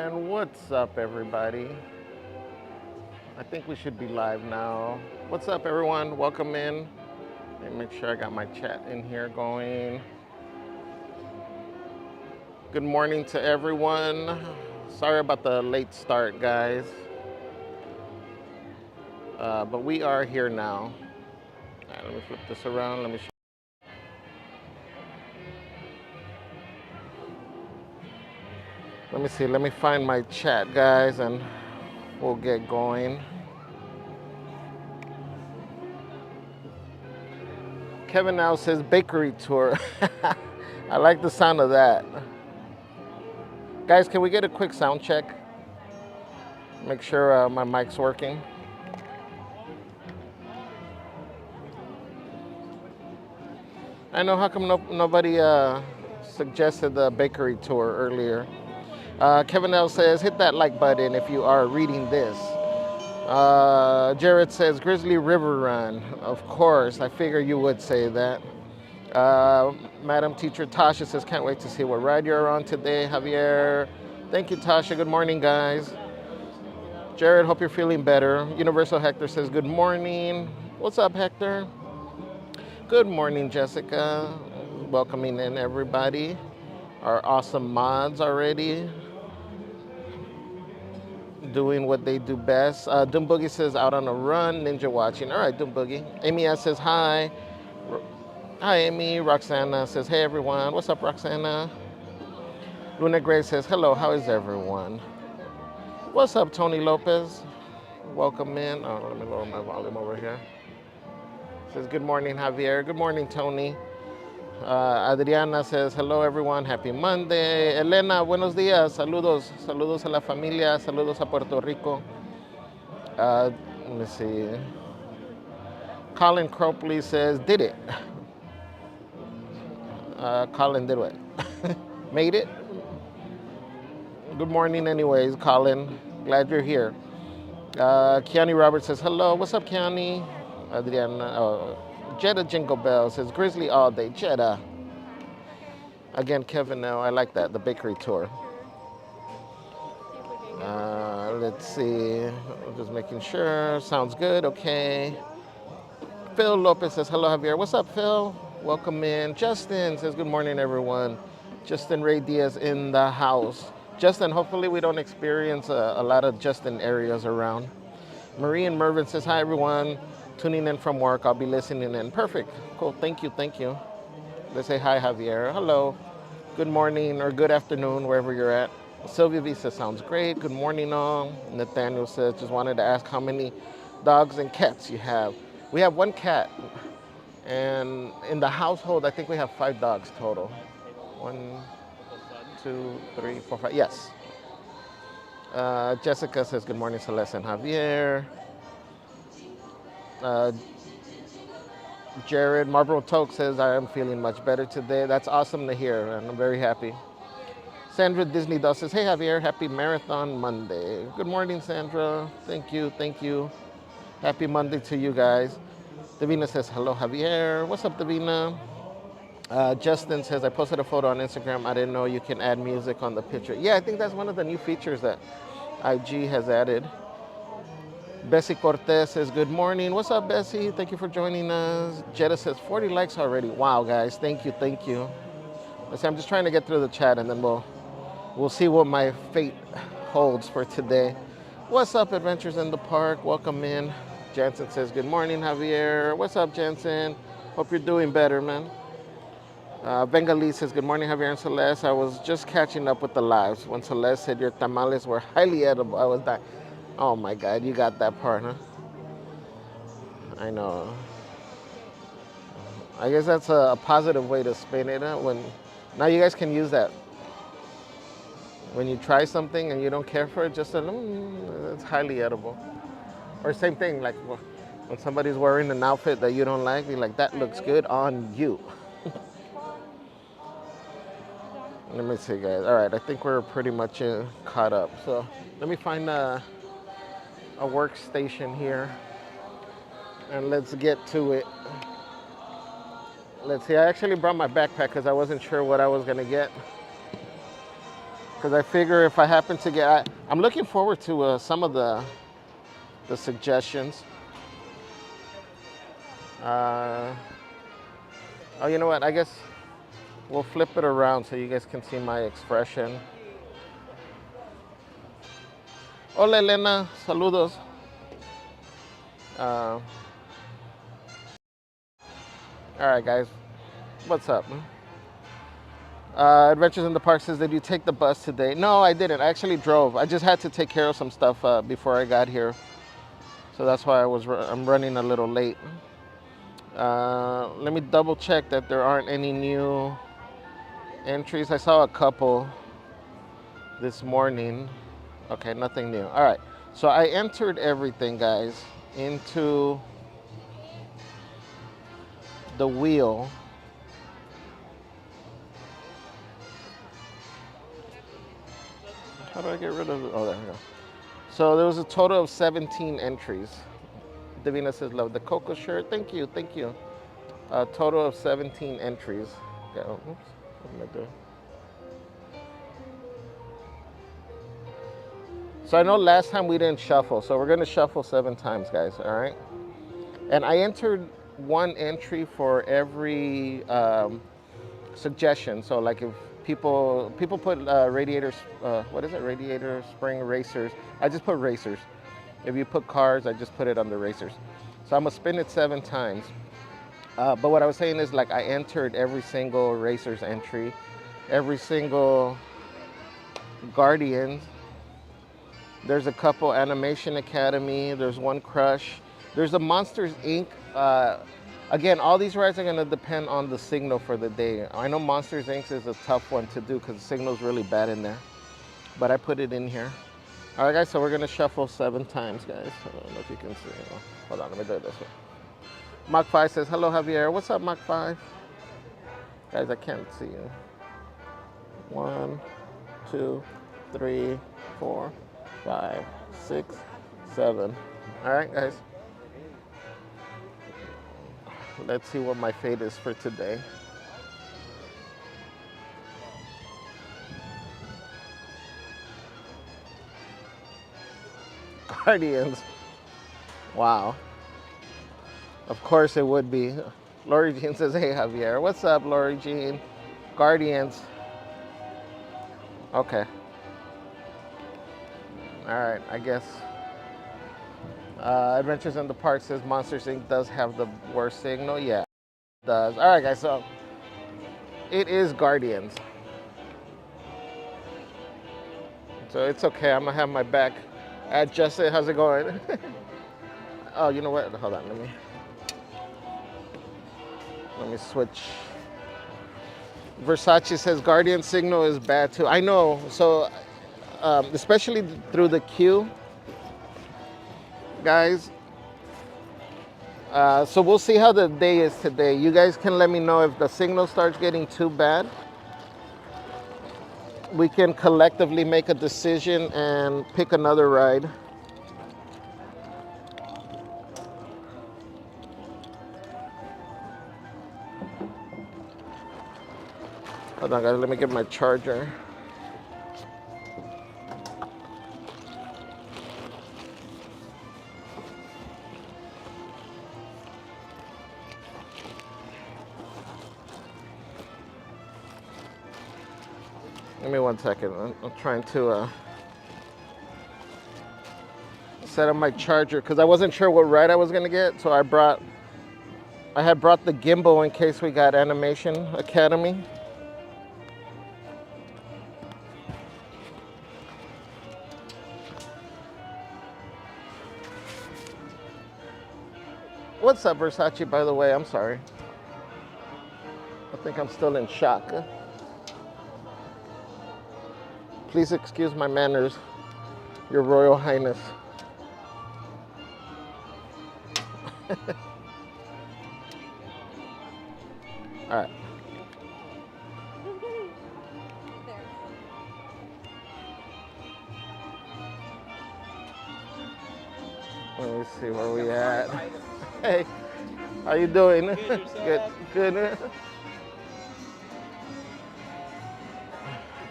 And what's up, everybody? I think we should be live now. What's up, everyone? Welcome in. Let me make sure I got my chat in here going. Good morning to everyone. Sorry about the late start, guys. But we are here now. All right, let me flip this around. Let me see. Let me find my chat, guys, and we'll get going. Kevin now says bakery tour. I like the sound of that. Guys, can we get a quick sound check? Make sure my mic's working. I know, how come nobody suggested the bakery tour earlier? Kevin L says, hit that like button if you are reading this. Jared says, Grizzly River Run. Of course, I figure you would say that. Madam Teacher Tasha says, can't wait to see what ride you're on today, Javier. Thank you, Tasha. Good morning, guys. Jared, hope you're feeling better. Universal Hector says, good morning. What's up, Hector? Good morning, Jessica. Welcoming in everybody. Our awesome mods already doing what they do best. Doom Boogie says, out on a run, ninja watching. All right, Doom Boogie. Amy S says, hi. Hi, Amy. Roxana says, hey, everyone. What's up, Roxana? Luna Gray says, hello, how is everyone? What's up, Tony Lopez? Welcome in. Oh, let me lower my volume over here. Says, good morning, Javier. Good morning, Tony. Adriana says, hello, everyone. Happy Monday. Elena, buenos días. Saludos. Saludos a la familia. Saludos a Puerto Rico. Let me see. Colin Cropley says, did it. Colin did what? Made it? Good morning anyways, Colin. Glad you're here. Keani Roberts says, hello. What's up, Keani? Adriana, Jetta Jingle Bell says, Grizzly all day. Jetta. Again, Kevin, now I like that, the bakery tour. Let's see. I'm just making sure. Sounds good. Okay. Phil Lopez says, hello, Javier. What's up, Phil? Welcome in. Justin says, good morning, everyone. Justin Ray Diaz in the house. Justin, hopefully we don't experience a lot of Justin areas around. Marie and Mervin says, hi, everyone. Tuning in from work. I'll be listening in. Perfect. Cool. Thank you. Thank you. Let's say hi, Javier. Hello. Good morning or good afternoon, wherever you're at. Sylvia V says, sounds great. Good morning, all. Nathaniel says, just wanted to ask how many dogs and cats you have. We have one cat. And in the household, I think we have 5 dogs total. 1, 2, 3, 4, 5. Yes. Jessica says, good morning, Celeste and Javier. Jared Marlboro Toke says, I am feeling much better today. That's awesome to hear, and I'm very happy. Sandra Disney Doll says, hey, Javier, happy Marathon Monday. Good morning, Sandra. Thank you, thank you. Happy Monday to you guys. Davina says, hello, Javier. What's up, Davina? Justin says, I posted a photo on Instagram. I didn't know you can add music on the picture. Yeah, I think that's one of the new features that IG has added. Bessie Cortez says, good morning. What's up, Bessie? Thank you for joining us. Jetta says, 40 likes already. Wow, guys. Thank you. Thank you. Let's see, I'm just trying to get through the chat, and then we'll see what my fate holds for today. What's up, Adventures in the Park? Welcome in. Jansen says, good morning, Javier. What's up, Jansen? Hope you're doing better, man. Bengali says, good morning, Javier and Celeste. I was just catching up with the lives. When Celeste said your tamales were highly edible, I was dying. Oh my God, you got that part, huh? I know. I guess that's a positive way to spin it. Huh? Now you guys can use that. When you try something and you don't care for it, just say, it's highly edible. Or same thing, like when somebody's wearing an outfit that you don't like, be like, that looks good on you. Let me see, guys. All right, I think we're pretty much caught up. So let me find a workstation here, and let's get to it. Let's see, I actually brought my backpack because I wasn't sure what I was gonna get. Because I figure if I happen to get, I'm looking forward to some of the suggestions. Oh, you know what? I guess we'll flip it around so you guys can see my expression. Hola Elena, saludos. All right, guys, what's up? Adventures in the Park says, did you take the bus today? No, I didn't. I actually drove. I just had to take care of some stuff before I got here. So that's why I'm running a little late. Let me double check that there aren't any new entries. I saw a couple this morning. Okay, nothing new. All right, so I entered everything, guys, into the wheel. How do I get rid of it? Oh, there we go. So there was a total of 17 entries. Davina says, love the Coco shirt. Thank you, thank you. A total of 17 entries. Yeah, oops, what am I doing? So I know last time we didn't shuffle, so we're gonna shuffle 7 times, guys, all right? And I entered one entry for every suggestion. So like if people put radiators, what is it? Radiator spring racers. I just put racers. If you put cars, I just put it under racers. So I'm gonna spin it 7 times. But what I was saying is like I entered every single racers entry, every single Guardians. There's a couple Animation Academy. There's one Crush. There's a Monsters Inc. Again, all these rides are gonna depend on the signal for the day. I know Monsters Inc. is a tough one to do because the signal's really bad in there. But I put it in here. All right, guys, so we're gonna shuffle 7 times, guys. I don't know if you can see. Hold on, let me do it this way. Mach 5 says, hello, Javier. What's up, Mach 5? Guys, I can't see you. 1, 2, 3, 4, 5, 6, 7. All right, guys. Let's see what my fate is for today. Guardians. Wow. Of course it would be. Lori Jean says, hey, Javier. What's up, Lori Jean? Guardians. Okay. All right, I guess. Adventures in the Park says Monsters Inc. does have the worst signal. Yeah, it does. All right, guys, so it is Guardians. So it's okay. I'm going to have my back adjusted. How's it going? Oh, you know what? Hold on. Let me switch. Versace says Guardian signal is bad too. I know. So especially through the queue, guys. So we'll see how the day is today. You guys can let me know if the signal starts getting too bad. We can collectively make a decision and pick another ride. Hold on, guys, let me get my charger. Give me 1 second. I'm trying to set up my charger because I wasn't sure what ride I was gonna get, so I had brought the gimbal in case we got Animation Academy. What's up, Versace, by the way? I'm sorry. I think I'm still in shock. Please excuse my manners, Your Royal Highness. All right. Let me see where we at. Hey, how you doing? Good, good.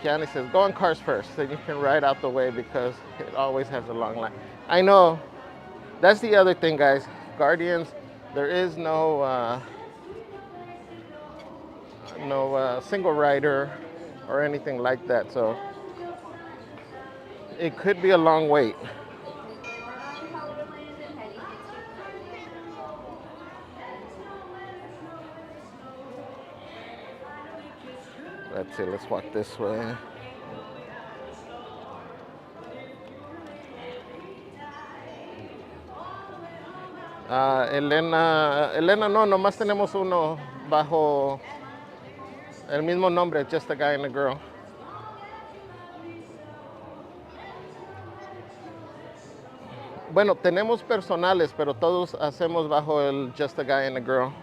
Kiani says, go on cars first, then you can ride out the way because it always has a long line. I know. That's the other thing, guys. Guardians, there is no single rider or anything like that, so it could be a long wait. Let's see, let's walk this way. Elena, no, nomás tenemos uno bajo el mismo nombre, just a guy and a girl. Bueno, tenemos personales, pero todos hacemos bajo el just a guy and a girl.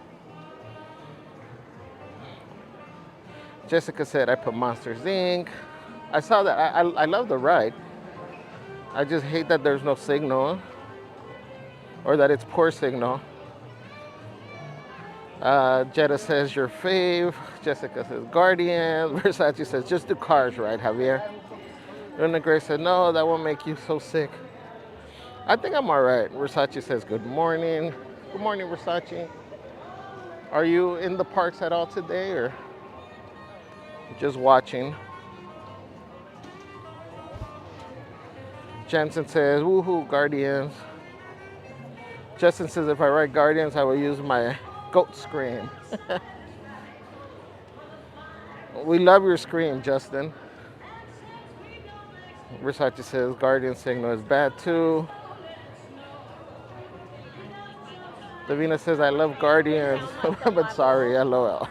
Jessica said, I put Monsters Inc. I saw that. I love the ride. I just hate that there's no signal or that it's poor signal. Jetta says, your fave. Jessica says, Guardians. Versace says, just do cars, right, Javier? Luna Gray said, no, that won't make you so sick. I think I'm all right. Versace says, good morning. Good morning, Versace. Are you in the parks at all today or just watching? Jensen says, woohoo, Guardians. Justin says, if I ride Guardians, I will use my goat scream. We love your scream, Justin. Versace says, Guardian signal is bad too. Davina says, I love Guardians, but sorry, LOL.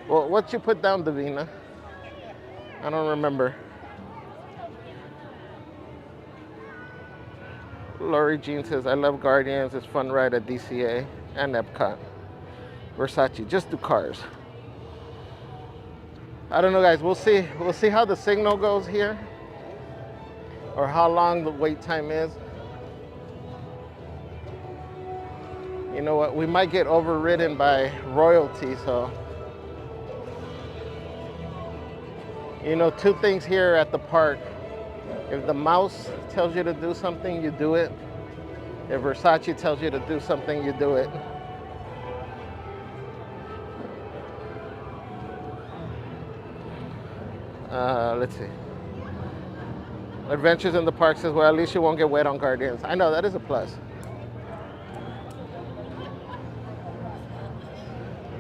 Well, what you put down, Davina? I don't remember. Lori Jean says, I love Guardians. It's fun ride at DCA and Epcot. Versace, just do cars. I don't know, guys. We'll see. We'll see how the signal goes here or how long the wait time is. You know what? We might get overridden by royalty, so. You know, two things here at the park. If the mouse tells you to do something, you do it. If Versace tells you to do something, you do it. Let's see. Adventures in the Park says, well, at least you won't get wet on Guardians. I know, that is a plus.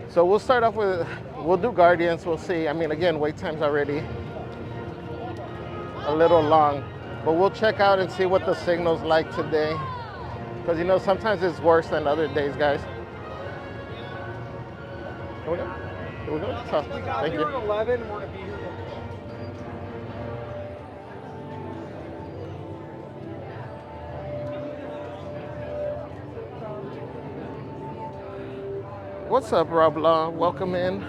So we'll start off with, we'll do Guardians, we'll see. I mean, again, wait time's already a little long, but we'll check out and see what the signal's like today. Because, you know, sometimes it's worse than other days, guys. Here we go. Here we go. So, thank you. 11, we're going to be here. What's up, Rob Law? Welcome in.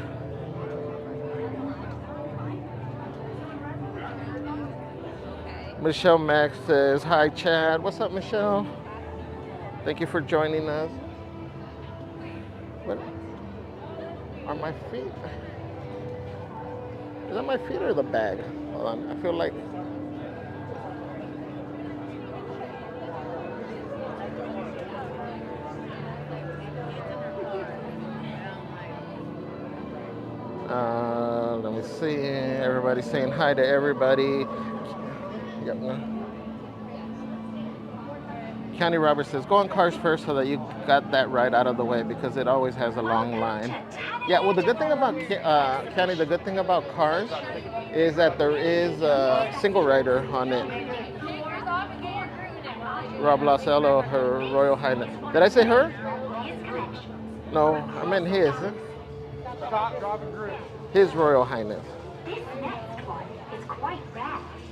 Michelle Max says, hi, Chad. What's up, Michelle? Thank you for joining us. What are my feet? Is that my feet or the bag? Hold on, I feel like. Let me see. Everybody's saying hi to everybody. Yep. County Robert says, go on cars first so that you got that right out of the way because it always has a long line. Yeah, well, the good thing about County, the good thing about cars is that there is a single rider on it. Rob Lacello, Her Royal Highness. Did I say her? No, I meant his. His Royal Highness.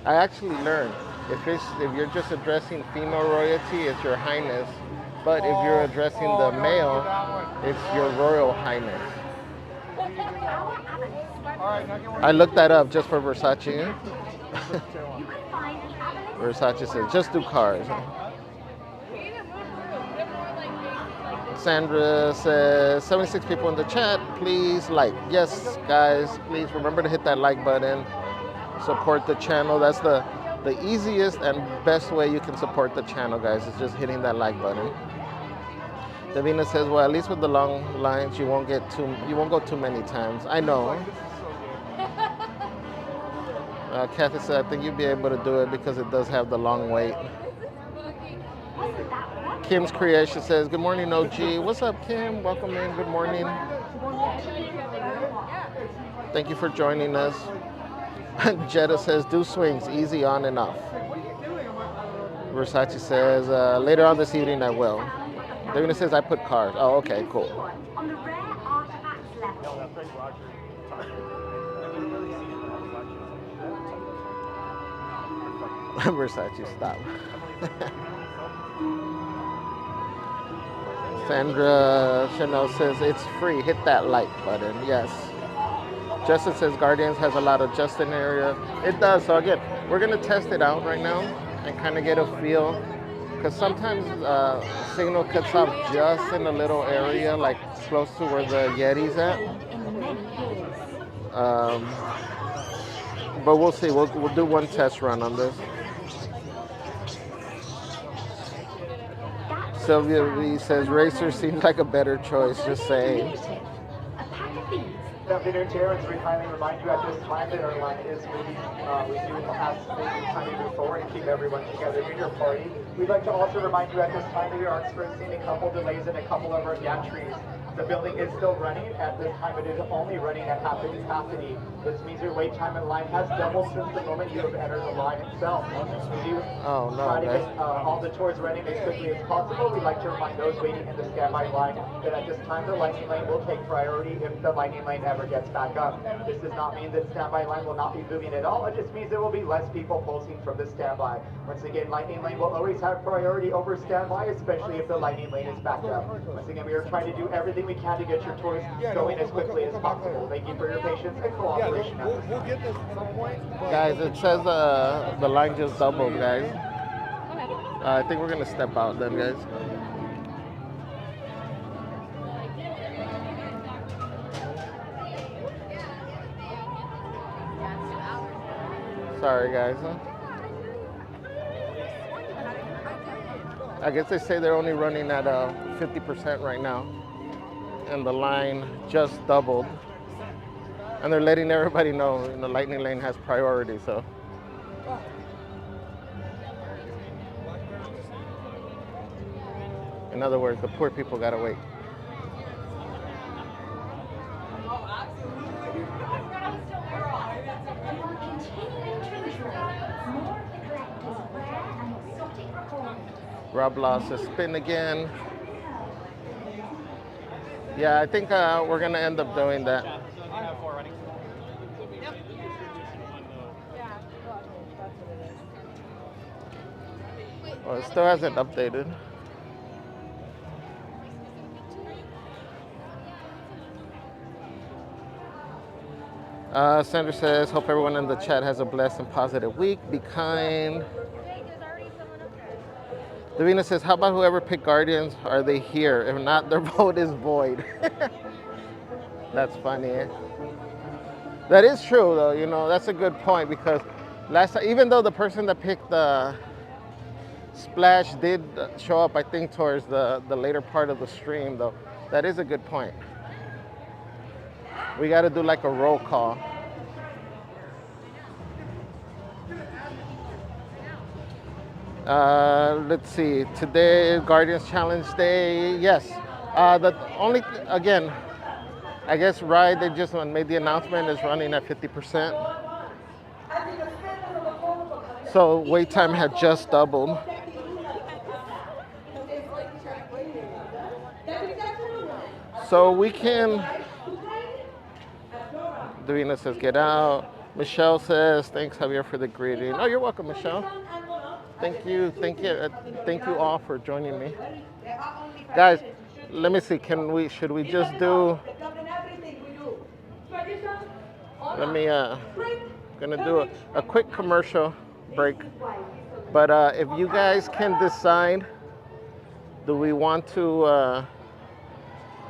I actually learned if you're just addressing female royalty, it's Your Highness. But if you're addressing the male, it's Your Royal Highness. I looked that up just for Versace. Versace says, just do cars. Sandra says 76 people in the chat. Please like. Yes, guys, please remember to hit that like button. Support the channel. That's the easiest and best way you can support the channel, guys, is just hitting that like button. Davina says, well, at least with the long lines, you won't go too many times. I know. Kathy said, I think you'll be able to do it because it does have the long wait. Kim's Creation says, good morning, OG. What's up, Kim? Welcome in. Good morning. Thank you for joining us. Jetta says, do swings, easy on and off. Versace says, later on this evening I will. Davina says, I put cars. Oh, okay, cool. Versace, stop. Sandra Chanel says, it's free. Hit that like button. Yes. Justin says, Guardians has a lot of Justin area. It does. So again, we're going to test it out right now and kind of get a feel. Because sometimes signal cuts off just in a little area, like close to where the Yeti's at. But we'll see. We'll do one test run on this. Sylvia V says, Racer seems like a better choice, just saying. Dinner Terrence, we kindly remind you at this time that our line is moving. We do ask that you kindly move forward and keep everyone together in your party. We'd like to also remind you at this time that we are experiencing a couple delays in a couple of our gantries. The building is still running. At this time, it is only running at half the capacity. This means your wait time in line has doubled since the moment you have entered the line itself. We do try to get all the tours running as quickly as possible. We'd like to remind those waiting in the standby line that at this time, the lightning lane will take priority if the lightning lane ever gets back up. This does not mean that standby line will not be moving at all. It just means there will be less people pulsing from the standby. Once again, lightning lane will always have priority over standby, especially if the lightning lane is backed up. Once again, we are trying to do everything we can to get your tours going as quickly as possible. Thank you for your patience and cooperation. We'll get this at some point. Guys, it says the line just doubled, guys. I think we're going to step out then, guys. Sorry, guys. I guess they say they're only running at 50% right now. And the line just doubled. And they're letting everybody know the lightning lane has priority, so. In other words, the poor people gotta wait. Rob lost his spin again. Yeah, I think we're gonna end up doing that. Well, it still hasn't updated. Sandra says, hope everyone in the chat has a blessed and positive week. Be kind. Davina says, how about whoever picked Guardians? Are they here? If not, their vote is void. That's funny. Eh? That is true, though. You know, that's a good point because last time, even though the person that picked the Splash did show up, I think, towards the later part of the stream, though, that is a good point. We got to do like a roll call. Let's see. Today, Guardians Challenge Day. Yes. The only, again, I guess Ride, they just made the announcement, is running at 50%. So wait time had just doubled. So we can, Davina says, get out. Michelle says, thanks, Javier, for the greeting. Oh, you're welcome, Michelle. Thank you all for joining me. Guys, let me see, should we just do, gonna do a quick commercial break. But if you guys can decide, do we want to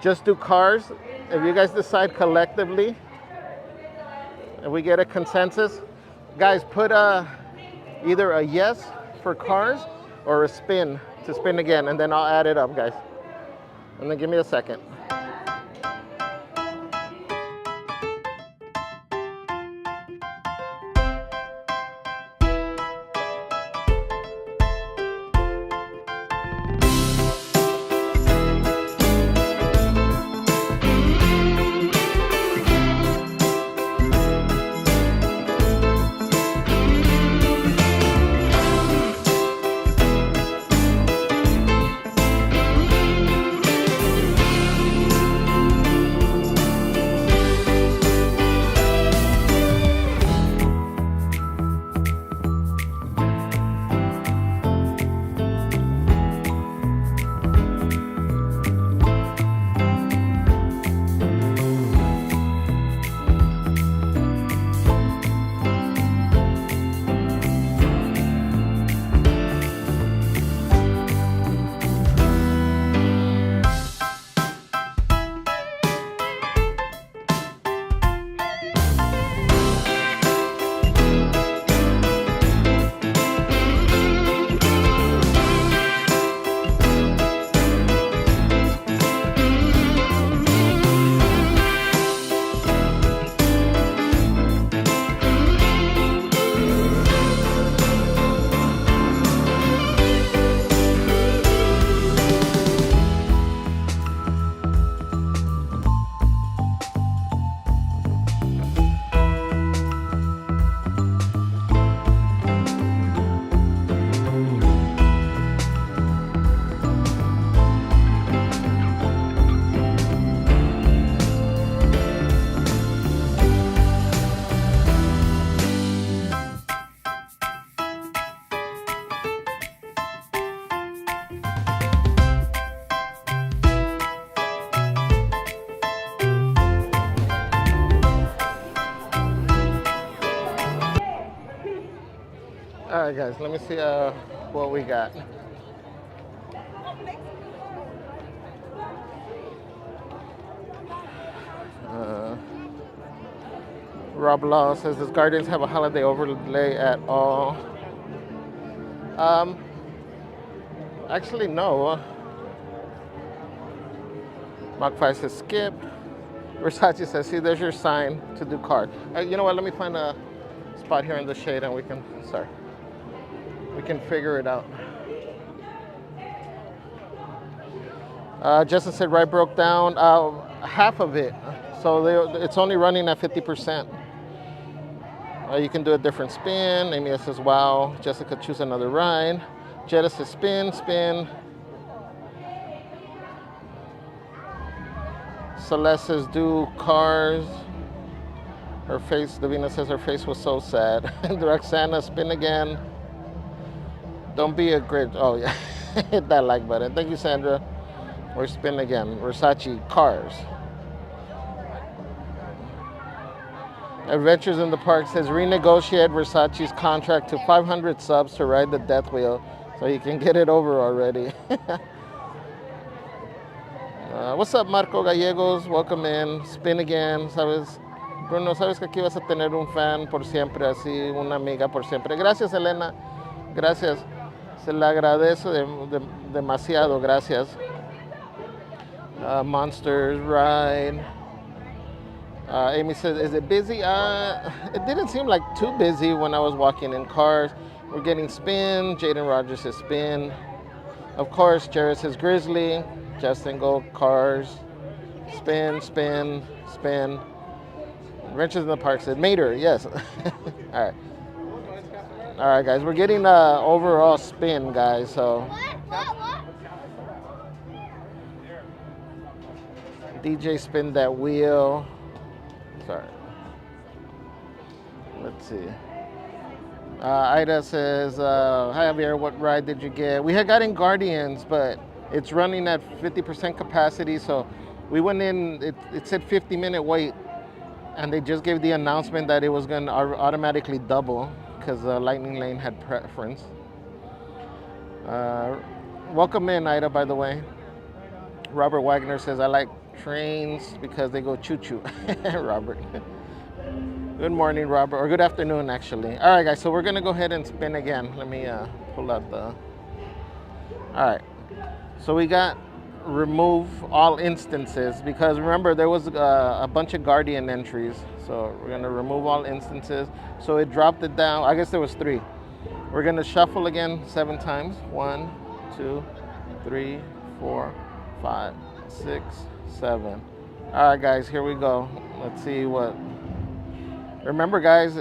just do cars. If you guys decide collectively, and we get a consensus, guys, put either a yes for cars or a spin to spin again, and then I'll add it up, guys. And then give me a second. All right, guys, let me see what we got. Rob Law says, does Guardians have a holiday overlay at all? Actually, no. Mach 5 says skip. Versace says, see, there's your sign to do card. You know what, let me find a spot here in the shade and we can figure it out. Justin said, right, broke down half of it. So it's only running at 50%. You can do a different spin. Amy says, wow. Jessica, choose another ride. Jetta says, spin, spin. Celeste says, do cars. Her face, Davina says, her face was so sad. Roxana, spin again. Don't be a great, oh yeah. Hit that like button. Thank you, Sandra. Or spin again. Versace, cars. Adventures in the Park says, renegotiate Versace's contract to 500 subs to ride the death wheel so he can get it over already. What's up, Marco Gallegos? Welcome in. Spin again. ¿Sabes? Bruno, ¿sabes que aquí vas a tener un fan por siempre, así, una amiga por siempre? Gracias, Elena. Gracias. Se le agradece demasiado. Gracias. Monsters Ride. Amy says, is it busy? It didn't seem like too busy when I was walking in cars. We're getting spin. Jaden Rogers says spin. Of course, Jared says Grizzly. Justin Gold, cars. Spin, spin, spin. Adventures in the Park said Mater, yes. All right. All right, guys, we're getting overall spin, guys, so. What? DJ spin that wheel. Sorry. Let's see. Ida says, hi Javier, what ride did you get? We had gotten Guardians, but it's running at 50% capacity, so we went in, it said 50-minute wait, and they just gave the announcement that it was going to automatically double because Lightning Lane had preference. Welcome in, Ida, by the way. Robert Wagner says, I like Trains because they go choo-choo. Robert. Good morning, Robert, or good afternoon, actually. All right, guys, so we're gonna go ahead and spin again. Let me pull out the. All right, so we got remove all instances because remember there was a bunch of guardian entries. So we're gonna remove all instances. So it dropped it down. I guess there was 3. We're gonna shuffle again 7 times. 1, 2, 3, 4, 5, 6, 7. All right, guys, here we go. Let's see what. Remember, guys,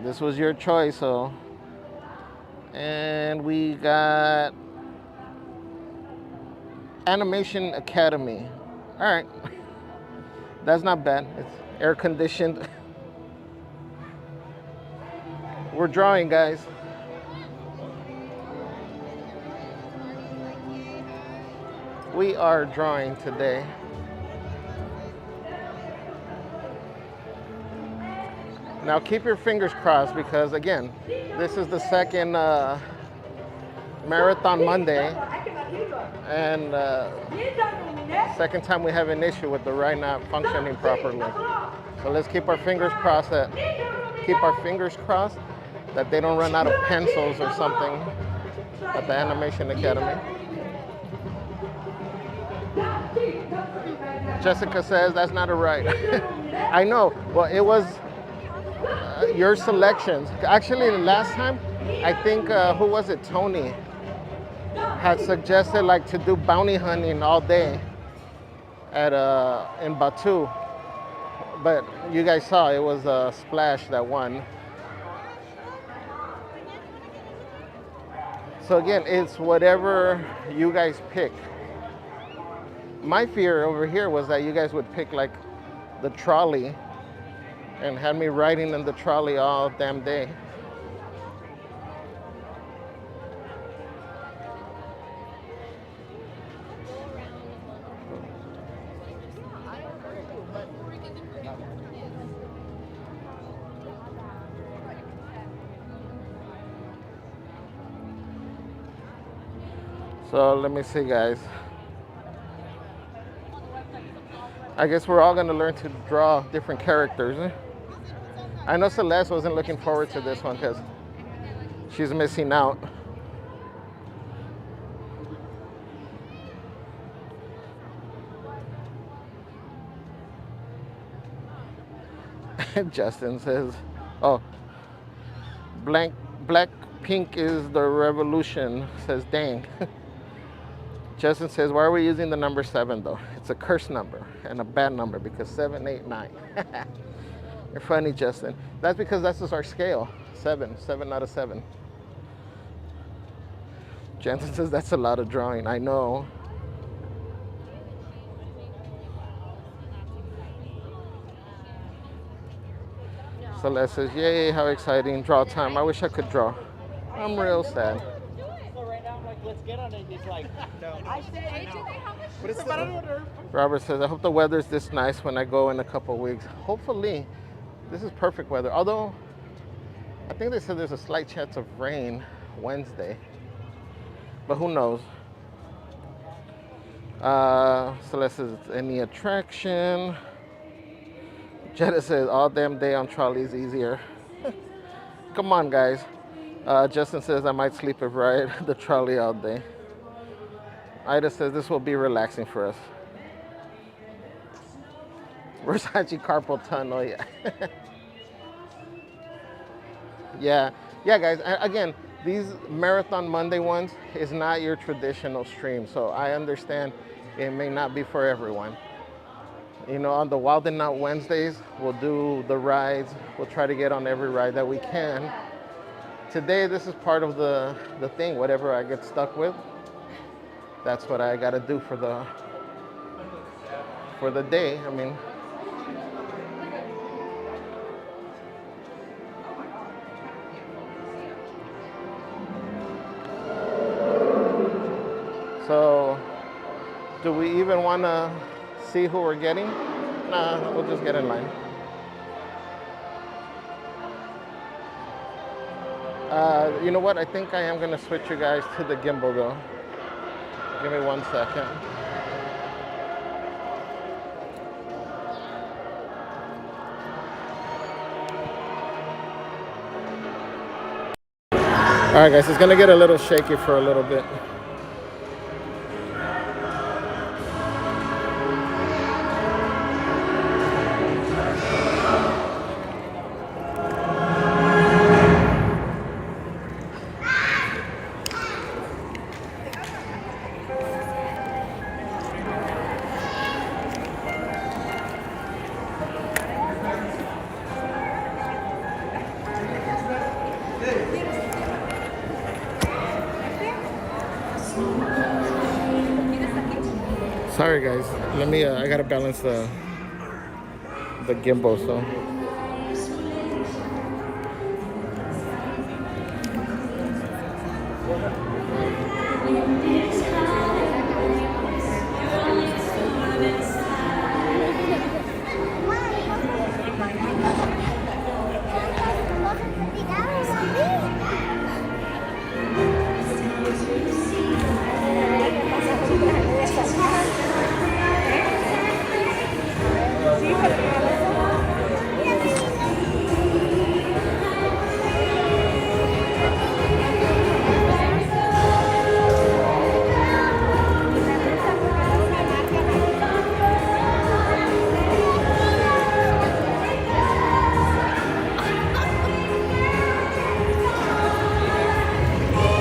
this was your choice, so. And we got Animation Academy. All right. That's not bad. It's air conditioned. We're drawing, guys. We are drawing today. Now keep your fingers crossed because again, this is the second Marathon Monday and second time we have an issue with the ride not functioning properly. So let's keep our fingers crossed that they don't run out of pencils or something at the Animation Academy. Jessica says that's not a ride. I know. Well, it was your selections. Actually, last time, I think, who was it? Tony had suggested like to do bounty hunting all day at in Batu. But you guys saw it was Splash that won. So again, it's whatever you guys pick. My fear over here was that you guys would pick like the trolley and had me riding in the trolley all damn day. So let me see, guys. I guess we're all gonna learn to draw different characters. I know Celeste wasn't looking forward to this one because she's missing out. Justin says, oh, black pink is the revolution, says dang. Justin says, why are we using the number 7 though? It's a curse number and a bad number because 7, 8, 9. You're funny, Justin. That's because that's just our scale. 7 out of 7. Jensen says that's a lot of drawing. I know. Celeste says, yay, how exciting. Draw time. I wish I could draw. I'm real sad. Let's get on it. He's like, no. I say no. But it's the, Robert says, I hope the weather's this nice when I go in a couple weeks. Hopefully, this is perfect weather. Although, I think they said there's a slight chance of rain Wednesday. But who knows? Celeste says, any attraction? Jetta says, all damn day on trolley is easier. Come on, guys. Justin says, I might sleep if ride the trolley all day. Ida says, this will be relaxing for us. Versace carpal tunnel, yeah. Yeah, guys, again, these Marathon Monday ones is not your traditional stream, so I understand it may not be for everyone. You know, on the Wild and Out Wednesdays, we'll do the rides. We'll try to get on every ride that we can. Today, this is part of the thing. Whatever I get stuck with, that's what I gotta do for the day. I mean, so do we even wanna see who we're getting? Nah, we'll just get in line. You know what? I think I am gonna switch you guys to the gimbal though. Give me 1 second. All right, guys, it's gonna get a little shaky for a little bit. Sorry, guys. Let me. I gotta balance the gimbal, so.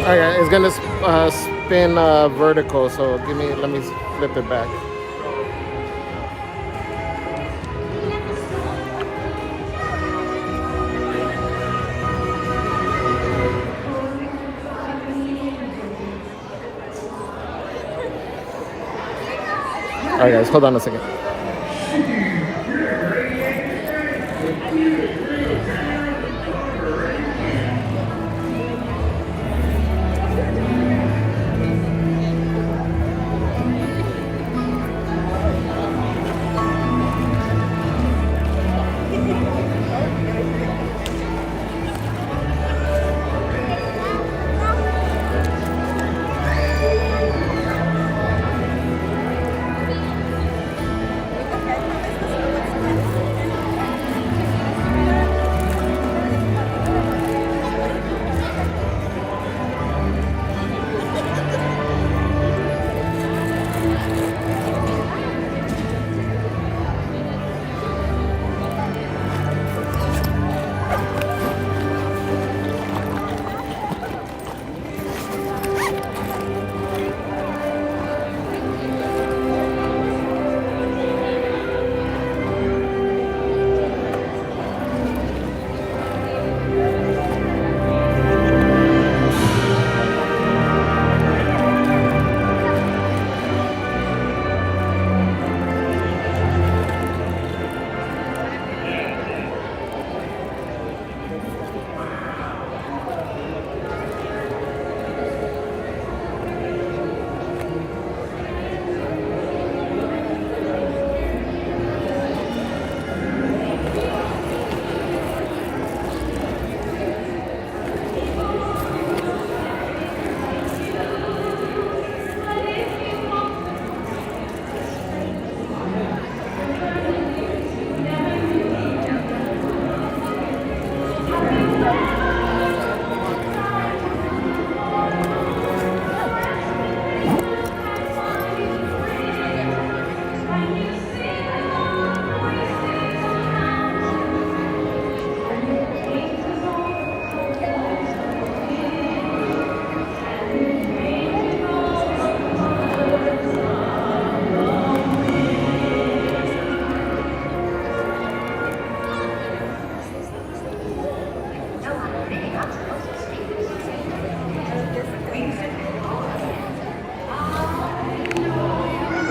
All right, it's gonna spin vertical. So let me flip it back. All right, guys, hold on a second.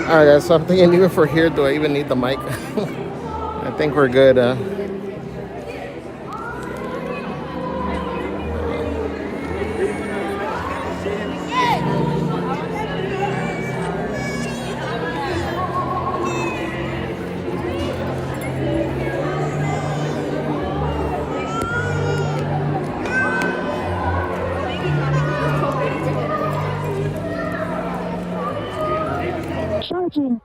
All right, guys. So I'm thinking, even for here, do I even need the mic? I think we're good. Charging.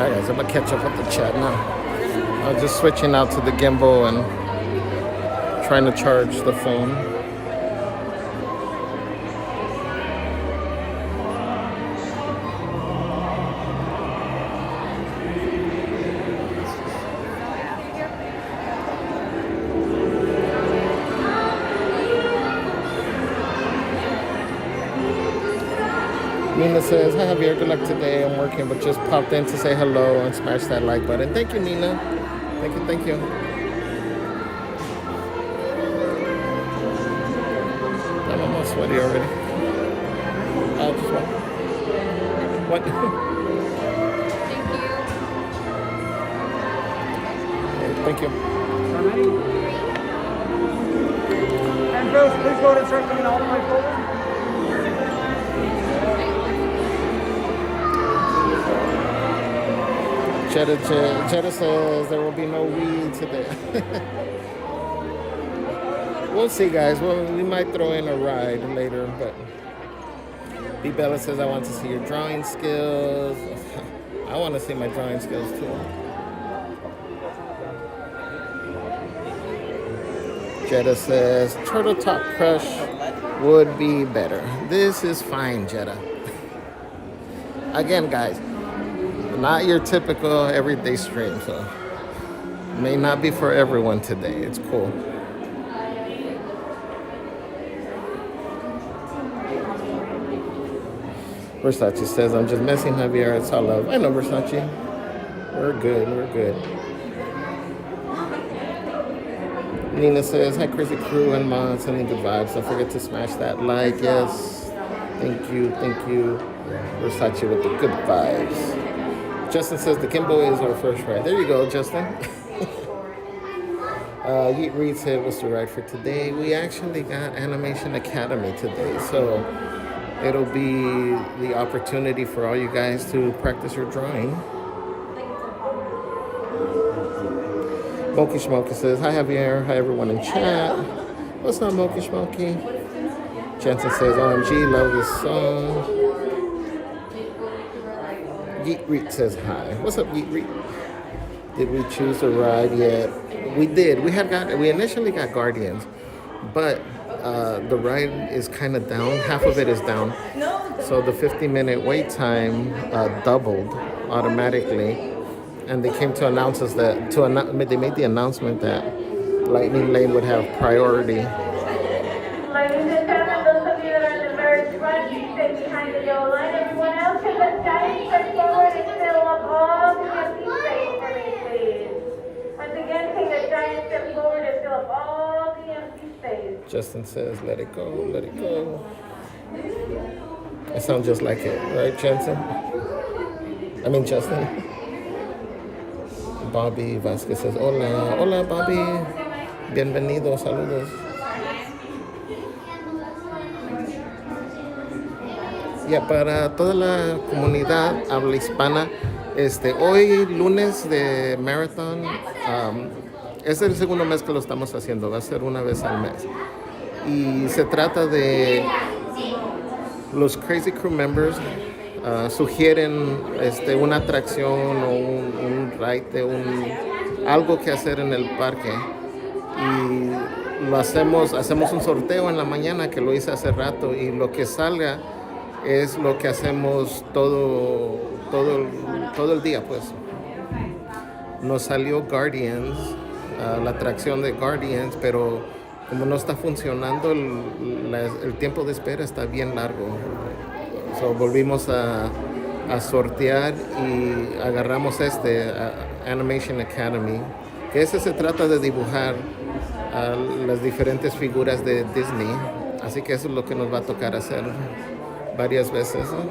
Alright guys, I'm gonna catch up with the chat now. I was just switching out to the gimbal and trying to charge the phone. Nina says, hi Javier, good luck today. I'm working, but just popped in to say hello and smash that like button. Thank you, Nina. Thank you, thank you. I'm almost sweaty already. Just one. What? Thank you. And girls, please go to start coming out of my folder. Cheddar says there will be no weed today. We'll see, guys. Well, we might throw in a ride later, but B. Bella says I want to see your drawing skills. I want to see my drawing skills too. Jetta says Turtle Top Crush would be better. This is fine, Jetta. Again, guys, not your typical everyday stream, so may not be for everyone today. It's cool. Versace says, I'm just messing Javier. It's all love. I know, Versace. We're good. We're good. Nina says, hi, Krazee Krew and Mod. Sending good vibes. Don't forget to smash that like. Yes. Thank you. Thank you. Versace with the good vibes. Justin says the Kimbo is our first ride. There you go, Justin. Yeet Reed said, what's the ride for today? We actually got Animation Academy today, so it'll be the opportunity for all you guys to practice your drawing. Moki Schmoky says, hi Javier, hi everyone in chat. What's up, Moki Schmoky? Jensen says, OMG, love this song. Yeet Reet says hi. What's up, Yeet Reet? Did we choose a ride yet? We did. We initially got Guardians, but the ride is kind of down. Half of it is down. So the 50-minute wait time doubled automatically, and they came to announce us that they made the announcement that Lightning Lane would have priority. Ladies and gentlemen, those of you that are in the very front, you stay behind the yellow line. Everyone else can just step forward and fill up all the empty space for me, please. Once again, take a giant step forward and fill up all the empty space. Justin says, let it go, let it go. I sound just like it, right, Jensen? I mean, Justin. Bobby Vasquez says, hola, hola, Bobby. Bienvenido, saludos. Ya, para toda la comunidad habla hispana, hoy lunes de Marathon, es el segundo mes que lo estamos haciendo, va a ser una vez al mes. Y se trata de los Krazee Krew Members, sugieren una atracción o un ride, algo que hacer en el parque. Y hacemos un sorteo en la mañana, que lo hice hace rato, y lo que salga es lo que hacemos todo el día, pues. Nos salió Guardians, la atracción de Guardians, pero como no está funcionando, el tiempo de espera está bien largo. So, volvimos a sortear y agarramos Animation Academy, que se trata de dibujar las diferentes figuras de Disney. Así que eso es lo que nos va a tocar hacer varias veces, ¿no?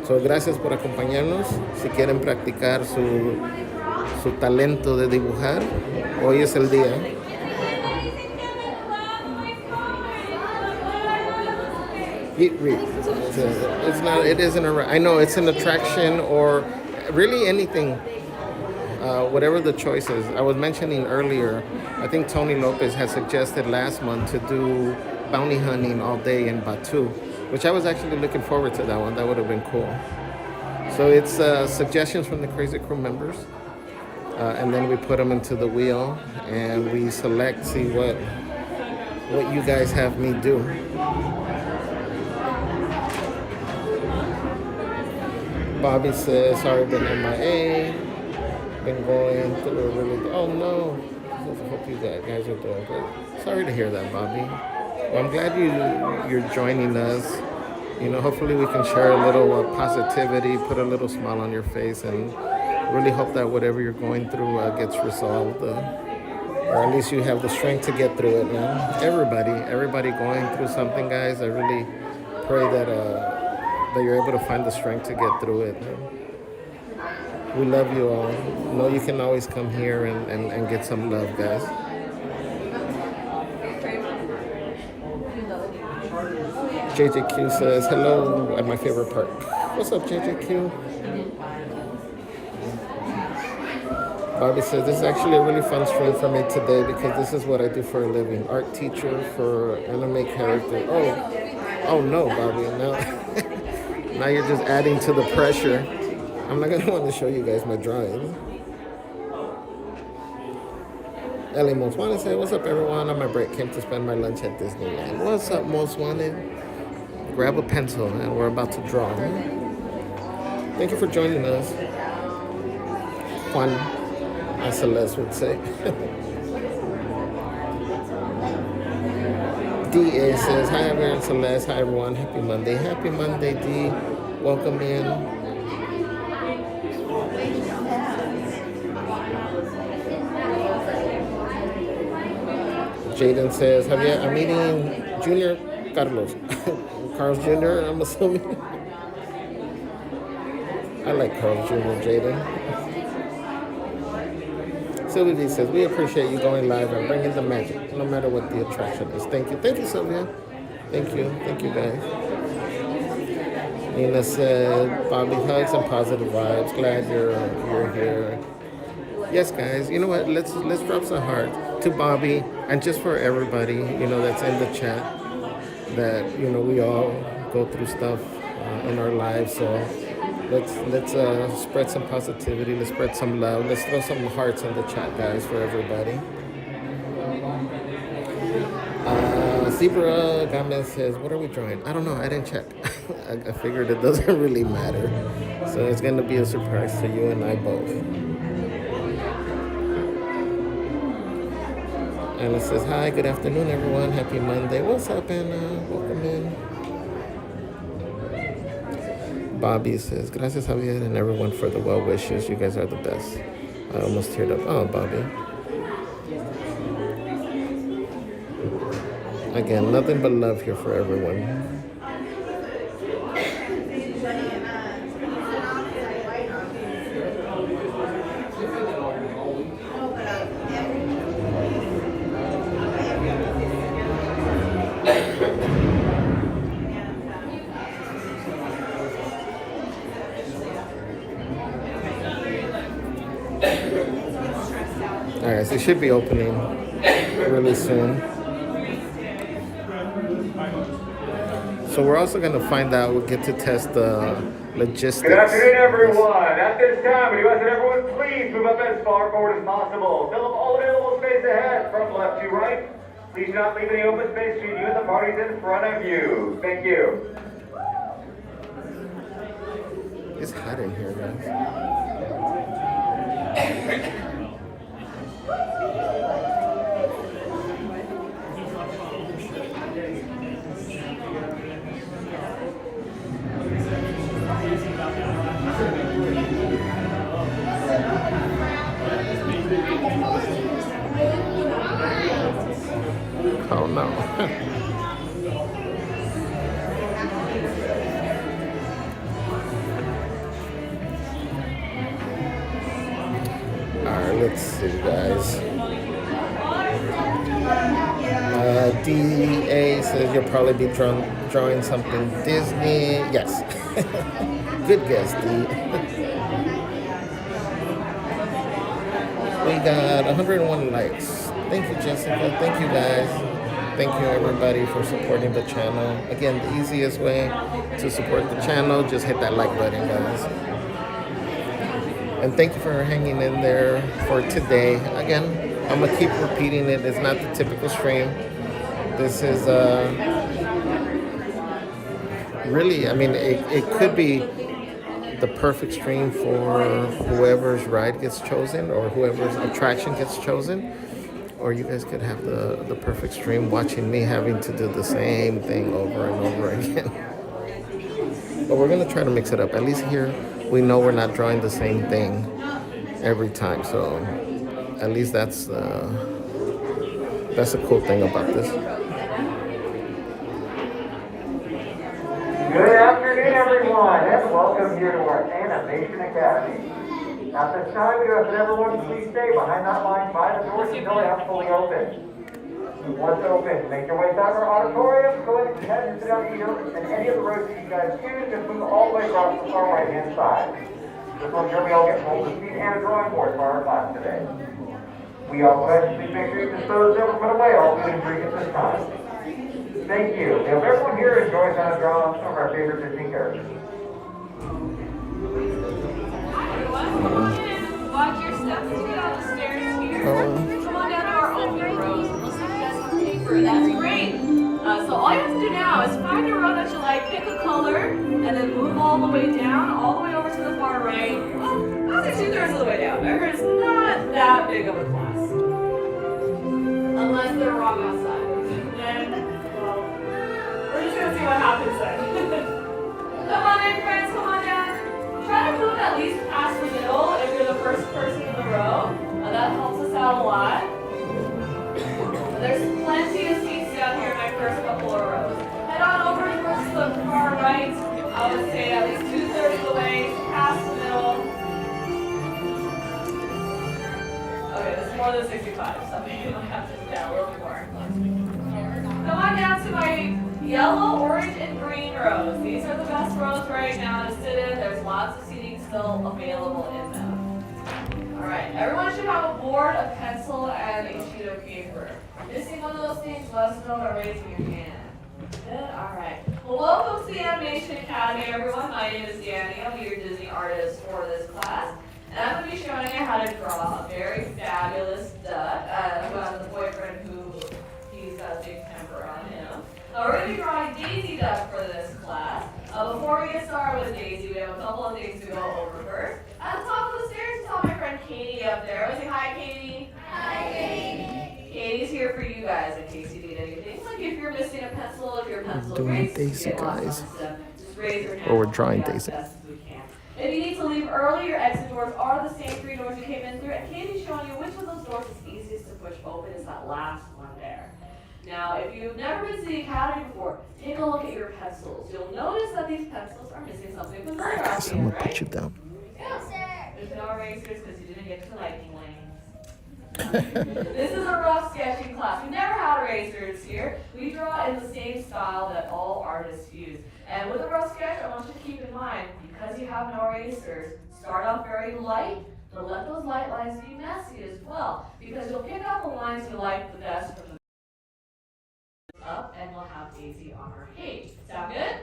So, gracias por acompañarnos. Si quieren practicar su talento de dibujar, hoy es el día. It isn't I know it's an attraction, or really anything, whatever the choice is. I was mentioning earlier, I think Tony Lopez had suggested last month to do bounty hunting all day in Batu, which I was actually looking forward to that one. That would have been cool. So it's suggestions from the Krazee Krew members, and then we put them into the wheel, and we select, see what you guys have me do. Bobby says, sorry, been MIA. Been going through a really, oh no. I hope you guys are doing good. Sorry to hear that, Bobby. Well, I'm glad you're joining us. You know, hopefully we can share a little positivity, put a little smile on your face, and really hope that whatever you're going through gets resolved. Or at least you have the strength to get through it, man. Everybody going through something, guys. I really pray that you're able to find the strength to get through it. We love you all. Know you can always come here and get some love, guys. JJQ says, hello at my favorite part. What's up, JJQ? Bobby says, this is actually a really fun stream for me today because this is what I do for a living. Art teacher for anime character. Oh no, Bobby. Now you're just adding to the pressure. I'm not going to want to show you guys my drawings. Ellie Most Wanted said, what's up, everyone? On my break, came to spend my lunch at Disneyland. What's up, Most Wanted? Grab a pencil, and we're about to draw. Thank you for joining us. Juan, as Celeste would say. DA says, hi, Javier and Celeste. Hi, everyone. Happy Monday. Happy Monday, D. Welcome in. Jaden says, Javier, I'm meeting Junior Carlos. Carlos Jr., I'm assuming. I like Carlos Jr., Jaden. Sylvia V says, we appreciate you going live and bringing the magic, no matter what the attraction is. Thank you. Thank you, Sylvia. Thank you. Thank you, guys. Nina said, Bobby, hugs and positive vibes. Glad you're here. Yes, guys. You know what? Let's drop some hearts to Bobby and just for everybody, you know, that's in the chat. That, you know, we all go through stuff in our lives. So let's spread some positivity. Let's spread some love. Let's throw some hearts in the chat, guys, for everybody. Zebra Gomez says, what are we drawing? I don't know. I didn't check. I figured it doesn't really matter. So it's going to be a surprise to you and I both. Anna says, hi, good afternoon, everyone. Happy Monday. What's up, Anna? Welcome in. Bobby says, gracias, Javier, and everyone for the well wishes. You guys are the best. I almost teared up. Oh, Bobby. Again, nothing but love here for everyone. Alright, so it should be opening really soon. So we're also going to find out, we'll get to test the logistics. Good afternoon, everyone. At this time, we request that everyone please move up as far forward as possible. Fill up all available space ahead, from left to right. Please do not leave any open space between you and the parties in front of you. Thank you. It's hot in here, guys. Oh no. Alright, let's see, guys. DA says you'll probably be drawing something Disney. Yes. Good guess, D. We got 101 likes. Thank you, Jessica. Thank you, guys. Thank you, everybody, for supporting the channel. Again, the easiest way to support the channel, just hit that like button, guys. And thank you for hanging in there for today. Again, I'm gonna keep repeating it. It's not the typical stream. This is really, I mean, it could be the perfect stream for whoever's ride gets chosen or whoever's attraction gets chosen. Or you guys could have the perfect stream watching me having to do the same thing over and over again. But we're gonna try to mix it up. At least here we know we're not drawing the same thing every time. So at least that's a cool thing about this. Good afternoon, everyone, and welcome here to our Animation Academy. At this time, we ask that everyone please stay behind that line by the doors until they have fully opened. Once open, make your way back to our auditorium, go ahead and sit down here, and any of the rows that you guys choose, just move all the way across the far right-hand side. Just make sure we all get hold of the seat and a drawing board for our class today. We also ask you to make sure you dispose of and put away all food and drink at this time. Thank you. Now, if everyone here enjoys how to draw some of our favorite Disney characters. Watch your steps as you get on the stairs here. Come on down to our open rows. Looks like you guys have paper. That's great. So all you have to do now is find a row that you like, pick a color, and then move all the way down, all the way over to the far right. Well, I'll say 2/3 of the way down. Remember, it's not that big of a class. Unless they're wrong outside. Then, well, we're just gonna see what happens then. Come on in, friends, come on down. Try to move at least past the middle if you're the first person in the row. That helps us out a lot. There's plenty of seats down here in my first couple of rows. Head on over towards the far right. I would say at least 2/3 of the way past the middle. Okay, this is more than 65, so maybe we'll have to do that a little bit more. Come on down to my yellow, orange, and green rows. These are the best rows right now to sit in. There's lots of seating still available in them. All right, everyone should have a board, a pencil, and a sheet of paper. Missing one of those things, let us know by raising your hand. Good, all right. Well, welcome to the Animation Academy, everyone. My name is Danny. I'll be your Disney artist for this class. And I'm going to be showing you how to draw a very fabulous duck. Who has a boyfriend who he's got a big temper on him. We're going to be drawing Daisy Duck for this class. Before we get started with Daisy, we have a couple of things to go over first. At the top of the stairs, I saw my friend Katie up there. Say hi, Katie. Hi, Katie. Katie's here for you guys in case you need anything. Like if you're missing a pencil, if your pencil breaks, Daisy, get lost on guys. stuff, just raise your hand. Or we're drawing We'll do Daisy. as best as we can. If you need to leave early, your exit doors are the same 3 doors you came in through. And Katie's showing you which of those doors is easiest to push open. Is that last one there. Now, if you've never been to the Academy before, take a look at your pencils. You'll notice that these pencils are missing something familiar out Guys, I'm here, gonna right? put you down. Yes, sir. There's no erasers because you didn't get to lightning lanes. This is a rough sketching class. We never had erasers here. We draw in the same style that all artists use. And with a rough sketch, I want you to keep in mind, because you have no erasers, start off very light, but let those light lines be messy as well, because you'll pick out the lines you like the best from the up, and we'll have Daisy on her page. Sound good?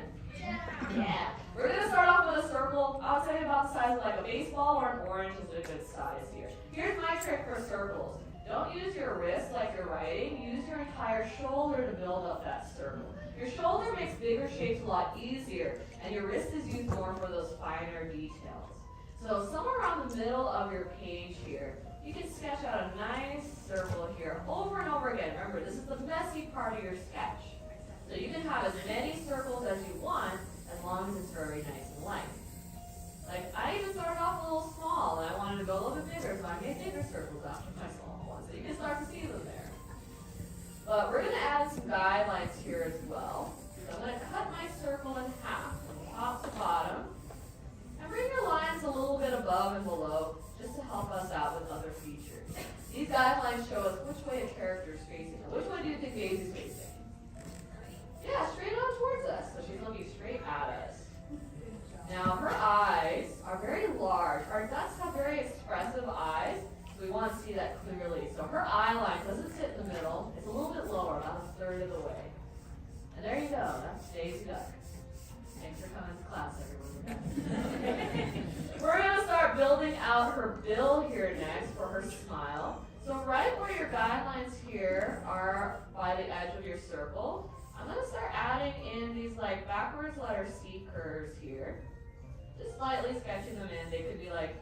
Yeah. We're going to start off with a circle. I'll tell you about the size of like a baseball or an orange is a good size here. Here's my trick for circles. Don't use your wrist like you're writing. Use your entire shoulder to build up that circle. Your shoulder makes bigger shapes a lot easier, and your wrist is used more for those finer details. So somewhere around the middle of your page here, you can sketch out a nice circle here over and over again. Remember, this is the messy part of your sketch. So you can have as many circles as you want, as long as it's very nice and light. Like, I even started off a little small, and I wanted to go a little bit bigger, so I made bigger circles after my small ones. So you can start to see them there. But we're going to add some guidelines here as well. So I'm going to cut my circle in half, from top to bottom, and bring your lines a little bit above and below, just to help us out with other features. These guidelines show us which way a character is facing. Now, which way do you think Daisy's facing? Yeah, straight on towards us. So she's looking straight at us. Now, her eyes are very large. Our ducks have very expressive eyes, so we want to see that clearly. So her eye line doesn't sit in the middle. It's a little bit lower, about 1/3 of the way. And there you go. That's Daisy Duck. Thanks for coming to class, everyone. We're gonna start building out her bill here next for her smile. So right where your guidelines here are by the edge of your circle, I'm gonna start adding in these like backwards letter C curves here. Just slightly sketching them in. They could be like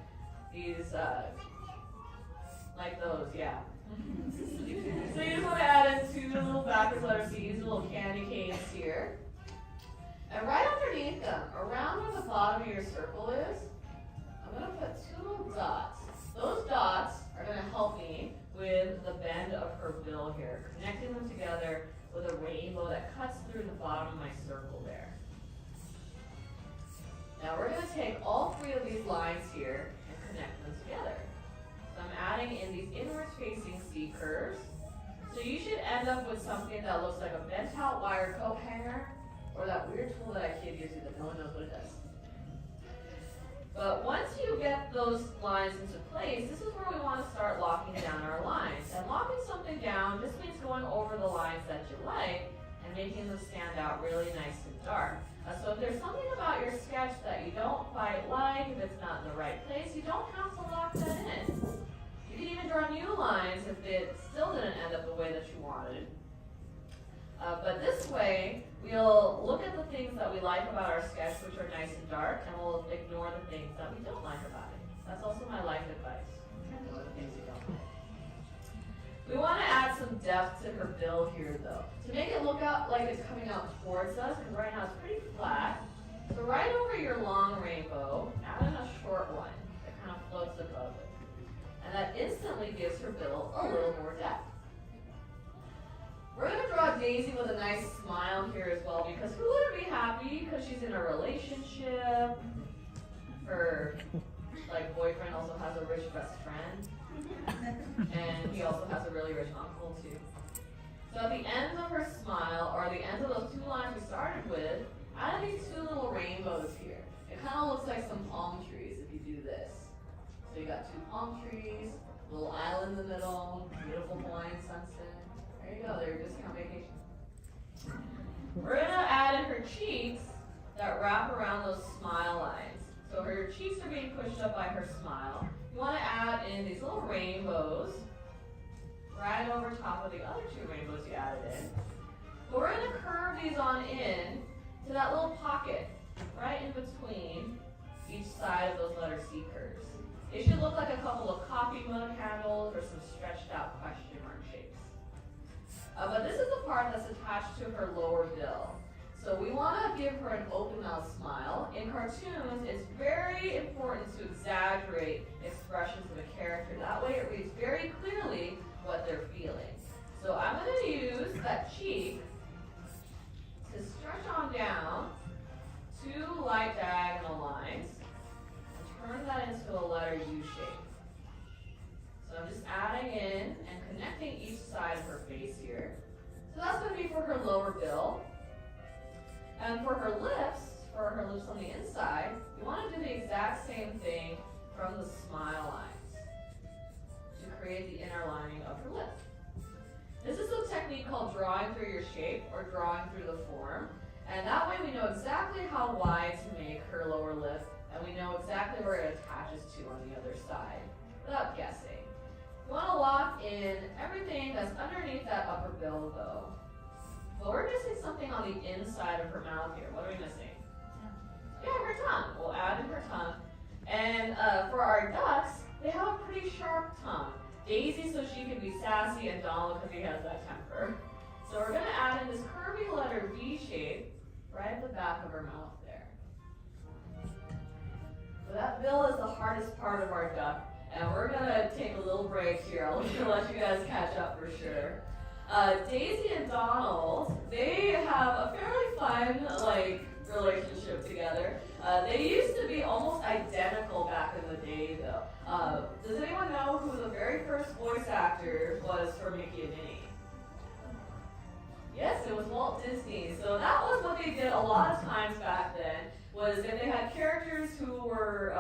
these, like those, yeah. So you just want to add in two little backwards letter C's, little candy canes here. And right underneath them, around where the bottom of your circle is, I'm going to put two little dots. Those dots are going to help me with the bend of her bill here, connecting them together with a rainbow that cuts through the bottom of my circle there. Now we're going to take all three of these lines here and connect them together. So I'm adding in these inwards facing C curves. So you should end up with something that looks like a bent out wire coat hanger, or that weird tool that I kid uses that no one knows what it does. But once you get those lines into place, this is where we want to start locking down our lines. And locking something down just means going over the lines that you like and making them stand out really nice and dark. So if there's something about your sketch that you don't quite like, if it's not in the right place, you don't have to lock that in. You can even draw new lines if it still didn't end up the way that you wanted. But this way, we'll look at the things that we like about our sketch, which are nice and dark, and we'll ignore the things that we don't like about it. That's also my life advice. Ignore the things you don't like. We want to add some depth to her bill here, though. To make it look out like it's coming out towards us, because right now it's pretty flat. So right over your long rainbow, add in a short one that kind of floats above it. And that instantly gives her bill a little more depth. We're going to draw Daisy with a nice smile here as well, because who wouldn't be happy because she's in a relationship? Her boyfriend also has a rich best friend, and he also has a really rich uncle too. So at the end of her smile, or the end of those two lines we started with, add these two little rainbows here. It kind of looks like some palm trees if you do this. So you got two palm trees, a little island in the middle, beautiful Hawaiian sunset. There you go, there's your discount vacation. We're gonna add in her cheeks that wrap around those smile lines. So her cheeks are being pushed up by her smile. You wanna add in these little rainbows right over top of the other two rainbows you added in. But we're gonna curve these on in to that little pocket right in between each side of those letter C curves. It should look like a couple of coffee mug handles or some stretched out question mark shapes. But this is the part that's attached to her lower bill. So we want to give her an open mouth smile. In cartoons, it's very important to exaggerate expressions of a character. That way it reads very clearly what they're feeling. So I'm going to use that cheek to stretch on down two light diagonal lines and turn that into a letter U shape. So I'm just adding in and connecting each side of her face here. So that's going to be for her lower bill. And for her lips on the inside, you want to do the exact same thing from the smile lines to create the inner lining of her lip. This is a technique called drawing through your shape or drawing through the form. And that way we know exactly how wide to make her lower lip, and we know exactly where it attaches to on the other side without guessing. You want to lock in everything that's underneath that upper bill, though. But we're missing something on the inside of her mouth here. What are we missing? Yeah, her tongue. We'll add in her tongue. And for our ducks, they have a pretty sharp tongue. Daisy, so she can be sassy, and Donald, because he has that temper. So we're going to add in this curvy letter V shape right at the back of her mouth there. So that bill is the hardest part of our duck. And we're going to take a little break here. I'll let you guys catch up for sure. Daisy and Donald, they have a fairly fun, relationship together. They used to be almost identical back in the day, though. Does anyone know who the very first voice actor was for Mickey and Minnie? Yes, it was Walt Disney. So that was what they did a lot of times back then, was if they had characters who were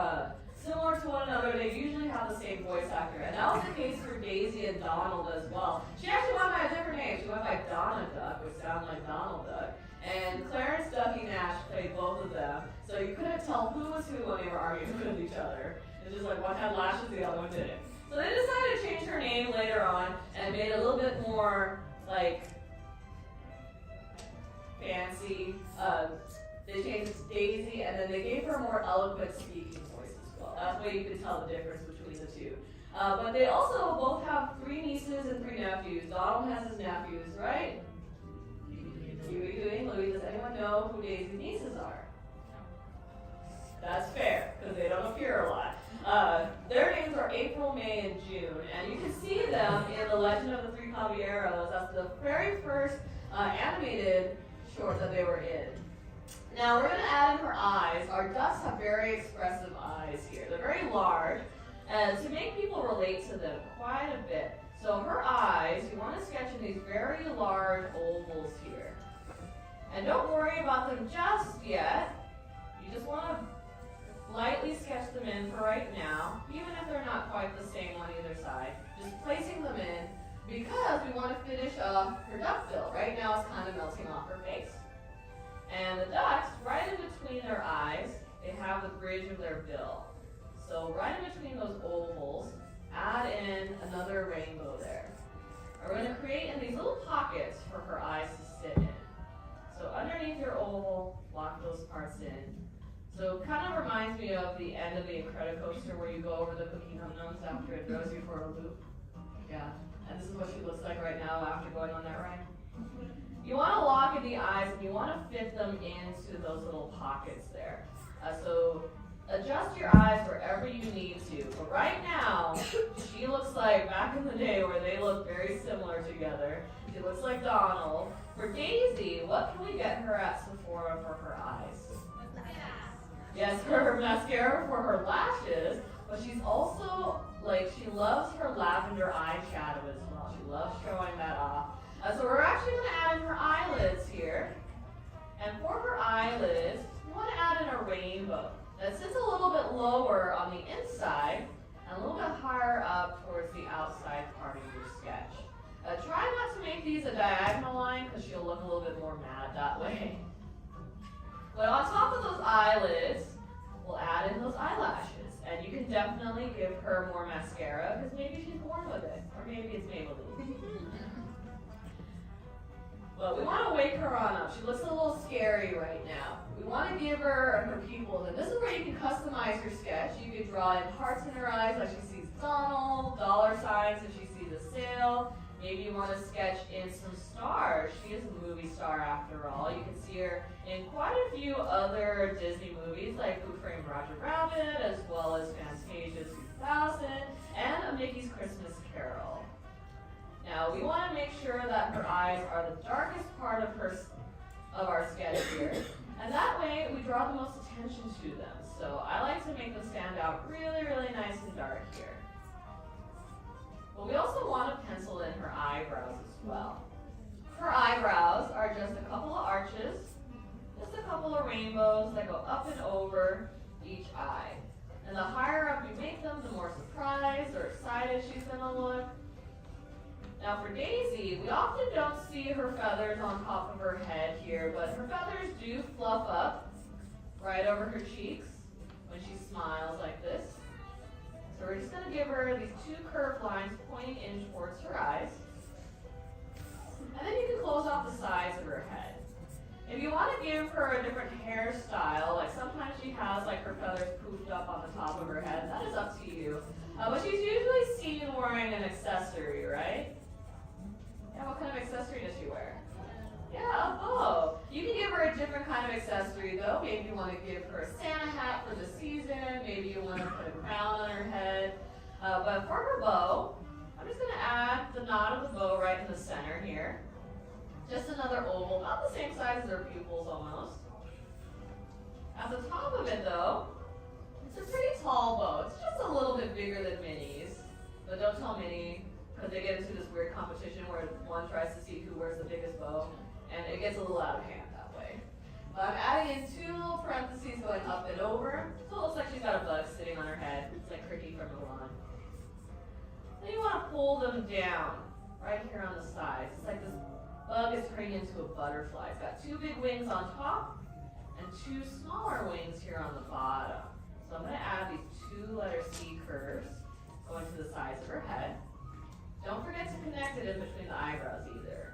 similar to one another, they usually have the same voice actor. And that was the case for Daisy and Donald as well. She actually went by a different name. She went by Donna Duck, which sounded like Donald Duck. And Clarence Ducky Nash played both of more like fancy. They changed it to Daisy, and then they gave her a more eloquent speaking voice as well. That's why you could tell the difference between the two. But they also both have 3 nieces and 3 nephews. Donald has his nephews, right? Huey, Dewey, and Louie. Does anyone know who Daisy's nieces are? That's fair, because they don't appear a lot. Their names are April, May, and June, and you can see them in The Legend of the Three Caballeros. That's the very first animated short that they were in. Now we're going to add in her eyes. Our ducks have very expressive eyes here. They're very large, and to make people relate to them quite a bit. So her eyes, you want to sketch in these very large ovals here. And don't worry about them just yet. You just want to lightly sketch them in for right now, even if they're not quite the same on either side. Just placing them in because we want to finish off her duck bill. Right now it's kind of melting off her face. And the ducks, right in between their eyes, they have the bridge of their bill. So right in between those ovals, add in another rainbow there. And we're going to create in these little pockets for her eyes to sit in. So underneath your oval, lock those parts in. So it kind of reminds me of the end of the Incredicoaster where you go over the Cookie Num Nums after it throws you for a loop. Yeah, and this is what she looks like right now after going on that ride. You want to lock in the eyes and you want to fit them into those little pockets there. So adjust your eyes wherever you need to. But right now, she looks like back in the day where they look very similar together. She looks like Donald. For Daisy, what can we get her at Sephora for her eyes? Yes, her mascara for her lashes, but she's also, she loves her lavender eyeshadow as well. She loves showing that off. So we're actually going to add in her eyelids here. And for her eyelids, we want to add in a rainbow that sits a little bit lower on the inside and a little bit higher up towards the outside part of your sketch. Try not to make these a diagonal line because she'll look a little bit more mad that way. But on top of those eyelids, we'll add in those eyelashes. And you can definitely give her more mascara because maybe she's born with it. Or maybe it's Maybelline. But we want to wake her on up. She looks a little scary right now. We want to give her pupils. And this is where you can customize your sketch. You could draw in hearts in her eyes like she sees Donald, dollar signs if she sees a sail. Maybe you want to sketch in some stars. She is a movie star after all. You can see her in quite a few other Disney movies like Who Framed Roger Rabbit, as well as Fantasia 2000, and A Mickey's Christmas Carol. Now we want to make sure that her eyes are the darkest part of our sketch here, and that way we draw the most attention to them. So I like to make them stand out really, really nice and dark here. But we also want to pencil in her eyebrows as well. Her eyebrows are just a couple of arches, just a couple of rainbows that go up and over each eye. And the higher up you make them, the more surprised or excited she's going to look. Now for Daisy, we often don't see her feathers on top of her head here, but her feathers do fluff up right over her cheeks when she smiles like this. So we're just going to give her these 2 curved lines pointing in towards her eyes. And then you can close off the sides of her head. If you want to give her a different hairstyle, like sometimes she has her feathers poofed up on the top of her head, that is up to you. But she's usually seen wearing an accessory, right? Yeah, what kind of accessory does she wear? Yeah, a bow. You can give her a different kind of accessory though. Maybe you want to give her a Santa hat for the season. Maybe you want to put a crown on her head. But for her bow, I'm just going to add the knot of the bow right in the center here. Just another oval, about the same size as her pupils almost. At the top of it though, it's a pretty tall bow. It's just a little bit bigger than Minnie's. But don't tell Minnie, because they get into this weird competition where one tries to see who wears the biggest bow, and it gets a little out of hand that way. But I'm adding in 2 little parentheses going up and over, so it looks like she's got a bug sitting on her head. It's like Cricky from Mulan. Then you want to pull them down, right here on the sides. It's like this bug is turning into a butterfly. It's got 2 big wings on top, and 2 smaller wings here on the bottom. So I'm going to add these 2 letter C curves going to the sides of her head. Don't forget to connect it in between the eyebrows either.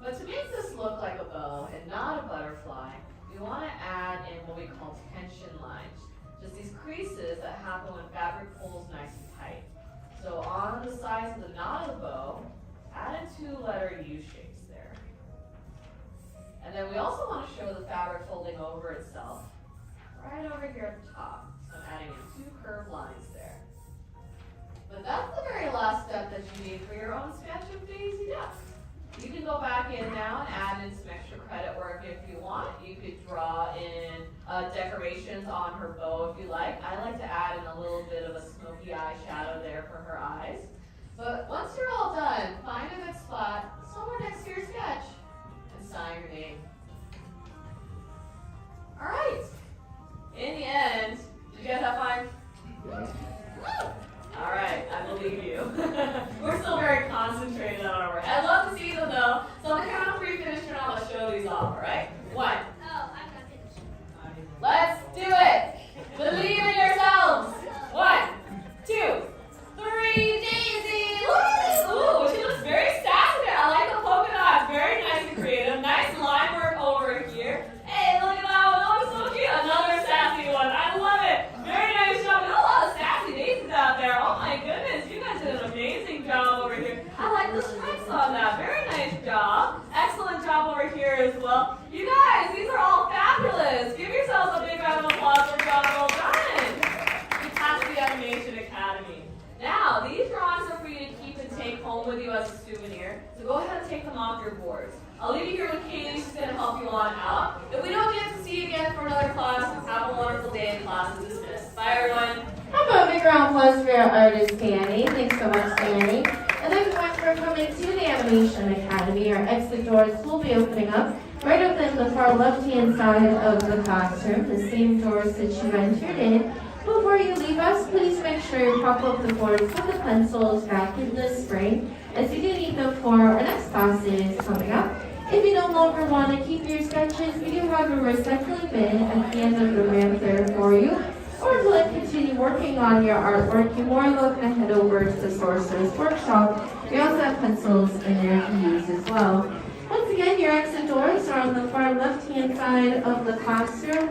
But to make this look like a bow and not a butterfly, we want to add in what we call tension lines. Just these creases that happen when fabric pulls nice and tight. So on the sides of the knot of the bow, add in 2-letter U shapes there. And then we also want to show the fabric folding over itself right over here at the top. So I'm adding in 2 curved lines there. But that's the very last step that you need for your own sketch of Daisy Duck. You can go back in now and add in some extra credit work if you want. You could draw in decorations on her bow if you like. I like to add in a little bit of a smoky eyeshadow there for her eyes. But once you're all done, find a good spot somewhere next to your sketch and sign your name. All right. In the end, did you guys have fun? All right, I believe you. We're still very concentrated on our work. I'd love to see them though. So on the count of 3 finished or not, let's show these off, all right? 1. Oh, I'm not finished. Let's do it. Believe in yourselves. 1, 2, 3, Daisy. Ooh, she looks very sassy. I like the polka dots. Very nice and creative. Nice line work over here. Hey, look at that one. Oh, so cute. Another sassy one. I love it. Very nice job. There's a lot of sassy Daisies out there. Oh my goodness, you guys did an amazing job over here. I like the stripes on that. Very nice job. Excellent job over here as well. You guys, these are all fabulous. Give yourselves a big round of applause for job well done. You passed the Animation Academy. Now, these drawings are for you to keep and take home with you as a souvenir. So go ahead and take them off your boards. I'll leave you here with Katie. She's going to help you on out. If we don't get to see you again for another class, have a wonderful day and class is dismissed. Bye, everyone. How about a big round of applause for our artist, Danny. Thanks so much, Danny. And everyone for coming to the Animation Academy. Our exit doors will be opening up right up in the far left-hand side of the classroom, the same doors that you entered in. Before you leave us, please make sure you pop up the boards with the pencils back in the spring, as you do need them for our next classes coming up. If you no longer want to keep your sketches, we do have a recycling bin at the end of the ramp there for you. Or if you'd like to continue working on your artwork, you're more than welcome to head over to the Sorcerer's Workshop. We also have pencils in there to use as well. Once again, your exit doors are on the far left-hand side of the classroom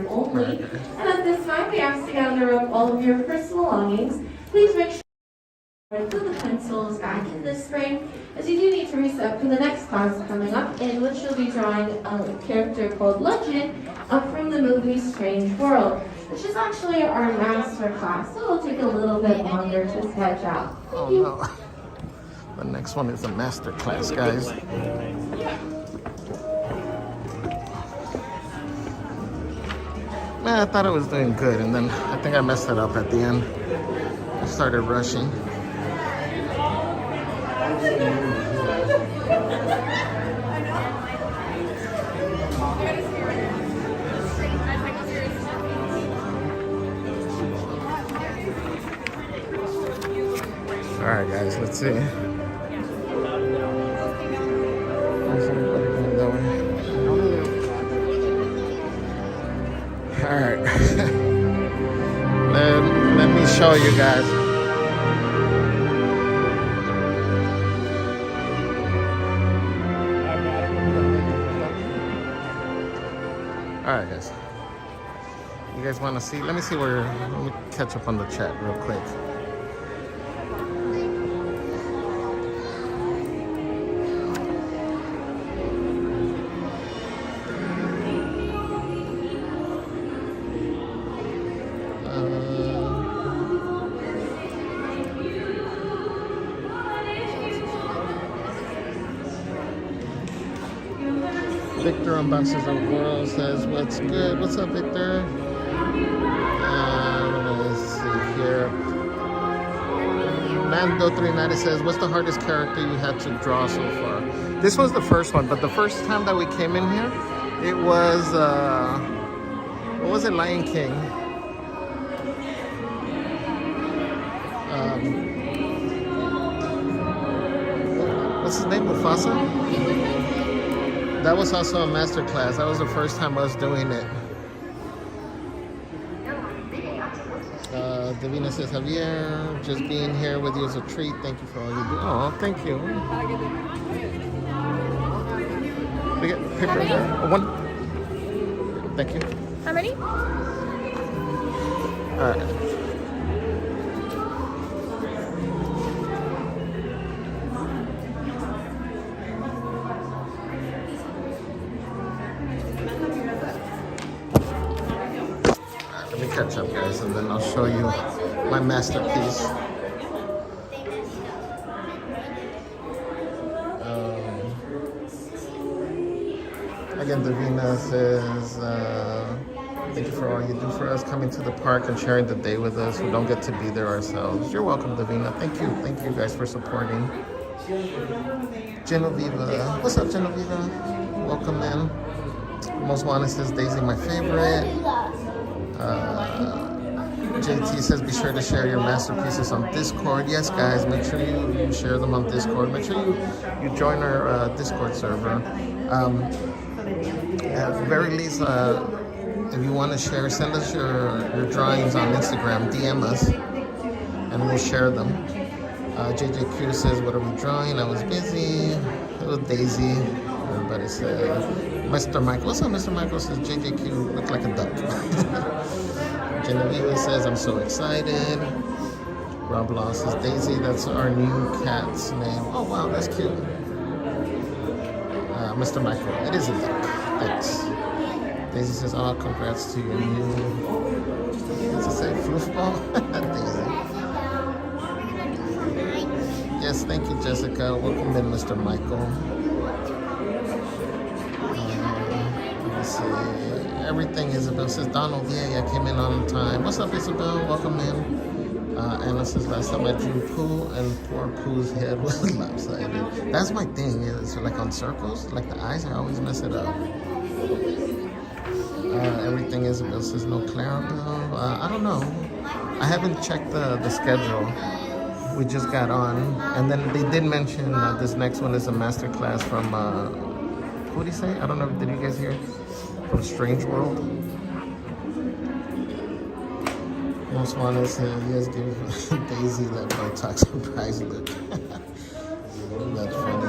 only. And at this time, we ask to gather up all of your personal belongings. Please make sure to put the pencils back in the spring, as you do need to reset for the next class coming up, in which you'll be drawing a character called Legend from the movie Strange World, which is actually our master class, so it'll take a little bit longer to sketch out. Thank you. No. The next one is a master class, guys. Man, I thought I was doing good, and then I think I messed it up at the end. I started rushing. All right, guys, let's see. Alright. let me show you guys. Alright, guys. You guys want to see? Let me catch up on the chat real quick. Victor Unboxes the World says, what's good? What's up, Victor? Let's see here. Nando39 says, what's the hardest character you had to draw so far? This was the first one, but the first time that we came in here, it was, what was it, Lion King? What's his name, Mufasa? That was also a master class. That was the first time I was doing it. Davina says, Javier, just being here with you is a treat. Thank you for all you do. Oh, thank you. We get paper in there? Oh, one. Thank you. How many? All right. Let me catch up, guys, and then I'll show you my masterpiece. Again, Davina says, thank you for all you do for us, coming to the park and sharing the day with us. We don't get to be there ourselves. You're welcome, Davina. Thank you guys for supporting. Genoveva, what's up, Genoveva? Welcome in. Most Wanted says, Daisy, my favorite. JT says, be sure to share your masterpieces on Discord. Yes, guys, make sure you share them on Discord. Make sure you join our Discord server. At the very least, if you want to share, send us your drawings on Instagram, DM us, and we'll share them. JJ Krew says, what are we drawing? I was busy. It was Daisy. Everybody said, Mr. Michael. What's up, Mr. Michael? Says, JJ Krew looked like a duck. Genevieve says, I'm so excited. Rob Law says, Daisy, that's our new cat's name. Oh, wow, that's cute. Mr. Michael, it is a duck. Thanks. Daisy says, oh, congrats to your new, what's it say, foosball? Daisy. Yes, thank you, Jessica. Welcome in, Mr. Michael. Let's see. Everything, Isabel says, Donald, yeah, I came in on time. What's up, Isabel? Welcome in. Anna says, last time I drew Pooh and poor Pooh's head was lopsided. That's my thing, is like on circles, like the eyes, I always mess it up. Everything, Isabel says, no Clarabelle. I don't know. I haven't checked the schedule. We just got on. And then they did mention this next one is a master class from, what did he say? I don't know, did you guys hear? From Strange World. Most Wanted said, yes, give Daisy that Botox surprise look. That's funny.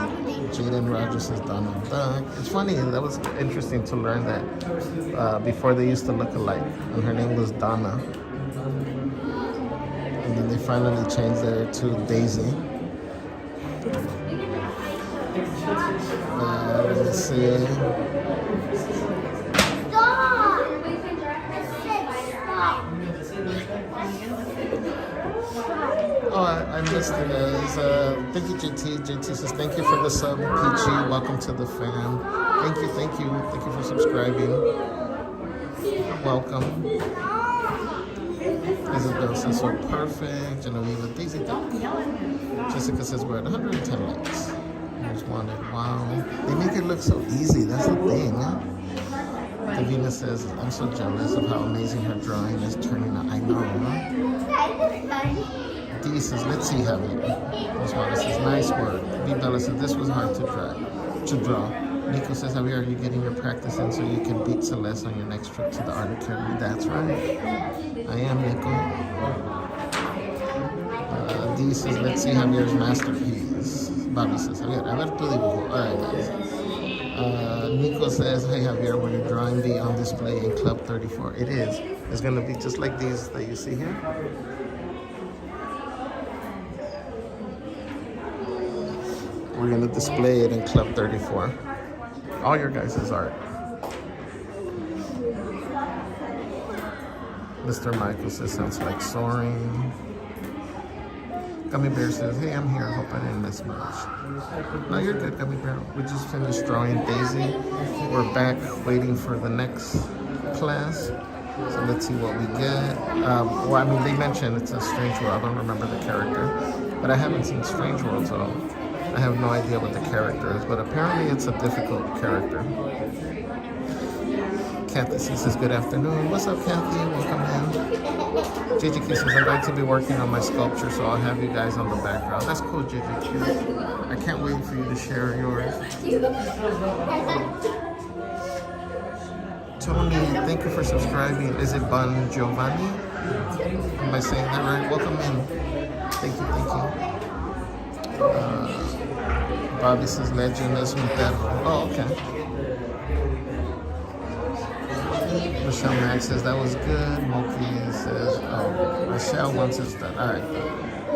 Jaden Rogers says, Donald Duck. It's funny, that was interesting to learn that before they used to look alike. And her name was Donna. And then they finally changed her to Daisy. Let's see. Oh, I missed it. Thank you, JT. JT says, thank you for the sub, Peachy. Welcome to the fam. Thank you. Thank you for subscribing. Welcome. Isabel says, so perfect. Genevieve, Daisy Duck. Jessica says, we're at 110 likes. Most Wanted. Wow. They make it look so easy. That's the thing. Davina says, I'm so jealous of how amazing her drawing is turning out. I know, huh? D says, let's see, Javier. Most Wanted says, nice work. B Bella says, this was hard to draw. Nico says, Javier, are you getting your practice in so you can beat Celeste on your next trip to the Art Academy? That's right. I am, Nico. D says, let's see Javier's masterpiece. Bobby says, Javier, a ver tu dibujo. All right, guys. Nico says, hey Javier, will your drawing be on display in Club 34? It is. It's going to be just like these that you see here. We're going to display it in Club 34. All your guys' art. Mr. Michael says, sounds like soaring. Gummy Bear says, hey, I'm here. Hope I didn't miss much. No, you're good, Gummy Bear. We just finished drawing Daisy. We're back waiting for the next class. So let's see what we get. Well, I mean, they mentioned it's a Strange World. I don't remember the character. But I haven't seen Strange World, so I have no idea what the character is. But apparently it's a difficult character. Kathy says, good afternoon. What's up, Kathy? Welcome in. JJQ says, I'm going to be working on my sculpture, so I'll have you guys on the background. That's cool, JJQ. I can't wait for you to share yours. Tony, thank you for subscribing. Is it Bon Giovanni? Am I saying that right? Welcome in. Thank you, thank you. Bobby says legend is with that. Oh, okay. Michelle Max says that was good. Moki says, oh, Michelle wants us done. All right,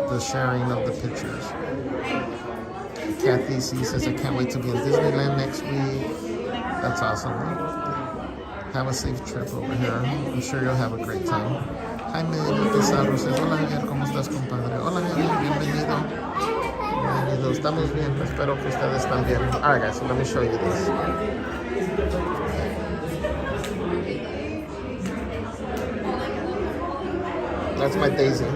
the sharing of the pictures. Kathy C says, I can't wait to be in Disneyland next week. That's awesome. Have a safe trip over here. I'm sure you'll have a great time. Jaime Pizarro says, hola Javier, ¿cómo estás, compadre? Hola Javier, bienvenido. Bienvenido. Estamos bien. Espero que ustedes también. All right, guys, so let me show you this. That's my Daisy.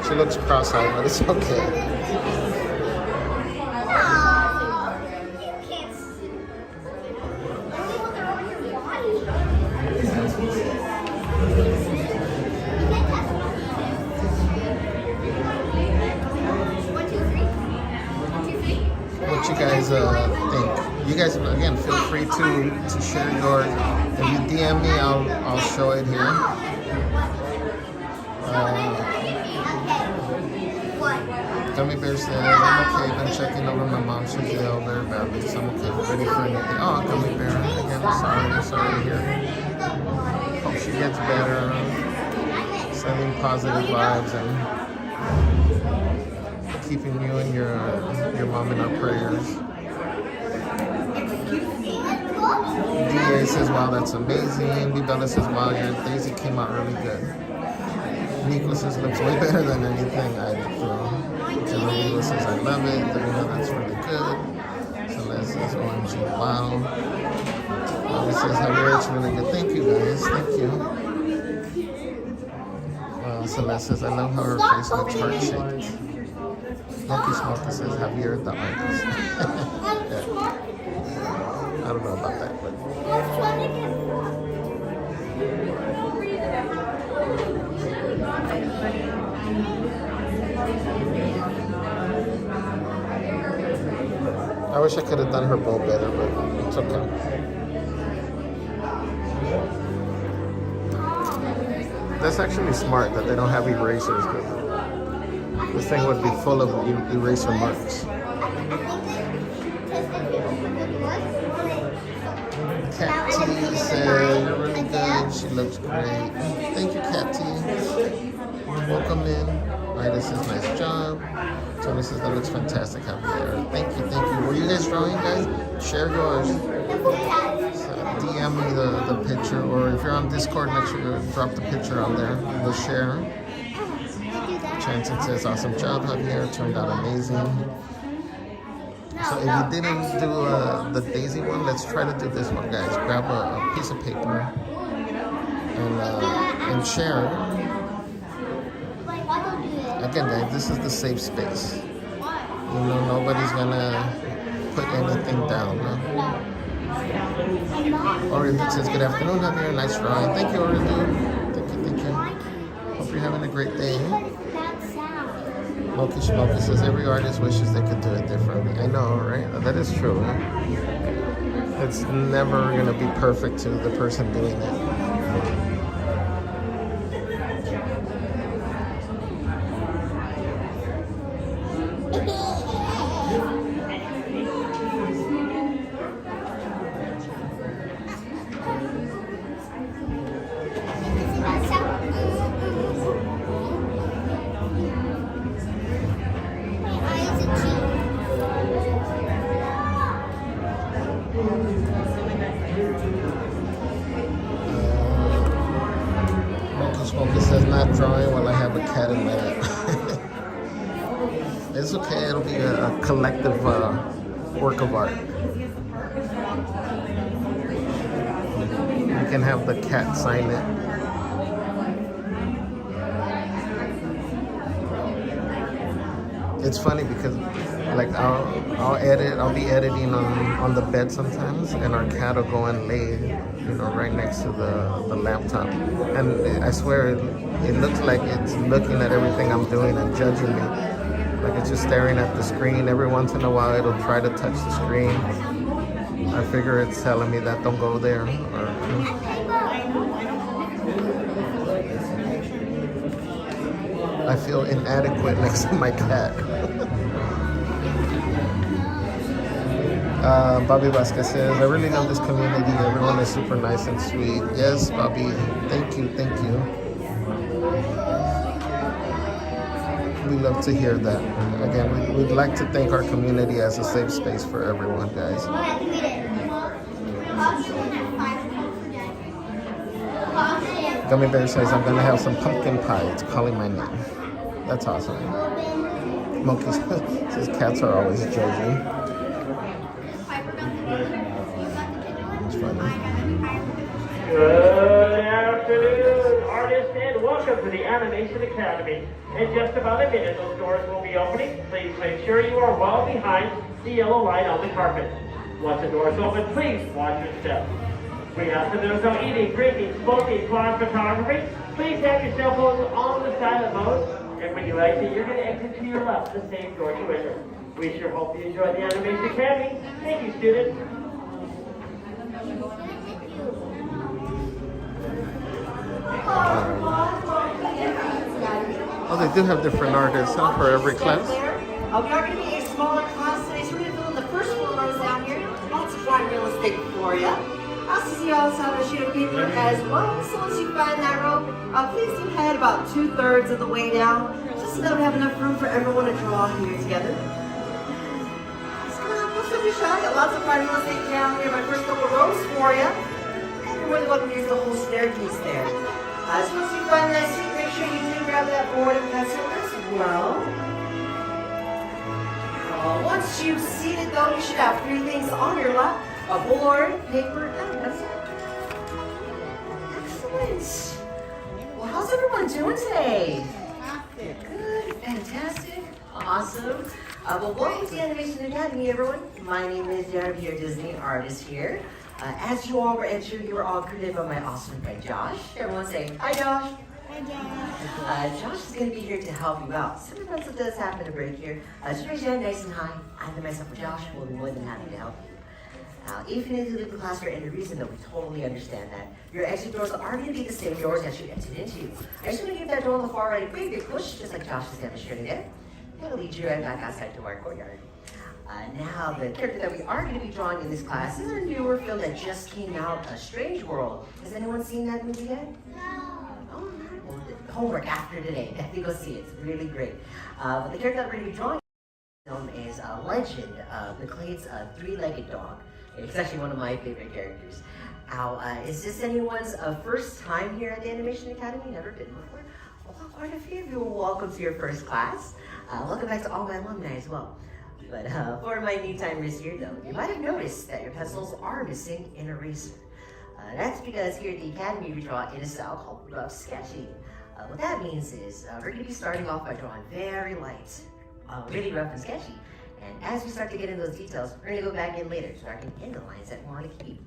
She looks cross-eyed, but it's okay. What you guys think? You guys, again, feel free to share your. If you DM me, I'll show it here. Gummy Bear says, I'm okay. Been checking over my mom. She's ill very badly, so I'm okay. Ready for anything. Oh, Gummy Bear. Again, sorry to hear. Hope she gets better. Sending positive vibes and keeping you and your mom in our prayers. DA says, wow, that's amazing. Bibella says, wow, your Daisy came out really good. Nico says, looks way better than anything I'd draw. Jalila says, I love it. Davina, that's really good. Celeste says, OMG, wow. Bobby says, Javier, it's really good. Thank you, guys. Thank you. Celeste says, I love how her face looks heart-shaped. Lucky Smoker says, Javier, the artist. Yeah. I don't know about that, but... I wish I could have done her bow better, but it's okay. That's actually smart that they don't have erasers, because this thing would be full of eraser marks. Cat T said, you're really good. She looks great. Thank you, Cat T. Welcome in. Ida says, nice job. Tony says, that looks fantastic, Javier. Thank you, thank you. Were you guys drawing, guys? Share yours. So DM me the picture, or if you're on Discord, make sure you drop the picture on there. We'll share. Chanson says, awesome job, Javier. Turned out amazing. So if you didn't do the Daisy one, let's try to do this one, guys. Grab a piece of paper and share. Again, guys, this is the safe space. You know, nobody's gonna put anything down. No? Oridu says, good afternoon, Javier. Nice drawing. Thank you, Oridu. Thank you. Hope you're having a great day. Moki Shmoki says, every artist wishes they could do it differently. I know, right? That is true. Huh? It's never gonna be perfect to the person doing it. Smokey says, not drawing while I have a cat in my lap. It's okay, it'll be a collective work of art. You can have the cat sign it. It's funny because like I'll be editing on the bed sometimes, and our cat will go and lay, right next to the laptop, and I swear it looks like it's looking at everything I'm doing and judging me, like it's just staring at the screen. Every once in a while it'll try to touch the screen. I figure it's telling me that don't go there. Or, I feel inadequate next to my cat. Bobby Vasquez says, I really love this community. Everyone is super nice and sweet. Yes, Bobby. Thank you. Thank you. We love to hear that. Again, we'd like to thank our community as a safe space for everyone, guys. Gummy Bear says, I'm going to have some pumpkin pie. It's calling my name. That's awesome. Monkey says, cats are always judging. It's funny. Good afternoon, artists, and welcome to the Animation Academy. In just about a minute, those doors will be opening. Please make sure you are well behind the yellow light on the carpet. Once the doors open, please watch your step. We ask that there's no eating, drinking, smoking, flash photography. Please have your cell phones on the silent mode. And when you exit, you're going to exit to your left, the same door you entered. We sure hope you enjoy the Animation Academy. Thank you, students. Oh, they do have different artists, huh, for every class? We are going to be a smaller class today, so we're going to fill in the first floor rows down here. Lots of prime real estate for you. Also, you also have a sheet of paper as well. So once you find that row, please do head about 2/3 of the way down, just so that we have enough room for everyone to draw here together. Just come on, don't be shy. Got lots of prime real estate down here. My first couple rows for you. And you're more than welcome to use the whole staircase there. So once you find that seat, make sure you do grab that board and pencil as well. Once you've seated though, you should have 3 things on your lap. A board, paper, and pencil. Excellent. Well, how's everyone doing today? Good, fantastic, awesome. Well, welcome to the Animation Academy, everyone. My name is Javier, Disney artist here. As you all were entering, you were all greeted by my awesome friend Josh. Everyone say, hi Josh. Hi Josh. Josh is going to be here to help you out. Sometimes it does happen to break here. Just raise your hand nice and high. I and myself, Josh, will be more than happy to help you. If you need to leave the class for any reason, though, we totally understand that. Your exit doors are going to be the same doors that you entered into. I just want to give that door on the far right a big, big push, just like Josh is demonstrating there. It'll lead you right back outside to our courtyard. Now, the character that we are going to be drawing in this class is a newer film that just came out, A Strange World. Has anyone seen that movie yet? No. All right. Well, homework after today. Definitely go see it. It's really great. But the character that we're going to be drawing is Legend, McClade's three-legged dog. It's actually one of my favorite characters. Now, is this anyone's first time here at the Animation Academy? Never been before? Well, quite a few of you, welcome to your first class. Welcome back to all my alumni as well. But for my new timers here, though, you might have noticed that your pencils are missing an eraser. That's because here at the Academy we draw in a style called rough sketching. What that means is we're going to be starting off by drawing very light, really rough and sketchy. And as we start to get into those details, we're going to go back in later, starting in the lines that we want to keep.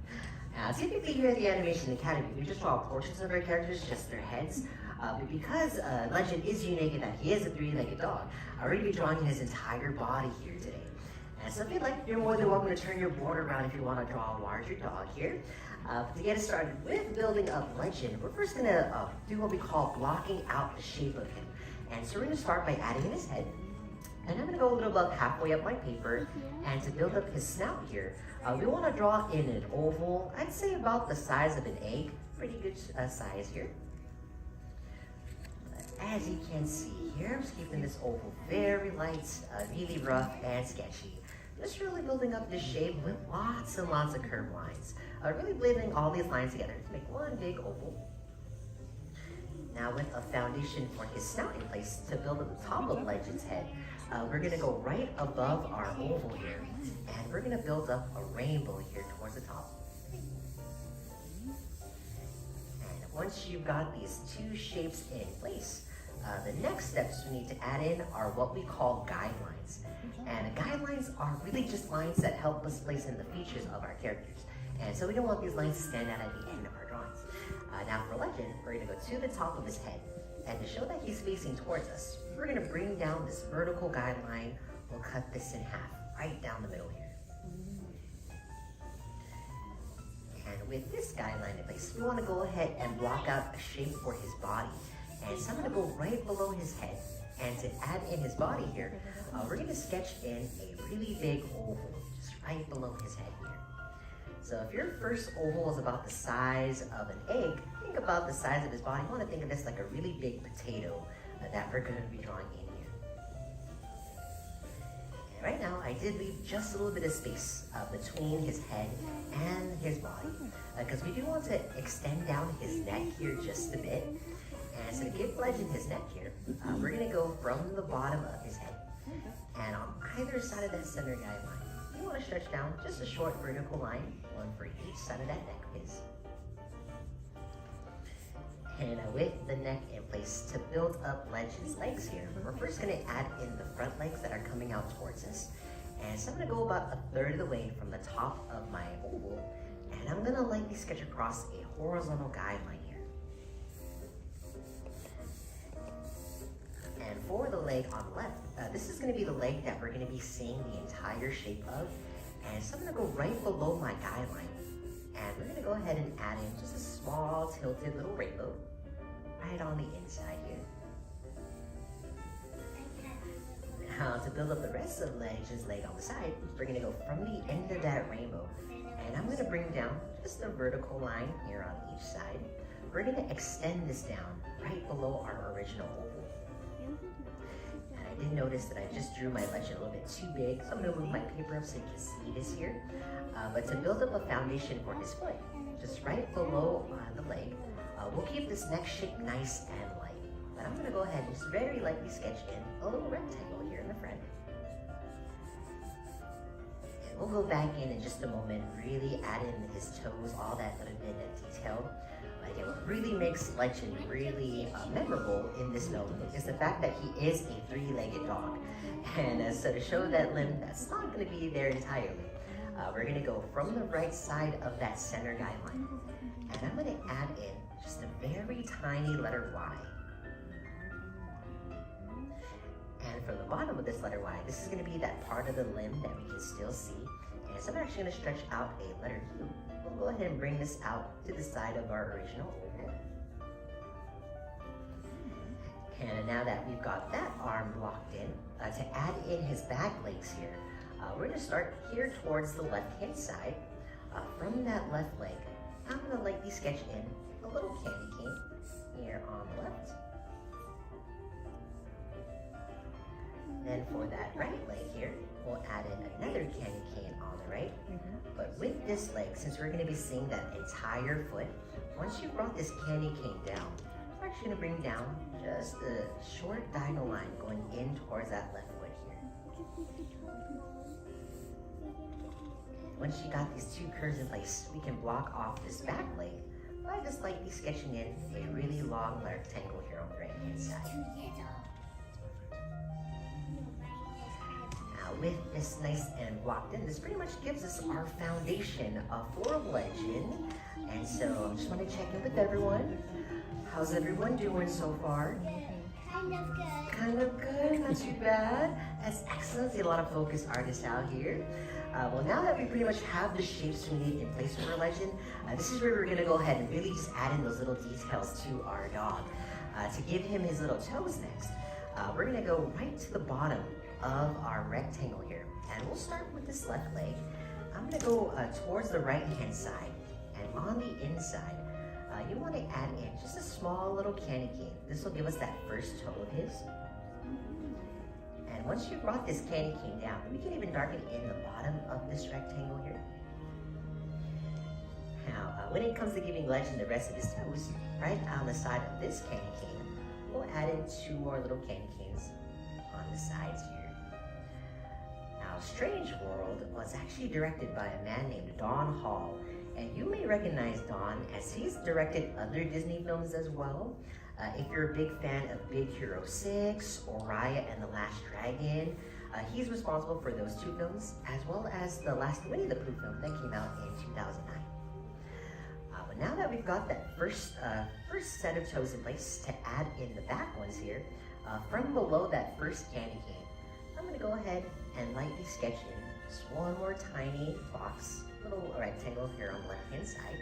Now, typically here at the Animation Academy, we just draw portions of our characters, just their heads. But because Legend is unique in that he is a three-legged dog, I'm going to be drawing his entire body here today. And so if you'd like, you're more than welcome to turn your board around if you want to draw a larger dog here. To get us started with building up Legend, we're first going to do what we call blocking out the shape of him. And so we're going to start by adding in his head. And I'm going to go a little above halfway up my paper, and to build up his snout here, we want to draw in an oval, I'd say about the size of an egg, pretty good size here. As you can see here, I'm just keeping this oval very light, really rough and sketchy. Just really building up this shape with lots and lots of curved lines. Really blending all these lines together to make one big oval. Now with a foundation for his snout in place to build up the top of Legend's head, we're going to go right above our oval here, and we're going to build up a rainbow here towards the top. And once you've got these two shapes in place, the next steps we need to add in are what we call guidelines. And guidelines are really just lines that help us place in the features of our characters. And so we don't want these lines to stand out at the end of our drawings. Now for Legend, we're going to go to the top of his head. And to show that he's facing towards us, we're going to bring down this vertical guideline. We'll cut this in half, right down the middle here. And with this guideline in place, we want to go ahead and block out a shape for his body. And so I'm going to go right below his head. And to add in his body here, we're going to sketch in a really big oval, just right below his head here. So if your first oval is about the size of an egg, think about the size of his body. You want to think of this like a really big potato that we're going to be drawing in here. And right now, I did leave just a little bit of space between his head and his body, because we do want to extend down his neck here just a bit. And so to give Legend his neck here, we're going to go from the bottom of his head, and on either side of that center guideline, you want to stretch down just a short vertical line, one for each side of that neck of his. And with the neck in place, to build up Legend's legs here, we're first going to add in the front legs that are coming out towards us. And so I'm going to go about a third of the way from the top of my oval, and I'm going to lightly sketch across a horizontal guideline here. And for the leg on the left, this is going to be the leg that we're going to be seeing the entire shape of. And so I'm going to go right below my guideline. And we're going to go ahead and add in just a small tilted little rainbow right on the inside here. Now to build up the rest of Legend's leg on the side, we're going to go from the end of that rainbow. And I'm going to bring down just a vertical line here on each side. We're going to extend this down right below our original oval. And I did notice that I just drew my Legend a little bit too big, so I'm going to move my paper up so you can see this here. But to build up a foundation for his foot, just right below the leg, we'll keep this neck shape nice and light. But I'm going to go ahead and just very lightly sketch in a little rectangle here in the front. And we'll go back in just a moment, really add in his toes, all that little bit of detail. Again, what really makes Legend really memorable in this film is the fact that he is a three-legged dog. And so to show that limb that's not going to be there entirely, we're going to go from the right side of that center guideline. And I'm going to add in just a very tiny letter Y. And from the bottom of this letter Y, this is going to be that part of the limb that we can still see. And so I'm actually going to stretch out a letter U. We'll go ahead and bring this out to the side of our original oval. And now that we've got that arm blocked in, to add in his back legs here, we're going to start here towards the left-hand side. From that left leg, I'm going to lightly sketch in a little candy cane here on the left. Then for that right leg here, we'll add in another candy cane on the right. But with this leg, since we're going to be seeing that entire foot, once you've brought this candy cane down, we're actually going to bring down just a short diagonal line going in towards that left foot here. Once you got these two curves in place, we can block off this back leg by just lightly sketching in a really long rectangle here on the right hand side. With this nice and blocked in, this pretty much gives us our foundation for Legend. And so I just want to check in with everyone. How's everyone doing so far? Kind of good. Kind of good, not too bad. That's excellent. See a lot of focused artists out here. Well, now that we pretty much have the shapes we need in place for Legend, this is where we're going to go ahead and really just add in those little details to our dog. To give him his little toes next, we're going to go right to the bottom of our rectangle here. And we'll start with this left leg. I'm going to go towards the right hand side. And on the inside, you want to add in just a small little candy cane. This will give us that first toe of his. And once you've brought this candy cane down, we can even darken in the bottom of this rectangle here. Now, when it comes to giving Legend the rest of his toes, right on the side of this candy cane, we'll add in two more little candy canes on the sides here. Now, Strange World was actually directed by a man named Don Hall, and you may recognize Don as he's directed other Disney films as well. If you're a big fan of Big Hero 6 or Raya and the Last Dragon, he's responsible for those two films, as well as the last Winnie the Pooh film that came out in 2009. But now that we've got that first set of toes in place, to add in the back ones here, from below that first candy cane, I'm going to go ahead and lightly sketch in Just one more tiny box, little rectangle here on the left-hand side.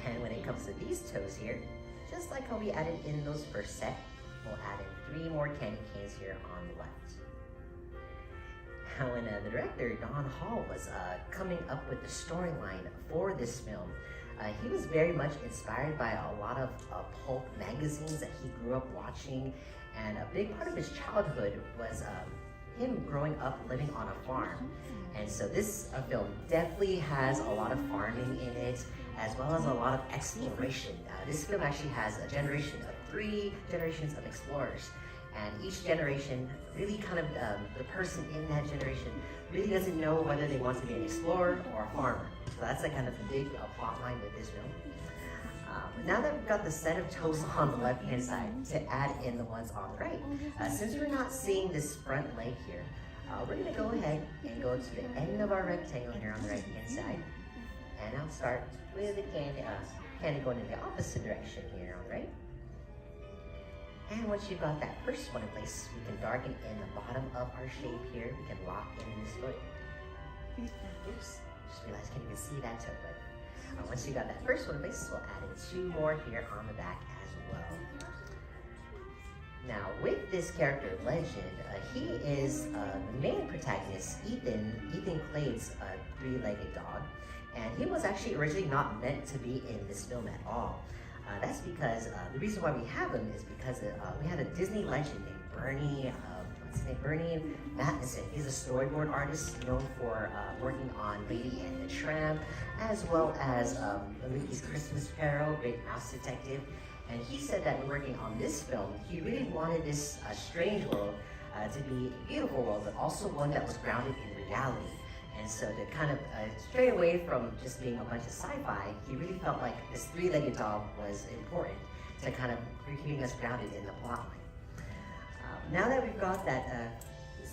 And when it comes to these toes here, just like how we added in those first set, we'll add in 3 more candy canes here on the left. Now, when the director, Don Hall, was coming up with the storyline for this film, he was very much inspired by a lot of pulp magazines that he grew up watching, and a big part of his childhood was him growing up living on a farm. And so this film definitely has a lot of farming in it, as well as a lot of exploration. This film actually has a generation of 3 generations of explorers. And each generation, really kind of the person in that generation really doesn't know whether they want to be an explorer or a farmer. So that's like kind of the big plot line with this film. Now that we've got the set of toes on the left-hand side, to add in the ones on the right. Since we're not seeing this front leg here, we're gonna go ahead and go to the end of our rectangle here on the right-hand side. And I'll start with the candy going in the opposite direction here on the right. And once you've got that first one in place, we can darken in the bottom of our shape here. We can lock in this foot. Oops, just realized I can't even see that toe, but once you got that first one in place, we'll add in 2 more here on the back as well. Now, with this character, Legend, he is the main protagonist, Ethan Clade's 3-legged dog, and he was actually originally not meant to be in this film at all. That's because the reason why we have him is because we had a Disney legend named Bernie Matheson. He's a storyboard artist known for working on Lady and the Tramp, as well as the movie's Christmas Carol, Great Mouse Detective. And he said that when working on this film, he really wanted this strange world to be a beautiful world, but also one that was grounded in reality. And so to kind of stray away from just being a bunch of sci-fi, he really felt like this 3-legged dog was important to kind of keeping us grounded in the plot line. Now that we've got that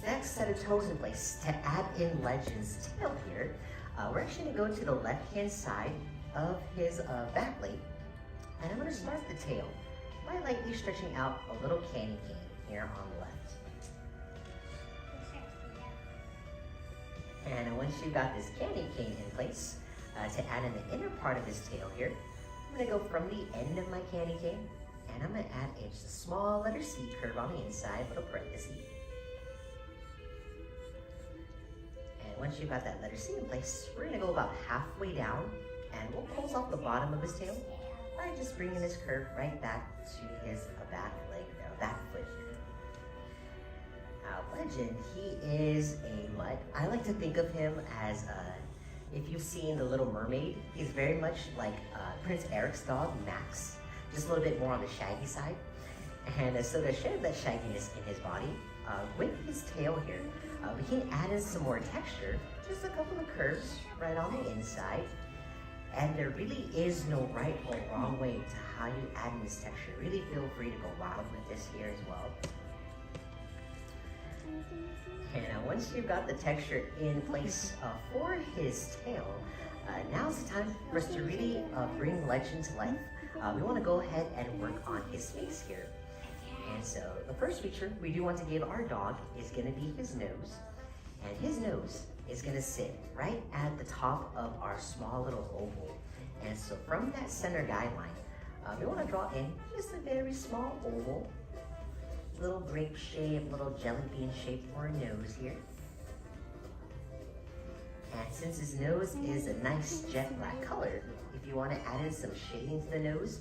next set of toes in place to add in Legend's tail here, we're actually going to go to the left-hand side of his back leg, and I'm going to start the tail by lightly stretching out a little candy cane here on the left. And once you've got this candy cane in place, to add in the inner part of his tail here, I'm going to go from the end of my candy cane, and I'm going to add just a small letter C curve on the inside, little parenthesis. And once you've got that letter C in place, we're going to go about halfway down, and we'll close off the bottom of his tail by just bringing this curve right back to his back leg, back foot here. Legend, he is what I like to think of him as, if you've seen The Little Mermaid, he's very much like Prince Eric's dog, Max, just a little bit more on the shaggy side. And so to share that shagginess in his body, with his tail here, we can add in some more texture, just a couple of curves right on the inside. And there really is no right or wrong way to how you add in this texture. Really feel free to go wild with this here as well. And once you've got the texture in place for his tail, now's the time for us to really bring Legend to life. We want to go ahead and work on his face here. And so the first feature we do want to give our dog is going to be his nose. And his nose is going to sit right at the top of our small little oval. And so from that center guideline, we want to draw in just a very small oval, little grape shape, little jelly bean shape for a nose here. And since his nose is a nice jet black color, if you want to add in some shading to the nose,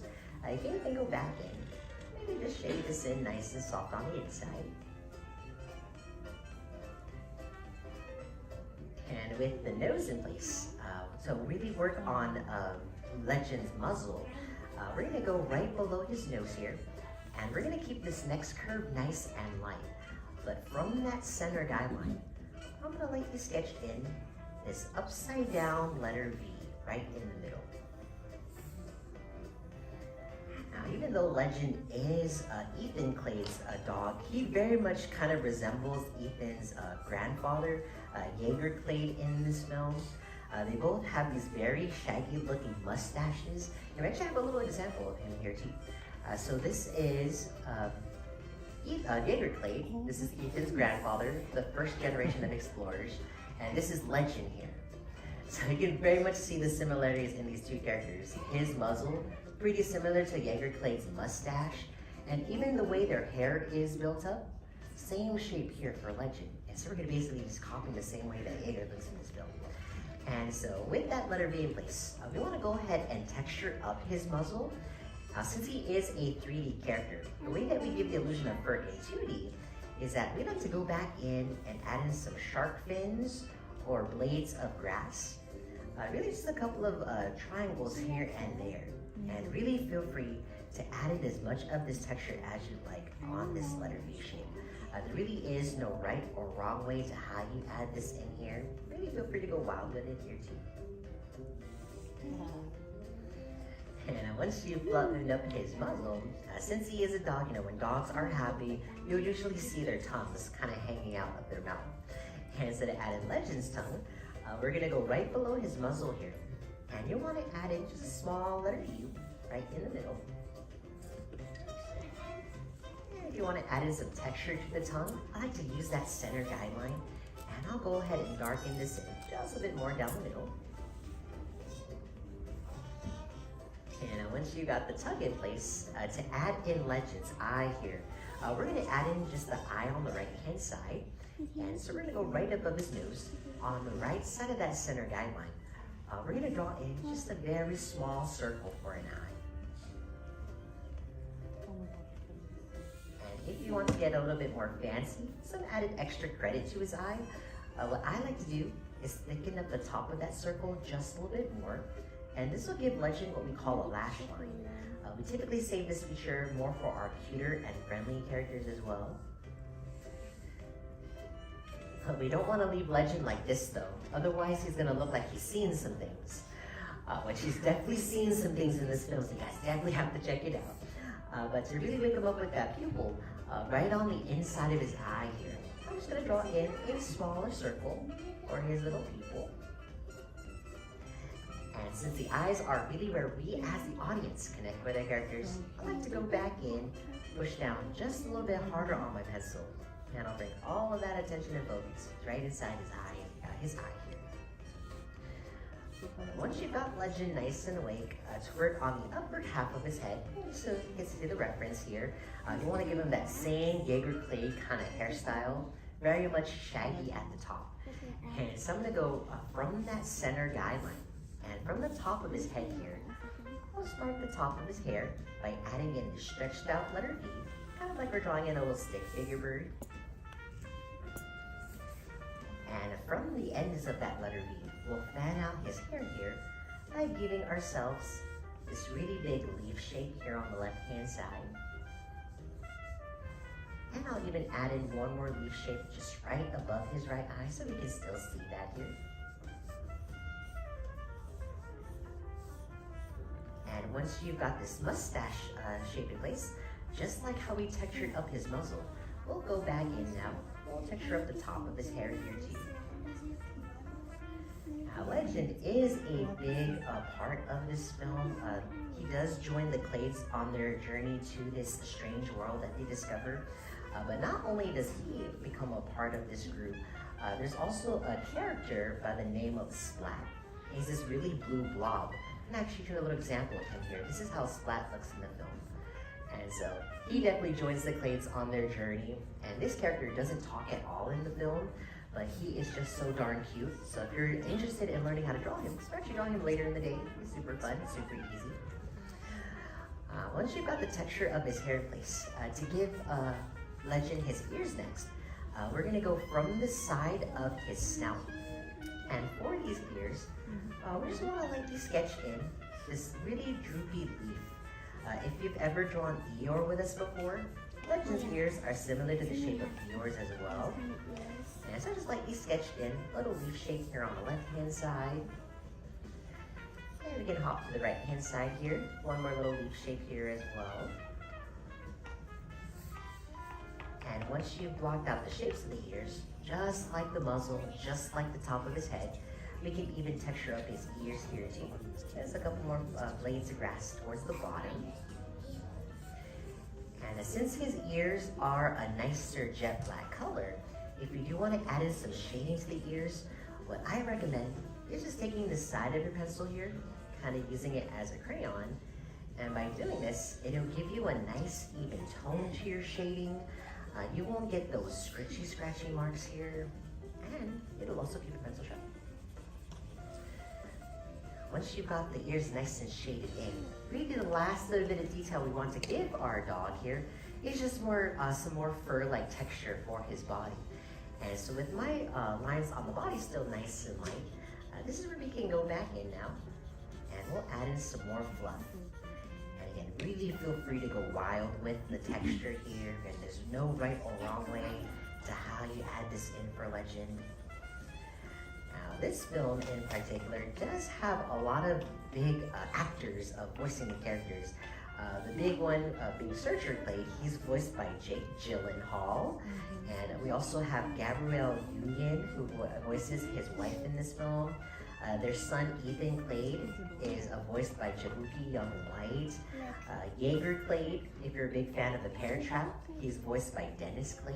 you can even go back in. Maybe just shade this in nice and soft on the inside. And with the nose in place, to really work on Legend's muzzle, we're going to go right below his nose here. And we're going to keep this next curve nice and light. But from that center guideline, I'm going to lightly sketch in this upside down letter V right in the middle. Now, even though Legend is Ethan Clade's dog, he very much kind of resembles Ethan's grandfather, Javier Clade, in this film. They both have these very shaggy looking mustaches. And we actually have a little example of him here too. So this is Jaeger Clay. This is Ethan's grandfather, the first generation of explorers, and this is Legend here. So you can very much see the similarities in these two characters. His muzzle, pretty similar to Jaeger Clay's mustache, and even the way their hair is built up, same shape here for Legend. And so we're gonna basically just copy the same way that Jaeger looks in this film. And so with that letter V in place, we wanna go ahead and texture up his muzzle. Since he is a 3D character, the way that we give the illusion of fur in 2D is that we like to go back in and add in some shark fins or blades of grass. Really just a couple of triangles here and there. And really feel free to add in as much of this texture as you like on this letter V shape. There really is no right or wrong way to how you add this in here. Really feel free to go wild with it here too. And once you've buttoned up his muzzle, since he is a dog, when dogs are happy, you'll usually see their tongues kind of hanging out of their mouth. And instead of adding Legend's tongue, we're gonna go right below his muzzle here. And you'll wanna add in just a small letter U right in the middle. And if you wanna add in some texture to the tongue, I like to use that center guideline. And I'll go ahead and darken this in just a bit more down the middle. And once you got the tongue in place, to add in Legend's eye here, we're gonna add in just the eye on the right-hand side. And so we're gonna go right above his nose. On the right side of that center guideline, we're gonna draw in just a very small circle for an eye. And if you want to get a little bit more fancy, some added extra credit to his eye, what I like to do is thicken up the top of that circle just a little bit more. And this will give Legend what we call a lash line. We typically save this feature more for our cuter and friendly characters as well. But we don't want to leave Legend like this though. Otherwise he's going to look like he's seen some things. Which he's definitely seen some things in this film, so you guys definitely have to check it out. But to really wake him up with that pupil, right on the inside of his eye here, I'm just going to draw in a smaller circle for his little pupil. And since the eyes are really where we as the audience connect with our characters, I like to go back in, push down just a little bit harder on my pencil. And I'll bring all of that attention and focus right inside his eye here. Once you've got Legend nice and awake, toward on the upper half of his head, so you can see the reference here, you want to give him that same Jaeger Clay kind of hairstyle, very much shaggy at the top. And so I'm going to go from that center guideline, and from the top of his head here, I'll start the top of his hair by adding in the stretched out letter V, kind of like we're drawing in a little stick figure bird. And from the ends of that letter V, we'll fan out his hair here by giving ourselves this really big leaf shape here on the left-hand side. And I'll even add in one more leaf shape just right above his right eye so we can still see that here. And once you've got this mustache shape in place, just like how we textured up his muzzle, we'll go back in now. We'll texture up the top of his hair here too. Now, Legend is a big part of this film. He does join the Clades on their journey to this strange world that they discover. But not only does he become a part of this group, there's also a character by the name of Splat. He's this really blue blob. And actually, show a little example of him here. This is how Splat looks in the film. And so he definitely joins the Clades on their journey. And this character doesn't talk at all in the film, but he is just so darn cute. So if you're interested in learning how to draw him, start to draw him later in the day. It's super fun, super easy. Once you've got the texture of his hair in place, to give Legend his ears next, we're gonna go from the side of his snout. And for these ears, we just wanna lightly sketch in this really droopy leaf. If you've ever drawn Eeyore with us before, Legend's ears are similar to the shape of Eeyore's as well. And so I just lightly sketched in a little leaf shape here on the left-hand side. And we can hop to the right-hand side here. One more little leaf shape here as well. And once you've blocked out the shapes of the ears, just like the muzzle, just like the top of his head, we can even texture up his ears here too. There's a couple more blades of grass towards the bottom. And since his ears are a nicer jet black color, if you do want to add in some shading to the ears, what I recommend is just taking the side of your pencil here, kind of using it as a crayon, and by doing this, it'll give you a nice even tone to your shading. You won't get those scratchy marks here, and it'll also keep the pencil sharp. Once you've got the ears nice and shaded in, really the last little bit of detail we want to give our dog here is just some more fur-like texture for his body. And so with my lines on the body still nice and light, this is where we can go back in now, and we'll add in some more fluff. And again, really feel free to go wild with the texture here, and there's no right or wrong way to how you add this in for Legend. Now, this film in particular does have a lot of big actors voicing the characters. The big one being Searcher Clay, he's voiced by Jake Gyllenhaal. And we also have Gabrielle Union, who voices his wife in this film. Their son, Ethan Clade, is voiced by Jabuki Young White. Jaeger Clade, if you're a big fan of The Parent Trap, he's voiced by Dennis Clade.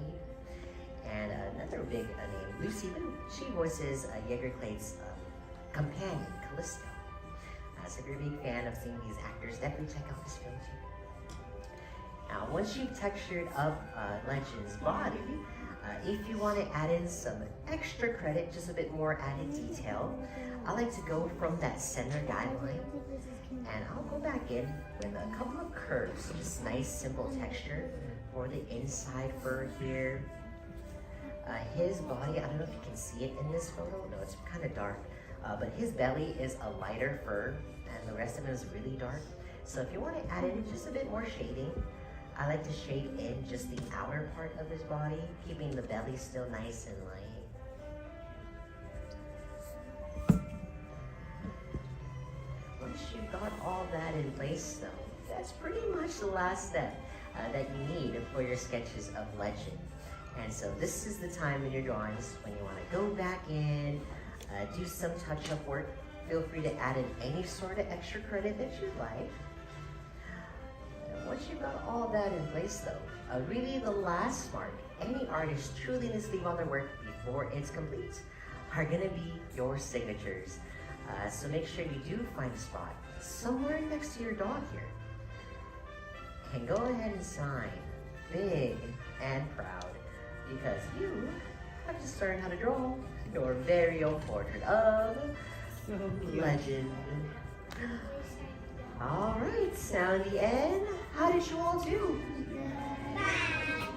And another big name, Lucy Liu, she voices Jaeger Clade's companion, Callisto. So if you're a big fan of seeing these actors, definitely check out this film too. Now, once you've textured up Legend's body, if you want to add in some extra credit, just a bit more added detail, I like to go from that center guideline, and I'll go back in with a couple of curves, just nice simple texture for the inside fur here. His body, I don't know if you can see it in this photo, no, it's kind of dark, but his belly is a lighter fur, and the rest of it is really dark. So if you want to add in just a bit more shading, I like to shade in just the outer part of his body, keeping the belly still nice and light. Once you've got all that in place though, that's pretty much the last step that you need for your sketches of Legend. And so this is the time in your drawings when you want to go back in, do some touch-up work. Feel free to add in any sort of extra credit that you'd like. Once you've got all that in place though, really the last mark any artist truly needs to leave on their work before it's complete are gonna be your signatures. So make sure you do find a spot somewhere next to your dog here. And go ahead and sign big and proud, because you have just learned how to draw your very own portrait of Legend. All right, sound the end. How did you all do?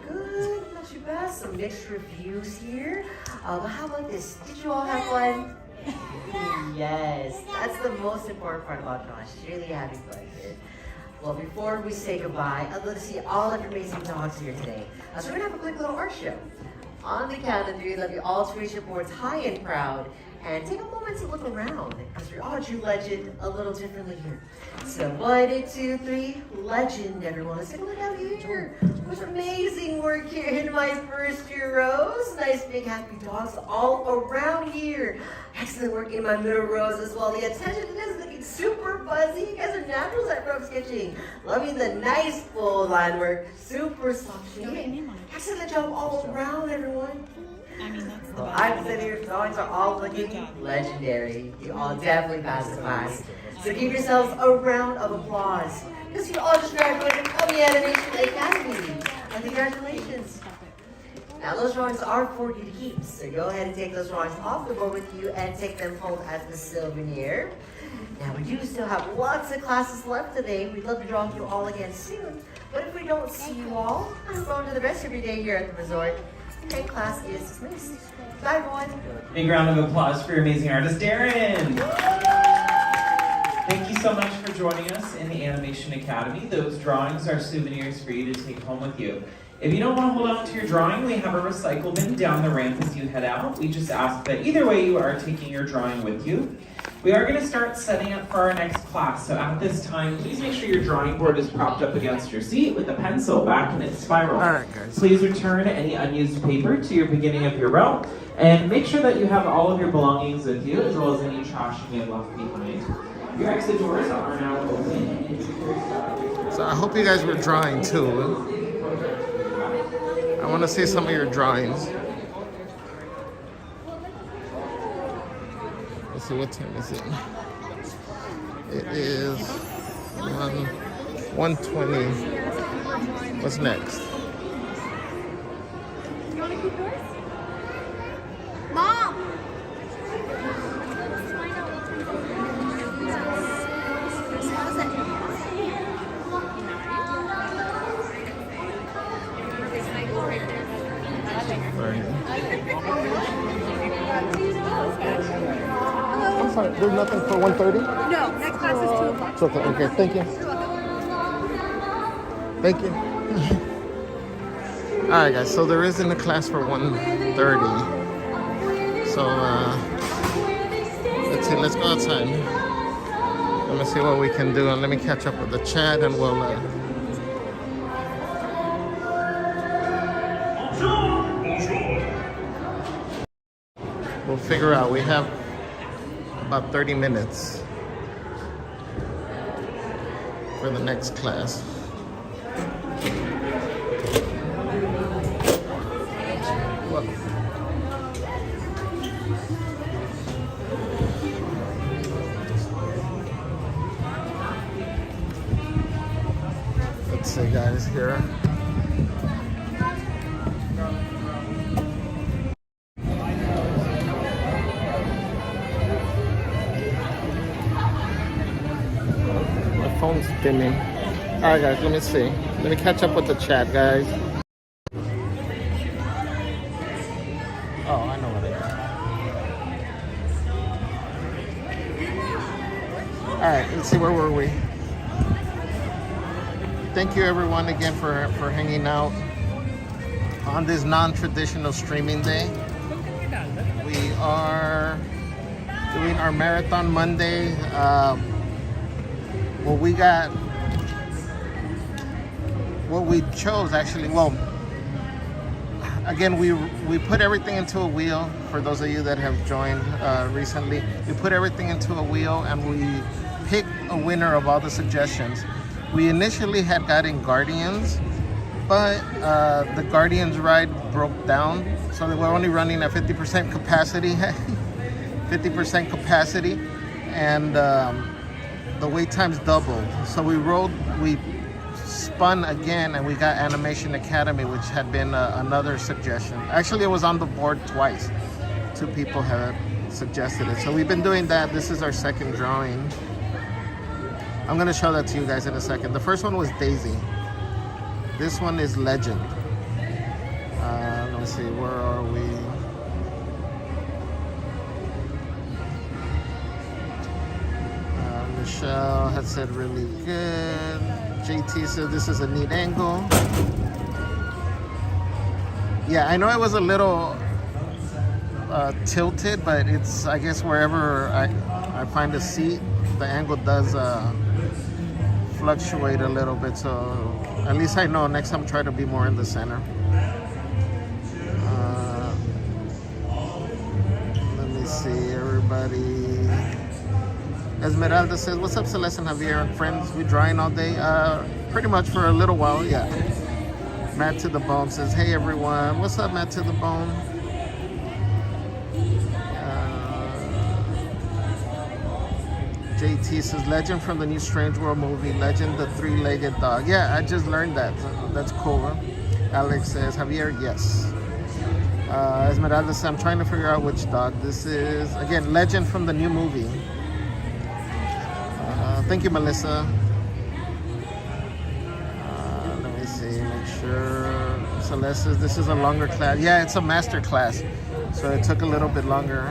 Good, not too bad. Some mixed reviews here. But how about this? Did you all have fun? Yes, that's the most important part about drawing. Really having fun here. Well, before we say goodbye, I'd love to see all of your amazing dogs here today. So we're gonna have a quick little art show. On the count of three, I'd love you all to reach your boards high and proud. And take a moment to look around, because we all drew Legend a little differently here. So 1, 2, 3, Legend, everyone. Let's take a look out here. There's amazing work here in my first year rows. Nice big happy dogs all around here. Excellent work in my middle rows as well. The attention to this is looking super fuzzy. You guys are naturals at rough sketching. Loving the nice full line work. Super soft shading. Excellent job all around, everyone. Well, I've said your drawings are all looking legendary. You all definitely passed the class. So give yourselves a round of applause, because you all just graduated from the Animation Academy. And congratulations. Now those drawings are for you to keep, so go ahead and take those drawings off the board with you and take them home as the souvenir. Now we do still have lots of classes left today. We'd love to draw you all again soon. But if we don't see you all, move on to the rest of your day here at the resort. And class is dismissed. Bye, everyone. Big round of applause for your amazing artist, Darren. Thank you so much for joining us in the Animation Academy. Those drawings are souvenirs for you to take home with you. If you don't want to hold on to your drawing, we have a recycle bin down the ramp as you head out. We just ask that either way you are taking your drawing with you. We are going to start setting up for our next class, so at this time, please make sure your drawing board is propped up against your seat with the pencil back in its spiral. All right, guys. Please return any unused paper to your beginning of your row, and make sure that you have all of your belongings with you, as well as any trash you may have left behind. Your exit doors are now open. So I hope you guys were drawing too. want to see some of your drawings. Let's see, what time is it? It is 1:20. What's next? You want to keep yours? Mom! I'm sorry, there's nothing for 1:30? No, next class is 2 o'clock. It's okay, okay, thank you. Thank you. Alright guys, so there isn't a class for 1:30. So let's see, let's go outside. Let me see what we can do and let me catch up with the chat and we'll figure out. We have about 30 minutes for the next class. Well, let's see guys here. Phone's dimming. Alright guys, let me see. Let me catch up with the chat, guys. Oh, I know what it is. Alright, let's see, where were we? Thank you everyone again for hanging out on this non-traditional streaming day. We are doing our Marathon Monday. What we chose actually, well, again, we put everything into a wheel. For those of you that have joined recently, we put everything into a wheel and we picked a winner of all the suggestions. We initially had gotten Guardians, but the Guardians ride broke down, so they were only running at 50% capacity, 50% capacity, and the wait times doubled. So we spun again and we got Animation Academy, which had been another suggestion. Actually, it was on the board twice. 2 people had suggested it. So we've been doing that. This is our second drawing. I'm gonna show that to you guys in a second. The first one was Daisy. This one is Legend. Let me see, where are we? Michelle had said really good. JT said this is a neat angle. Yeah, I know it was a little tilted, but it's, I guess, wherever I find a seat, the angle does fluctuate a little bit. So at least I know next time try to be more in the center. Let me see, everybody. Esmeralda says, what's up, Celeste and Javier and friends? We drawing all day? Pretty much for a little while, yeah. Matt to the Bone says, hey everyone. What's up, Matt to the Bone? JT says, Legend from the new Strange World movie, Legend the Three-Legged Dog. Yeah, I just learned that. That's cool. Huh? Alex says, Javier, yes. Esmeralda says, I'm trying to figure out which dog. This is, again, Legend from the new movie. Thank you, Melissa. Let me see, make sure. Celeste says this is a longer class. Yeah, it's a master class, so it took a little bit longer.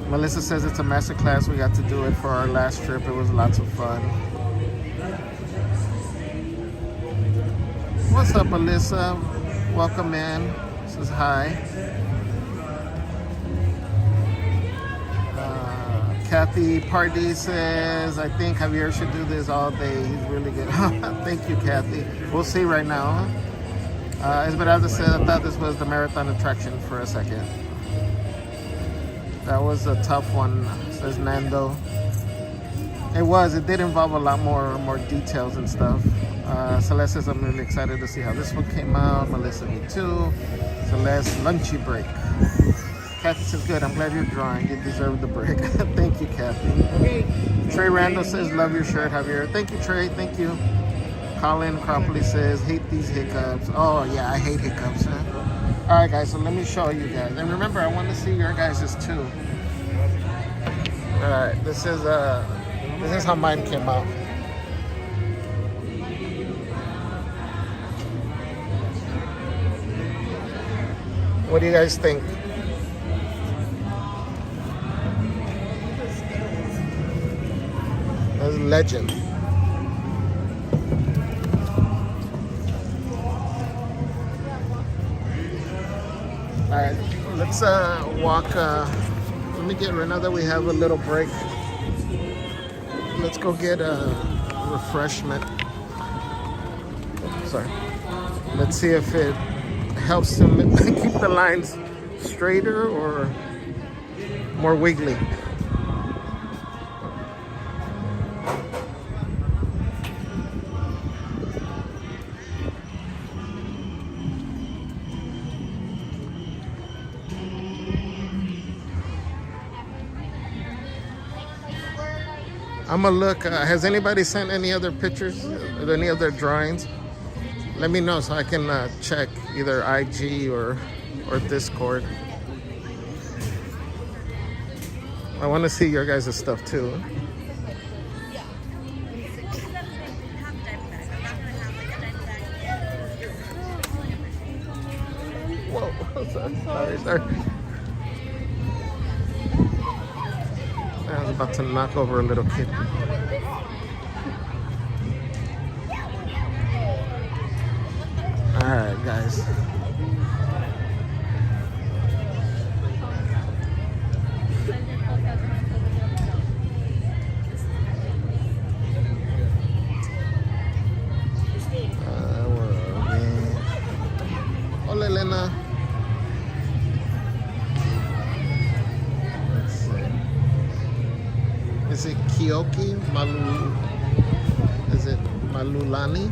Melissa says it's a master class. We got to do it for our last trip. It was lots of fun. What's up, Melissa? Welcome in. Says hi. Kathy Pardee says, I think Javier should do this all day. He's really good. Thank you, Kathy. We'll see right now. Esmeralda said, I thought this was the marathon attraction for a second. That was a tough one, says Nando. It was. It did involve a lot more details and stuff. Celeste says, I'm really excited to see how this one came out. Melissa, me too. Celeste, lunchy break. Kathy says, good, I'm glad you're drawing. You deserve the break. Thank you, Kathy. Trey Randall says, love your shirt, Javier. Thank you, Trey. Thank you. Colin Cropley says, hate these hiccups. Oh, yeah, I hate hiccups. Huh? All right, guys, so let me show you guys. And remember, I want to see your guys' too. All right, this is how mine came out. What do you guys think? That's legend. All right, let's walk. Let me get right now that we have a little break. Let's go get a refreshment. Sorry. Let's see if it helps to keep the lines straighter or more wiggly. I'm gonna look. Has anybody sent any other pictures of any other drawings? Let me know so I can check either IG or Discord. I want to see your guys' stuff too. Whoa, sorry. I was about to knock over a little kid. Alright, guys. Hola, Elena. Let's see. Is it Kioki? Is it Malulani?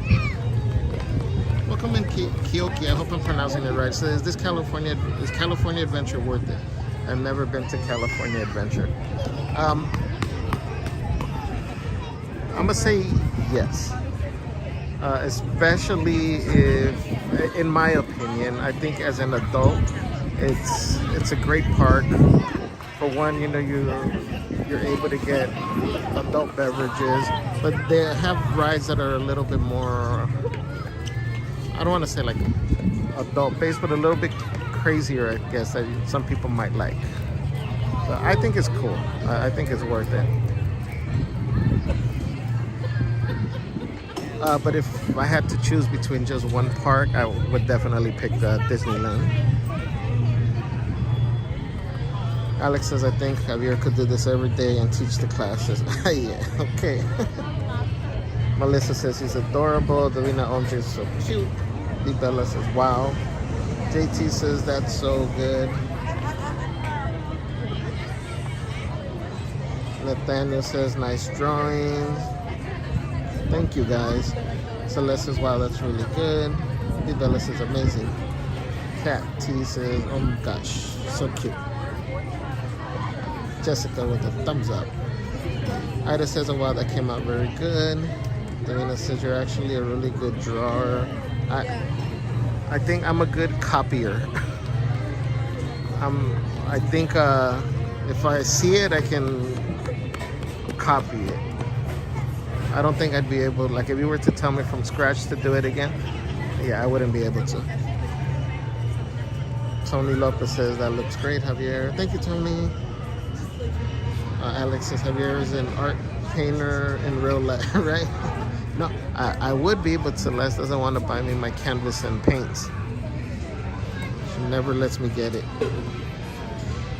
Welcome in, Kioki. I hope I'm pronouncing it right. So is California Adventure worth it? I've never been to California Adventure. I'm gonna say yes. Especially if, in my opinion, I think as an adult, it's a great park. For one, you know, you're able to get adult beverages, but they have rides that are a little bit more, I don't want to say like adult based, but a little bit crazier, I guess, that some people might like. So I think it's cool. I think it's worth it. But if I had to choose between just one park, I would definitely pick Disneyland. Alex says, I think Javier could do this every day and teach the classes. Yeah, okay. Melissa says he's adorable. Davina Omji is so cute. D. Bella says, wow. JT says, that's so good. Nathaniel says, nice drawings. Thank you, guys. Celeste says, wow, that's really good. D. Bella says, amazing. Kat T says, oh my gosh, so cute. Jessica with a thumbs up. Ida says, oh wow, that came out very good. Davina says, you're actually a really good drawer. I think I'm a good copier. I think if I see it, I can copy it. I don't think I'd be able, like if you were to tell me from scratch to do it again, yeah, I wouldn't be able to. Tony Lopez says, that looks great, Javier. Thank you, Tony. Alex says, Javier is an art painter in real life, right? No, I would be, but Celeste doesn't want to buy me my canvas and paints. She never lets me get it.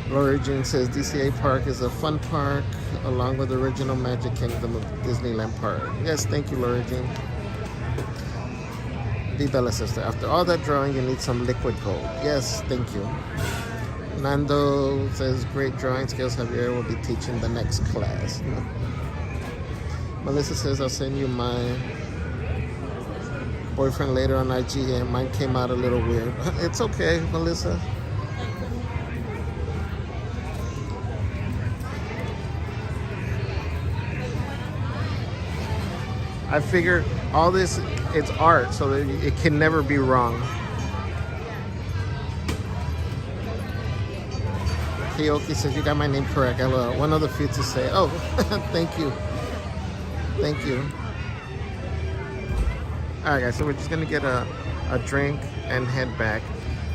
Lori Jean says, DCA Park is a fun park, along with the original Magic Kingdom of Disneyland Park. Yes, thank you, Lori Jean. D. Bella sister, after all that drawing, you need some liquid gold. Yes, thank you. Nando says, great drawing skills, Javier will be teaching the next class. Melissa says, I'll send you my boyfriend later on IG, and mine came out a little weird. It's okay, Melissa. I figured all this, it's art, so it can never be wrong. Keoki says you got my name correct. I have one other few to say. Oh, thank you. Thank you. Alright guys, so we're just gonna get a drink and head back.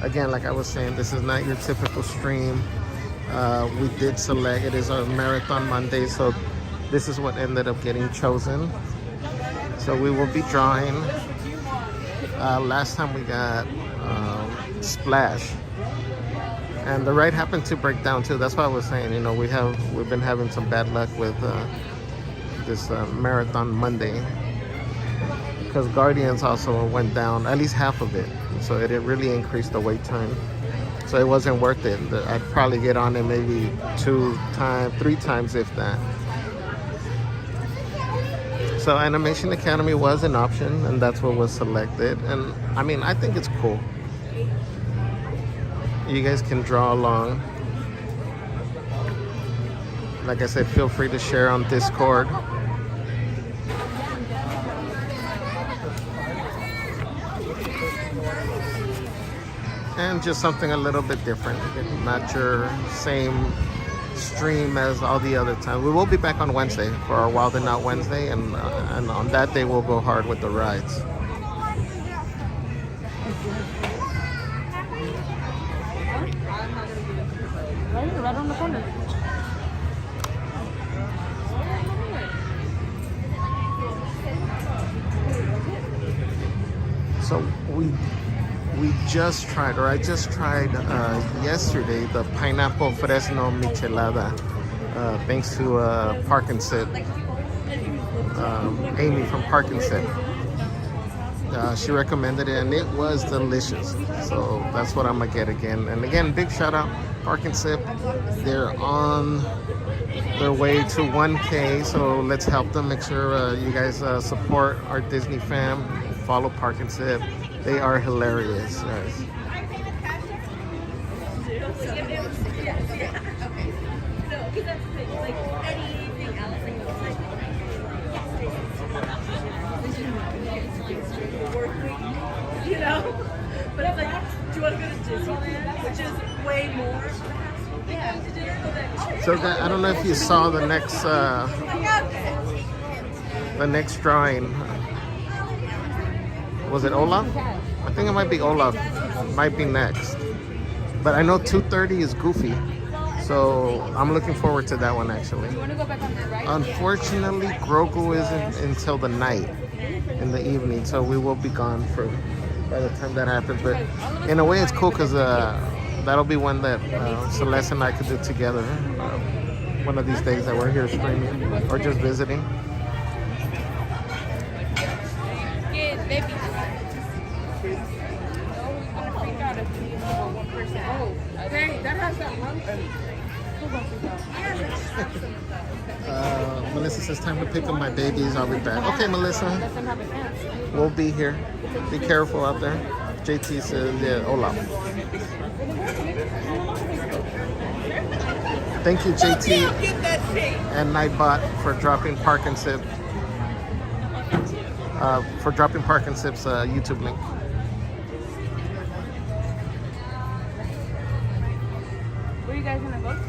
Again, like I was saying, this is not your typical stream. We did select, it is our Marathon Monday, so this is what ended up getting chosen. So we will be drawing. Last time we got Splash. And the ride happened to break down too. That's why I was saying, you know, we've been having some bad luck with this Marathon Monday. Because Guardians also went down, at least half of it. So it really increased the wait time. So it wasn't worth it. I'd probably get on it maybe 2 times, 3 times if that. So Animation Academy was an option, and that's what was selected. And I mean, I think it's cool. You guys can draw along. Like I said, feel free to share on Discord. And just something a little bit different. Not your same stream as all the other times. We will be back on Wednesday for our Wild and Out Wednesday, and on that day we'll go hard with the rides. Right on the corner. So we just tried, or I just tried yesterday, the pineapple fresno michelada, thanks to Park and Sip, Amy from Park and Sip. She recommended it, and it was delicious. So that's what I'm gonna get again. And again, big shout out Park and Sip. They're on their way to 1K, so let's help them. Make sure you guys support our Disney fam. Follow Park and Sip. They are hilarious, guys. You know? But I'm like, do you want to go to Disneyland? Which is way more. Yeah. So I don't know if you saw the next drawing. Was it Olaf? I think it might be Olaf. Might be next. But I know 2:30 is Goofy. So I'm looking forward to that one actually. Unfortunately, Grogu isn't until the night, in the evening. So we will be gone by the time that happens. But in a way it's cool because that'll be one that Celeste and I could do together. One of these days that we're here streaming or just visiting. Melissa says time to pick up my babies. I'll be back. Okay, Melissa. We'll be here. Be careful out there. JT says, yeah, Olaf. Thank you, JT and Nightbot for dropping Park and Sip. For dropping Park and Sip's YouTube link. Where you guys gonna go to?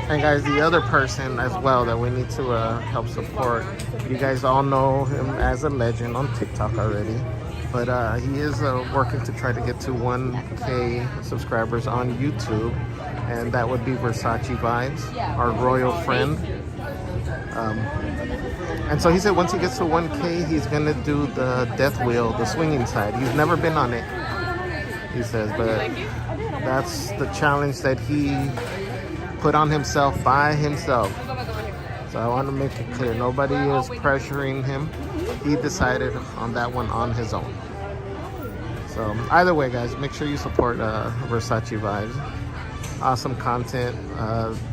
And guys, the other person as well that we need to help support, you guys all know him as a legend on TikTok already, but he is working to try to get to 1K subscribers on YouTube, and that would be Versace Vibes, our royal friend. And so he said once he gets to 1K, he's gonna do the death wheel, the swinging side. He's never been on it, he says, but that's the challenge that he put on himself by himself. So I want to make it clear, nobody is pressuring him. He decided on that one on his own. So either way, guys, make sure you support Versace Vibes. Awesome content.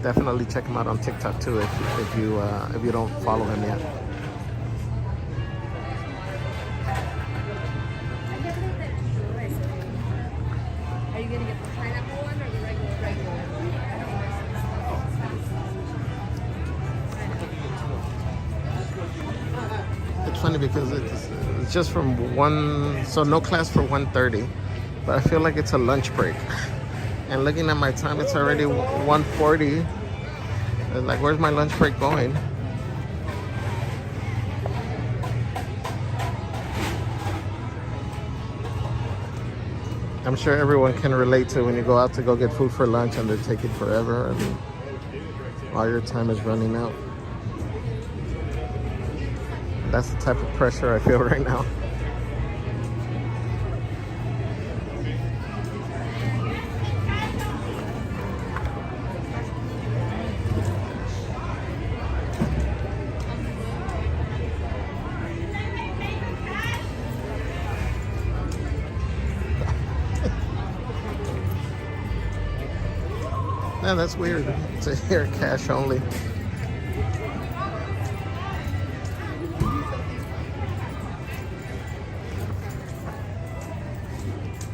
Definitely check him out on TikTok too if you don't follow him yet. you gonna get the pineapple one or the regular one? It's funny because it's just from one, so no class for 1:30, but I feel like it's a lunch break. And looking at my time, it's already 1:40. It's like, where's my lunch break going? I'm sure everyone can relate to when you go out to go get food for lunch and they take it forever and all your time is running out. That's the type of pressure I feel right now. Yeah, that's weird. It's a here cash only.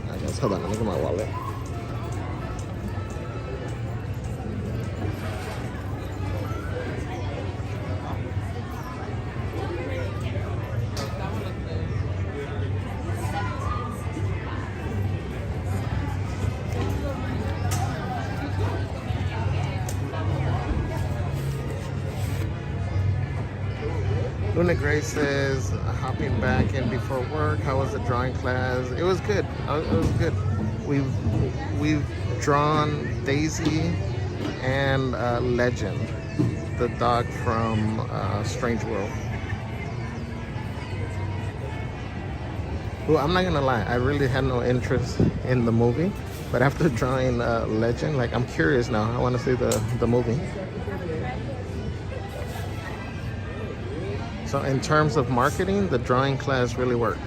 I guess, hold on, let me get my wallet. Luna Grace says, hopping back in before work. How was the drawing class? It was good. It was good. We've drawn Daisy and Legend, the dog from Strange World. Well, I'm not gonna lie. I really had no interest in the movie, but after drawing Legend, like I'm curious now. I want to see the movie. So in terms of marketing, the drawing class really worked.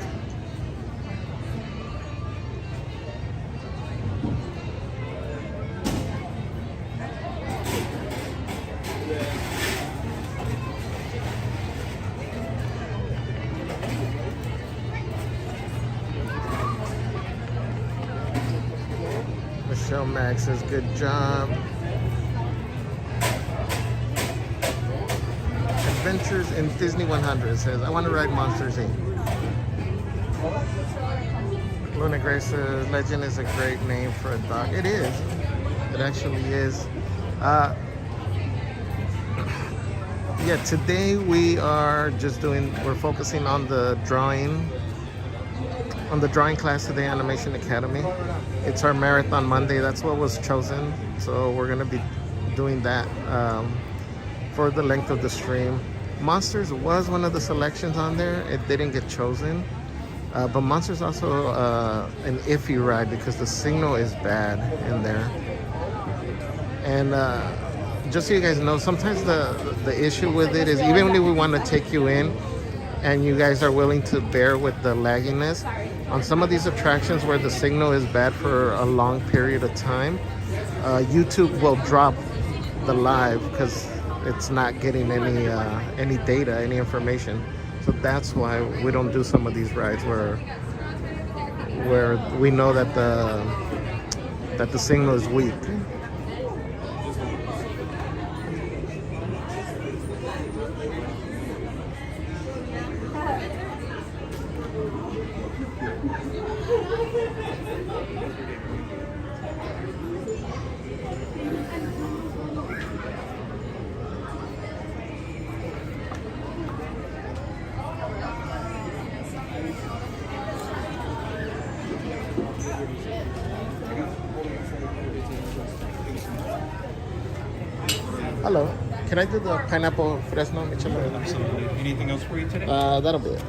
Michelle Max says, good job. Adventures in Disney 100 says, I want to ride Monsters Inc. Luna Grace says, Legend is a great name for a dog. It is. It actually is. Yeah, today we're focusing on the drawing class today, Animation Academy. It's our Marathon Monday. That's what was chosen. So we're going to be doing that for the length of the stream. Monsters was one of the selections on there. It didn't get chosen. But Monsters also an iffy ride because the signal is bad in there. And just so you guys know, sometimes the issue with it is even if we want to take you in and you guys are willing to bear with the lagginess, on some of these attractions where the signal is bad for a long period of time, YouTube will drop the live because it's not getting any data, any information. So that's why we don't do some of these rides where we know that the signal is weak. Hello. Can I do the pineapple fresno michelada? Absolutely. Anything else for you today? That'll be it.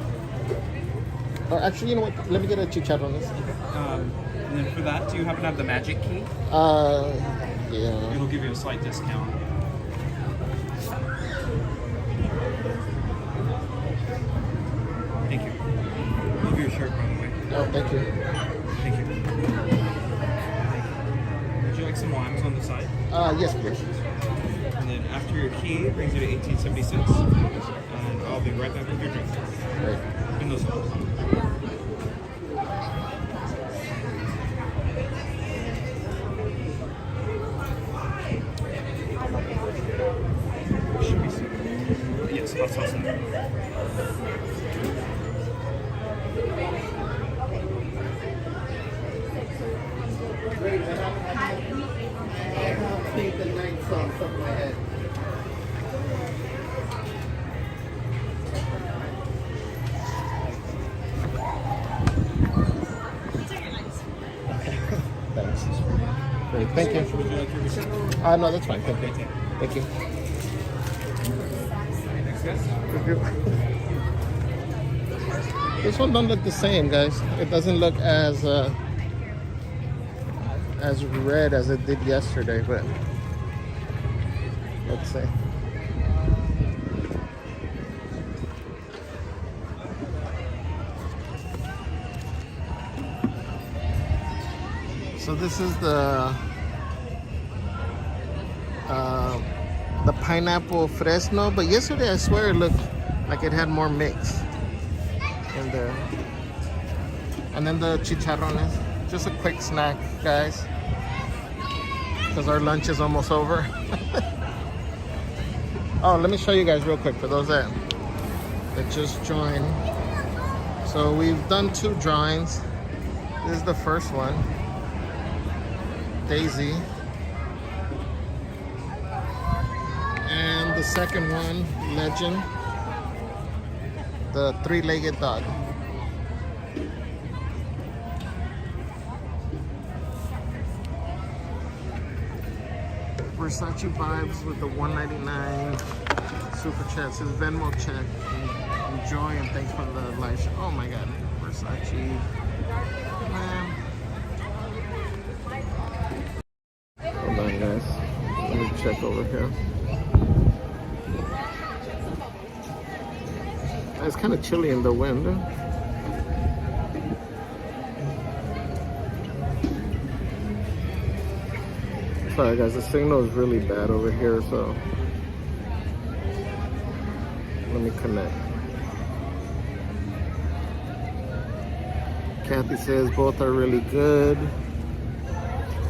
Or actually, you know what? Let me get a chicharrones. And then for that, do you happen to have the magic key? Yeah. It'll give you a slight discount. Thank you. Love your shirt, by the way. Oh, thank you. Thank you. Would you like some limes on the side? Yes, please. And then after your key, it brings you to 1876. And I'll be right back with your drink. Great. In those hot salsa. Great, man. I think the night song stuck in my head. Thanks. Great, thank you. Would you like your receipt? No, that's fine. Thank you. Thank you. This one don't look the same, guys. It doesn't look as red as it did yesterday, but let's see. So this is the pineapple fresno, but yesterday I swear it looked like it had more mix in there. And then the chicharrones, just a quick snack, guys, because our lunch is almost over. Oh, let me show you guys real quick for those that just joined. So we've done 2 drawings. This is the first one, Daisy. And the second one, Legend, the 3-legged dog. Versace Vibes with the $1.99 super chat. Says Venmo check. Enjoy and thanks for the live show. Oh my god, Versace. Man. Hold on, guys. Let me check over here. It's kind of chilly in the wind. Sorry guys, the signal is really bad over here, so let me connect. Kathy says both are really good.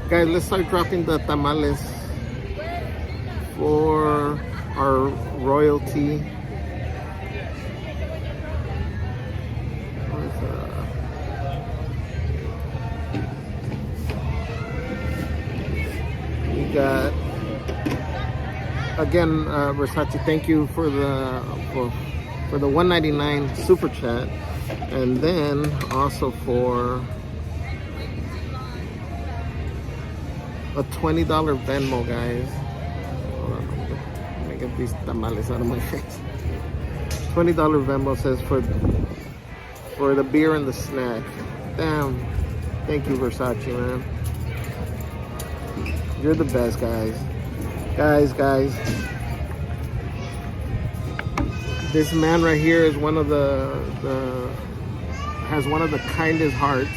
Guys, let's start dropping the tamales for our royalty. Got again, Versace, thank you for the $1.99 super chat, and then also for a $20 Venmo, guys. Hold on, let me get these tamales out of my face. $20 Venmo says for the beer and the snack. Damn, thank you, Versace, man. You're the best, guys. Guys. This man right here is one of has one of the kindest hearts,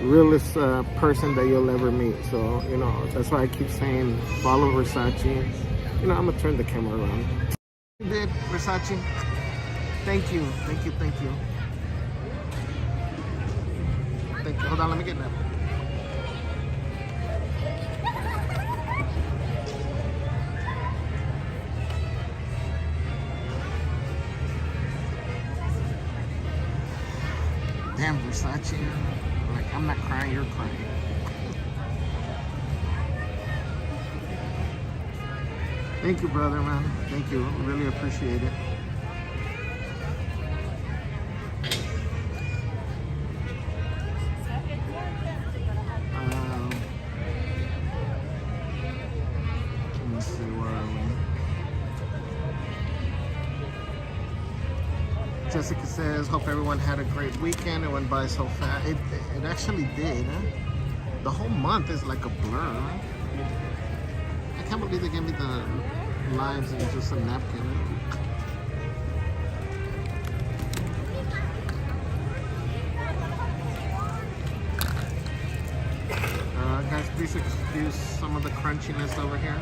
realest person that you'll ever meet. So, you know, that's why I keep saying follow Versace. You know, I'm gonna turn the camera around. You did, Versace. Thank you. Thank you. Hold on, let me get that. Damn, Versace. Like, I'm not crying, you're crying. Thank you, brother, man. Thank you. Really appreciate it. Let me see, where are we? Jessica says, hope everyone had a great weekend. It went by so fast. It actually did. Huh? The whole month is like a blur. Huh? I can't believe they gave me the lives in just a napkin. Guys, please excuse some of the crunchiness over here.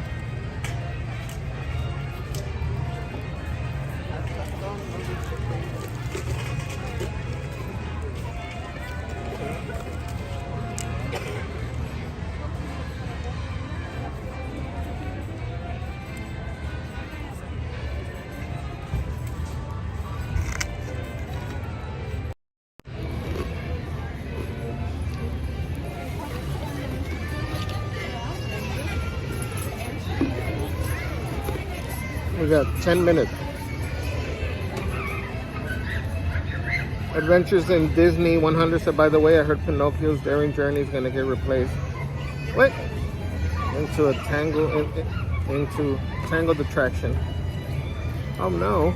We got 10 minutes. Adventures in Disney 100 said, by the way, I heard Pinocchio's Daring Journey is going to get replaced. What? Into a into tangled attraction. Oh no.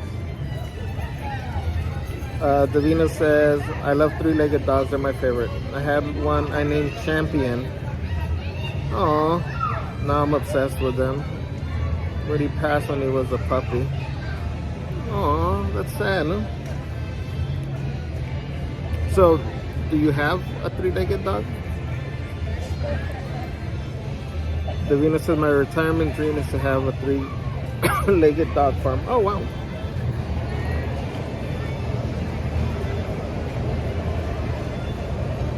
Davina says, I love three-legged dogs. They're my favorite. I had one I named Champion. Oh, now I'm obsessed with them. But he passed when he was a puppy. Oh, that's sad, no? So, do you have a three-legged dog? Davina says, my retirement dream is to have a three-legged dog farm. Oh, wow.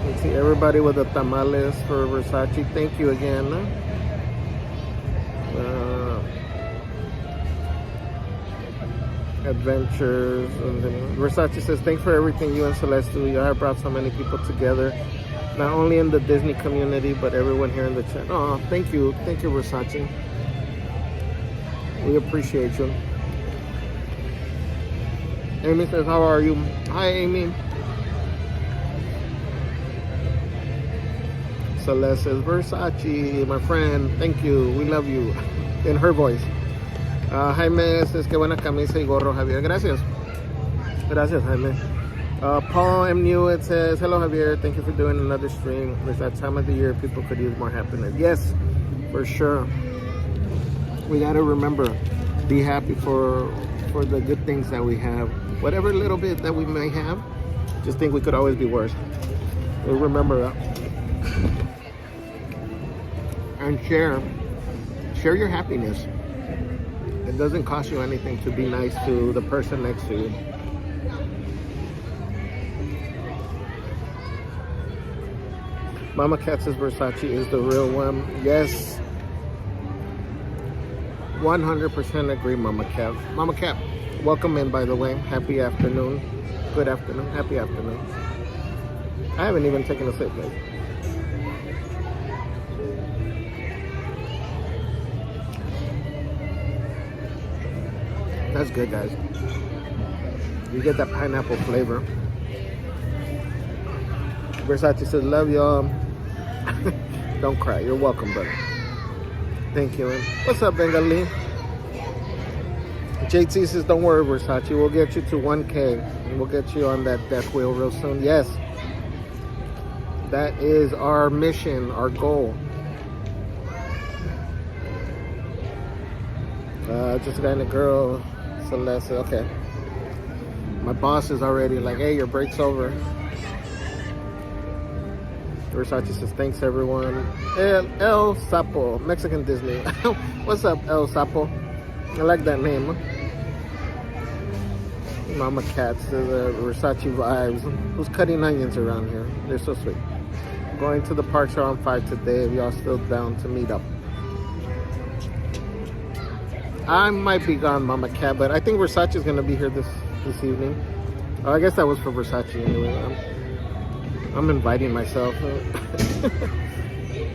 Let's see, everybody with the tamales for Versace. Thank you again. Adventures. And then Versace says, thanks for everything you and Celeste do. You have brought so many people together. Not only in the Disney community, but everyone here in the chat. Oh, thank you. Thank you, Versace. We appreciate you. Amy says, how are you? Hi, Amy. Celeste says, Versace, my friend, thank you. We love you. In her voice. Jaime says, qué buena camisa y gorro, Javier. Gracias. Gracias, Jaime. Paul M. Newitt says, hello, Javier. Thank you for doing another stream. It's that time of the year people could use more happiness. Yes, for sure. We got to remember, be happy for the good things that we have. Whatever little bit that we may have, just think we could always be worse. We'll remember that. And share your happiness. It doesn't cost you anything to be nice to the person next to you. Mama Cat says Versace is the real one. Yes. 100% agree, Mama Cat. Mama Cat, welcome in, by the way. Happy afternoon. Good afternoon. Happy afternoon. I haven't even taken a sip, guys. That's good, guys. You get that pineapple flavor. Versace says, love y'all. Don't cry. You're welcome, brother. Thank you. What's up, Bengali? JT says, don't worry, Versace. We'll get you to 1K. And we'll get you on that death wheel real soon. Yes. That is our mission, our goal. Just a guy and a girl. Celeste. Okay. My boss is already like, hey, your break's over. Versace says, thanks, everyone. El Sapo, Mexican Disney. What's up, El Sapo? I like that name. Mama Cat says, Versace vibes. Who's cutting onions around here? They're so sweet. Going to the parks around 5 today. If y'all still down to meet up. I might be gone, Mama Cat, but I think Versace is going to be here this evening. Oh, I guess that was for Versace anyway. I'm inviting myself.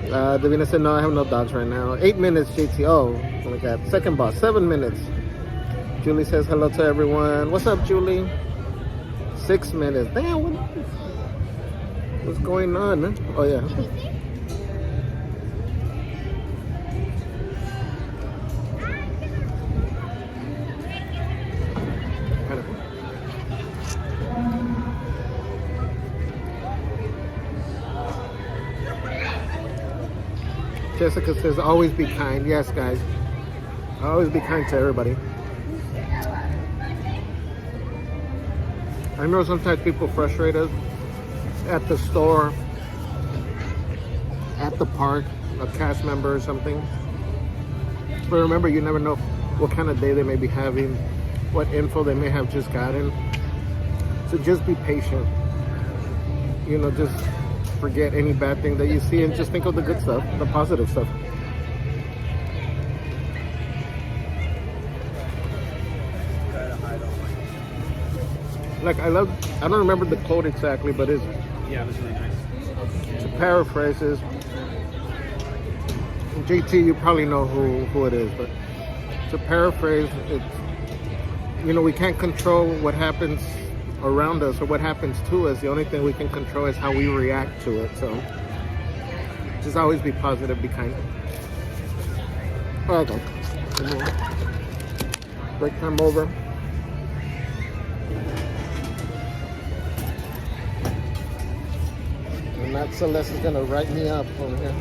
Davina said, no, I have no dogs right now. 8 minutes, JT. Oh my God. Second boss, 7 minutes. Julie says hello to everyone. What's up, Julie? 6 minutes. Damn, what's going on? Huh? Oh, yeah. Jessica says, always be kind. Yes, guys. Always be kind to everybody. I know sometimes people frustrate us at the store, at the park, a cast member or something. But remember, you never know what kind of day they may be having, what info they may have just gotten. So just be patient. You know, just forget any bad thing that you see and just think of the good stuff, the positive stuff. Like I don't remember the quote exactly, but it's, Yeah, it was really nice. to paraphrase is, JT, you probably know who it is, but to paraphrase, it's, you know, we can't control what happens around us or what happens to us. The only thing we can control is how we react to it. So just always be positive, be kind. Okay. Break time over. And that Celeste is gonna write me up over here.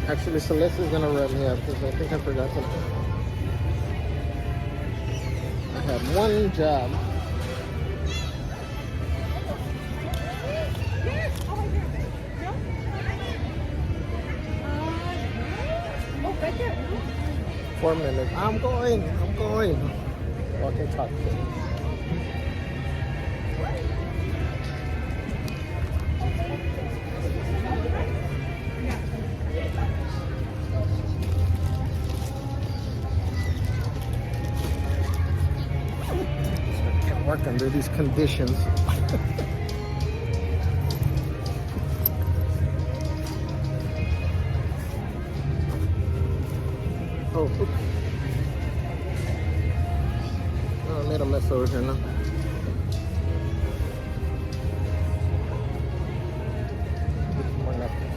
Actually, Celeste is gonna write me up because I think I forgot something. I had one job. Right there. 4 minutes. I'm going. Walk and talk. Can't work under these conditions. Oh, oops. Oh, I made a mess over here now. More napkins.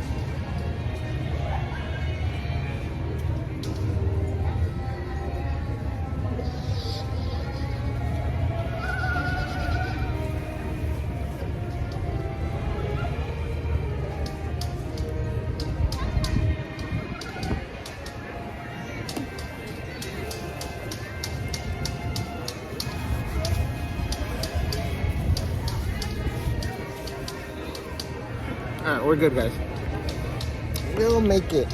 Alright, we're good, guys. We'll make it.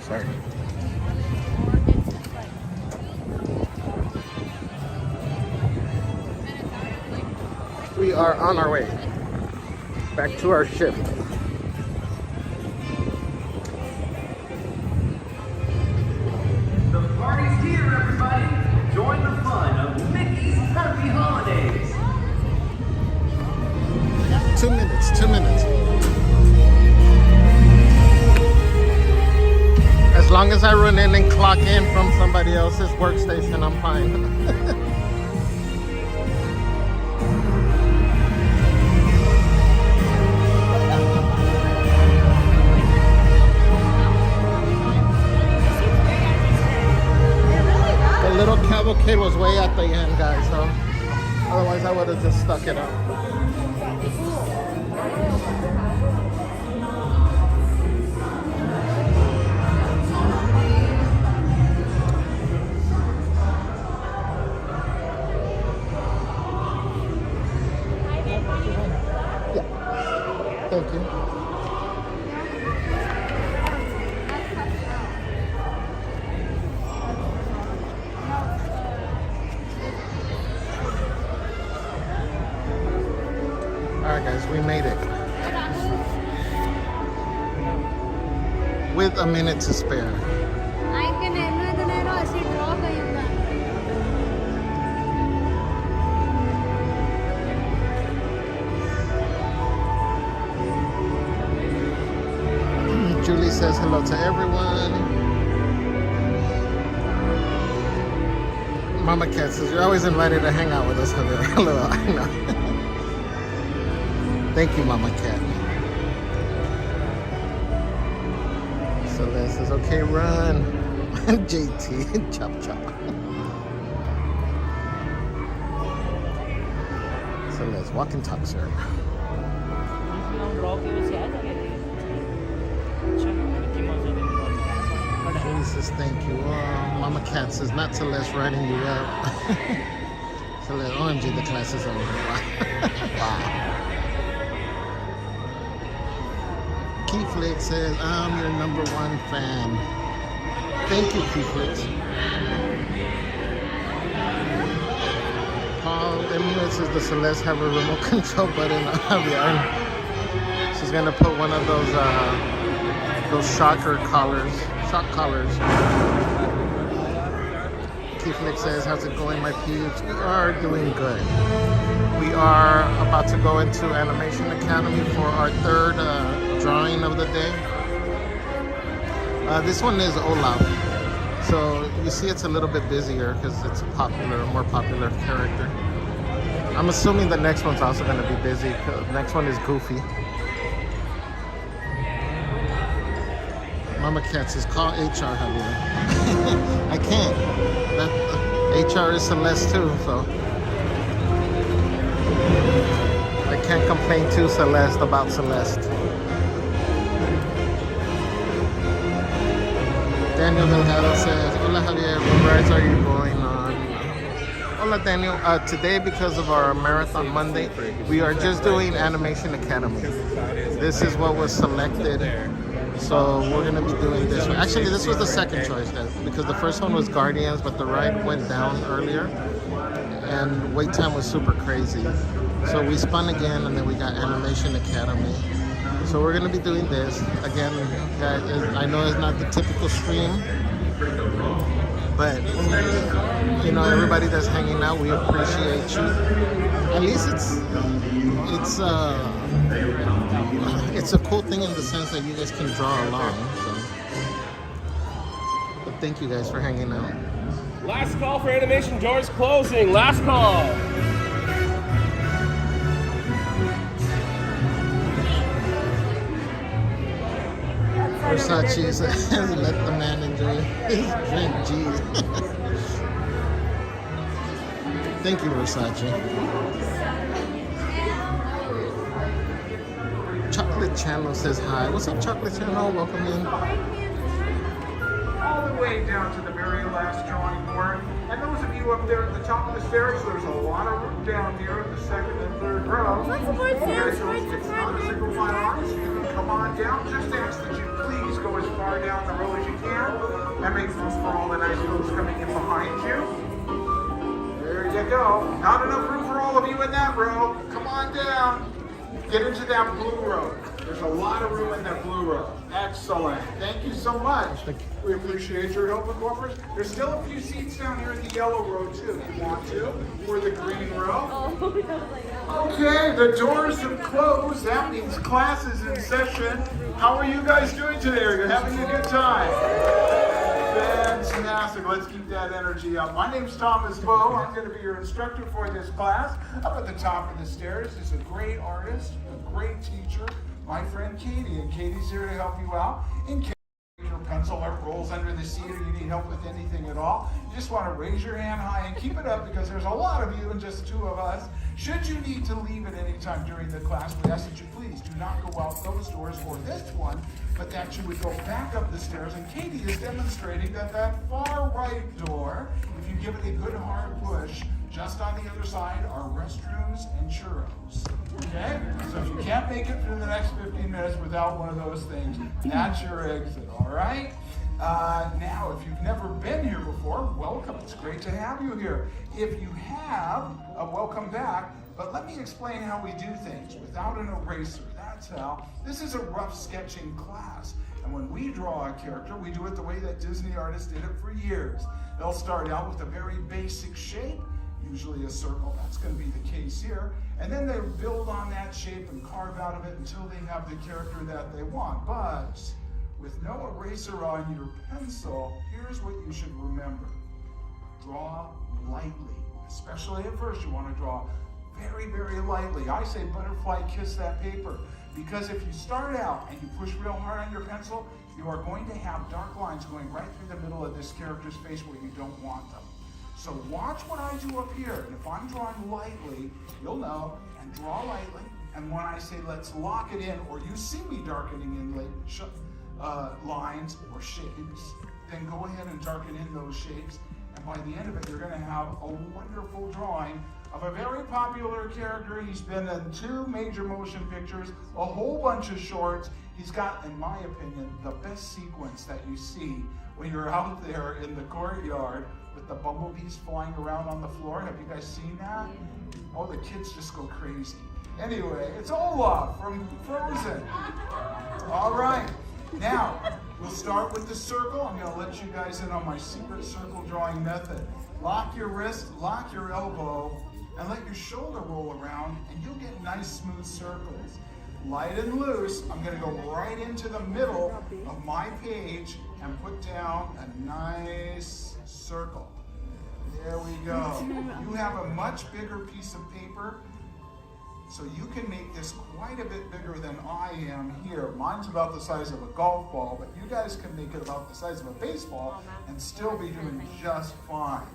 Sorry. We are on our way back to our shift. Party's here, everybody! Join the fun of Mickey's Happy Holidays! 2 minutes, 2 minutes. As long as I run in and clock in from somebody else's workstation, I'm fine. The little cavalcade was way at the end, guys, so otherwise I would have just stuck it out. Yeah. Thank you. Alright guys, we made it. With a minute to spare. Julie says hello to everyone. Mama Cat says you're always invited to hang out with us, Javier. Hello, I know. Thank you, Mama Cat. Celeste says, okay, run. JT, chop chop. Celeste, walk and talk, sir. Julie says, thank you. Oh, Mama Cat says, not Celeste writing you up. Celeste, OMG, the class is over. Wow. Keyflix says, I'm your #1 fan. Thank you, Keyflix. Paul Emily says the Celeste have a remote control button on Javier. She's gonna put one of those shock collars. Keith Nick says, how's it going, my peeps? We are doing good. We are about to go into Animation Academy for our third drawing of the day. This one is Olaf. So you see it's a little bit busier because it's a more popular character. I'm assuming the next one's also going to be busy. The next one is Goofy. Mama Cat says, call HR, Javier. I can't. HR is Celeste too, so I can't complain to Celeste about Celeste. Daniel Delgado says, hola Javier, what rides are you going on? Hola Daniel, today because of our Marathon Monday, we are just doing Animation Academy. This is what was selected. So we're gonna be doing this one. Actually, this was the second choice, guys, because the first one was Guardians, but the ride went down earlier and wait time was super crazy. So we spun again and then we got Animation Academy. So we're gonna be doing this. Again, guys, I know it's not the typical stream, but you know, everybody that's hanging out, we appreciate you. At least it's a cool thing in the sense that you guys can draw along. So. But thank you guys for hanging out. Last call for animation, doors closing. Last call. Versace says, let the man enjoy his drink, jeez. Thank you, Versace. Chocolate Channel says hi. What's up, Chocolate Channel? Welcome in. All the way down to the very last drawing board. And those of you up there at the top of the stairs, there's a lot of room down here in the second and third row. It's not a single file line, so you can come on down. Just ask that you please go as far down the row as you can and make room for all the nice folks coming in behind you. There you go. Not enough room for all of you in that row. Come on down. Get into that blue row. There's a lot of room in that blue row. Excellent. Thank you so much. We appreciate your help and cooperation. There's still a few seats down here in the yellow row too, if you want to, or the green row. Okay, the doors have closed. That means class is in session. How are you guys doing today? Are you having a good time? Fantastic. Let's keep that energy up. My name's Thomas Bowe. I'm going to be your instructor for this class. Up at the top of the stairs is a great artist, a great teacher, my friend Katie. And Katie's here to help you out. In case your pencil rolls under the seat or you need help with anything at all, you just want to raise your hand high and keep it up because there's a lot of you and just two of us. Should you need to leave at any time during the class, we ask that you please do not go out those doors or this one, but that you would go back up the stairs. And Katie is demonstrating that far right door, if you give it a good hard push, just on the other side are restrooms and churros. Okay? So if you can't make it through the next 15 minutes without one of those things, that's your exit, all right? Now, if you've never been here before, welcome. It's great to have you here. If you have, welcome back. But let me explain how we do things without an eraser. That's how. This is a rough sketching class. And when we draw a character, we do it the way that Disney artists did it for years. They'll start out with a very basic shape, usually a circle. That's going to be the case here. And then they build on that shape and carve out of it until they have the character that they want. But with no eraser on your pencil, here's what you should remember. Draw lightly. Especially at first, you want to draw very, very lightly. I say butterfly kiss that paper. Because if you start out and you push real hard on your pencil, you are going to have dark lines going right through the middle of this character's face where you don't want them. So watch what I do up here. And if I'm drawing lightly, you'll know, and draw lightly. And when I say let's lock it in, or you see me darkening in lines or shapes, then go ahead and darken in those shapes. And by the end of it, you're going to have a wonderful drawing of a very popular character. He's been in 2 major motion pictures, a whole bunch of shorts. He's got, in my opinion, the best sequence that you see when you're out there in the courtyard with the bumblebees flying around on the floor. Have you guys seen that? Oh, the kids just go crazy. Anyway, it's Olaf from Frozen. All right, now we'll start with the circle. I'm going to let you guys in on my secret circle drawing method. Lock your wrist, lock your elbow, and let your shoulder roll around, and you'll get nice smooth circles. Light and loose, I'm going to go right into the middle of my page and put down a nice circle. There we go. You have a much bigger piece of paper, so you can make this quite a bit bigger than I am here. Mine's about the size of a golf ball, but you guys can make it about the size of a baseball and still be doing just fine.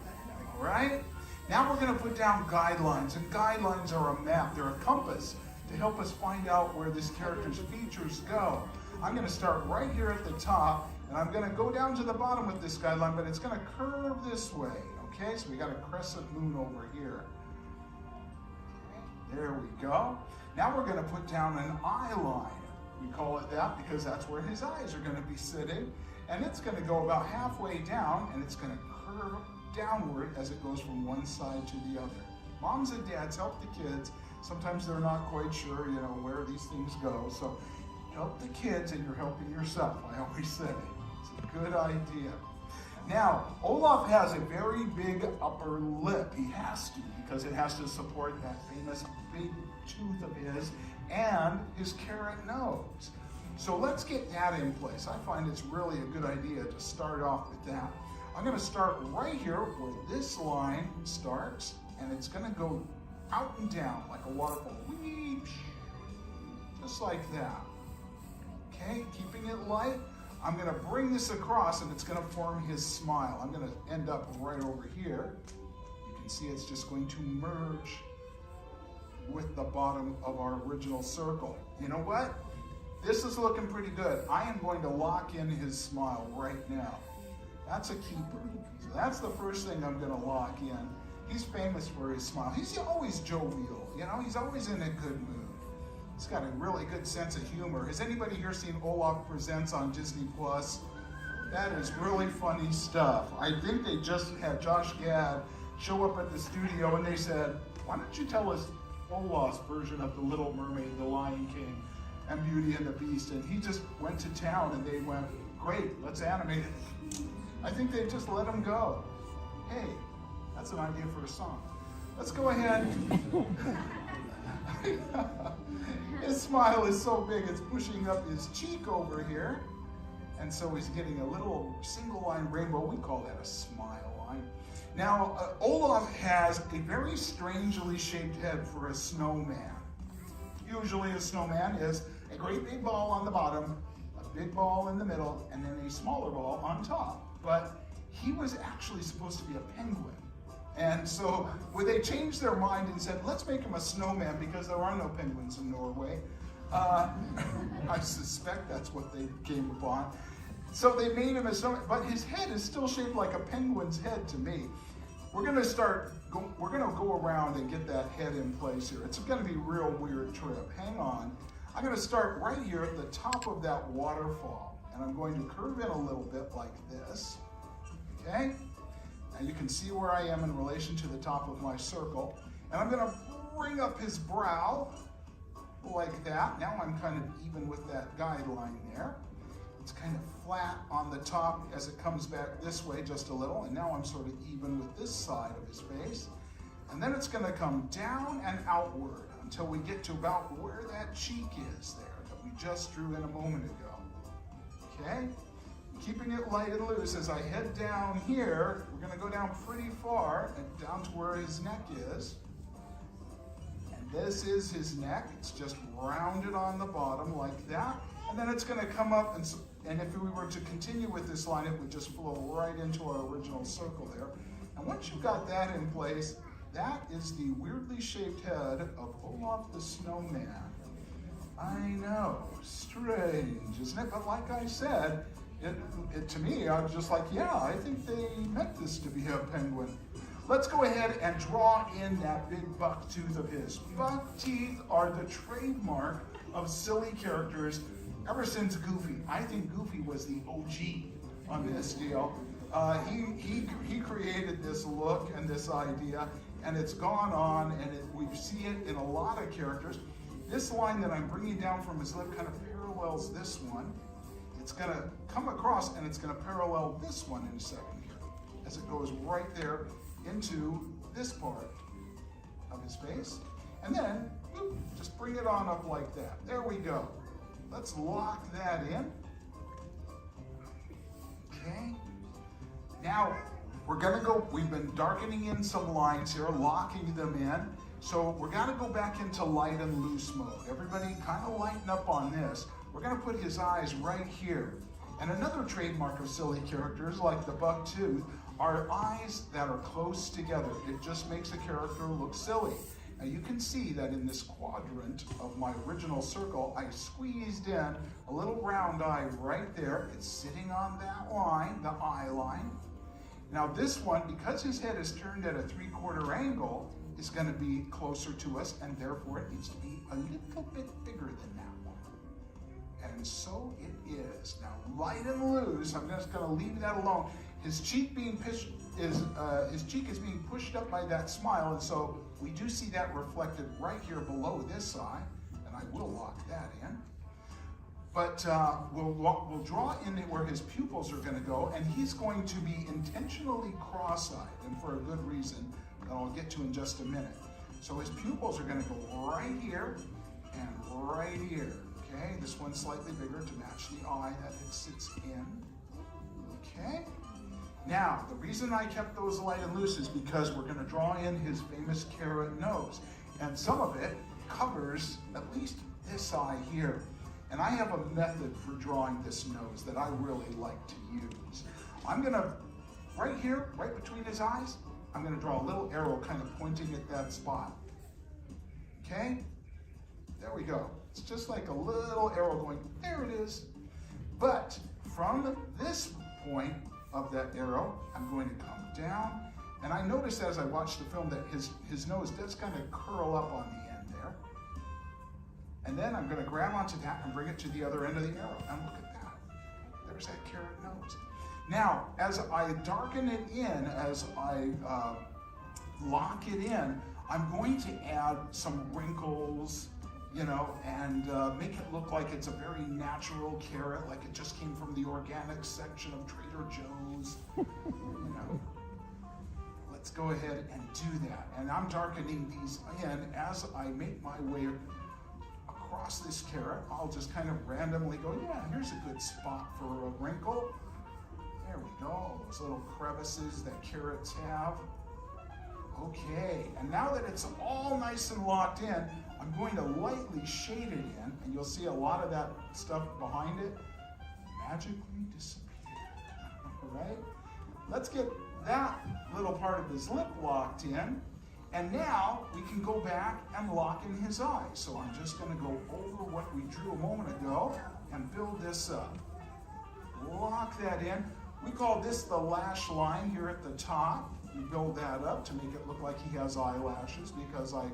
All right? Now we're going to put down guidelines, and guidelines are a map. They're a compass to help us find out where this character's features go. I'm going to start right here at the top, and I'm going to go down to the bottom with this guideline, but it's going to curve this way. Okay, so we got a crescent moon over here. There we go. Now we're going to put down an eye line. We call it that because that's where his eyes are going to be sitting. And it's going to go about halfway down, and it's going to curve downward as it goes from one side to the other. Moms and dads help the kids. Sometimes they're not quite sure, where these things go. So help the kids and you're helping yourself, I always say. It's a good idea. Now, Olaf has a very big upper lip. He has to, because it has to support that famous big tooth of his and his carrot nose. So let's get that in place. I find it's really a good idea to start off with that. I'm going to start right here where this line starts, and it's going to go out and down like a waterfall. Just like that. Okay, keeping it light. I'm going to bring this across, and it's going to form his smile. I'm going to end up right over here. You can see it's just going to merge with the bottom of our original circle. You know what? This is looking pretty good. I am going to lock in his smile right now. That's a keeper. So that's the first thing I'm going to lock in. He's famous for his smile. He's always jovial, he's always in a good mood. He's got a really good sense of humor. Has anybody here seen Olaf Presents on Disney Plus? That is really funny stuff. I think they just had Josh Gad show up at the studio and they said, why don't you tell us Olaf's version of The Little Mermaid, The Lion King, and Beauty and the Beast? And he just went to town and they went, great, let's animate it. I think they just let him go. Hey, that's an idea for a song. Let's go ahead. His smile is so big, it's pushing up his cheek over here. And so he's getting a little single line rainbow. We call that a smile line. Now, Olaf has a very strangely shaped head for a snowman. Usually a snowman is a great big ball on the bottom, a big ball in the middle, and then a smaller ball on top. But he was actually supposed to be a penguin. And so when they changed their mind and said, let's make him a snowman because there are no penguins in Norway, I suspect that's what they came upon. So they made him a snowman, but his head is still shaped like a penguin's head to me. We're going to go around and get that head in place here. It's going to be a real weird trip. Hang on. I'm going to start right here at the top of that waterfall, and I'm going to curve in a little bit like this. Okay? Now you can see where I am in relation to the top of my circle. And I'm going to bring up his brow like that. Now I'm kind of even with that guideline there. It's kind of flat on the top as it comes back this way just a little. And now I'm sort of even with this side of his face. And then it's going to come down and outward until we get to about where that cheek is there that we just drew in a moment ago. Okay? Keeping it light and loose as I head down here. We're going to go down pretty far and down to where his neck is. And this is his neck. It's just rounded on the bottom like that. And then it's going to come up, and if we were to continue with this line, it would just flow right into our original circle there. And once you've got that in place, that is the weirdly shaped head of Olaf the Snowman. I know, strange, isn't it? But like I said, it to me, I was just like, yeah, I think they meant this to be a penguin. Let's go ahead and draw in that big buck tooth of his. Buck teeth are the trademark of silly characters ever since Goofy. I think Goofy was the OG on this deal. He created this look and this idea, and it's gone on, and we see it in a lot of characters. This line that I'm bringing down from his lip kind of parallels this one. It's going to come across, and it's going to parallel this one in a second here, as it goes right there into this part of his face. And then, whoop, just bring it on up like that. There we go. Let's lock that in. Okay. Now, we're gonna go, we've been darkening in some lines here, locking them in. So we're gonna go back into light and loose mode. Everybody kind of lighten up on this. We're gonna put his eyes right here. And another trademark of silly characters like the buck tooth are eyes that are close together. It just makes a character look silly. Now you can see that in this quadrant of my original circle, I squeezed in a little round eye right there. It's sitting on that line, the eye line. Now this one, because his head is turned at a 3/4 angle, is going to be closer to us, and therefore it needs to be a little bit bigger than that one. And so it is. Now light and loose, I'm just going to leave that alone. His cheek being pushed his cheek is being pushed up by that smile, and so we do see that reflected right here below this eye, and I will lock that in. But we'll draw in where his pupils are going to go, and he's going to be intentionally cross-eyed, and for a good reason that I'll get to in just a minute. So his pupils are going to go right here and right here. Okay, this one's slightly bigger to match the eye that it sits in. Okay. Now, the reason I kept those light and loose is because we're going to draw in his famous carrot nose, and some of it covers at least this eye here. And I have a method for drawing this nose that I really like to use. I'm going to, right here, right between his eyes, I'm going to draw a little arrow kind of pointing at that spot. Okay? There we go. It's just like a little arrow going, there it is. But from this point of that arrow, I'm going to come down. And I noticed as I watched the film that his nose does kind of curl up on the end there. And then I'm going to grab onto that and bring it to the other end of the arrow. And look at that. There's that carrot nose. Now, as I darken it in, as I lock it in, I'm going to add some wrinkles, you know, and make it look like it's a very natural carrot, like it just came from the organic section of Trader Joe's, you know. Let's go ahead and do that. And I'm darkening these in as I make my way across this carrot. I'll just kind of randomly go, yeah, here's a good spot for a wrinkle. There we go, all those little crevices that carrots have. Okay, and now that it's all nice and locked in, I'm going to lightly shade it in, and you'll see a lot of that stuff behind it magically disappear. All right, let's get that little part of his lip locked in, and now we can go back and lock in his eyes. So I'm just going to go over what we drew a moment ago and build this up. Lock that in. We call this the lash line here at the top. We build that up to make it look like he has eyelashes, because I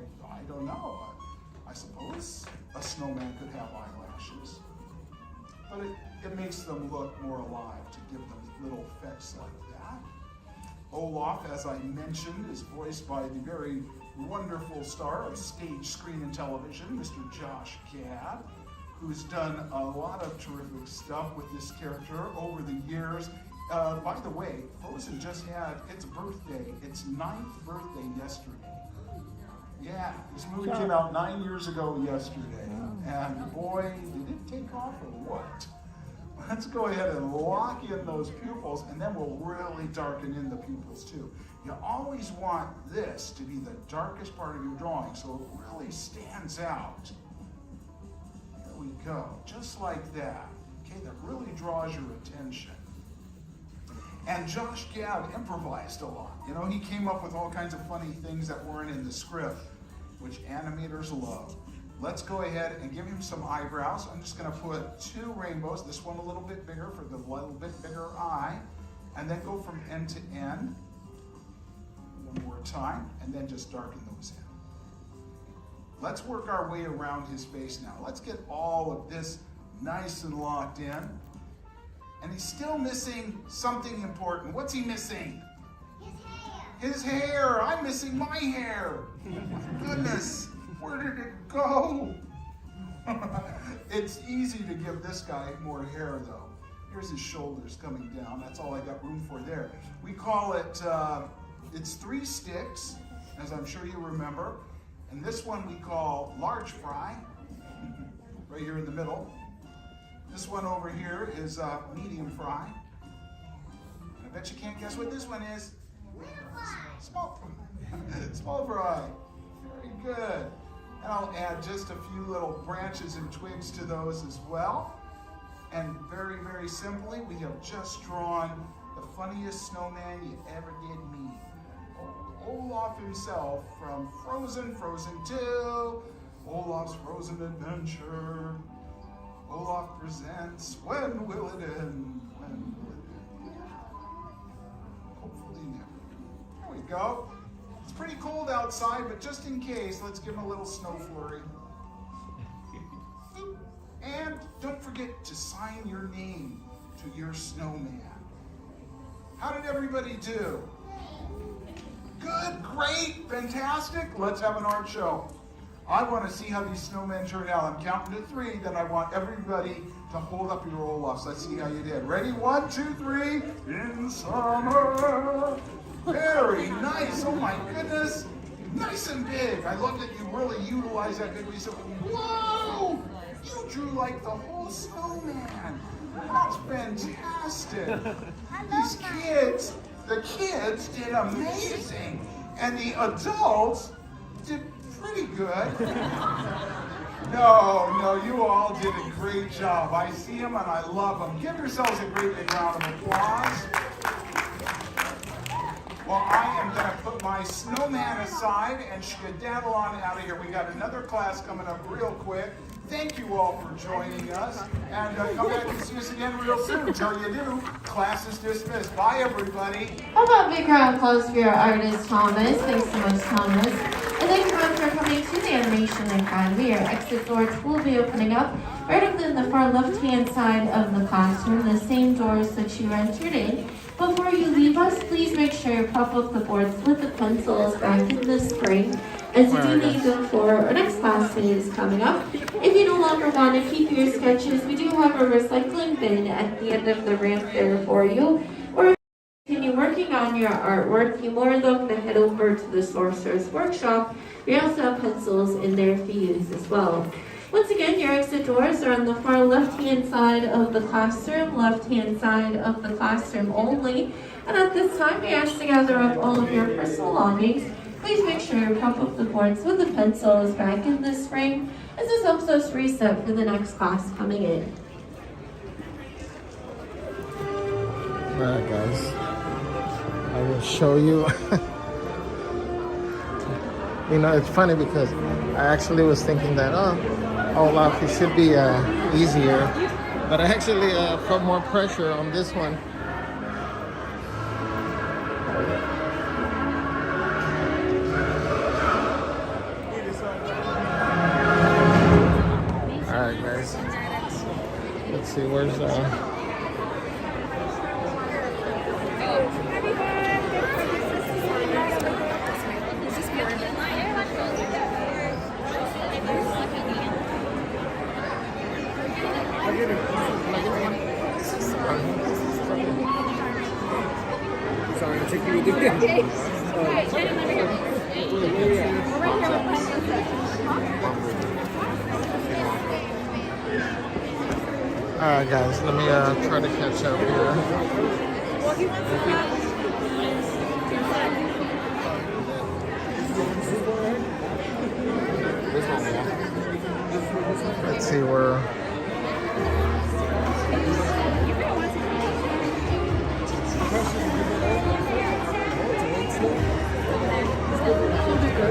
don't know. I suppose a snowman could have eyelashes. But it makes them look more alive to give them little effects like that. Olaf, as I mentioned, is voiced by the very wonderful star of stage, screen, and television, Mr. Josh Gad, who's done a lot of terrific stuff with this character over the years. By the way, Frozen just had its birthday, its 9th birthday yesterday. Yeah, this movie came out 9 years ago yesterday. And boy, did it take off or what? Let's go ahead and lock in those pupils, and then we'll really darken in the pupils too. You always want this to be the darkest part of your drawing so it really stands out. There we go, just like that. Okay, that really draws your attention. And Josh Gad improvised a lot. You know, he came up with all kinds of funny things that weren't in the script, which animators love. Let's go ahead and give him some eyebrows. I'm just going to put 2 rainbows, this one a little bit bigger for the little bit bigger eye, and then go from end to end one more time, and then just darken those in. Let's work our way around his face now. Let's get all of this nice and locked in. And he's still missing something important. What's he missing? His hair. I'm missing my hair. My goodness, where did it go? It's easy to give this guy more hair though. Here's his shoulders coming down. That's all I got room for there. We call it, it's 3 sticks, as I'm sure you remember. And this one we call large fry, right here in the middle. This one over here is medium fry. And I bet you can't guess what this one is. Small fry. Small fry. Very good. And I'll add just a few little branches and twigs to those as well. And very, very simply, we have just drawn the funniest snowman you ever did meet. Olaf himself from Frozen 2, Olaf's Frozen Adventure. Olaf presents When Will It End? When will it end? Hopefully never. There we go. It's pretty cold outside, but just in case, let's give him a little snow flurry. And don't forget to sign your name to your snowman. How did everybody do? Good, great, fantastic. Let's have an art show. I want to see how these snowmen turn out. I'm counting to 3, then I want everybody to hold up your Olafs. Let's see how you did. Ready? 1, 2, 3. In summer. Very nice. Oh my goodness. Nice and big. I love that you really utilize that big reason. Whoa! You drew like the whole snowman. That's fantastic. These kids, the kids did amazing. And the adults did pretty good. No, you all did a great job. I see them and I love them. Give yourselves a great big round of applause. Well, I am going to put my snowman aside and skedaddle on out of here. We got another class coming up real quick. Thank you all for joining us. And come back and see us again real soon. Till you do, class is dismissed. Bye, everybody. How about a big round of applause for your artist, Thomas? Thanks so much, Thomas. And thanks everyone for coming to the Animation Academy. Our exit doors will be opening up right up in the far left-hand side of the classroom, the same doors that you entered in. Before you leave us, please make sure you prop up the boards with the pencils back in the spring, as you do need them for our next class that is coming up. If you no longer want to keep your sketches, we do have a recycling bin at the end of the ramp there for you. Or if you continue working on your artwork, you're more than welcome to head over to the Sorcerer's Workshop. We also have pencils in there for use as well. Once again, your exit doors are on the far left-hand side of the classroom only. And at this time, we ask to gather up all of your personal belongings. Please make sure you prop up the boards with the pencils back in the spring, as this helps us reset for the next class coming in. Alright guys, I will show you. You know, it's funny because I actually was thinking that, Olaf, it should be easier, but I actually put more pressure on this one. Alright guys, let's see, where's Sorry, I'm taking you to Alright guys, let me try to catch up here. Let's see where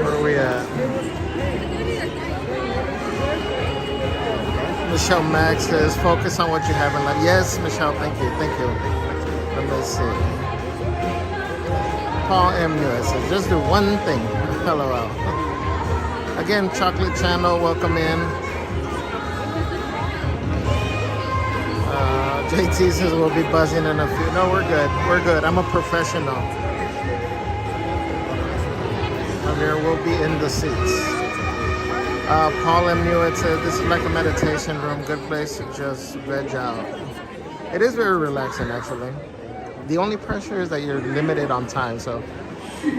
are we at? Michelle Max says, focus on what you have in life. Yes, Michelle, thank you. Let me see. Paul M.U. says, just do one thing. LOL. Again, Chocolate Channel, welcome in. JT says we'll be buzzing in a few. No, we're good. We're good. I'm a professional. Javier will be in the seats. Paul M. Newitt says this is like a meditation room. Good place to just veg out. It is very relaxing, actually. The only pressure is that you're limited on time. So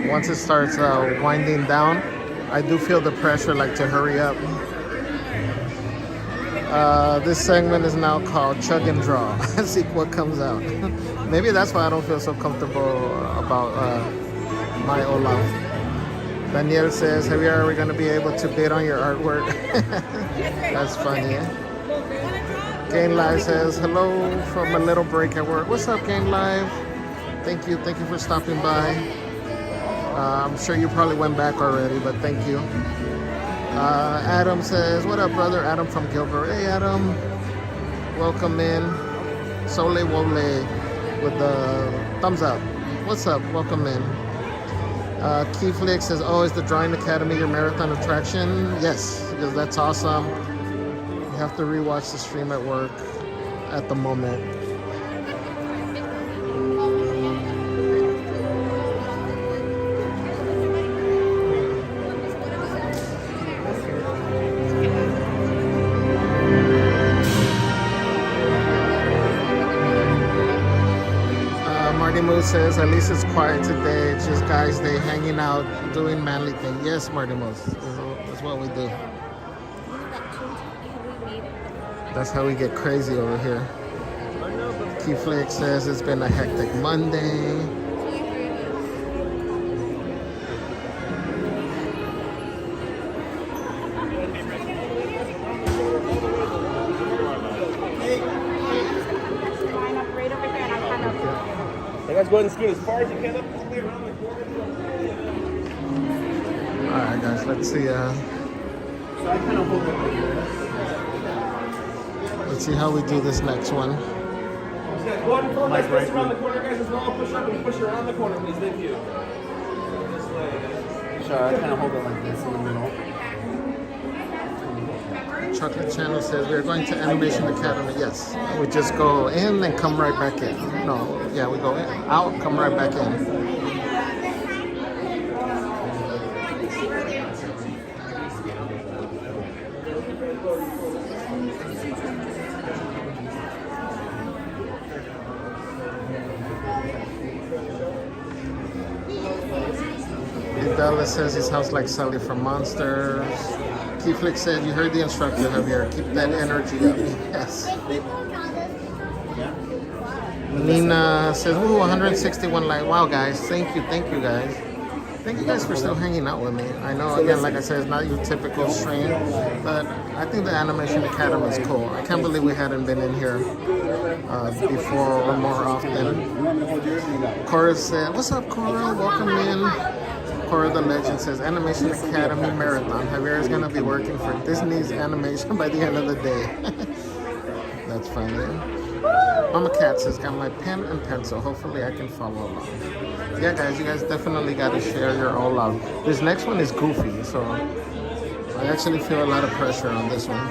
once it starts winding down, I do feel the pressure, like to hurry up. This segment is now called Chug and Draw. See what comes out. Maybe that's why I don't feel so comfortable about my Olaf. Danielle says, Javier, are we going to be able to bid on your artwork? That's funny. Game Live says, hello from a little break at work. What's up, Game Live? Thank you for stopping by. I'm sure you probably went back already, but thank you. Adam says, what up, brother? Adam from Gilbert. Hey, Adam. Welcome in. Sole Wole with the thumbs up. What's up? Welcome in. Keyflix says, oh, is the Drawing Academy your marathon attraction? Yes, because that's awesome. You have to rewatch the stream at work at the moment. Says at least it's quiet today. It's just guys, they hanging out, doing manly things. Yes, Marty Moose, that's what we do. That's how we get crazy over here. Keyflix says it's been a hectic Monday. Go ahead and scoot as far as you can up all the way around the corner. Alright guys, let's see let's see how we do this next one. Go ahead and forward, guys, face around the corner, guys, as well. Push up and push around the corner, please. Thank you. This way, guys. Sure, I kind of hold it like this in the middle. Chocolate Channel says we're going to Animation Academy. Yes, we just go in and come right back in. No, yeah, we go in, out, come right back in. Dallas says he sounds like Sully from Monsters. Keyflix said, you heard the instructor, Javier. Keep that energy up. Yes. Nina says, ooh, 161 likes. Wow, guys. Thank you guys. Thank you guys for still hanging out with me. I know, again, like I said, it's not your typical stream, but I think the Animation Academy is cool. I can't believe we hadn't been in here before or more often. Cora said, what's up, Cora? Welcome in. Cora the Legend says, Animation Academy Marathon. Javier is going to be working for Disney's animation by the end of the day. That's funny. Mama Cat says, got my pen and pencil. Hopefully I can follow along. Yeah, guys, you guys definitely got to share your Olaf. This next one is goofy, so I actually feel a lot of pressure on this one.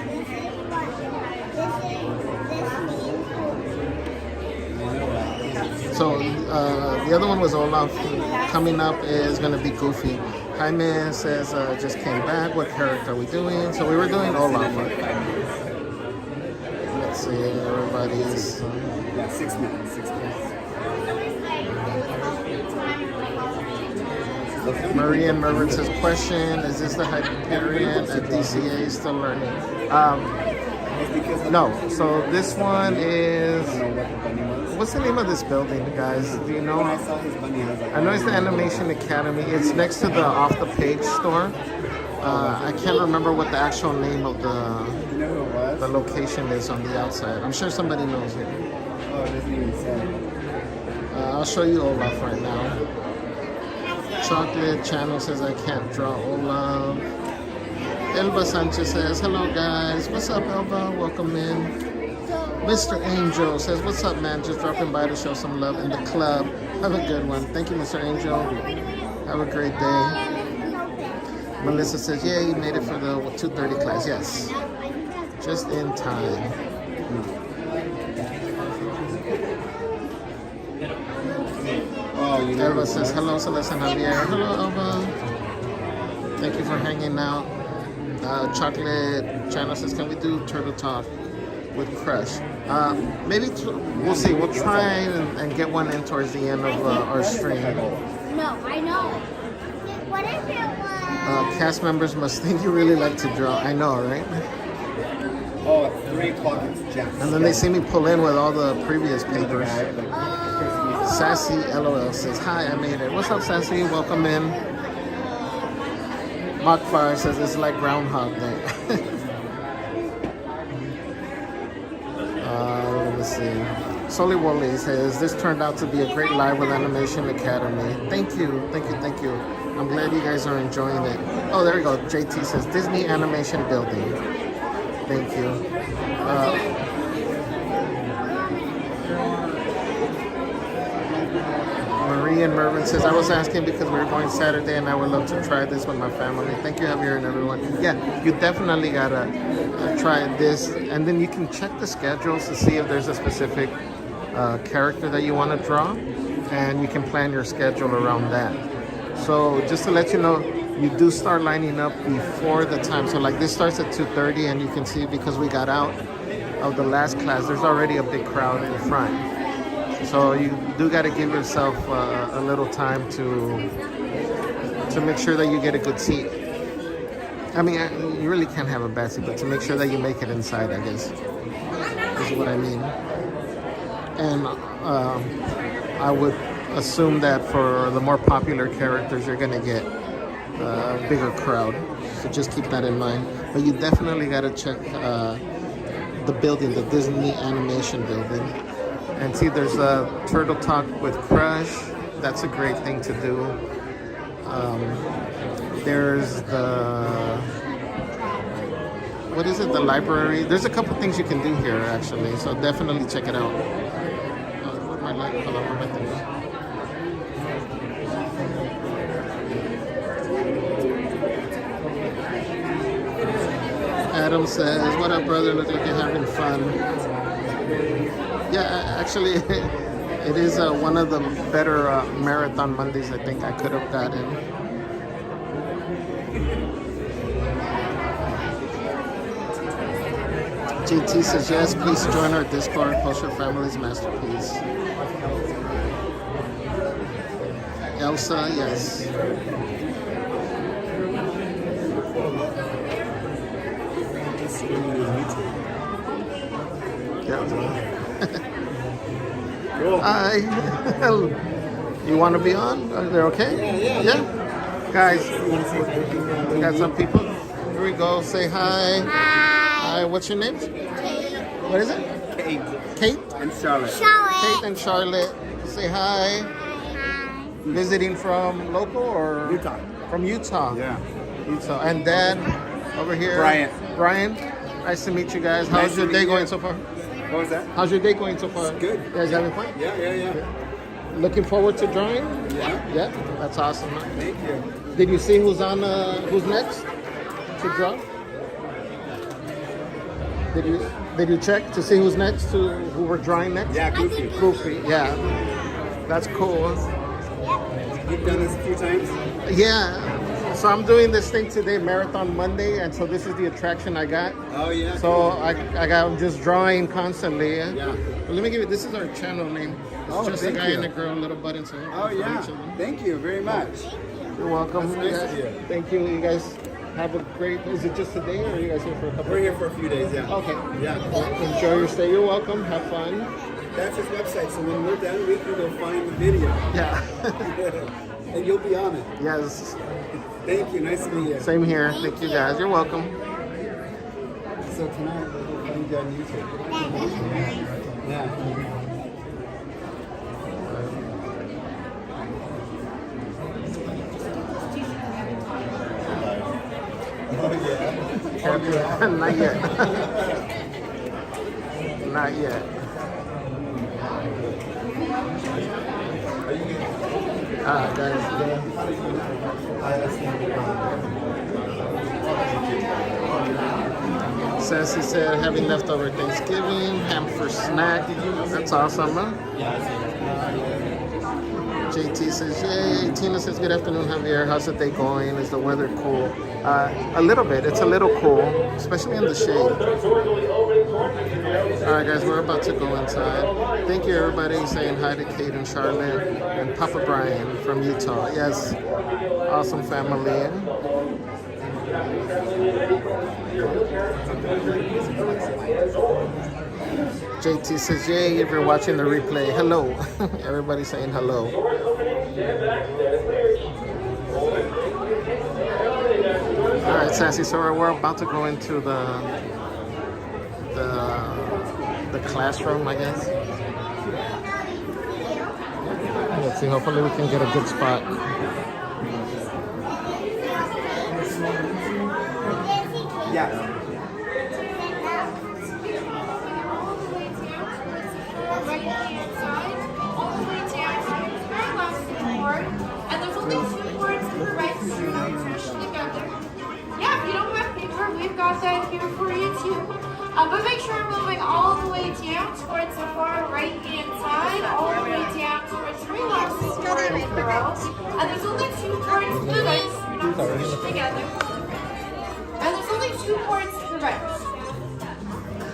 So the other one was Olaf. Coming up is going to be Goofy. Jaime says, just came back. What character are we doing? So we were doing Olaf. Let's see, everybody's... Yeah, 6 minutes. 6 minutes. Marie and Mervyn says, question, is this the Hyperion at DCA? Still learning. No, so this one is... What's the name of this building, guys? Do you know? I know it's the Animation Academy. It's next to the Off the Page store. I can't remember what the actual name of the location is on the outside. I'm sure somebody knows it. Oh, it doesn't even say. I'll show you Olaf right now. Chocolate Channel says I can't draw Olaf. Elba Sanchez says, hello guys. What's up, Elba? Welcome in. Mr. Angel says, what's up, man? Just dropping by to show some love in the club. Have a good one. Thank you, Mr. Angel. Have a great day. Melissa says, yeah, you made it for the 2:30 class. Yes. Just in time. Elva says, hello, Celeste and Javier. Hello, Elva. Thank you for hanging out. Chocolate Channel says, can we do Turtle Talk with Crush? Maybe we'll see. We'll try and get one in towards the end of our stream. No, I know. What if it was? Cast members must think you really like to draw. I know, right? Oh, at 3 o'clock it's Jack. And then they see me pull in with all the previous papers. Sassy LOL says, hi, I made it. What's up, Sassy? Welcome in. Mockfire says, it's like Groundhog Day. Let's see. Solly Woolley says, this turned out to be a great live with Animation Academy. Thank you, thank you, thank you. I'm glad you guys are enjoying it. Oh, there we go. JT says, Disney Animation Building. Thank you. Marie and Mervin says, I was asking because we were going Saturday and I would love to try this with my family. Thank you, Javier and everyone. Yeah, you definitely gotta try this. And then you can check the schedules to see if there's a specific character that you want to draw. And you can plan your schedule around that. So just to let you know, you do start lining up before the time. So like this starts at 2:30 and you can see because we got out of the last class, there's already a big crowd in front. So you do got to give yourself a little time to make sure that you get a good seat. I mean, you really can't have a bad seat, but to make sure that you make it inside, I guess, is what I mean. And I would assume that for the more popular characters, you're going to get a bigger crowd. So just keep that in mind. But you definitely got to check the building, the Disney Animation Building. And see, there's a Turtle Talk with Crush. That's a great thing to do. There's the, what is it, the library? There's a couple things you can do here, actually. So definitely check it out. Where's my light? Hold on, where my thing is? Adam says, what up, brother? Look like you're having fun. Yeah, actually, it is one of the better Marathon Mondays I think I could have gotten. JT says, yes, please join our Discord, post your family's masterpiece. Elsa, yes. Cool. Hi. You want to be on? Are they okay? Yeah. Guys, we got some people. Here we go. Say hi. Hi. What's your name? Kate. What is it? Kate. Kate? And Charlotte. Kate and Charlotte. Say hi. Hi. Visiting from local or? Utah. From Utah. Yeah. Utah. And Dad over here. Brian. Nice to meet you guys. How's your day going so far? What was that? How's your day going so far? It's good. You guys having fun? Yeah. Looking forward to drawing? Yeah. Yeah, that's awesome. Huh? Thank you. Did you see who's on? Who's next to draw? Did you check to see who's next to who we're drawing next? Yeah, Goofy. Goofy. Yeah, that's cool. You've done this a few times? Yeah. So I'm doing this thing today, Marathon Monday, and so this is the attraction I got. Oh yeah. So I'm just drawing constantly. Yeah. Well, let me give you. This is our channel name. It's just a guy and a girl, little button. So oh yeah. Thank you very much. You're welcome. That's nice of you. Thank you. You guys have a great. Is it just today, or are you guys here for a couple? We're here for a few days. Yeah. Okay. Yeah. Enjoy your stay. You're welcome. Have fun. That's his website. So when we're done, we can go find the video. Yeah. And you'll be on it. Yes. Thank you. Nice to meet you. Same here. Thank you guys. You're welcome. So tonight we'll be on YouTube. Yeah. Oh yeah. Not yet. Not yet. Guys. Sassy said, having leftover Thanksgiving, ham for snack. That's awesome, huh? JT says, yay. Tina says, good afternoon, Javier. How's the day going? Is the weather cool? A little bit. It's a little cool, especially in the shade. All right, guys, we're about to go inside. Thank you, everybody, saying hi to Kate and Charlotte and Papa Brian from Utah. Yes, awesome family. JT says, yay, if you're watching the replay, hello. Everybody saying hello. All right, Sassy, so we're about to go into the classroom, I guess. Let's see, hopefully we can get a good spot. Yeah. And there's only 2 boards per right to push together. Yeah, if you don't have paper, we've got that here for you too. But make sure I'm moving all the way down towards the far right hand side, all the way down towards the left board in the row. And there's only 2 boards per right to push together. And there's only 2 boards per right.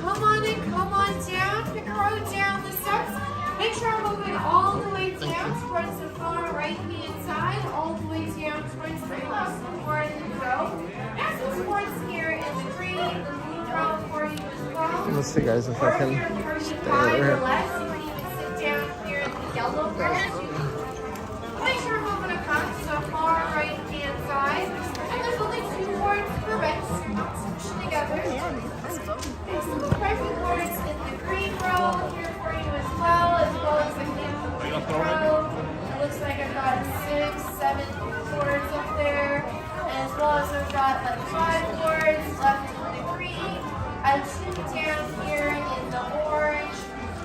Come on in, come on down, pick a row down the steps. Make sure I'm moving all the way down towards the far right hand side, all the way down towards the last board in the row. Next those boards here in the green, the blue row for you as well. Let's see, guys, if I can stay there. Left, you can even sit down here in the yellow row. Make sure I'm moving across the far right hand side. And there's only 2 boards per bench, push together. Next to the private boards in the green row here for you as well as the blue row. It looks like I've got 6, 7 boards up there, as well as I've got like 5 boards left in the green, and 2 down here in the orange.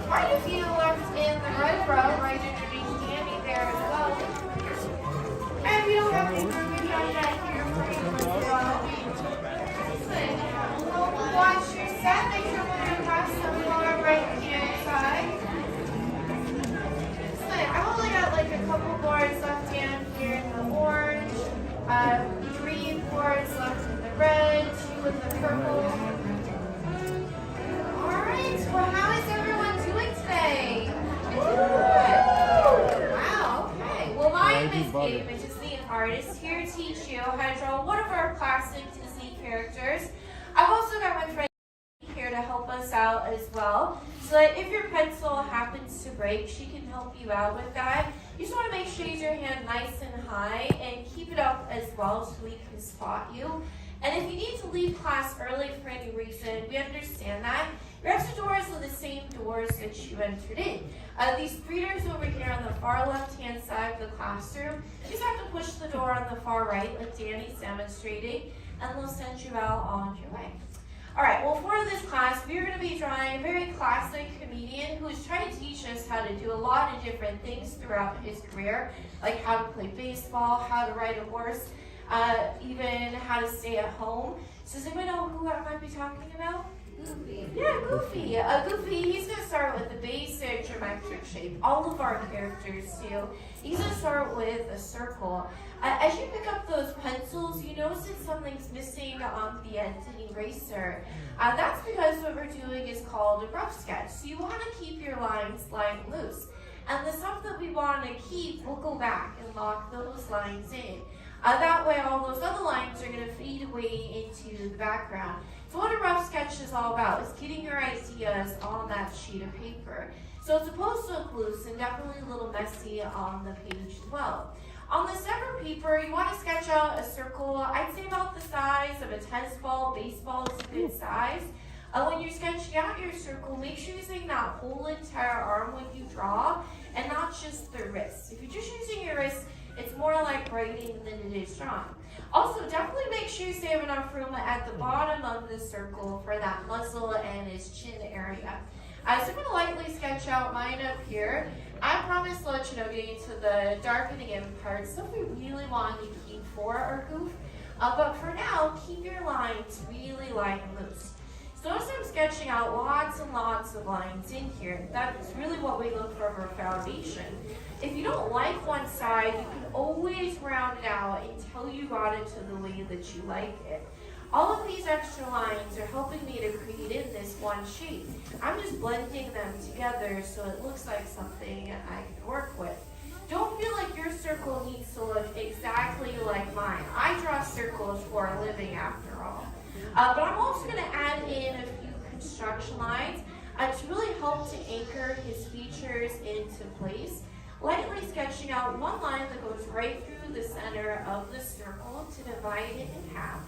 Quite a few left in the red row, right underneath Andy there as well. And we don't have paper, we've got that here for you as well. Watch your set, make sure we're across the far right hand side. I've only got like a couple boards left down here in the orange, 3 boards left in the red, 2 in the purple. Alright, well how is everyone doing today? Good. Wow, okay. Well my name is Kate, which is the artist, here to teach you how to draw one of our classic Disney characters. I've also got my friend here to help us out as well, so that if your pencil happens to break, she can help you out with that. You just want to make sure you use your hand nice and high and keep it up as well so we can spot you. And if you need to leave class early for any reason, we understand that. Your exit doors are the same doors that you entered in. These 3 doors over here on the far left-hand side of the classroom, you just have to push the door on the far right, like Danny's demonstrating, and we'll send you out on your way. Alright, well for this class, we're going to be drawing a very classic comedian who is trying to teach us how to do a lot of different things throughout his career, like how to play baseball, how to ride a horse, even how to stay at home. So does anyone know who I might be talking about? Goofy. Yeah, Goofy. Goofy, he's going to start with the basic geometric shape. All of our characters do. He's going to start with a circle. As you pick up those pencils, you notice that something's missing on the end of the eraser. That's because what we're doing is called a rough sketch. So you want to keep your lines lying loose. And the stuff that we want to keep, we'll go back and lock those lines in. That way all those other lines are going to fade away into the background. So what a rough sketch is all about is getting your ideas on that sheet of paper. So it's supposed to look loose and definitely a little messy on the page as well. On the separate paper, you want to sketch out a circle, I'd say about the size of a tennis ball. Baseball is a good size. When you're sketching out your circle, make sure you're using that whole entire arm when you draw and not just the wrist. If you're just using your wrist, it's more like writing than it is drawing. Also, definitely make sure you save enough room at the bottom of the circle for that muzzle and his chin area. So I'm going to lightly sketch out mine up here. I promise to let you know getting to the darkening in part, stuff we really want to keep for our goof. But for now, keep your lines really light and loose. So notice I'm sketching out lots and lots of lines in here. That's really what we look for foundation. If you don't like one side, you can always round it out until you got it to the way that you like it. All of these extra lines are helping me to create in this one shape. I'm just blending them together so it looks like something I can work with. Don't feel like your circle needs to look exactly like mine. I draw circles for a living after all. But I'm also going to add in a few construction lines to really help to anchor his features into place. Lightly sketching out one line that goes right through the center of the circle to divide it in half.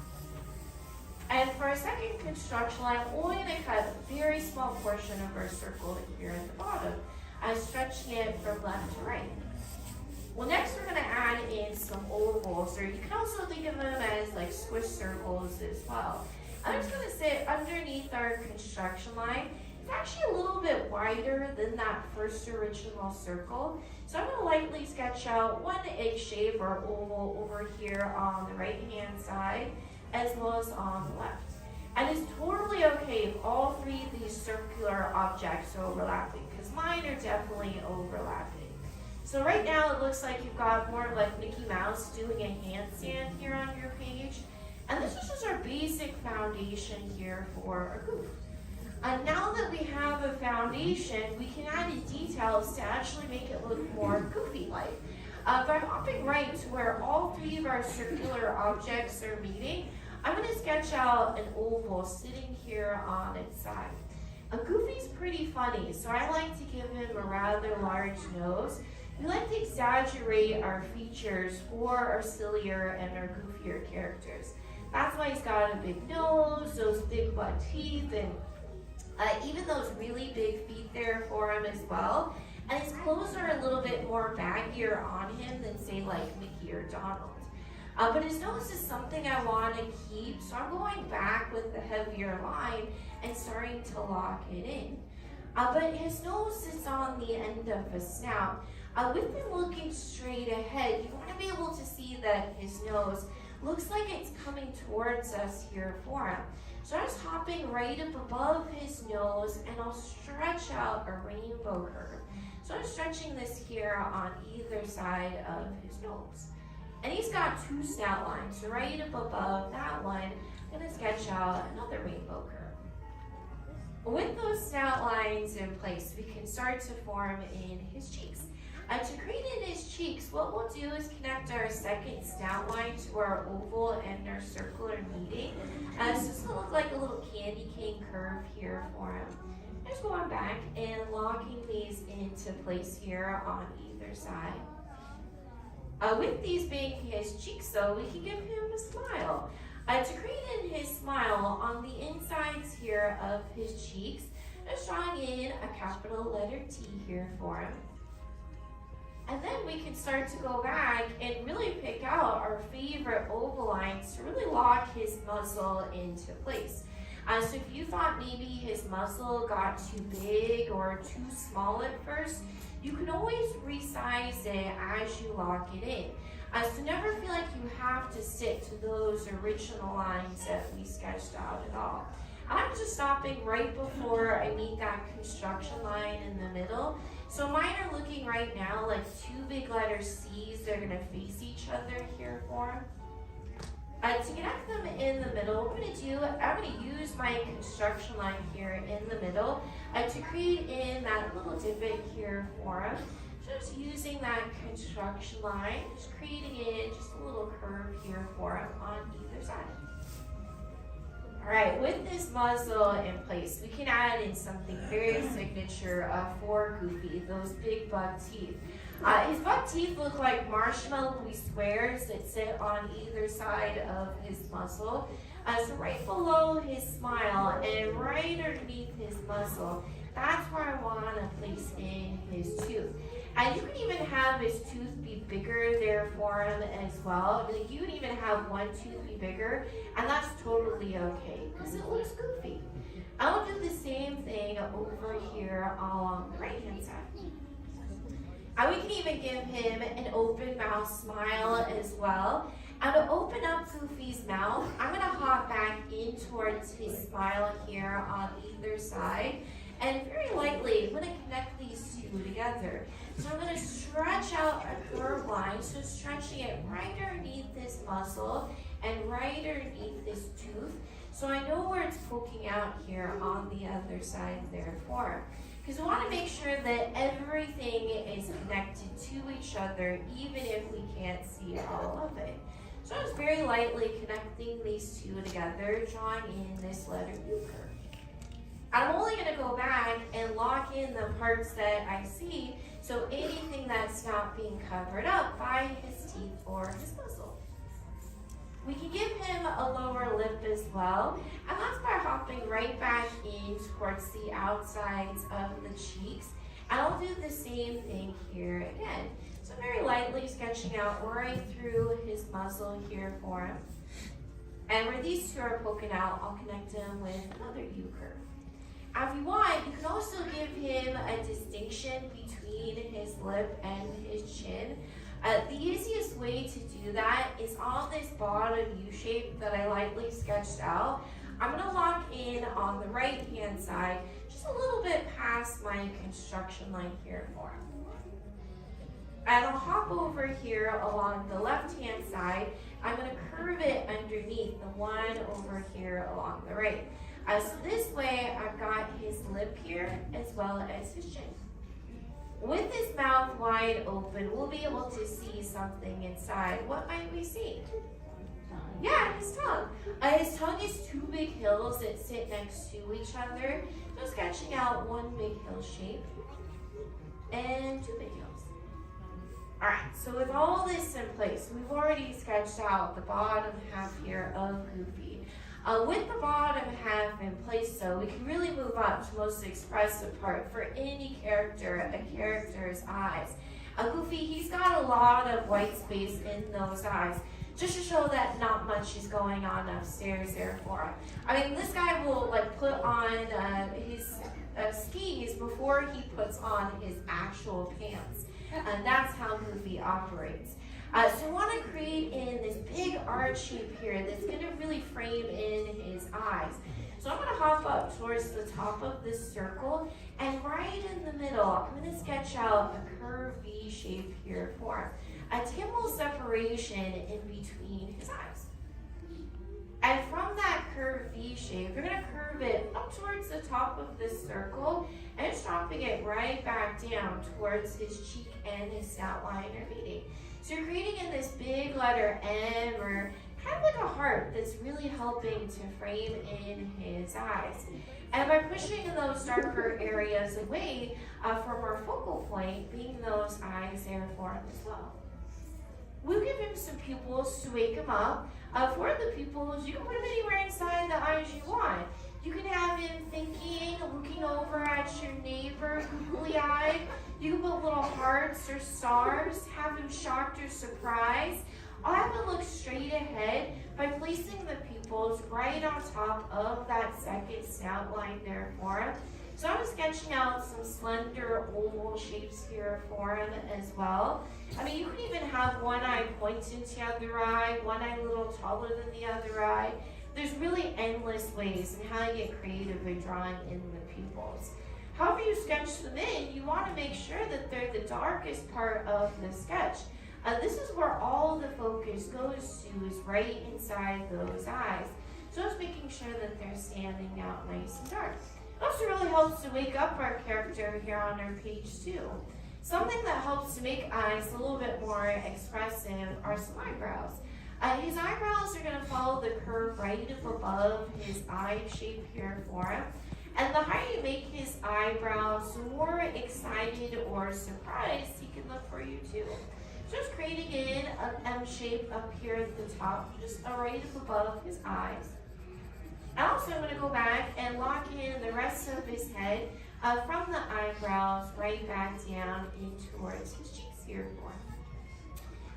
And for our second construction line, I'm only going to cut a very small portion of our circle here at the bottom. I'm stretching it from left to right. Well, next we're going to add in some ovals, or you can also think of them as like squish circles as well. I'm just going to sit underneath our construction line. It's actually a little bit wider than that first original circle. So I'm going to lightly sketch out one egg shape or oval over here on the right hand side, as well as on the left. And it's totally okay if all three of these circular objects are overlapping, because mine are definitely overlapping. So right now it looks like you've got more like Mickey Mouse doing a handstand here on your page. And this is just our basic foundation here for a goof. And now that we have a foundation, we can add in details to actually make it look more goofy-like. By hopping right to where all three of our circular objects are meeting, I'm going to sketch out an oval sitting here on its side. A Goofy's pretty funny, so I like to give him a rather large nose. We like to exaggerate our features for our sillier and our goofier characters. That's why he's got a big nose, those big butt teeth, and even those really big feet there for him as well. And his clothes are a little bit more baggier on him than, say, like Mickey or Donald. But his nose is something I want to keep, so I'm going back with the heavier line and starting to lock it in. But his nose is on the end of his snout. With him looking straight ahead, you want to be able to see that his nose looks like it's coming towards us here for him. So I'm just hopping right up above his nose, and I'll stretch out a rainbow curve. So I'm stretching this here on either side of his nose. And he's got two snout lines, so right up above that one, I'm going to sketch out another rainbow curve. With those snout lines in place, we can start to form in his cheeks. To create in his cheeks, what we'll do is connect our second snout line to our oval and our circular meeting. So this will look like a little candy cane curve here for him. Just going back and locking these into place here on either side. With these being his cheeks though, we can give him a smile. To create in his smile, on the insides here of his cheeks, just drawing in a capital letter T here for him. And then we can start to go back and really pick out our favorite oval lines to really lock his muzzle into place. So if you thought maybe his muzzle got too big or too small at first, you can always resize it as you lock it in. So never feel like you have to stick to those original lines that we sketched out at all. I'm just stopping right before I meet that construction line in the middle. So mine are looking right now like two big letter C's. They're going to face each other here for him. To connect them in the middle, what I'm going to do, I'm going to use my construction line here in the middle to create in that little divot here for him. Just using that construction line, just creating in just a little curve here for him on either side. All right, with this muzzle in place, we can add in something very signature for Goofy, those big buck teeth. His buck teeth look like marshmallowy squares that sit on either side of his muzzle. So right below his smile and right underneath his muzzle, that's where I want to place in his tooth. And you can even have his tooth be bigger there for him as well. Like you can even have one tooth be bigger, and that's totally okay because it looks goofy. I will do the same thing over here along the right hand side. And we can even give him an open mouth smile as well. Now to open up Goofy's mouth, I'm gonna hop back in towards his smile here on either side. And very lightly, I'm gonna connect these two together. So I'm gonna stretch out a curved line, so stretching it right underneath this muscle and right underneath this tooth. So I know where it's poking out here on the other side therefore. Because we want to make sure that everything is connected to each other, even if we can't see all of it. So I'm just very lightly connecting these two together, drawing in this letter U curve. I'm only going to go back and lock in the parts that I see, so anything that's not being covered up by his teeth or his muzzle. We can give him a lower lip as well, and that's by hopping right back in towards the outsides of the cheeks. And I'll do the same thing here again. So very lightly sketching out right through his muzzle here for him. And where these two are poking out, I'll connect him with another U curve. If you want, you can also give him a distinction between his lip and his chin. The easiest way to do that is on this bottom U shape that I lightly sketched out. I'm going to lock in on the right hand side, just a little bit past my construction line here for him. And I'll hop over here along the left hand side. I'm going to curve it underneath the one over here along the right. So this way I've got his lip here as well as his chin. With his mouth wide open, we'll be able to see something inside. What might we see? Yeah, his tongue. His tongue is two big hills that sit next to each other. So sketching out one big hill shape and two big hills. All right, so with all this in place, we've already sketched out the bottom half here of Goofy. With the bottom half in place, though, we can really move up to the most expressive part for any character, a character's eyes. Goofy, he's got a lot of white space in those eyes, just to show that not much is going on upstairs there for him. I mean, this guy will like put on his skis before he puts on his actual pants, and that's how Goofy operates. So we want to create in this big arch shape here that's going to really frame in his eyes. So I'm going to hop up towards the top of this circle, and right in the middle, I'm going to sketch out a curved V shape here for him. A temporal separation in between his eyes. And from that curved V shape, we're going to curve it up towards the top of this circle, and it's dropping it right back down towards his cheek and his snout line are meeting. So you're creating in this big letter M, or kind of like a heart that's really helping to frame in his eyes. And by pushing those darker areas away from our focal point, being those eyes there for him as well. We'll give him some pupils to wake him up. For the pupils, you can put them anywhere inside the eyes you want. You can have him thinking, looking over at your neighbor, googly-eyed. You can put little hearts or stars, have him shocked or surprised. I'll have him look straight ahead by placing the pupils right on top of that second snout line there for him. So I'm sketching out some slender oval shapes here for him as well. I mean, you can even have one eye pointing to the other eye, one eye a little taller than the other eye. There's really endless ways in how you get creative in drawing in the pupils. However you sketch them in, you want to make sure that they're the darkest part of the sketch. This is where all the focus goes to, is right inside those eyes. So it's making sure that they're standing out nice and dark. It also really helps to wake up our character here on our page too. Something that helps to make eyes a little bit more expressive are some eyebrows. His eyebrows are going to follow the curve right above his eye shape here for him. And the higher you make his eyebrows, the more excited or surprised he can look for you too. So just creating in an M shape up here at the top, just right above his eyes. Also, I'm going to go back and lock in the rest of his head from the eyebrows right back down in towards his cheeks here for him.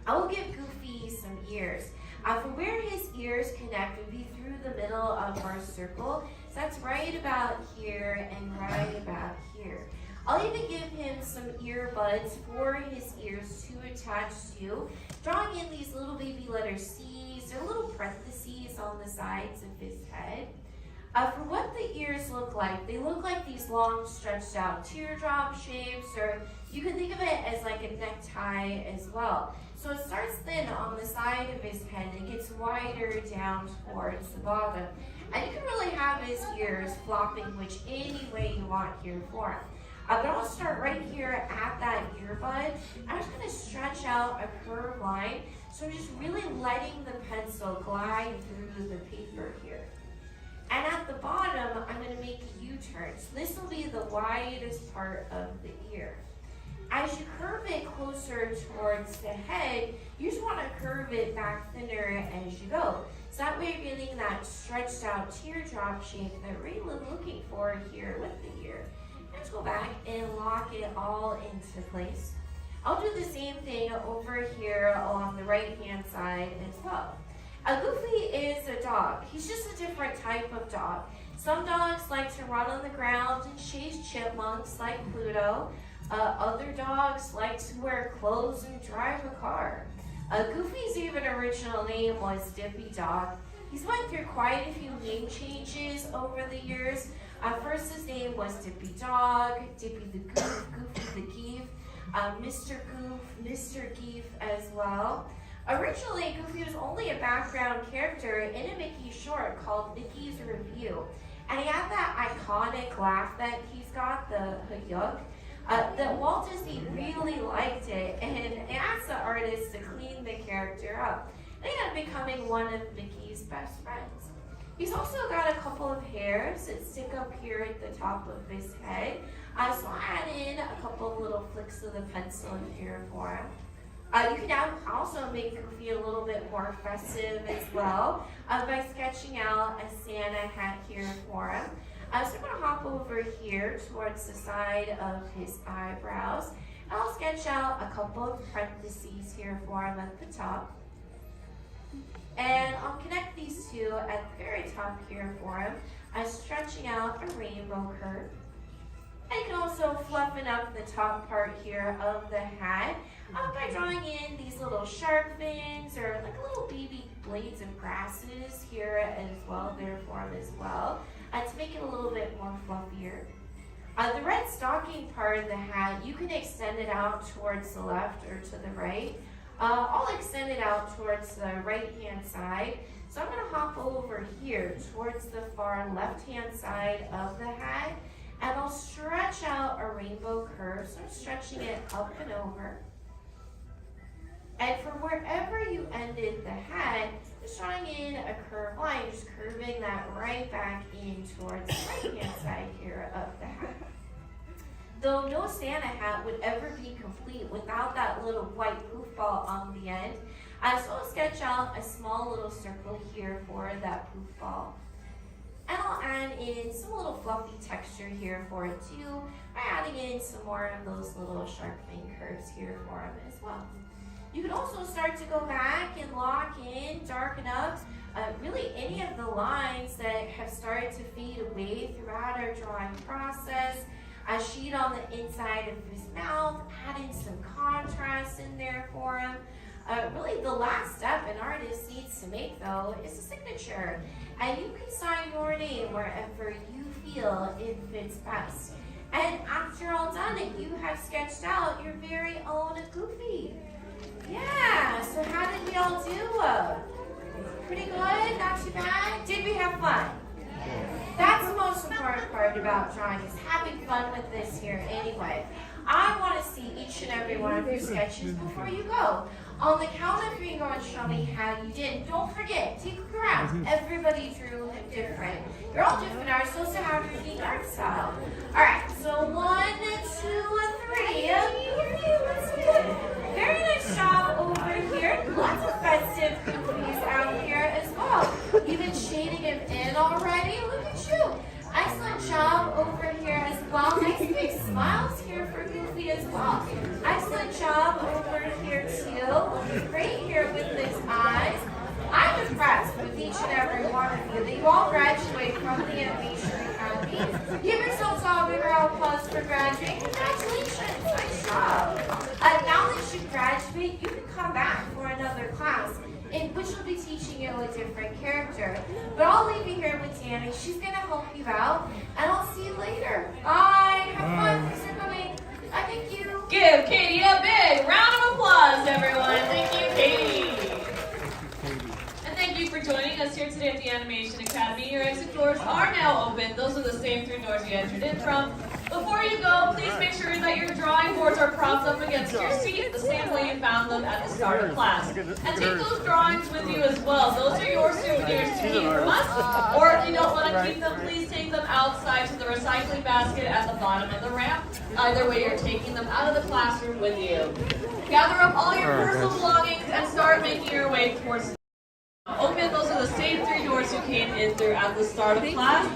I will give Goofy some ears. For where his ears connect would be through the middle of our circle. So that's right about here and right about here. I'll even give him some earbuds for his ears to attach to, drawing in these little baby letters C lines on the sides of his head. For what the ears look like, they look like these long stretched out teardrop shapes, or you can think of it as like a necktie as well. So it starts thin on the side of his head and gets wider down towards the bottom. And you can really have his ears flopping which any way you want here for him. But I'll start right here at that earbud. I'm just going to stretch out a curved line. So I'm just really letting the pencil glide through the paper here. And at the bottom, I'm going to make a U-turn. So this will be the widest part of the ear. As you curve it closer towards the head, you just want to curve it back thinner as you go. So that way you're getting that stretched out teardrop shape that we're really looking for here with the ear. Let's go back and lock it all into place. I'll do the same thing over here along the right hand side as well. A Goofy is a dog. He's just a different type of dog. Some dogs like to run on the ground and chase chipmunks like Pluto. Other dogs like to wear clothes and drive a car. Goofy's even original name was Dippy Dog. He's went through quite a few name changes over the years. First his name was Dippy Dog, Dippy the Goof, Goofy the Geef, Mr. Goof, Mr. Geef as well. Originally, Goofy was only a background character in a Mickey short called Mickey's Review. And he had that iconic laugh that he's got, the yug. That Walt Disney really liked it and asked the artist to clean the character up. And he ended up becoming one of Mickey's best friends. He's also got a couple of hairs that stick up here at the top of his head. So I'll add in a couple of little flicks of the pencil here for him. You can also make Goofy a little bit more festive as well by sketching out a Santa hat here for him. So I'm going to hop over here towards the side of his eyebrows. And I'll sketch out a couple of parentheses here for him at the top. And I'll connect these two at the very top here for him, stretching out a rainbow curve. And you can also fluffen up the top part here of the hat by drawing in these little shark fins or like little baby blades of grasses here as well, there for him as well, to make it a little bit more fluffier. The red stocking part of the hat, you can extend it out towards the left or to the right. I'll extend it out towards the right-hand side. So I'm going to hop over here towards the far left-hand side of the hat, and I'll stretch out a rainbow curve. So I'm stretching it up and over. And from wherever you ended the hat, just drawing in a curved line, just curving that right back in towards the right-hand side here of the hat. Though no Santa hat would ever be complete without that little white poof ball on the end, so I'll sketch out a small little circle here for that poof ball. And I'll add in some little fluffy texture here for it too, by adding in some more of those little sharp fin curves here for him as well. You can also start to go back and lock in, darken up, really any of the lines that have started to fade away throughout our drawing process. A sheet on the inside of his mouth, add in some contrast in there for him. Really the last step an artist needs to make though is a signature. And you can sign your name wherever you feel it fits best. And after all done, you have sketched out your very own Goofy. Yeah, so how did we all do? Pretty good, not too bad? Did we have fun? That's the most important part about drawing, is having fun with this here anyway. I want to see each and every one of your sketches before you go. On the count of three, you go and show me how you did. Don't forget, take a look around. Everybody drew different. You're all different. Are supposed to have your unique art style. Alright, so 1, 2, 3. Very nice job over here. Lots of festive Goofies out here as well. Even shading him in already. Look at you. Excellent job over here as well. Nice big smiles here for Goofy as well. Excellent job over here too. Great here with his eyes. I'm impressed with each and every one of you. That you all graduate from the Animation Academy. Give yourselves all a big round of applause for graduating. Congratulations. Nice job. Now that you graduate, you can come back for another class in which we'll be teaching you show a different character. But I'll leave you here with Danny. She's gonna help you out, and I'll see you later. Bye. Have fun. Thanks for coming. Bye. Thank you. Give Katie a big round of applause, everyone. Thank you, Katie. And thank you for joining us here today at the Animation Academy. Your exit doors are now open. Those are the same 3 doors you entered in from. Before you go, please make sure that your drawing boards are propped up against your seat the same way you found them at the start of class. And take those drawings with you as well. Those are your souvenirs to keep from us. Or if you don't want to keep them, please take them outside to the recycling basket at the bottom of the ramp. Either way, you're taking them out of the classroom with you. Gather up all your personal belongings and start making your way towards open. Those are the same 3 doors you came in through at the start of class.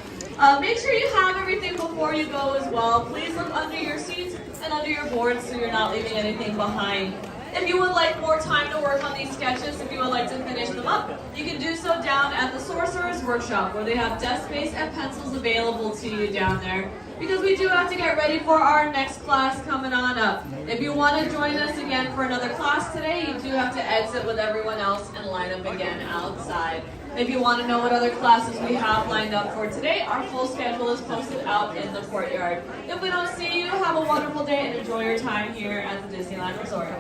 Make sure you have everything before you go as well. Please look under your seats and under your boards so you're not leaving anything behind. If you would like more time to work on these sketches, if you would like to finish them up, you can do so down at the Sorcerer's Workshop, where they have desk space and pencils available to you down there. Because we do have to get ready for our next class coming on up. If you want to join us again for another class today, you do have to exit with everyone else and line up again outside. If you want to know what other classes we have lined up for today, our full schedule is posted out in the courtyard. If we don't see you, have a wonderful day and enjoy your time here at the Disneyland Resort.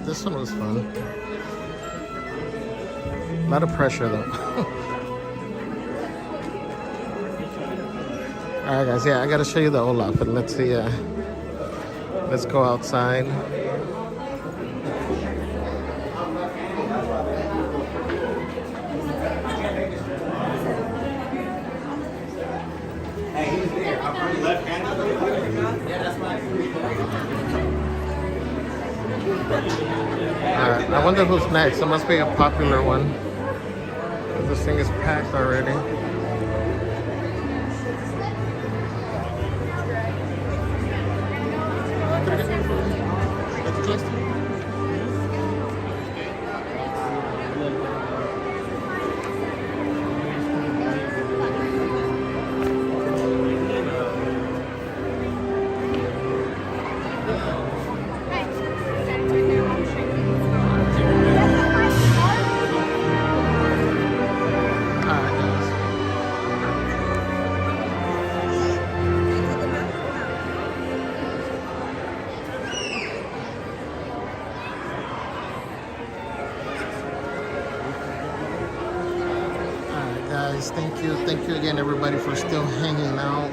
This one was fun. A lot of pressure though. Alright guys, yeah, I gotta show you the Olaf, but let's see, let's go outside. I wonder who's next. It must be a popular one. This thing is packed already. Thank you again, everybody, for still hanging out.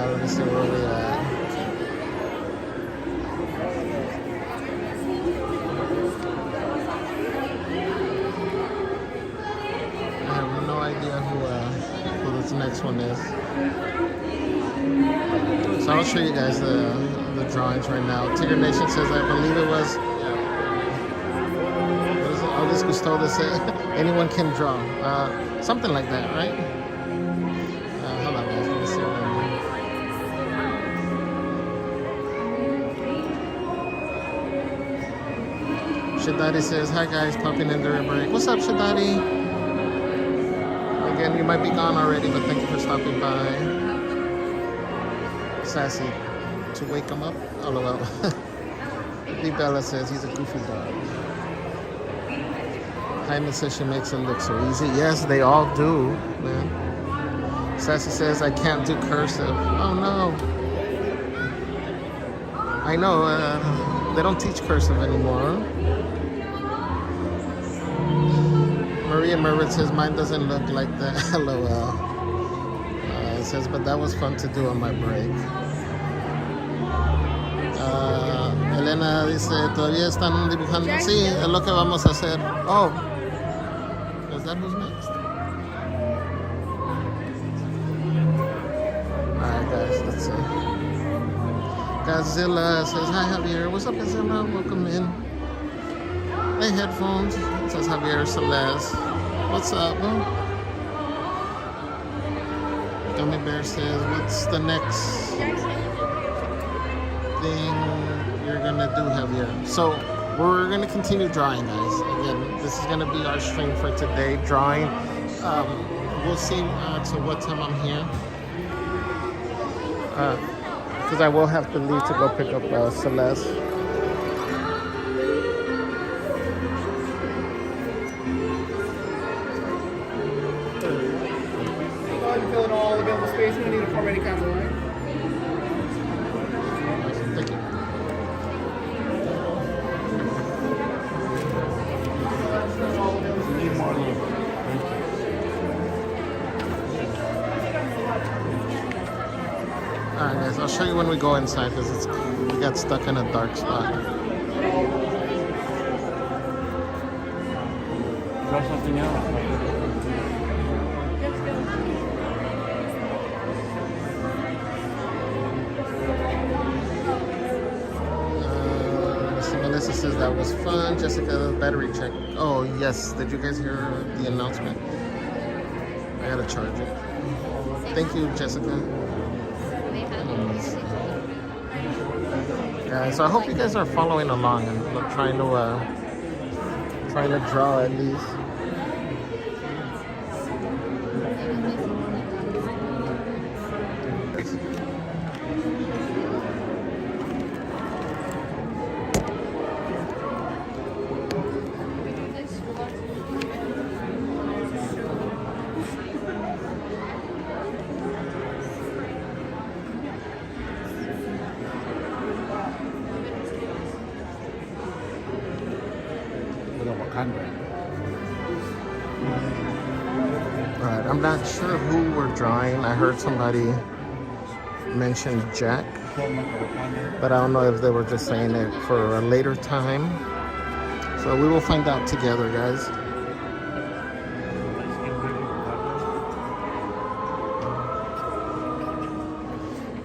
Let me see where we at. I have no idea who this next one is. So I'll show you guys the drawings right now. Tigger Nation says, I believe it was. What is it? Aldis Gusto say. Anyone can draw. Something like that, right? Hold on, guys. Let me see. Shadadi says, hi guys, popping in during break. What's up, Shadadi? Again, you might be gone already, but thank you for stopping by. Sassy, to wake him up? Oh, well. B. Bella says he's a goofy dog. Hyman says she makes it look so easy. Yes, they all do, man. Sassy says I can't do cursive. Oh no. I know, they don't teach cursive anymore. Maria Merritt says mine doesn't look like that. LOL. It says, but that was fun to do on my break. Elena dice, todavía están dibujando. Sí, es lo que vamos a hacer. Oh. Is that who's next? Alright guys, let's see. Godzilla says, hi Javier. What's up, Godzilla? Welcome in. Hey, headphones. It says Javier Celeste. What's up, bro? Gummy Bear says, what's the next thing you're gonna do, Javier? So, we're gonna continue drawing, guys. Again, this is gonna be our stream for today, drawing. We'll see to what time I'm here. Because I will have to leave to go pick up Celeste. Jason, I need a formatting on the line. Thank you. Need more little. Alright guys, I'll show you when we go inside because we got stuck in a dark spot. Try something else. Melissa says that was fun. Jessica, battery check. Oh yes, did you guys hear the announcement? I gotta charge it. Thank you, Jessica. Yeah, so I hope you guys are following along and trying to draw at least. Alright, I'm not sure who we're drawing. I heard somebody mention Jack, but I don't know if they were just saying it for a later time. So we will find out together, guys.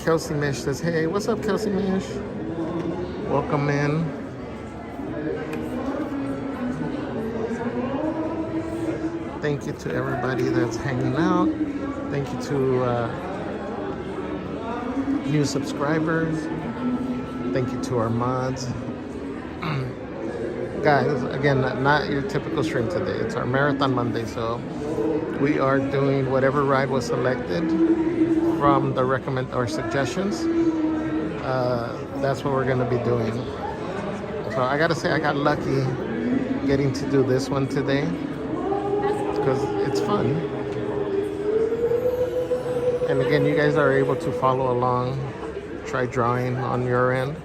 Kelsey Mish says, hey, what's up, Kelsey Mish? Welcome in. Thank you to everybody that's hanging out. Thank you to new subscribers. Thank you to our mods. Guys, again, not your typical stream today. It's our Marathon Monday, so we are doing whatever ride was selected from the recommend or suggestions. That's what we're gonna be doing. So I gotta say, I got lucky getting to do this one today, because it's fun. And again, you guys are able to follow along, try drawing on your end.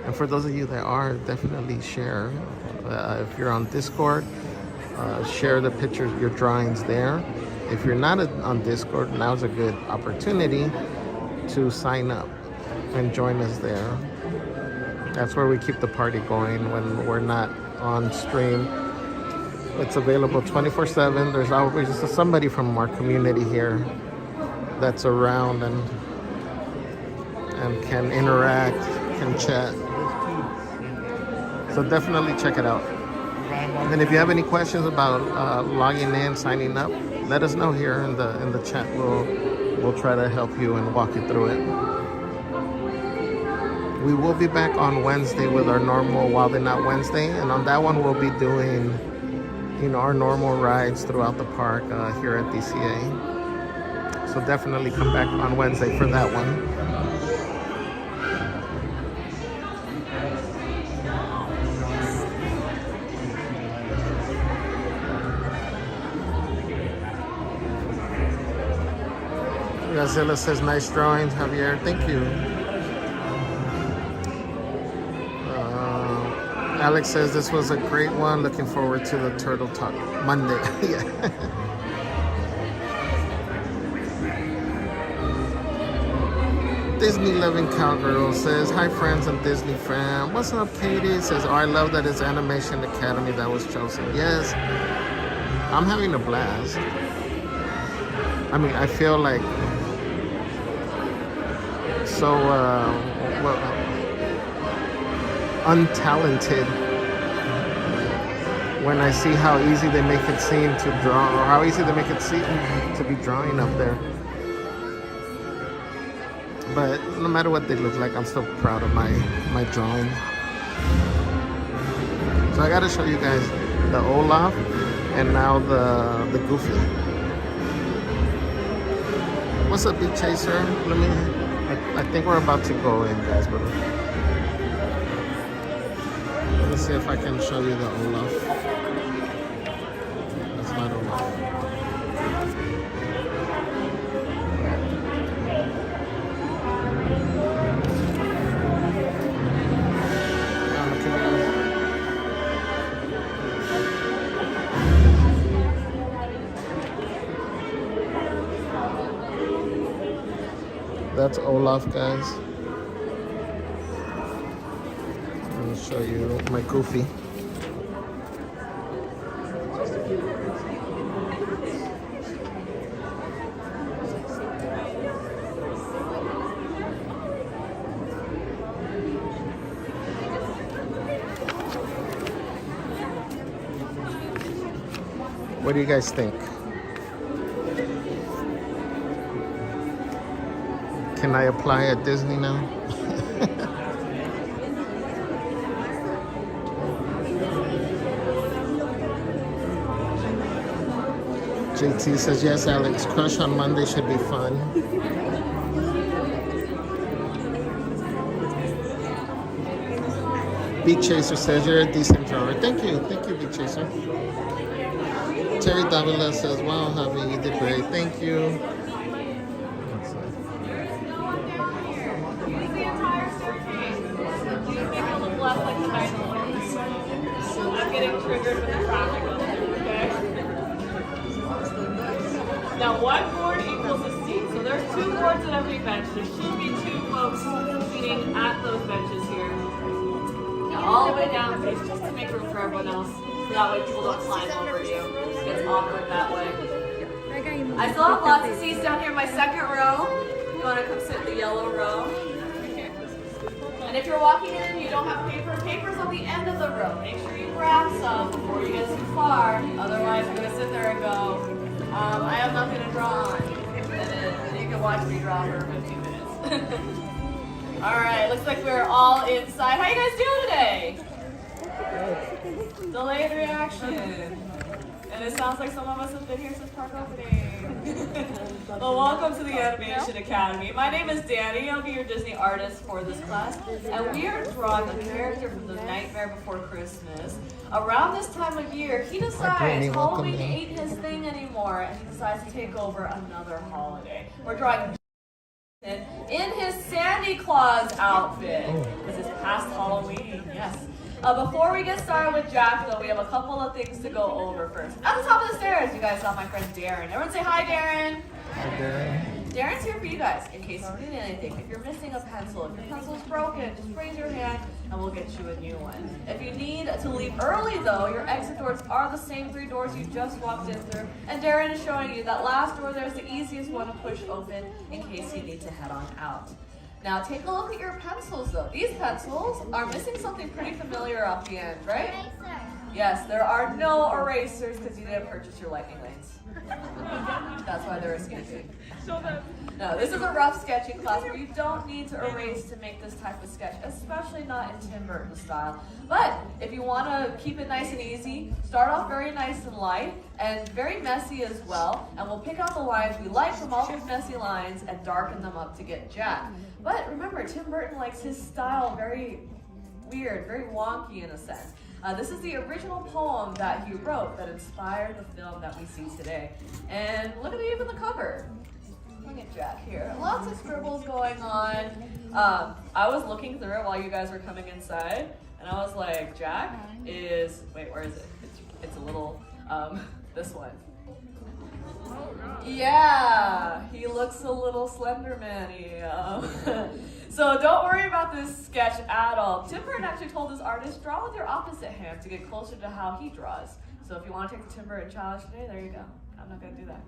And for those of you that are, definitely share. If you're on Discord, share the pictures, your drawings there. If you're not on Discord, now's a good opportunity to sign up and join us there. That's where we keep the party going when we're not on stream. It's available 24/7. There's always somebody from our community here that's around and can interact, can chat. So definitely check it out. And if you have any questions about logging in, signing up, let us know here in the chat. We'll try to help you and walk you through it. We will be back on Wednesday with our normal Wild and Out Wednesday, and on that one we'll be doing, you know, our normal rides throughout the park here at DCA. So definitely come back on Wednesday for that one. Godzilla says, nice drawings, Javier. Thank you. Alex says, this was a great one. Looking forward to the Turtle Talk Monday. Yeah. Disney Loving Cowgirl says, hi friends and Disney fam. What's up, Katie? Says, oh, I love that it's Animation Academy that was chosen. Yes, I'm having a blast. I mean, I feel like so untalented when I see how easy they make it seem to draw, or how easy they make it seem to be drawing up there. But no matter what they look like, I'm still proud of my drawing. So I gotta show you guys the Olaf and now the Goofy. What's up, Beat Chaser? I think we're about to go in, guys, but let me see if I can show you the Olaf. That's not Olaf. that's Olaf, guys. Let me show you my goofy. What do you guys think? Can I apply at Disney now? JT says, yes, Alex, Crush on Monday should be fun. Beat Chaser says, you're a decent drawer. Thank you, Beat Chaser. Terry Davila says, wow, Javi, you did great. Thank you. I'm getting triggered with the traffic on it, okay? Now, one board equals a seat. So there's 2 boards at every bench. There should be 2 folks sitting at those benches here. Now, all the way down, please, just to make room for everyone else. So that way people don't climb over you. It gets awkward that way. I still have lots of seats down here in my second row. If you want to come sit in the yellow row. And if you're walking in and you don't have paper, paper's on the end of the row. Make sure you grab some before you get too far. Otherwise, you're going to sit there and go, I have nothing to draw on. And then you can watch me draw for 15 minutes. All right, looks like we're all inside. How you guys doing today? Delayed reaction. And it sounds like some of us have been here since park opening. Well, welcome to the Animation Academy. My name is Danny. I'll be your Disney artist for this class. And we are drawing a character from The Nightmare Before Christmas. Around this time of year, he decides Halloween ain't his thing anymore, and he decides to take over another holiday. We're drawing in his Santa Claus outfit. This is past Halloween, yes. Before we get started with Jack, though, we have a couple of things to go over first. At the top of the stairs, you guys saw my friend Darren. Everyone say hi, Darren. Hi, Darren. Darren's here for you guys in case you need anything. If you're missing a pencil, if your pencil's broken, just raise your hand and we'll get you a new one. If you need to leave early, though, your exit doors are the same 3 doors you just walked in through. And Darren is showing you that last door there is the easiest one to push open in case you need to head on out. Now take a look at your pencils though. These pencils are missing something pretty familiar off the end, right? Eraser. Yes, there are no erasers because you didn't purchase your lightning lanes. That's why they're escaping. No, this is a rough sketching class where you don't need to erase to make this type of sketch, especially not in Tim Burton style. But if you want to keep it nice and easy, start off very nice and light and very messy as well. And we'll pick out the lines we like from all those messy lines and darken them up to get Jack. But remember, Tim Burton likes his style very weird, very wonky in a sense. This is the original poem that he wrote that inspired the film that we see today. And look at even the cover. Look at Jack here. Lots of scribbles going on. I was looking through it while you guys were coming inside, and I was like, Jack is, wait, where is it? It's a little, this one. Yeah, he looks a little Slender Man-y. So don't worry about this sketch at all. Tim Burton actually told his artist, draw with your opposite hand to get closer to how he draws. So if you want to take the Tim Burton challenge today, there you go. I'm not going to do that.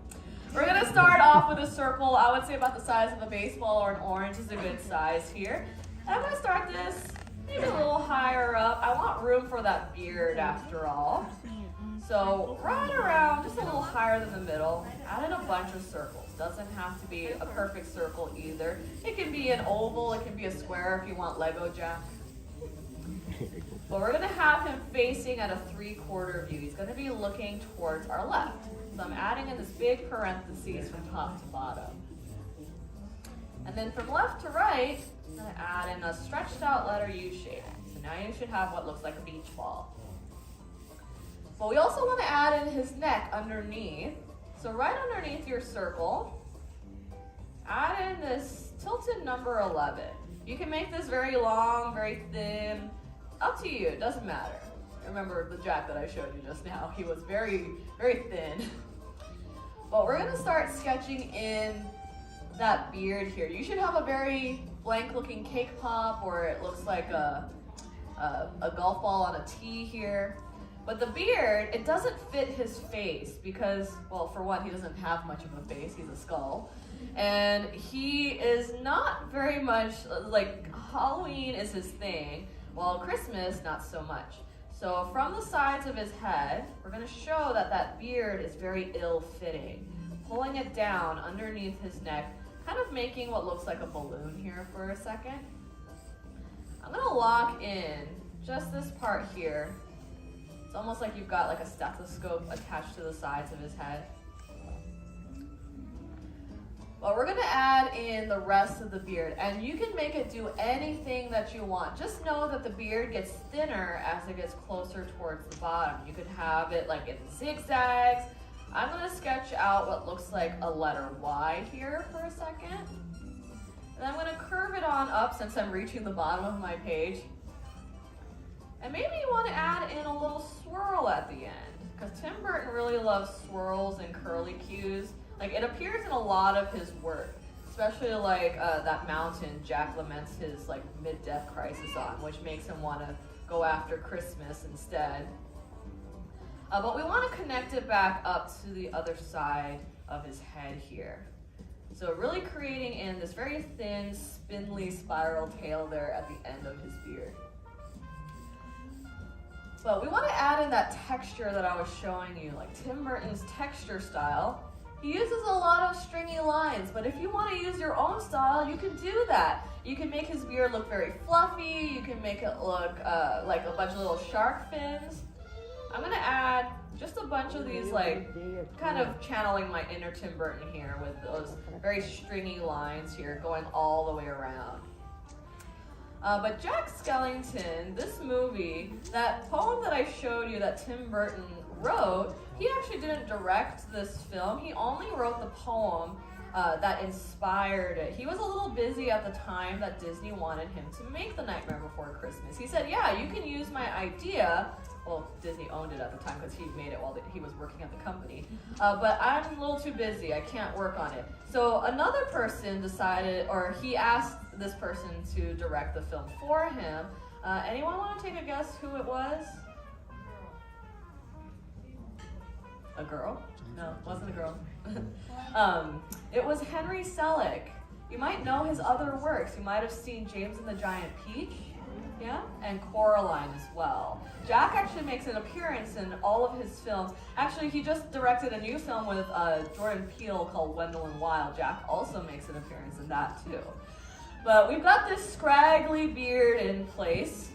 We're going to start off with a circle. I would say about the size of a baseball or an orange is a good size here. And I'm going to start this maybe a little higher up. I want room for that beard after all. So right around, just a little higher than the middle, add in a bunch of circles. Doesn't have to be a perfect circle either. It can be an oval, it can be a square if you want Lego Jack. But we're gonna have him facing at a 3/4 view. He's gonna be looking towards our left. So I'm adding in this big parentheses from top to bottom. And then from left to right, I'm gonna add in a stretched out letter U shape. So now you should have what looks like a beach ball. But we also want to add in his neck underneath. So right underneath your circle, add in this tilted number 11. You can make this very long, very thin, up to you, it doesn't matter. Remember the Jack that I showed you just now, he was very, very thin. But we're gonna start sketching in that beard here. You should have a very blank looking cake pop, or it looks like a golf ball on a tee here. But the beard, it doesn't fit his face because, well, for one, he doesn't have much of a face, he's a skull. And he is not very much, like, Halloween is his thing, while Christmas, not so much. So from the sides of his head, we're gonna show that that beard is very ill-fitting. Pulling it down underneath his neck, kind of making what looks like a balloon here for a second. I'm gonna lock in just this part here. It's almost like you've got like a stethoscope attached to the sides of his head. But we're gonna add in the rest of the beard, and you can make it do anything that you want. Just know that the beard gets thinner as it gets closer towards the bottom. You could have it like in zigzags. I'm gonna sketch out what looks like a letter Y here for a second. And I'm gonna curve it on up since I'm reaching the bottom of my page. And maybe you wanna add in a little swirl at the end, because Tim Burton really loves swirls and curly cues. Like, it appears in a lot of his work, especially like that mountain Jack laments his like mid-death crisis on, which makes him want to go after Christmas instead. But we want to connect it back up to the other side of his head here. So really creating in this very thin, spindly spiral tail there at the end of his beard. But we want to add in that texture that I was showing you, like Tim Burton's texture style. He uses a lot of stringy lines, but if you want to use your own style, you can do that. You can make his beard look very fluffy. You can make it look like a bunch of little shark fins. I'm gonna add just a bunch of these, like, kind of channeling my inner Tim Burton here with those very stringy lines here going all the way around. But Jack Skellington, this movie, that poem that I showed you that Tim Burton wrote, he actually didn't direct this film. He only wrote the poem that inspired it. He was a little busy at the time that Disney wanted him to make The Nightmare Before Christmas. He said, yeah, you can use my idea. Well, Disney owned it at the time because he made it while he was working at the company. But I'm a little too busy. I can't work on it. So another person decided, or he asked this person to direct the film for him. Anyone want to take a guess who it was? A girl? No, it wasn't a girl. It was Henry Selick. You might know his other works. You might have seen James and the Giant Peach, yeah, and Coraline as well. Jack actually makes an appearance in all of his films. Actually, he just directed a new film with Jordan Peele called Wendell and Wild. Jack also makes an appearance in that too. But we've got this scraggly beard in place.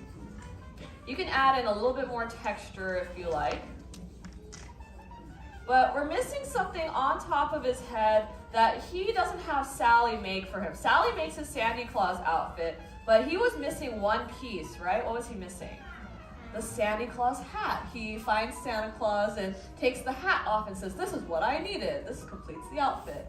You can add in a little bit more texture if you like. But we're missing something on top of his head that he doesn't have Sally make for him. Sally makes his Santa Claus outfit, but he was missing one piece, right? What was he missing? The Santa Claus hat. He finds Santa Claus and takes the hat off and says, this is what I needed. This completes the outfit.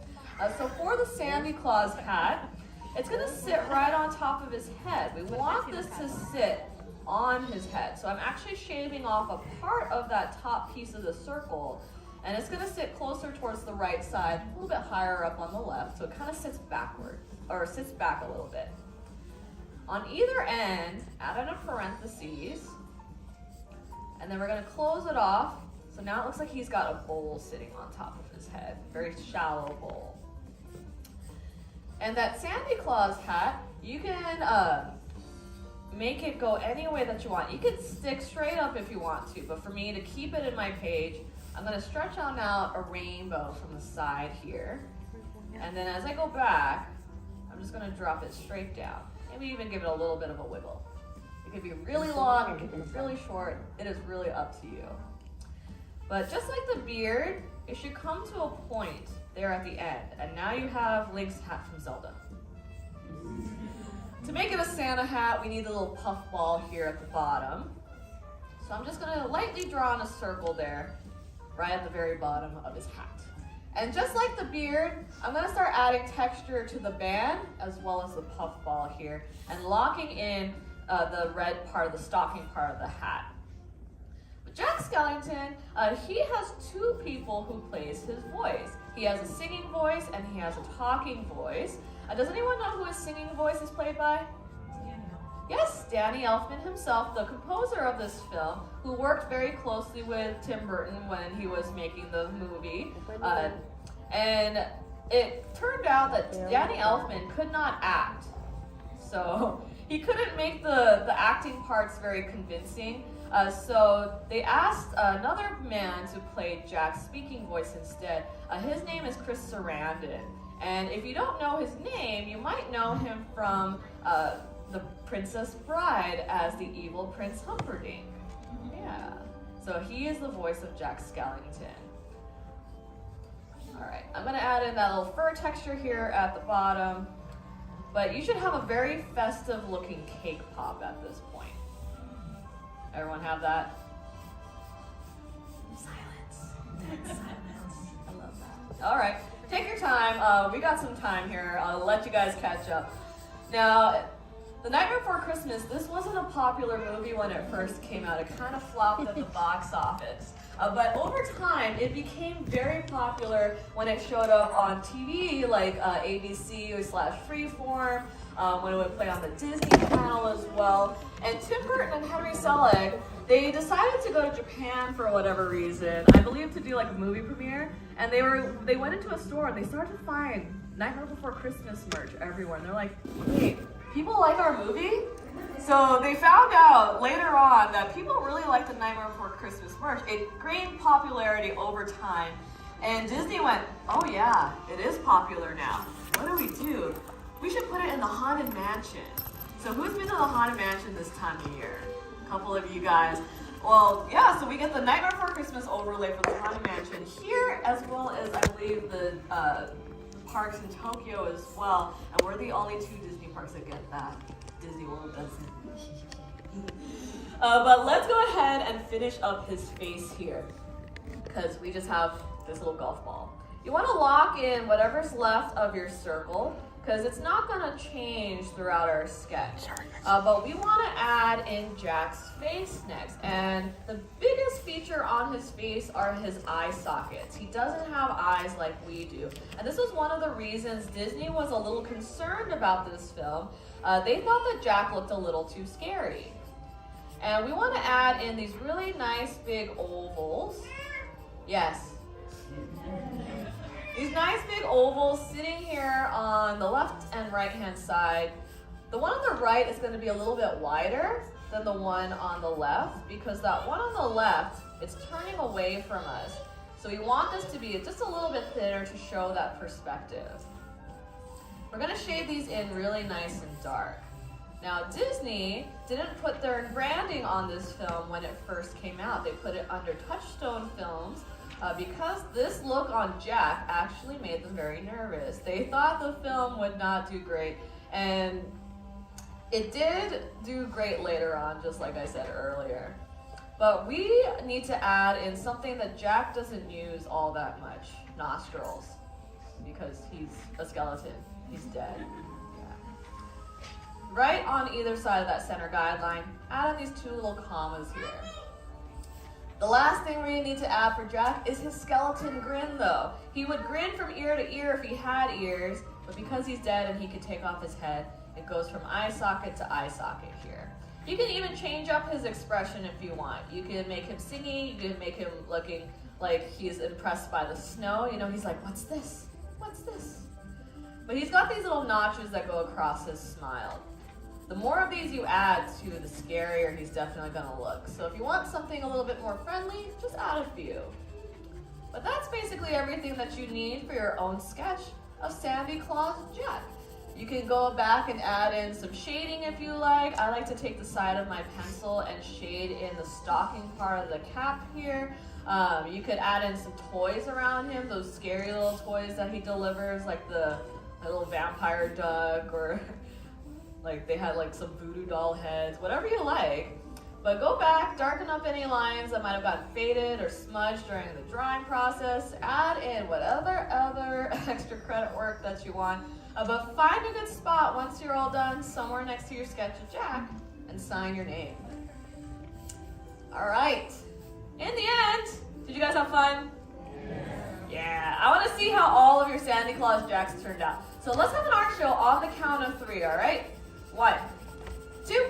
So for the Santa Claus hat, it's gonna sit right on top of his head. We want this to sit on his head. So I'm actually shaving off a part of that top piece of the circle, and it's gonna sit closer towards the right side, a little bit higher up on the left, so it kind of sits backward, or sits back a little bit. On either end, add in a parentheses, and then we're gonna close it off. So now it looks like he's got a bowl sitting on top of his head, very shallow bowl. And that Santa Claus hat, you can make it go any way that you want. You can stick straight up if you want to, but for me, to keep it in my page, I'm gonna stretch on out a rainbow from the side here. And then as I go back, I'm just gonna drop it straight down. Maybe even give it a little bit of a wiggle. It could be really long, it could be really short. It is really up to you. But just like the beard, it should come to a point there at the end. And now you have Link's hat from Zelda. To make it a Santa hat, we need a little puff ball here at the bottom. So I'm just gonna lightly draw in a circle there, right at the very bottom of his hat. And just like the beard, I'm gonna start adding texture to the band as well as the puff ball here and locking in the red part, the stocking part of the hat. But Jack Skellington, he has two people who plays his voice. He has a singing voice and he has a talking voice. Does anyone know who his singing voice is played by? Yes, Danny Elfman himself, the composer of this film, who worked very closely with Tim Burton when he was making the movie. And it turned out that Danny Elfman could not act. So he couldn't make the acting parts very convincing. So they asked another man to play Jack's speaking voice instead. His name is Chris Sarandon. And if you don't know his name, you might know him from The Princess Bride as the evil Prince Humperdinck. Yeah. So he is the voice of Jack Skellington. All right, I'm gonna add in that little fur texture here at the bottom, but you should have a very festive looking cake pop at this point. Everyone have that? Silence. Silence. I love that. All right, take your time. We got some time here. I'll let you guys catch up. Now, The Nightmare Before Christmas, this wasn't a popular movie when it first came out. It kind of flopped at the box office. But over time, it became very popular when it showed up on TV, like ABC/Freeform, when it would play on the Disney Channel as well. And Tim Burton and Henry Selick, they decided to go to Japan for whatever reason, I believe to do like a movie premiere, and they went into a store and they started to find Nightmare Before Christmas merch everywhere. And they're like, wait, people like our movie? So they found out later on that people really liked the Nightmare Before Christmas merch. It gained popularity over time. And Disney went, oh yeah, it is popular now. What do we do? We should put it in the Haunted Mansion. So who's been to the Haunted Mansion this time of year? A couple of you guys. Well, yeah, so we get the Nightmare Before Christmas overlay for the Haunted Mansion here, as well as I believe the parks in Tokyo as well. And we're the only two Disney parks that get that. Disney World doesn't. But let's go ahead and finish up his face here, because we just have this little golf ball. You want to lock in whatever's left of your circle, because it's not going to change throughout our sketch. But we want to add in Jack's face next. And the biggest feature on his face are his eye sockets. He doesn't have eyes like we do. And this was one of the reasons Disney was a little concerned about this film. They thought that Jack looked a little too scary. And we want to add in these really nice big ovals. Yes. These nice big ovals sitting here on the left and right hand side. The one on the right is going to be a little bit wider than the one on the left, because that one on the left is turning away from us. So we want this to be just a little bit thinner to show that perspective. We're going to shade these in really nice and dark. Now, Disney didn't put their branding on this film when it first came out. They put it under Touchstone Films because this look on Jack actually made them very nervous. They thought the film would not do great, and it did do great later on, just like I said earlier. But we need to add in something that Jack doesn't use all that much: nostrils, because he's a skeleton. He's dead. Yeah. Right on either side of that center guideline, add in these two little commas here. The last thing we need to add for Jack is his skeleton grin, though. He would grin from ear to ear if he had ears, but because he's dead and he could take off his head, it goes from eye socket to eye socket here. You can even change up his expression if you want. You can make him singy, you can make him looking like he's impressed by the snow. You know, he's like, what's this? What's this? But he's got these little notches that go across his smile. The more of these you add to, the scarier he's definitely gonna look. So if you want something a little bit more friendly, just add a few. But that's basically everything that you need for your own sketch of Sandy Claus Jack. You can go back and add in some shading if you like. I like to take the side of my pencil and shade in the stocking part of the cap here. You could add in some toys around him, those scary little toys that he delivers, like the little vampire duck, or like they had like some voodoo doll heads, whatever you like. But go back, darken up any lines that might have gotten faded or smudged during the drawing process. Add in whatever other extra credit work that you want. But find a good spot once you're all done, somewhere next to your sketch of Jack, and sign your name. All right. In the end, did you guys have fun? Yeah, I want to see how all of your Santa Claus Jacks turned out. So let's have an art show on the count of 3, all right? 1, 2,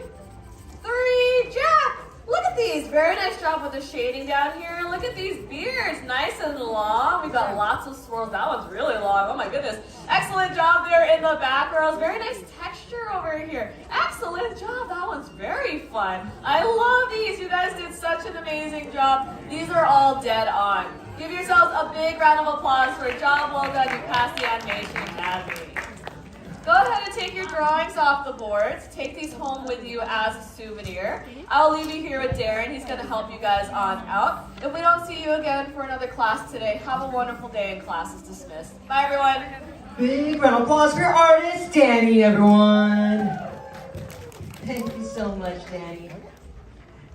3, Jack! Look at these. Very nice job with the shading down here. Look at these beards. Nice and long. We've got lots of swirls. That one's really long. Oh my goodness. Excellent job there in the back rows. Very nice texture over here. Excellent job. That one's very fun. I love these. You guys did such an amazing job. These are all dead on. Give yourselves a big round of applause for a job well done. You passed the Animation Academy. Go ahead and take your drawings off the boards. Take these home with you as a souvenir. I'll leave you here with Darren. He's going to help you guys on out. If we don't see you again for another class today, have a wonderful day and class is dismissed. Bye, everyone. Big round of applause for your artist, Danny, everyone. Thank you so much, Danny.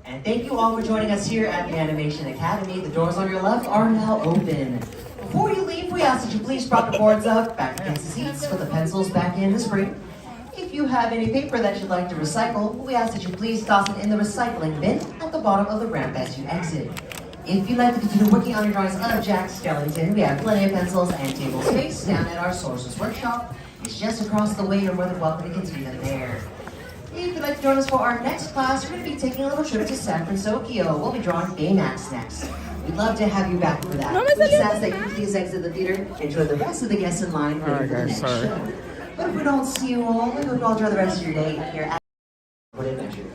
And thank you all for joining us here at the Animation Academy. The doors on your left are now open. Before you leave, we ask that you please prop the boards up back against the seats, put the pencils back in the spring. If you have any paper that you'd like to recycle, we ask that you please toss it in the recycling bin at the bottom of the ramp as you exit. If you'd like to continue working on your drawings of Jack Skellington, we have plenty of pencils and table space down at our Sources Workshop. It's just across the way. You're more than welcome to continue them there. If you'd like to join us for our next class, we're going to be taking a little trip to San Francisco. We'll be drawing Baymax next. We'd love to have you back for that. We just ask that you please exit the theater, enjoy the rest of the guests in line for the next show. But if we don't see you all, we hope you all enjoy the rest of your day here at What Adventure.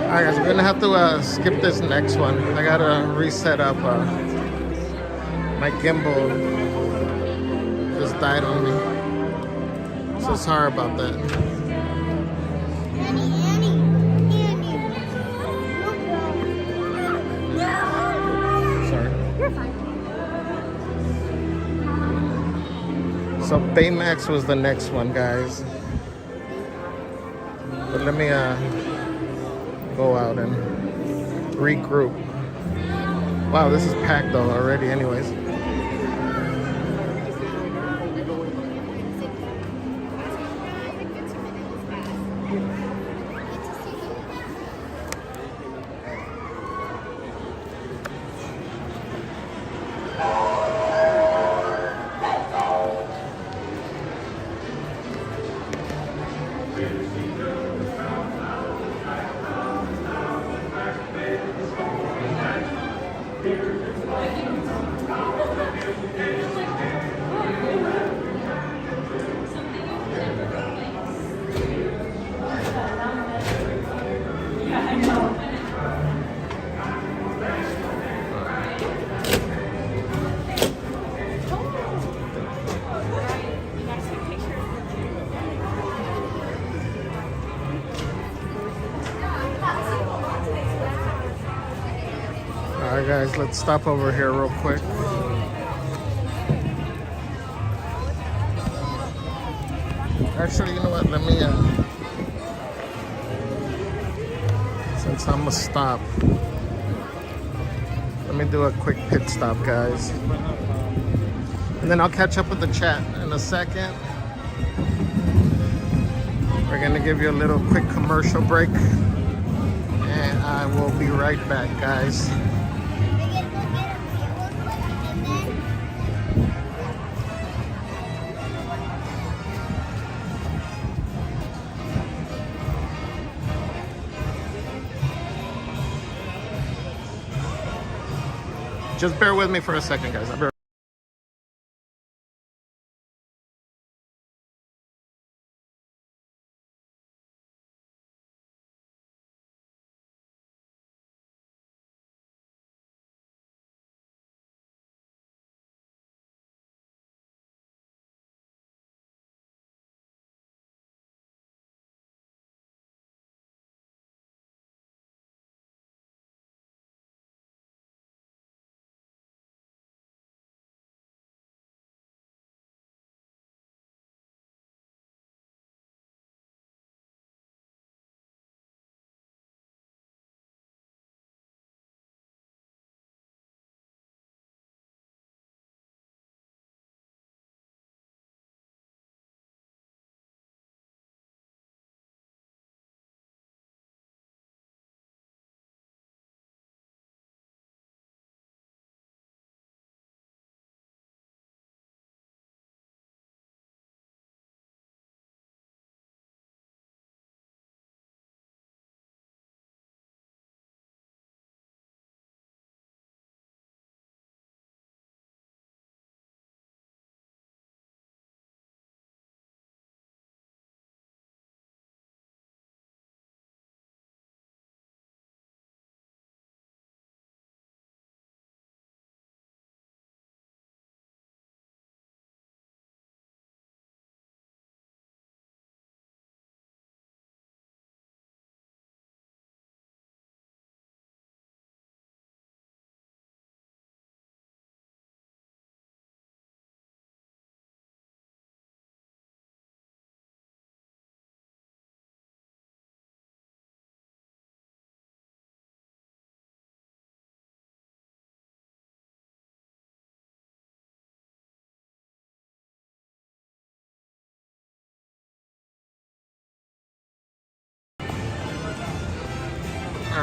Alright guys, we're gonna have to skip this next one. I gotta reset up my gimbal. Just died on me. So sorry about that. Sorry. You're fine. So Baymax was the next one, guys. But let me go out and regroup. Wow, this is packed though already anyways. Alright guys, let's stop over here real quick. Actually, you know what, let me, since I'm gonna stop, let me do a quick pit stop, guys. And then I'll catch up with the chat in a second. We're gonna give you a little quick commercial break. And I will be right back, guys. Just bear with me for a second, guys. I'll be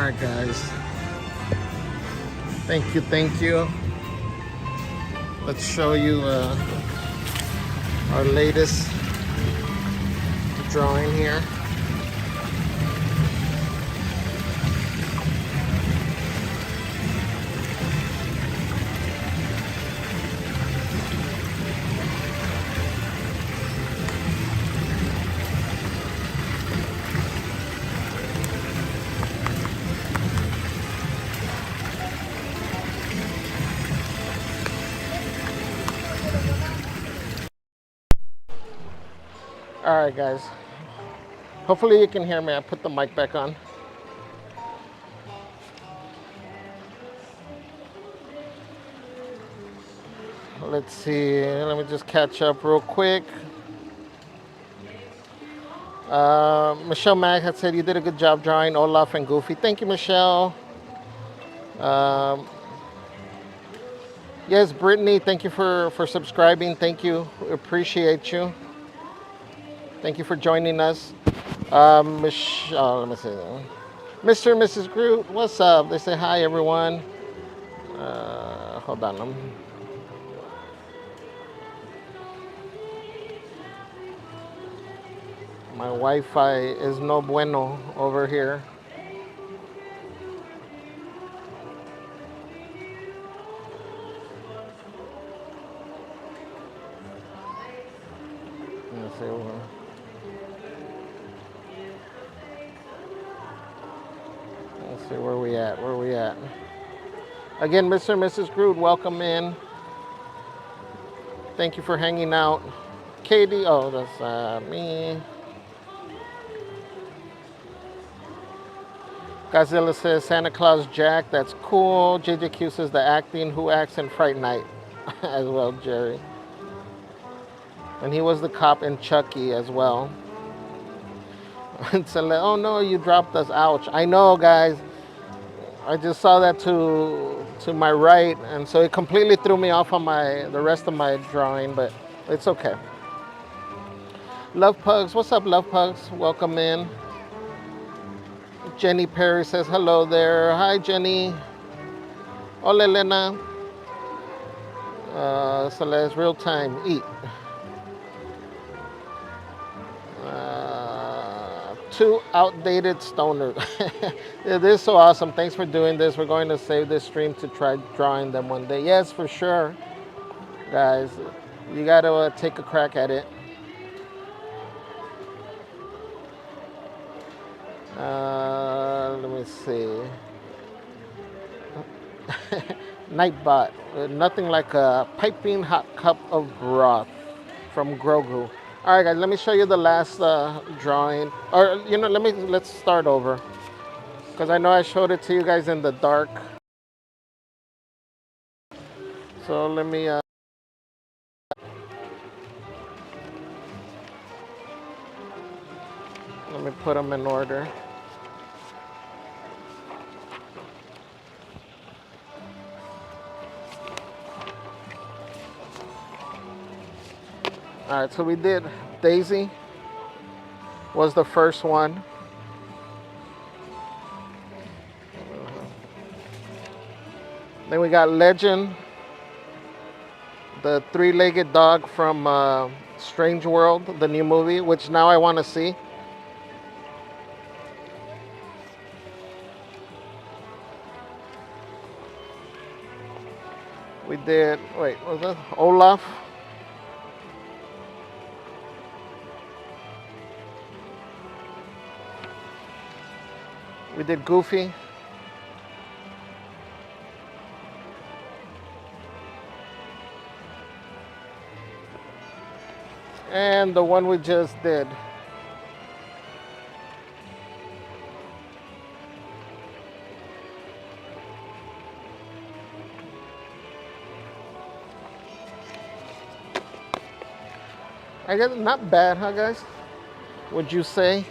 right, guys. Thank you, thank you. Let's show you our latest drawing here. All right, guys. Hopefully you can hear me. I put the mic back on. Let's see. Let me just catch up real quick. Michelle Mack had said you did a good job drawing Olaf and Goofy. Thank you, Michelle. Yes, Brittany, thank you for subscribing. Thank you. We appreciate you. Thank you for joining us. Let me see. Mr. and Mrs. Groot, what's up? They say hi, everyone. Hold on. My Wi-Fi is no bueno over here. Let's see. Let's see where we at. Where we at? Again, Mr. and Mrs. Groot, welcome in. Thank you for hanging out. Katie, oh, that's me. Godzilla says Santa Claus Jack, that's cool. JJQ says the acting, who acts in Fright Night as well, Jerry. And he was the cop in Chucky as well. Oh no, you dropped us, ouch. I know, guys. I just saw that to my right, and so it completely threw me off on the rest of my drawing, but it's okay. Love Pugs, what's up, Love Pugs? Welcome in. Jenny Perry says hello there. Hi, Jenny. Hola, Elena. Celeste, real time, eat. Two outdated stoners. It is so awesome. Thanks for doing this. We're going to save this stream to try drawing them one day. Yes, for sure. Guys, you got to take a crack at it. Let me see. Nightbot. Nothing like a piping hot cup of broth from Grogu. All right, guys. Let me show you the last drawing. Or let's start over, because I know I showed it to you guys in the dark. So let me. Let me put them in order. All right, so we did Daisy was the first one. Then we got Legend, the three-legged dog from Strange World, the new movie, which now I want to see. We did, wait, what was that? Olaf. We did Goofy. And the one we just did. I guess not bad, huh, guys? Would you say?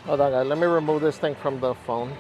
Hold on, guys. Let me remove this thing from the phone.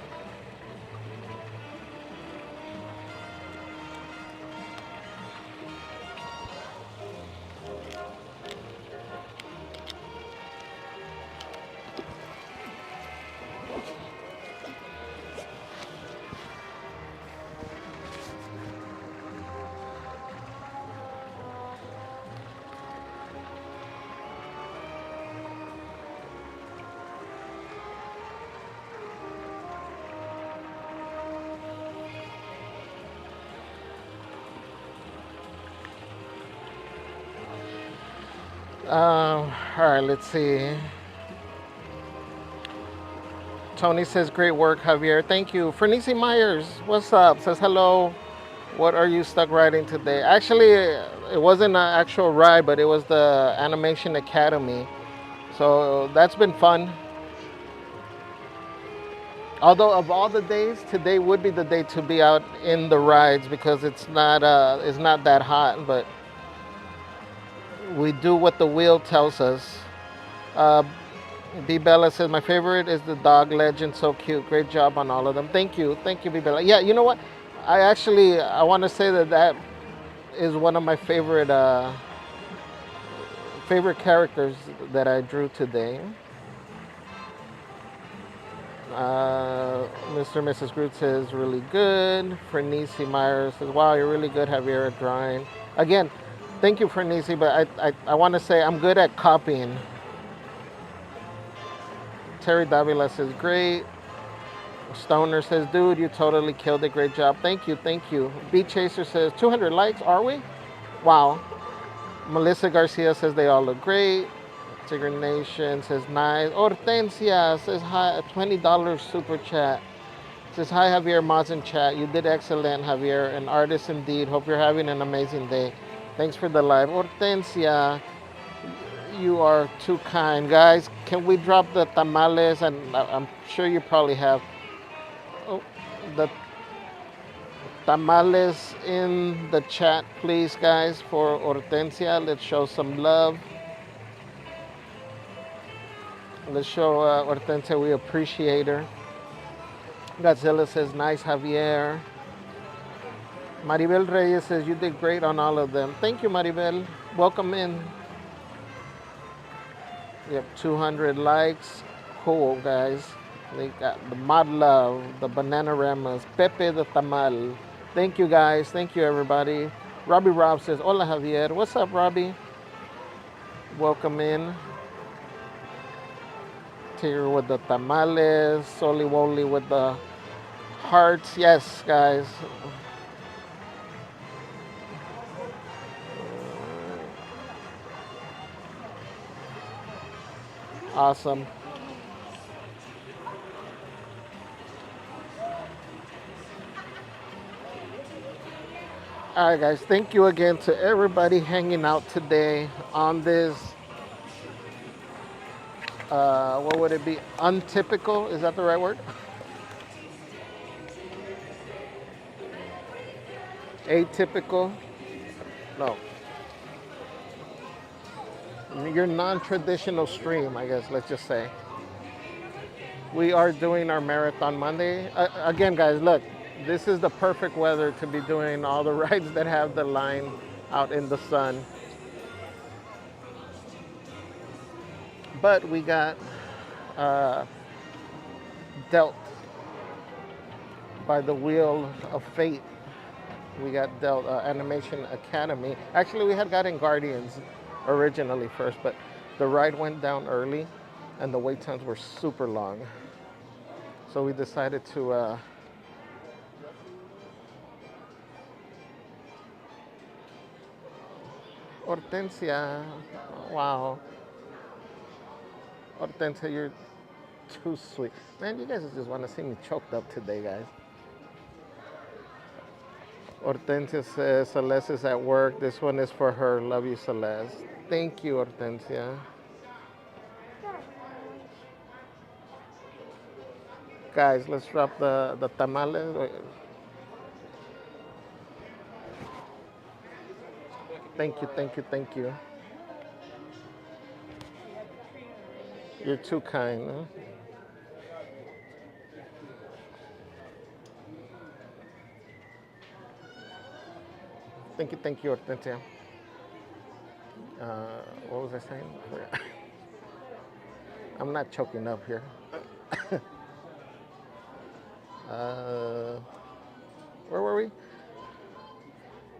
All right, let's see. Tony says, great work, Javier. Thank you. Fernice Myers, what's up? Says, hello. What are you stuck riding today? Actually, it wasn't an actual ride, but it was the Animation Academy. So that's been fun. Although of all the days, today would be the day to be out in the rides because it's not that hot, but we do what the wheel tells us. Uh, B Bella says my favorite is the dog legend, so cute. Great job on all of them. Thank you, B Bella. Yeah, you know what? I want to say that is one of my favorite characters that I drew today. Mr. and Mrs. Groot says really good. Fernice Myers says, wow, you're really good, Javier, at drawing. Again, thank you, Fernice, but I want to say I'm good at copying. Terry Davila says, great. Stoner says, dude, you totally killed it. Great job. Thank you. Beat Chaser says, 200 likes, are we? Wow. Melissa Garcia says, they all look great. Tigger Nation says, nice. Hortensia says, hi, $20 super chat. Says, hi, Javier, Mods in chat. You did excellent, Javier. An artist indeed. Hope you're having an amazing day. Thanks for the live. Hortensia, you are too kind. Guys, can we drop the tamales? And I'm sure you probably have the tamales in the chat, please, guys, for Hortensia. Let's show some love. Let's show Hortensia we appreciate her. Godzilla says, nice, Javier. Maribel Reyes says, you did great on all of them. Thank you, Maribel. Welcome in. We have 200 likes. Cool, guys. They got the Mod Love, the Bananaremas, Pepe the Tamal. Thank you, guys. Thank you, everybody. Robbie Rob says, hola, Javier. What's up, Robbie? Welcome in. Here with the tamales, Soli Woli with the hearts. Yes, guys. Awesome. All right, guys. Thank you again to everybody hanging out today on this what would it be? Untypical? Is that the right word? Atypical? No. Your non-traditional stream, I guess, let's just say. We are doing our Marathon Monday. Again, guys, look, this is the perfect weather to be doing all the rides that have the line out in the sun. But we got dealt by the wheel of fate. We got dealt Animation Academy. Actually, we had gotten Guardians originally first, but the ride went down early and the wait times were super long. So we decided to Hortensia, wow. Hortensia, you're too sweet. Man, you guys just want to see me choked up today, guys. Hortensia says, Celeste is at work. This one is for her. Love you, Celeste. Thank you, Hortensia. Guys, let's drop the tamales. Thank you. You're too kind. Huh? Thank you, Hortensia. What was I saying? I'm not choking up here. Where were we?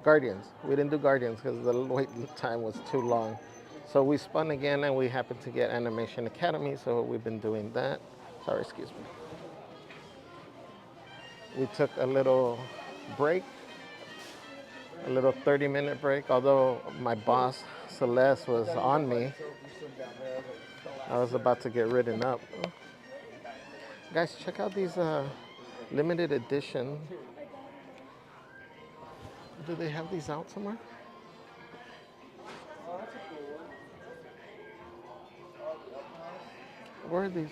Guardians. We didn't do Guardians because the wait time was too long. So we spun again and we happened to get Animation Academy, so we've been doing that. Sorry, excuse me. We took a little break A little 30-minute break, although my boss, Celeste, was on me. I was about to get ridden up. Guys, check out these limited edition. Do they have these out somewhere? Where are these?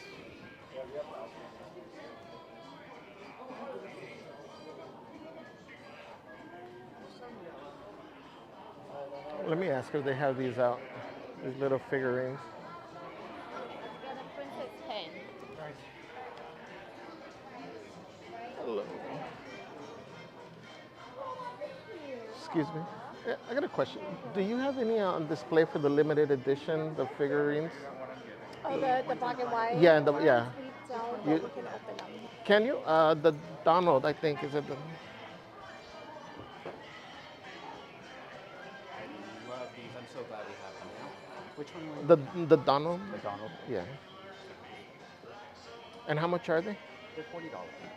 Let me ask if they have these out. These little figurines. Hello. Excuse me. Yeah, I got a question. Do you have any on display for the limited edition, the figurines? Oh, the black and white? Yeah, We don't, yeah. but You, we can open them. can you? The Donald, I think, is it the... Love these. I'm so glad we have them now. Which one were you The Donald? The Donald. Yeah. And how much are they? They're $40.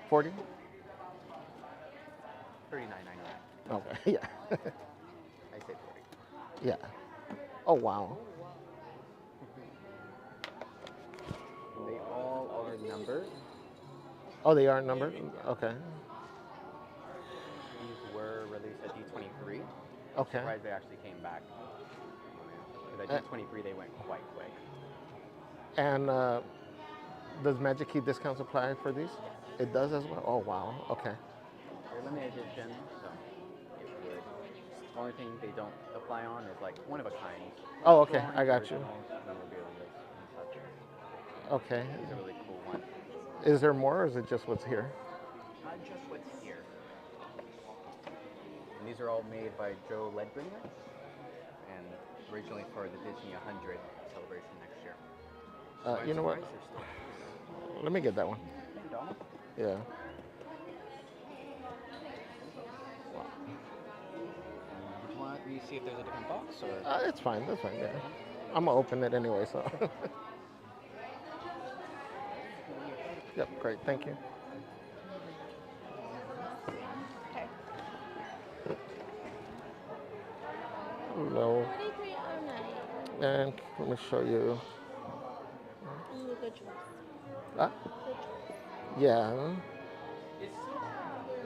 40? $39.99. Okay, yeah. I say 40. Yeah. Oh, wow. They all are numbered. Oh, they are numbered? Okay. These were released at D23. Okay. I'm surprised they actually came back. Because at D23 they went quite quick. And does Magic Key discounts apply for these? It does as well? Oh, wow. Okay. They're limited edition, so it would. The only thing they don't apply on is like one of a kind. Oh, okay. I got you. Okay. These are really cool ones. Is there more, or is it just what's here? Just what's here. And these are all made by Joe Ledbringer, and originally for the Disney 100 celebration next year. You know what? Let me get that one. Yeah. Did you want me to see if there's a different box, or? It's fine. That's fine. Yeah. I'm gonna open it anyway, so. Yep. Great. Thank you. Okay. Hello. 4309. And let me show you. Ooh, good choice. Ah? Good choice. Yeah.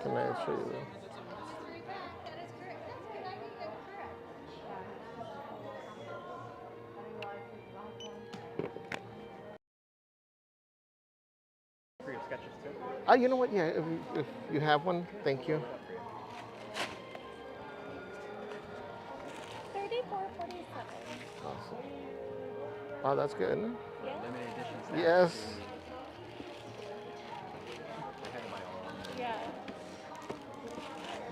Can I show you? For your sketches too? You know what? Yeah, if you have one, thank you. 3447. Awesome. Oh, that's good. Yeah. Limited edition snacks. Yes. I had to buy all of them. Yeah.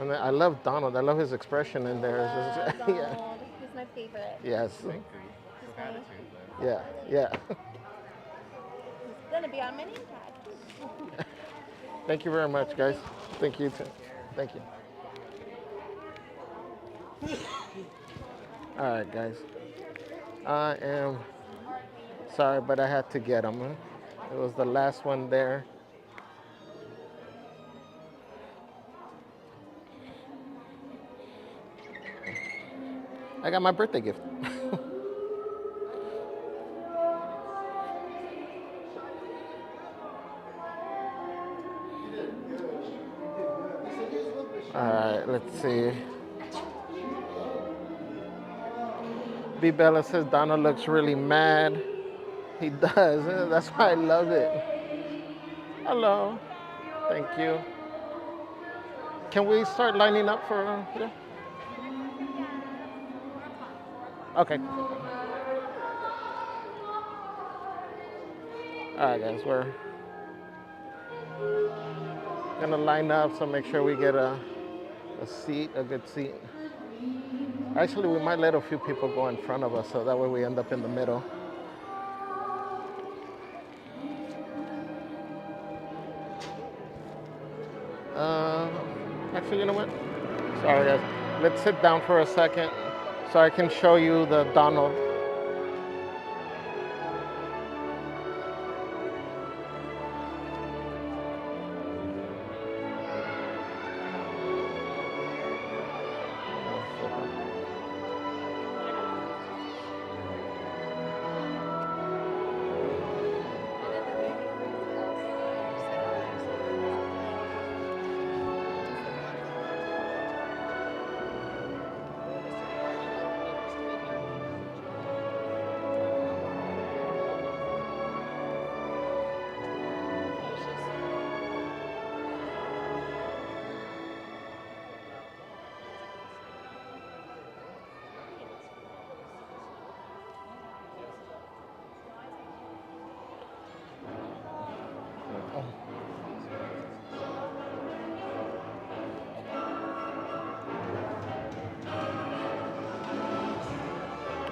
And I love Donald. I love his expression in there. It's just- Donald. yeah. He's my favorite. Yes. He's my- Yeah. Yeah. He's gonna be on my name tag. Thank you very much, guys. Thank you too. Thank you. All right, guys. I am sorry, but I had to get them. It was the last one there. I got my birthday gift. All right, let's see. B. Bella says Donna looks really mad. He does. That's why I love it. Hello. Thank you. Can we start lining up for? Yeah. Okay. All right, guys. We're gonna line up, so make sure we get a seat, a good seat. Actually, we might let a few people go in front of us, so that way we end up in the middle. Actually, you know what? Sorry, guys. Let's sit down for a second so I can show you the Donald.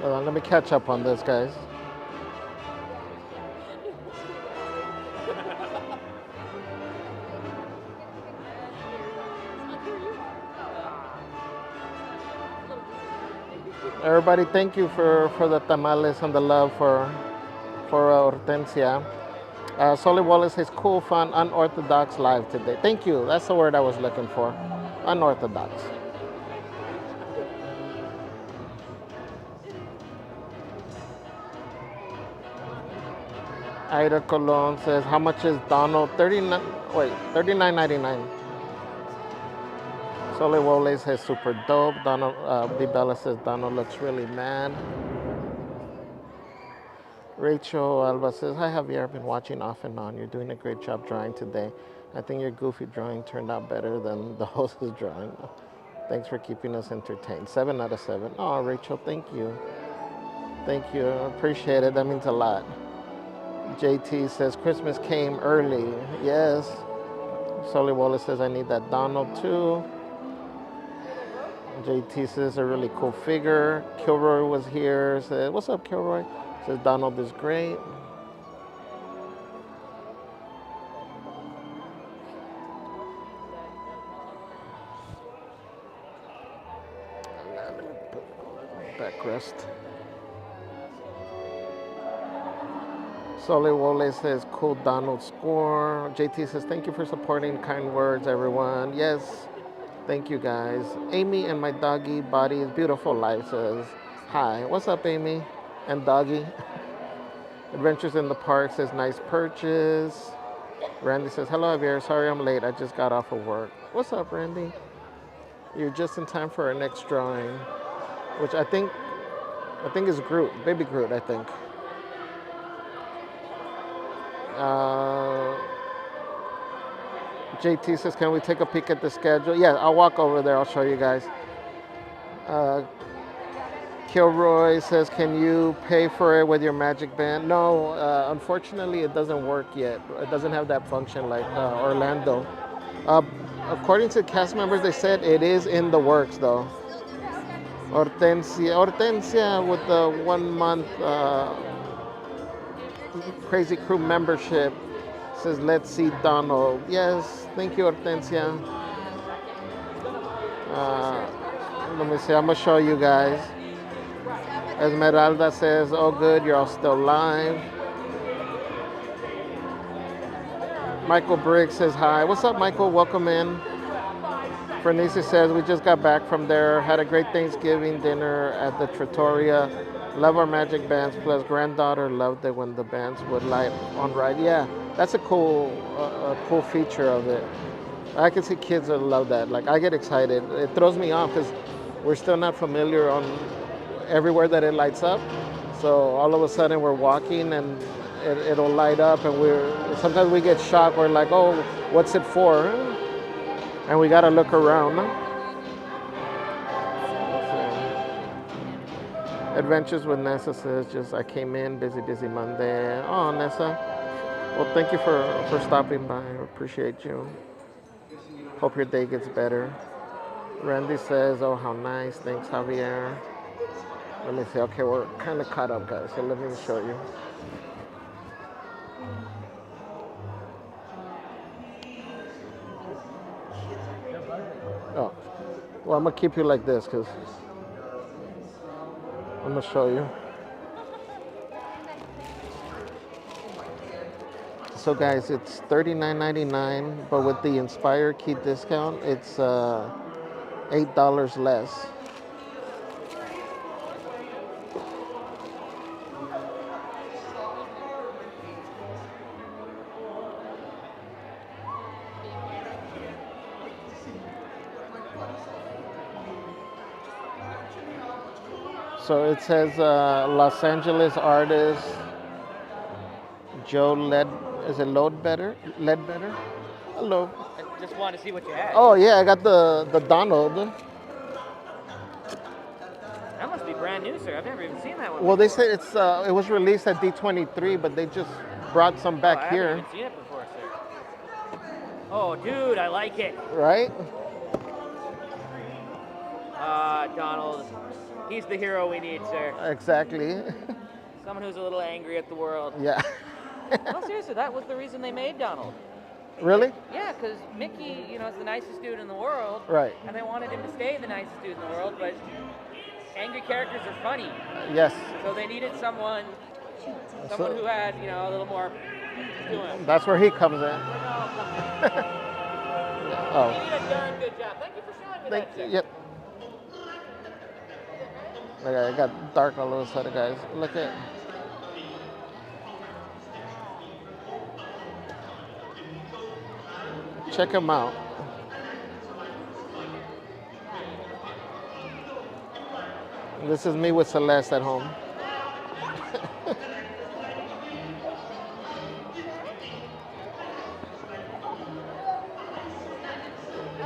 Let me catch up on this, guys. Everybody, thank you for the tamales and the love for Hortensia. Solly Wallace says, cool, fun, unorthodox live today. Thank you. That's the word I was looking for. Unorthodox. Ida Colon says, how much is Donald? $39.99. Solly Wallace says, super dope. Donald B. Bella says, Donald looks really mad. Rachel Alba says, hi Javier, I've been watching off and on. You're doing a great job drawing today. I think your goofy drawing turned out better than the host's drawing. Thanks for keeping us entertained. 7 out of 7. Oh, Rachel, thank you. Thank you. I appreciate it. That means a lot. JT says, Christmas came early. Yes. Solly Wallace says, I need that Donald too. JT says, a really cool figure. Kilroy was here. Said, what's up, Kilroy? Says, Donald is great. Backrest. Solly Wallace says, cool Donald score. JT says, thank you for supporting. Kind words, everyone. Yes. Thank you, guys. Amy and my doggy body is beautiful life says, hi. What's up, Amy and doggy? Adventures in the Park says, nice purchase. Randy says, hello, Javier. Sorry I'm late. I just got off of work. What's up, Randy? You're just in time for our next drawing, which I think is Groot, baby Groot, I think. JT says, can we take a peek at the schedule? Yeah, I'll walk over there. I'll show you guys. Kilroy says, can you pay for it with your magic band? No, unfortunately, it doesn't work yet. It doesn't have that function like Orlando. According to cast members, they said it is in the works, though. Hortensia with the 1 month Krazee Krew membership says, let's see Donald. Yes, thank you, Hortensia. Let me see, I'm gonna show you guys. Esmeralda says, oh good, you're all still live. Michael Briggs says, hi. What's up, Michael? Welcome in. Bernice says, we just got back from there. Had a great Thanksgiving dinner at the Trattoria. Love our magic bands. Plus, granddaughter loved it when the bands would light on ride. Yeah, that's a cool feature of it. I can see kids that love that. Like, I get excited. It throws me off because we're still not familiar on everywhere that it lights up. So all of a sudden we're walking and it'll light up, and sometimes we get shocked. We're like, oh, what's it for? And we gotta look around. Adventures with Nessa says, I came in, busy Monday. Oh, Nessa. Well, thank you for stopping by. I appreciate you. Hope your day gets better. Randy says, oh, how nice. Thanks, Javier. Let me see. Okay, we're kind of caught up, guys. So let me show you. Oh, well, I'm going to keep you like this because I'm going to show you. So, guys, it's $39.99, but with the Inspire Key discount, it's $8 less. So it says Los Angeles artist Joe Ledbetter? Hello. I just want to see what you had. Oh yeah, I got the Donald. That must be brand new, sir. I've never even seen that one. Well, they say it was released at D23, but they just brought some back here. I haven't even seen it before, sir. Oh, dude, I like it. Right? Donald, he's the hero we need, sir. Exactly. Someone who's a little angry at the world. Yeah. No, seriously, that was the reason they made Donald. Really? Yeah, because Mickey, is the nicest dude in the world. Right. And they wanted him to stay the nicest dude in the world, but angry characters are funny. Yes. So they needed someone who had, a little more to him. That's where he comes in. You Oh. did a darn good job. Thank you for showing me that, sir. Yep. Okay, it got dark all of a sudden, guys. Look at. Check him out. This is me with Celeste at home.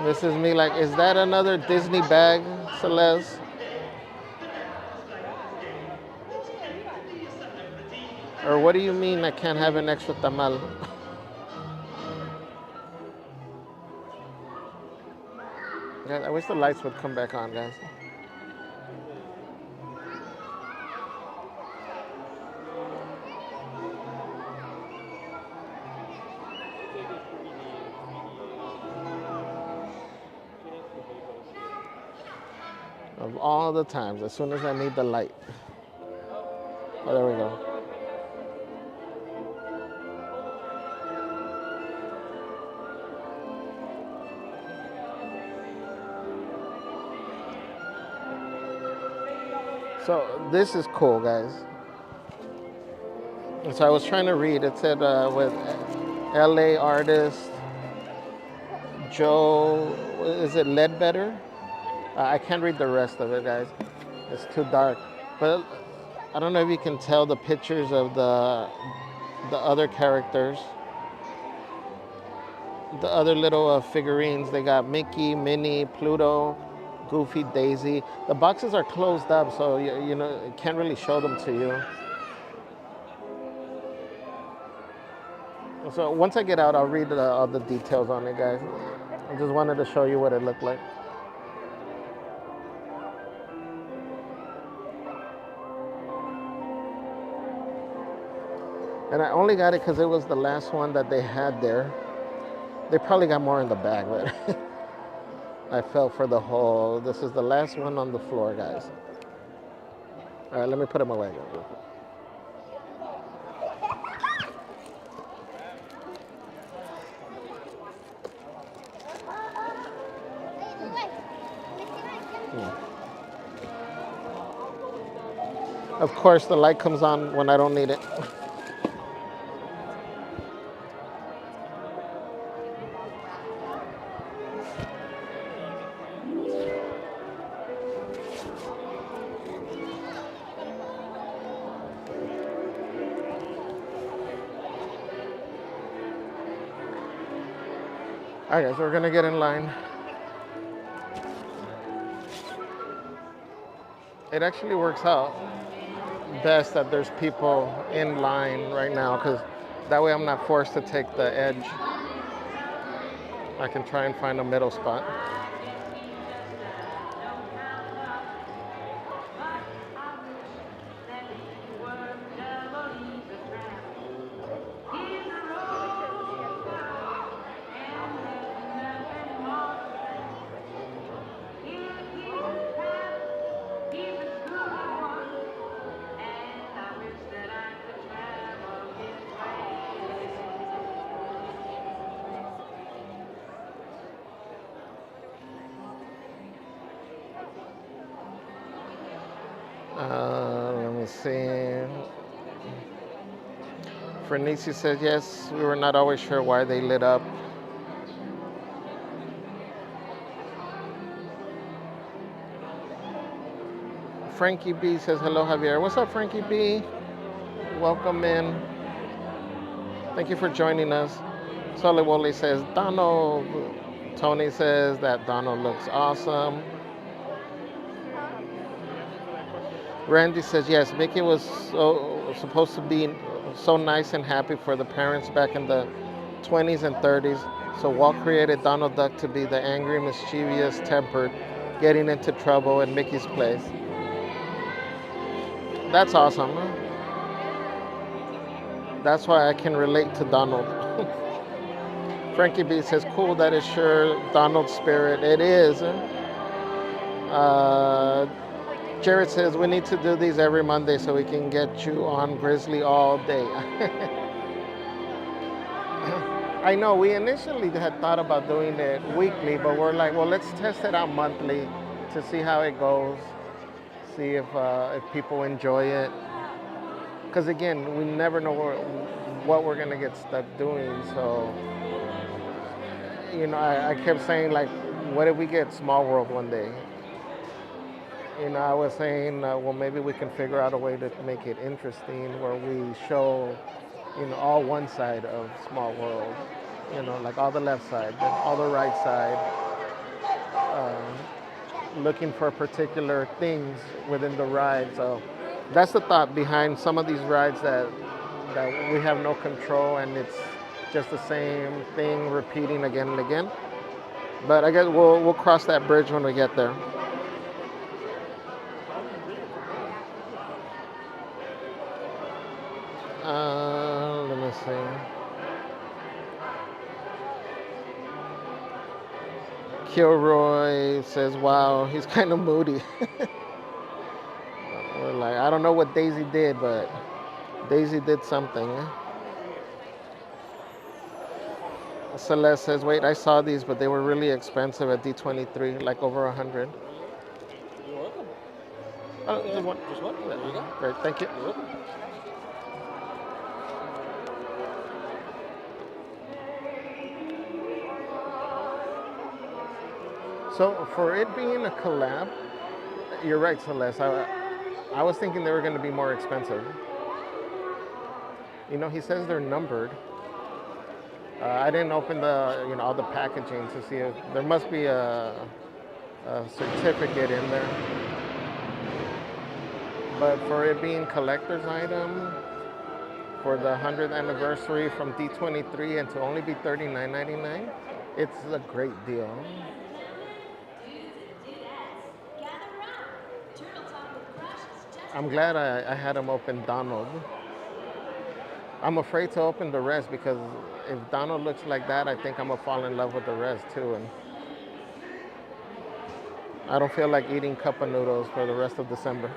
This is me like, is that another Disney bag, Celeste? Or what do you mean I can't have an extra tamal? Guys, I wish the lights would come back on, guys. Of all the times, as soon as I need the light. Oh, there we go. So this is cool, guys. And so I was trying to read. It said with LA artist Joe, is it Ledbetter? I can't read the rest of it, guys. It's too dark. But I don't know if you can tell the pictures of the other characters. The other little figurines. They got Mickey, Minnie, Pluto, Goofy, Daisy. The boxes are closed up, so you can't really show them to you. So once I get out, I'll read all the details on it, guys. I just wanted to show you what it looked like. And I only got it because it was the last one that they had there. They probably got more in the bag, but I fell for the whole. This is the last one on the floor, guys. All right, let me put them away. Of course, the light comes on when I don't need it. All right, guys, we're gonna get in line. It actually works out best that there's people in line right now, because that way I'm not forced to take the edge. I can try and find a middle spot. Let me see. Fernici says, yes, we were not always sure why they lit up. Frankie B says, hello, Javier. What's up, Frankie B? Welcome in. Thank you for joining us. Solewole says, Donald. Tony says that Donald looks awesome. Randy says, yes, Mickey was supposed to be so nice and happy for the parents back in the 20s and 30s. So Walt created Donald Duck to be the angry, mischievous tempered getting into trouble in Mickey's place. That's awesome. Huh? That's why I can relate to Donald. Frankie B says, cool, that is sure Donald's spirit. It is. Jared says, we need to do these every Monday so we can get you on Grizzly all day. I know, we initially had thought about doing it weekly, but we're like, well, let's test it out monthly to see how it goes, see if people enjoy it. Because again, we never know what we're going to get stuck doing. So, you know, I kept saying, like, what if we get Small World one day? You know, I was saying, well, maybe we can figure out a way to make it interesting where we show, you know, all one side of Small World. You know, like all the left side, then all the right side. Looking for particular things within the ride. So that's the thought behind some of these rides that we have no control and it's just the same thing repeating again and again. But I guess we'll cross that bridge when we get there. Let me see. Kilroy says, wow, he's kind of moody. We're like, I don't know what Daisy did, but Daisy did something. Celeste says, wait, I saw these, but they were really expensive at D23, like over 100. You're welcome. Oh, Yeah, just one. Just one? There you go. Great, thank you. You're welcome. So for it being a collab, you're right, Celeste. I was thinking they were going to be more expensive. You know, he says they're numbered. I didn't open all the packaging to see if there must be a certificate in there. But for it being collector's item for the 100th anniversary from D23 and to only be $39.99, it's a great deal. I'm glad I had him open Donald. I'm afraid to open the rest because if Donald looks like that, I think I'm gonna fall in love with the rest too. And I don't feel like eating cup of noodles for the rest of December.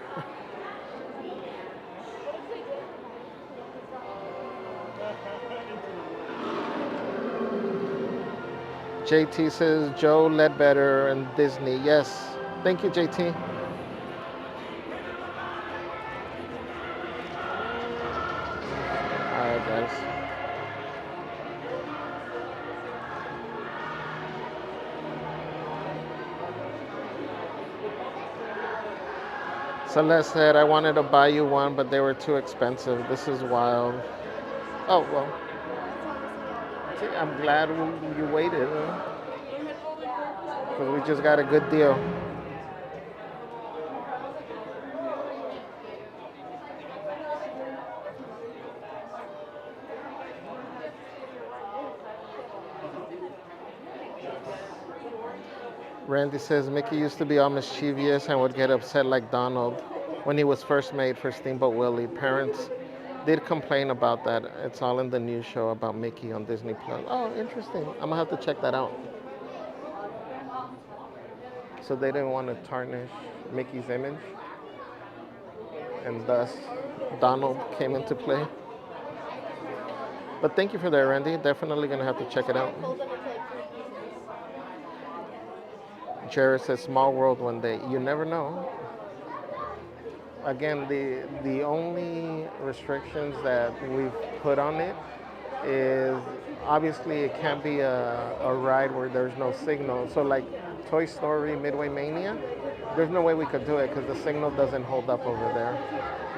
JT says Joe Ledbetter and Disney. Yes, thank you, JT. Guys. Celeste said, I wanted to buy you one, but they were too expensive. This is wild. Oh, well. See, I'm glad you waited. Because we just got a good deal. Randy says Mickey used to be all mischievous and would get upset like Donald when he was first made for Steamboat Willie. Parents did complain about that. It's all in the news show about Mickey on Disney Plus. Oh, interesting. I'm gonna have to check that out. So they didn't want to tarnish Mickey's image, and thus Donald came into play. But thank you for that, Randy. Definitely gonna have to check it out. Jared says Small World one day. You never know. Again, the only restrictions that we've put on it is obviously it can't be a ride where there's no signal. So like Toy Story Midway Mania, there's no way we could do it because the signal doesn't hold up over there.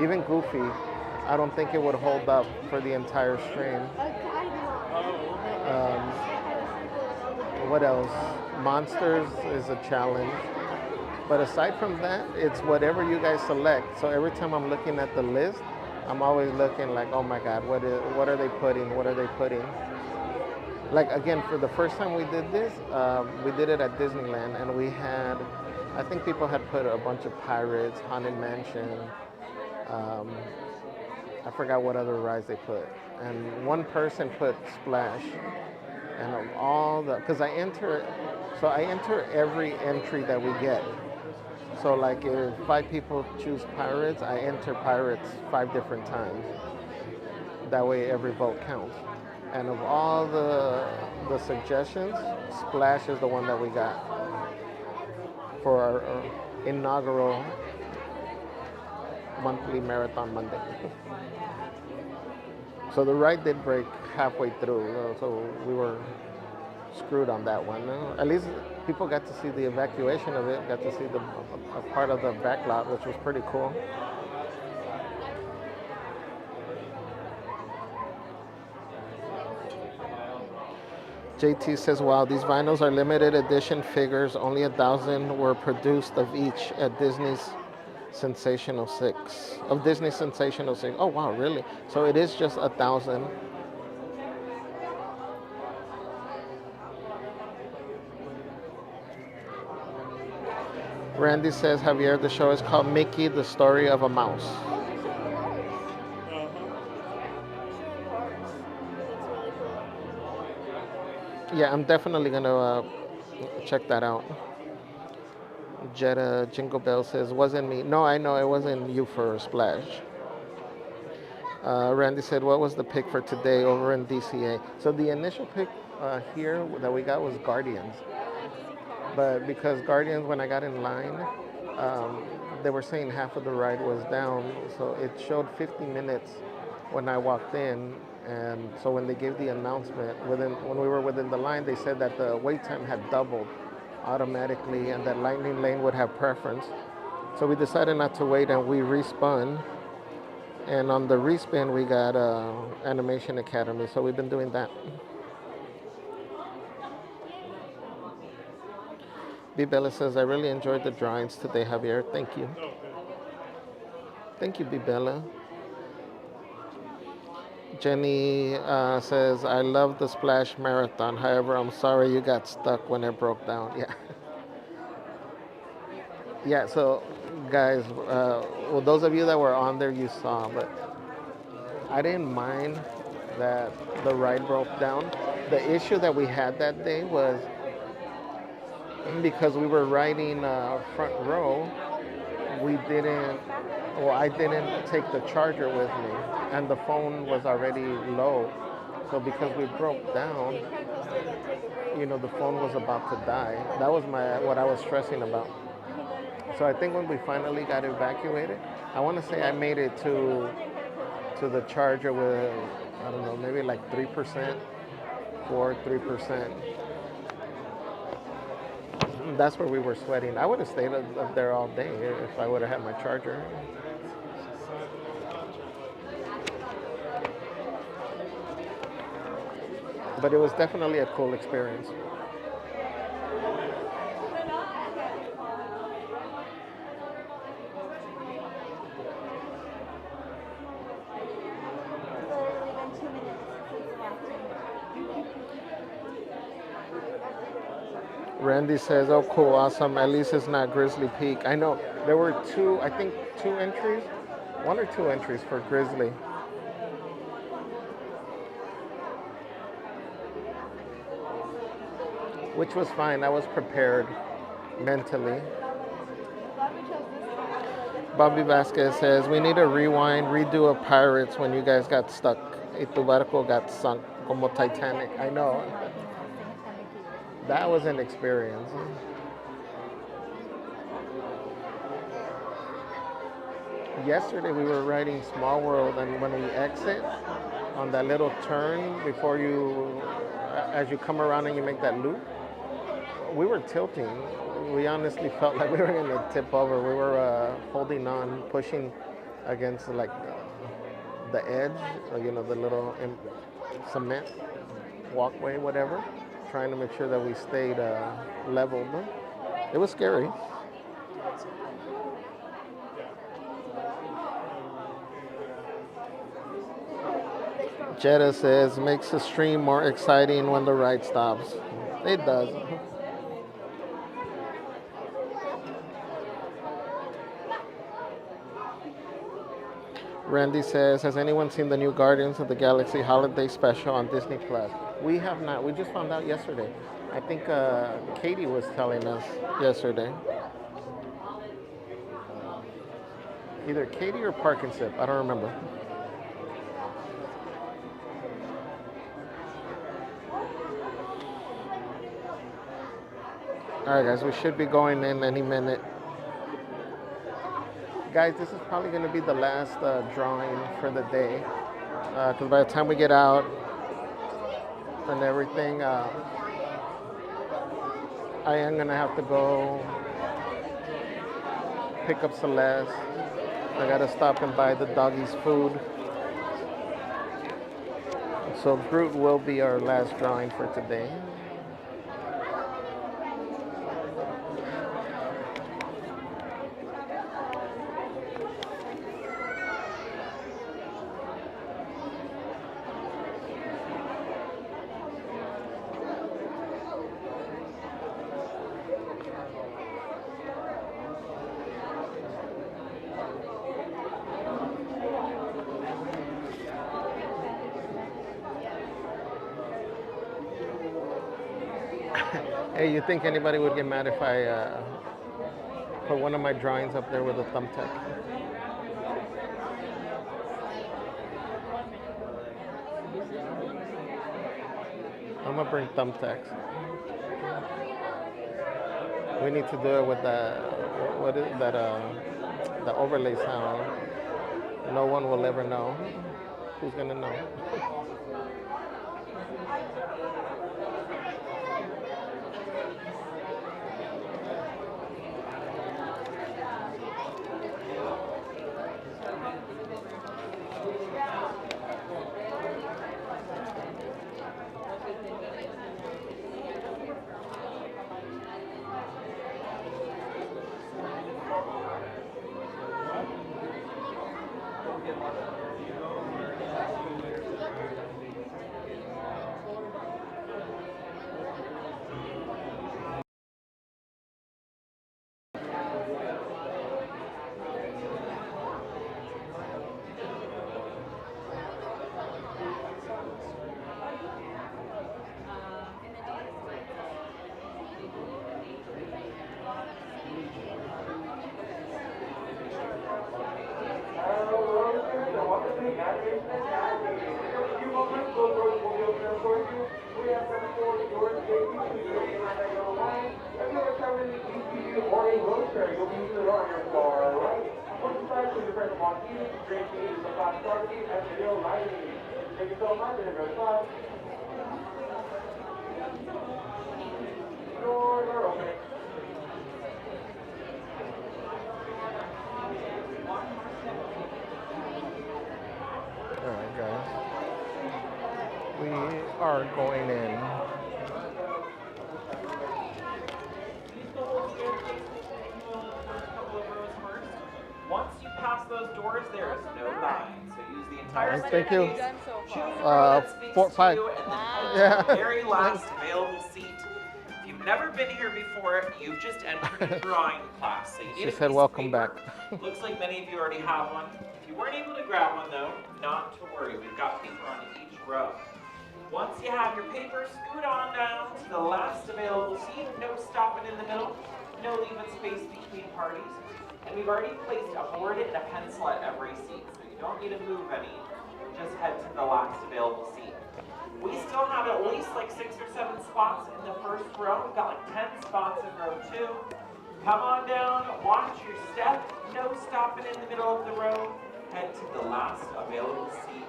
Even Goofy, I don't think it would hold up for the entire stream. What else? Monsters is a challenge. But aside from that, it's whatever you guys select. So every time I'm looking at the list, I'm always looking like, oh my God, what are they putting? What are they putting? like again, for the first time we did this, we did it at Disneyland, and we had, I think people had put a bunch of Pirates, Haunted Mansion, um, I forgot what other rides they put, and one person put Splash, and of all the, because I enter every entry that we get. So like if 5 people choose Pirates, I enter Pirates 5 different times. That way every vote counts. And of all the suggestions, Splash is the one that we got for our inaugural monthly Marathon Monday. So the ride did break halfway through, so we were screwed on that one. At least people got to see the evacuation of it, got to see a part of the back lot, which was pretty cool. JT says, wow, these vinyls are limited edition figures. Only 1,000 were produced of each at Disney's Sensational 6. Of Disney Sensational 6. Oh, wow, really? So it is just 1,000. Randy says, Javier, the show is called Mickey, the Story of a Mouse. Yeah, I'm definitely going to check that out. Jetta Jingle Bell says, wasn't me. No, I know it wasn't you for Splash. Randy said, what was the pick for today over in DCA? So the initial pick here that we got was Guardians. But because Guardians, when I got in line, they were saying half of the ride was down. So it showed 50 minutes when I walked in. And so when they gave the announcement, when we were within the line, they said that the wait time had doubled automatically and that Lightning Lane would have preference. So we decided not to wait and we respun. And on the respin, we got Animation Academy. So we've been doing that. B. Bella says, I really enjoyed the drawings today, Javier. Thank you. Thank you, B. Bella. Jenny says, I love the Splash Marathon. However, I'm sorry you got stuck when it broke down. Yeah. Yeah, so guys, well, those of you that were on there, you saw, but I didn't mind that the ride broke down. The issue that we had that day was because we were riding front row, I didn't take the charger with me, and the phone was already low. So because we broke down, the phone was about to die. That was what I was stressing about. So I think when we finally got evacuated, I want to say I made it to the charger with, I don't know, maybe like 3%, 3%. That's where we were sweating. I would have stayed up there all day if I would have had my charger. But it was definitely a cool experience. Randy says, oh, cool, awesome. At least it's not Grizzly Peak. I know there were 2 entries, 1 or 2 entries for Grizzly. Which was fine. I was prepared mentally. Bobby Vasquez says, we need a rewind, redo of Pirates when you guys got stuck. Tu barco got sunk como Titanic. I know. That was an experience. Yesterday we were riding Small World, and when we exit on that little turn before as you come around and you make that loop, we were tilting. We honestly felt like we were going to tip over. We were holding on, pushing against like the edge, or, the little cement walkway, whatever, trying to make sure that we stayed leveled. It was scary. Jetta says, makes the stream more exciting when the ride stops. It does. Randy says, has anyone seen the new Guardians of the Galaxy holiday special on Disney Plus? We have not. We just found out yesterday. I think Katie was telling us yesterday. Either Katie or Parkinson. I don't remember. All right, guys, we should be going in any minute. Guys, this is probably going to be the last drawing for the day. Because by the time we get out and everything, I am going to have to go pick up Celeste. I got to stop and buy the doggies food. So Groot will be our last drawing for today. Hey, you think anybody would get mad if I put one of my drawings up there with a thumbtack? I'm gonna bring thumbtacks. We need to do it with the what is that? The overlay sound. No one will ever know. Who's gonna know? Alright guys, we are going in. Once you pass those doors, there is no line. So use the entire Alright, thank you. Choose a row that speaks 4, 5. to you, and then Yeah. the very last available seat. If you've never been here before, you've just entered a drawing class. So you need She a said piece welcome of back. paper. Looks like many of you already have one. If you weren't able to grab one though, not to worry. We've got paper on each row. Once you have your paper, scoot on down to the last available seat. No stopping in the middle. No leaving space between parties. And we've already placed a board and a pencil at every seat, so you don't need to move any. Just head to the last available seat. We still have at least like 6 or 7 spots in the first row. We've got like 10 spots in row 2. Come on down, watch your step. No stopping in the middle of the row. Head to the last available seat.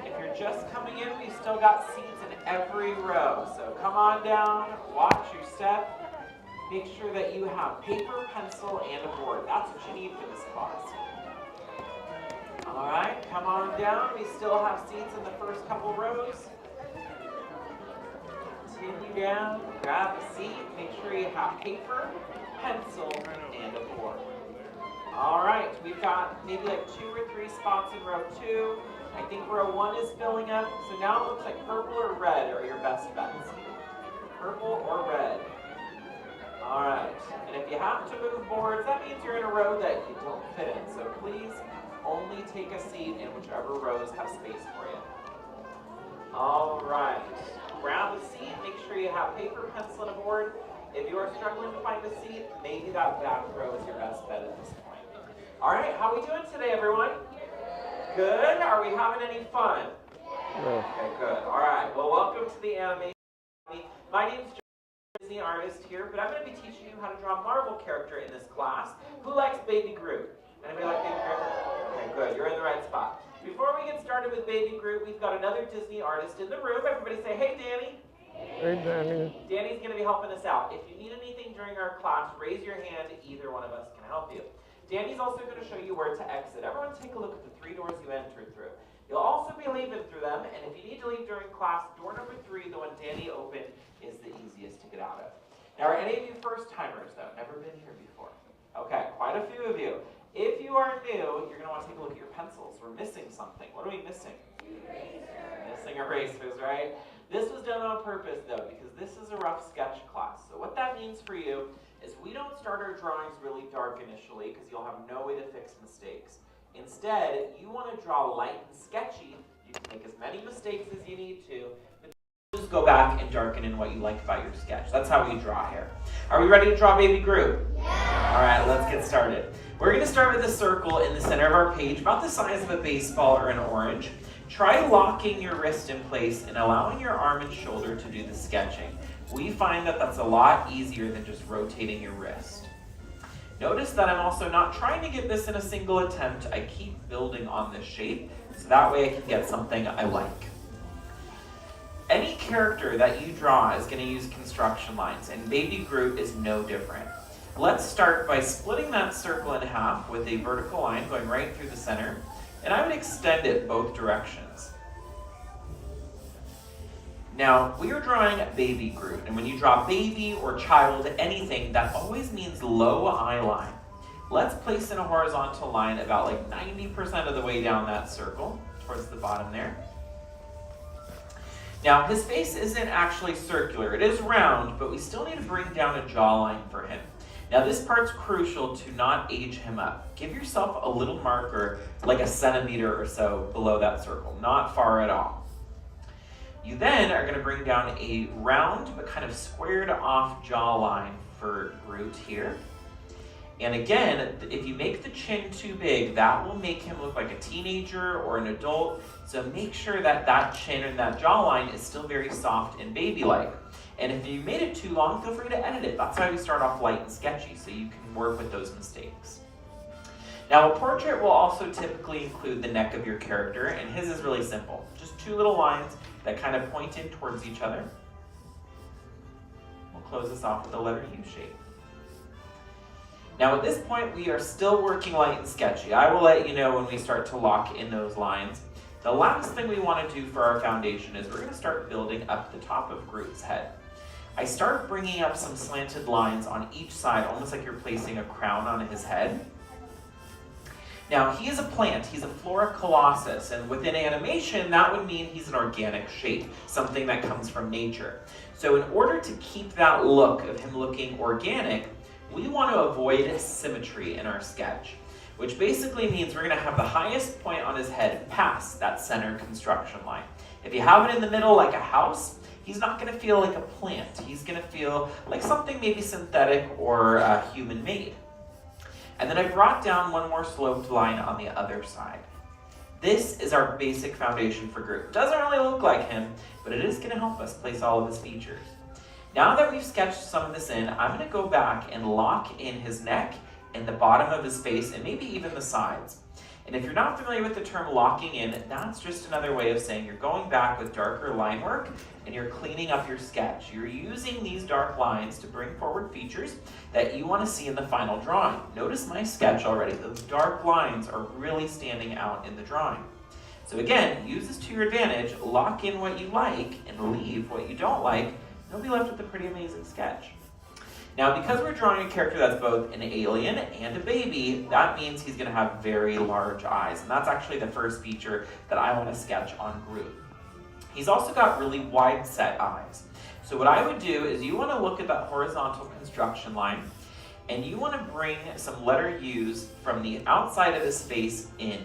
If you're just coming in, we've still got seats in every row. So come on down, watch your step. Make sure that you have paper, pencil, and a board. That's what you need for this class. All right, come on down. We still have seats in the first couple rows. Continue down, grab a seat. Make sure you have paper, pencil, and a board. All right, we've got maybe like 2 or 3 spots in row 2. I think row 1 is filling up. So now it looks like purple or red are your best bets. Purple or red. All right. And if you have to move boards, that means you're in a row that you don't fit in. So please only take a seat in whichever rows have space for you. All right. Grab a seat. Make sure you have paper, pencil, and a board. If you are struggling to find a seat, maybe that back row is your best bet at this point. All right. How are we doing today, everyone? Good? Are we having any fun? Yeah. Okay, good. All right. Well, welcome to the Animation Academy. My name is Disney artist here, but I'm going to be teaching you how to draw a Marvel character in this class. Who likes Baby Groot? Anybody like Baby Groot? Okay, good. You're in the right spot. Before we get started with Baby Groot, we've got another Disney artist in the room. Everybody say, hey, Danny. Hey, Danny. Danny's going to be helping us out. If you need anything during our class, raise your hand. Either one of us can help you. Danny's also going to show you where to exit. Everyone take a look at the 3 doors you entered through. You'll also be leaving through them, and if you need to leave during class, door number 3, the one Danny opened, is the easiest to get out of. Now, are any of you first-timers, though? Never been here before? Okay, quite a few of you. If you are new, you're going to want to take a look at your pencils. We're missing something. What are we missing? Missing erasers, right? This was done on purpose, though, because this is a rough sketch class. So what that means for you is we don't start our drawings really dark initially because you'll have no way to fix mistakes. Instead, you want to draw light and sketchy. You can make as many mistakes as you need to, but just go back and darken in what you like about your sketch. That's how we draw here. Are we ready to draw Baby Groot? Yeah. All right, let's get started. We're going to start with a circle in the center of our page, about the size of a baseball or an orange. Try locking your wrist in place and allowing your arm and shoulder to do the sketching. We find that that's a lot easier than just rotating your wrist. Notice that I'm also not trying to get this in a single attempt. I keep building on this shape, so that way I can get something I like. Any character that you draw is going to use construction lines, and Baby Groot is no different. Let's start by splitting that circle in half with a vertical line going right through the center, and I would extend it both directions. Now, we are drawing Baby Groot, and when you draw baby or child, anything, that always means low eye line. Let's place in a horizontal line about like 90% of the way down that circle, towards the bottom there. Now, his face isn't actually circular. It is round, but we still need to bring down a jawline for him. Now, this part's crucial to not age him up. Give yourself a little marker, like a centimeter or so below that circle, not far at all. You then are going to bring down a round but kind of squared off jawline for Groot here. And again, if you make the chin too big, that will make him look like a teenager or an adult. So make sure that that chin and that jawline is still very soft and baby-like. And if you made it too long, feel free to edit it. That's why we start off light and sketchy, so you can work with those mistakes. Now, a portrait will also typically include the neck of your character, and his is really simple. Just 2 little lines that kind of point in towards each other. We'll close this off with a letter U shape. Now, at this point, we are still working light and sketchy. I will let you know when we start to lock in those lines. The last thing we want to do for our foundation is we're going to start building up the top of Groot's head. I start bringing up some slanted lines on each side, almost like you're placing a crown on his head. Now, he is a plant. He's a flora colossus, and within animation, that would mean he's an organic shape, something that comes from nature. So in order to keep that look of him looking organic, we want to avoid symmetry in our sketch, which basically means we're going to have the highest point on his head past that center construction line. If you have it in the middle like a house, he's not going to feel like a plant. He's going to feel like something maybe synthetic or human-made. And then I brought down one more sloped line on the other side. This is our basic foundation for Groot. Doesn't really look like him, but it is going to help us place all of his features. Now that we've sketched some of this in, I'm going to go back and lock in his neck and the bottom of his face and maybe even the sides. And if you're not familiar with the term locking in, that's just another way of saying you're going back with darker line work and you're cleaning up your sketch. You're using these dark lines to bring forward features that you want to see in the final drawing. Notice my sketch already. Those dark lines are really standing out in the drawing. So again, use this to your advantage. Lock in what you like and leave what you don't like. You'll be left with a pretty amazing sketch. Now, because we're drawing a character that's both an alien and a baby, that means he's going to have very large eyes. And that's actually the first feature that I want to sketch on Groot. He's also got really wide set eyes. So what I would do is you want to look at that horizontal construction line, and you want to bring some letter U's from the outside of his face in.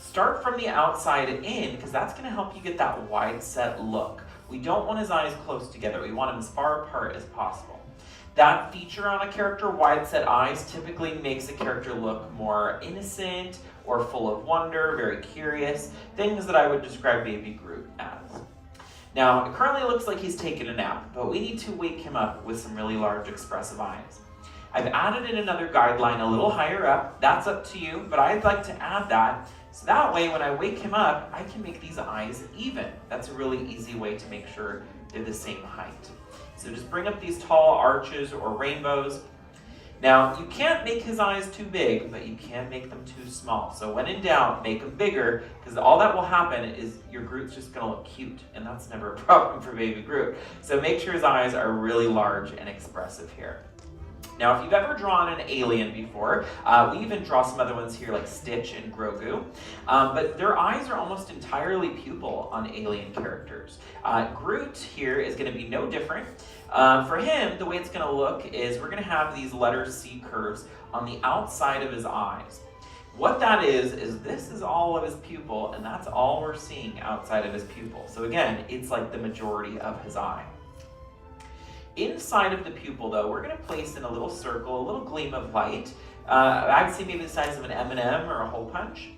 Start from the outside in, because that's going to help you get that wide set look. We don't want his eyes close together. We want them as far apart as possible. That feature on a character, wide set eyes, typically makes a character look more innocent or full of wonder, very curious, things that I would describe Baby Groot as. Now, it currently looks like he's taken a nap, but we need to wake him up with some really large expressive eyes. I've added in another guideline a little higher up. That's up to you, but I'd like to add that so that way when I wake him up, I can make these eyes even. That's a really easy way to make sure they're the same height. So just bring up these tall arches or rainbows. Now, you can't make his eyes too big, but you can make them too small. So when in doubt, make them bigger, because all that will happen is your Groot's just going to look cute, and that's never a problem for Baby Groot. So make sure his eyes are really large and expressive here. Now, if you've ever drawn an alien before, we even draw some other ones here like Stitch and Grogu, but their eyes are almost entirely pupil on alien characters. Groot here is going to be no different. For him, the way it's going to look is we're going to have these letter C curves on the outside of his eyes. What that is this is all of his pupil, and that's all we're seeing outside of his pupil. So again, it's like the majority of his eye. Inside of the pupil, though, we're going to place in a little circle, a little gleam of light. I'd say maybe the size of an M&M or a hole punch.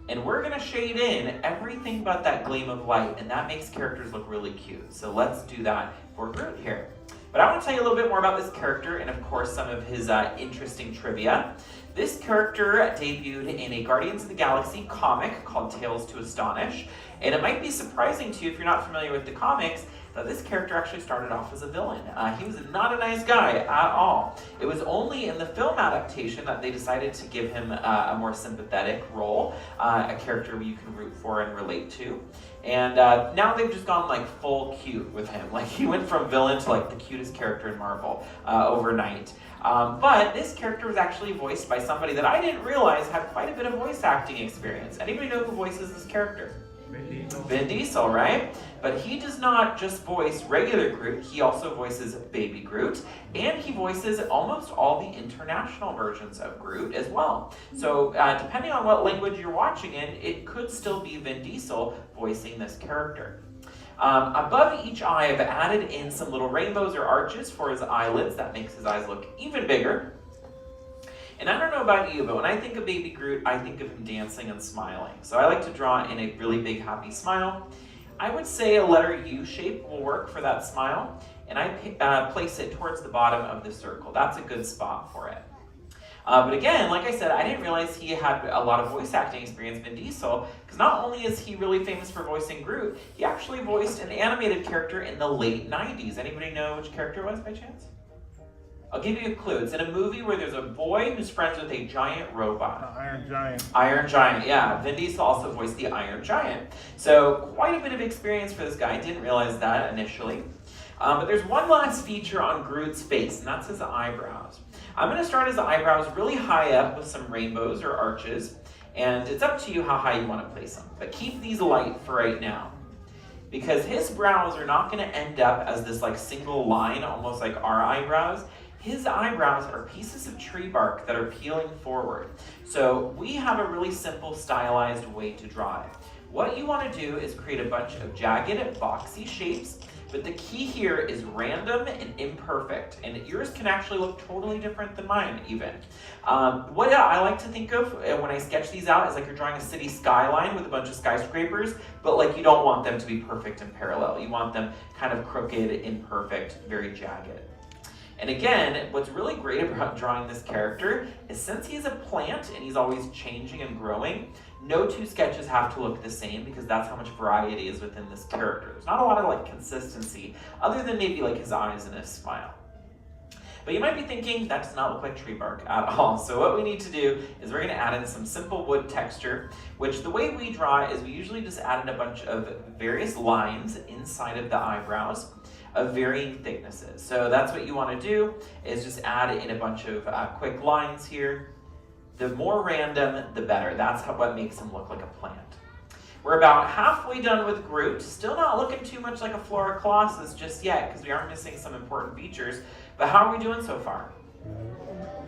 And we're going to shade in everything but that gleam of light, and that makes characters look really cute. So let's do that for Groot here. But I want to tell you a little bit more about this character and, of course, some of his interesting trivia. This character debuted in a Guardians of the Galaxy comic called Tales to Astonish. And it might be surprising to you if you're not familiar with the comics that this character actually started off as a villain. He was not a nice guy at all. It was only in the film adaptation that they decided to give him a more sympathetic role, a character you can root for and relate to. And now they've just gone like full cute with him. Like he went from villain to like the cutest character in Marvel overnight. But this character was actually voiced by somebody that I didn't realize had quite a bit of voice acting experience. Anybody know who voices this character? Vin Diesel, right? But he does not just voice regular Groot, he also voices Baby Groot, and he voices almost all the international versions of Groot as well. So depending on what language you're watching in, it could still be Vin Diesel voicing this character. Above each eye, I've added in some little rainbows or arches for his eyelids. That makes his eyes look even bigger. And I don't know about you, but when I think of Baby Groot, I think of him dancing and smiling. So I like to draw in a really big, happy smile. I would say a letter U shape will work for that smile, and I place it towards the bottom of the circle. That's a good spot for it. But again, like I said, I didn't realize he had a lot of voice acting experience, Vin Diesel, because not only is he really famous for voicing Groot, he actually voiced an animated character in the late 90s. Anybody know which character it was by chance? I'll give you a clue. It's in a movie where there's a boy who's friends with a giant robot. Iron Giant. Iron Giant, yeah. Vin Diesel also voiced the Iron Giant. So quite a bit of experience for this guy. I didn't realize that initially. But there's one last feature on Groot's face, and that's his eyebrows. I'm going to start his eyebrows really high up with some rainbows or arches, and it's up to you how high you want to place them. But keep these light for right now, because his brows are not going to end up as this like single line, almost like our eyebrows. His eyebrows are pieces of tree bark that are peeling forward. So we have a really simple stylized way to draw it. What you want to do is create a bunch of jagged, boxy shapes, but the key here is random and imperfect, and yours can actually look totally different than mine even. What I like to think of when I sketch these out is like you're drawing a city skyline with a bunch of skyscrapers, but like you don't want them to be perfect and parallel. You want them kind of crooked, imperfect, very jagged. And again, what's really great about drawing this character is since he's a plant and he's always changing and growing, no two sketches have to look the same because that's how much variety is within this character. There's not a lot of like consistency other than maybe like his eyes and his smile. But you might be thinking, that does not look like tree bark at all. So what we need to do is we're going to add in some simple wood texture, which the way we draw is we usually just add in a bunch of various lines inside of the eyebrows. of varying thicknesses. So that's what you want to do, is just add in a bunch of quick lines here. The more random, the better. That's what makes him look like a plant. We're about halfway done with Groot. Still not looking too much like a Flora Colossus just yet, because we are missing some important features. But how are we doing so far?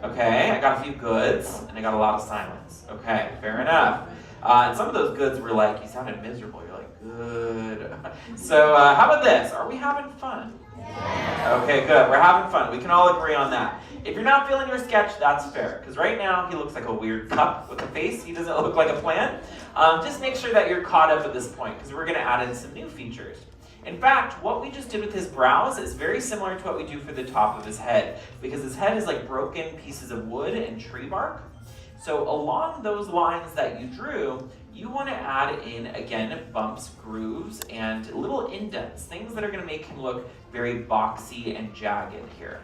Okay, I got a few goods, and I got a lot of silence. Okay, fair enough. And some of those goods were like, you sounded miserable. You're like, good. So how about this? Are we having fun? Okay, good. We're having fun. We can all agree on that. If you're not feeling your sketch, that's fair. Because right now, he looks like a weird cup with a face. He doesn't look like a plant. Just make sure that you're caught up at this point, because we're going to add in some new features. In fact, what we just did with his brows is very similar to what we do for the top of his head, because his head is like broken pieces of wood and tree bark. So along those lines that you drew, you want to add in, again, bumps, grooves, and little indents, things that are going to make him look very boxy and jagged here.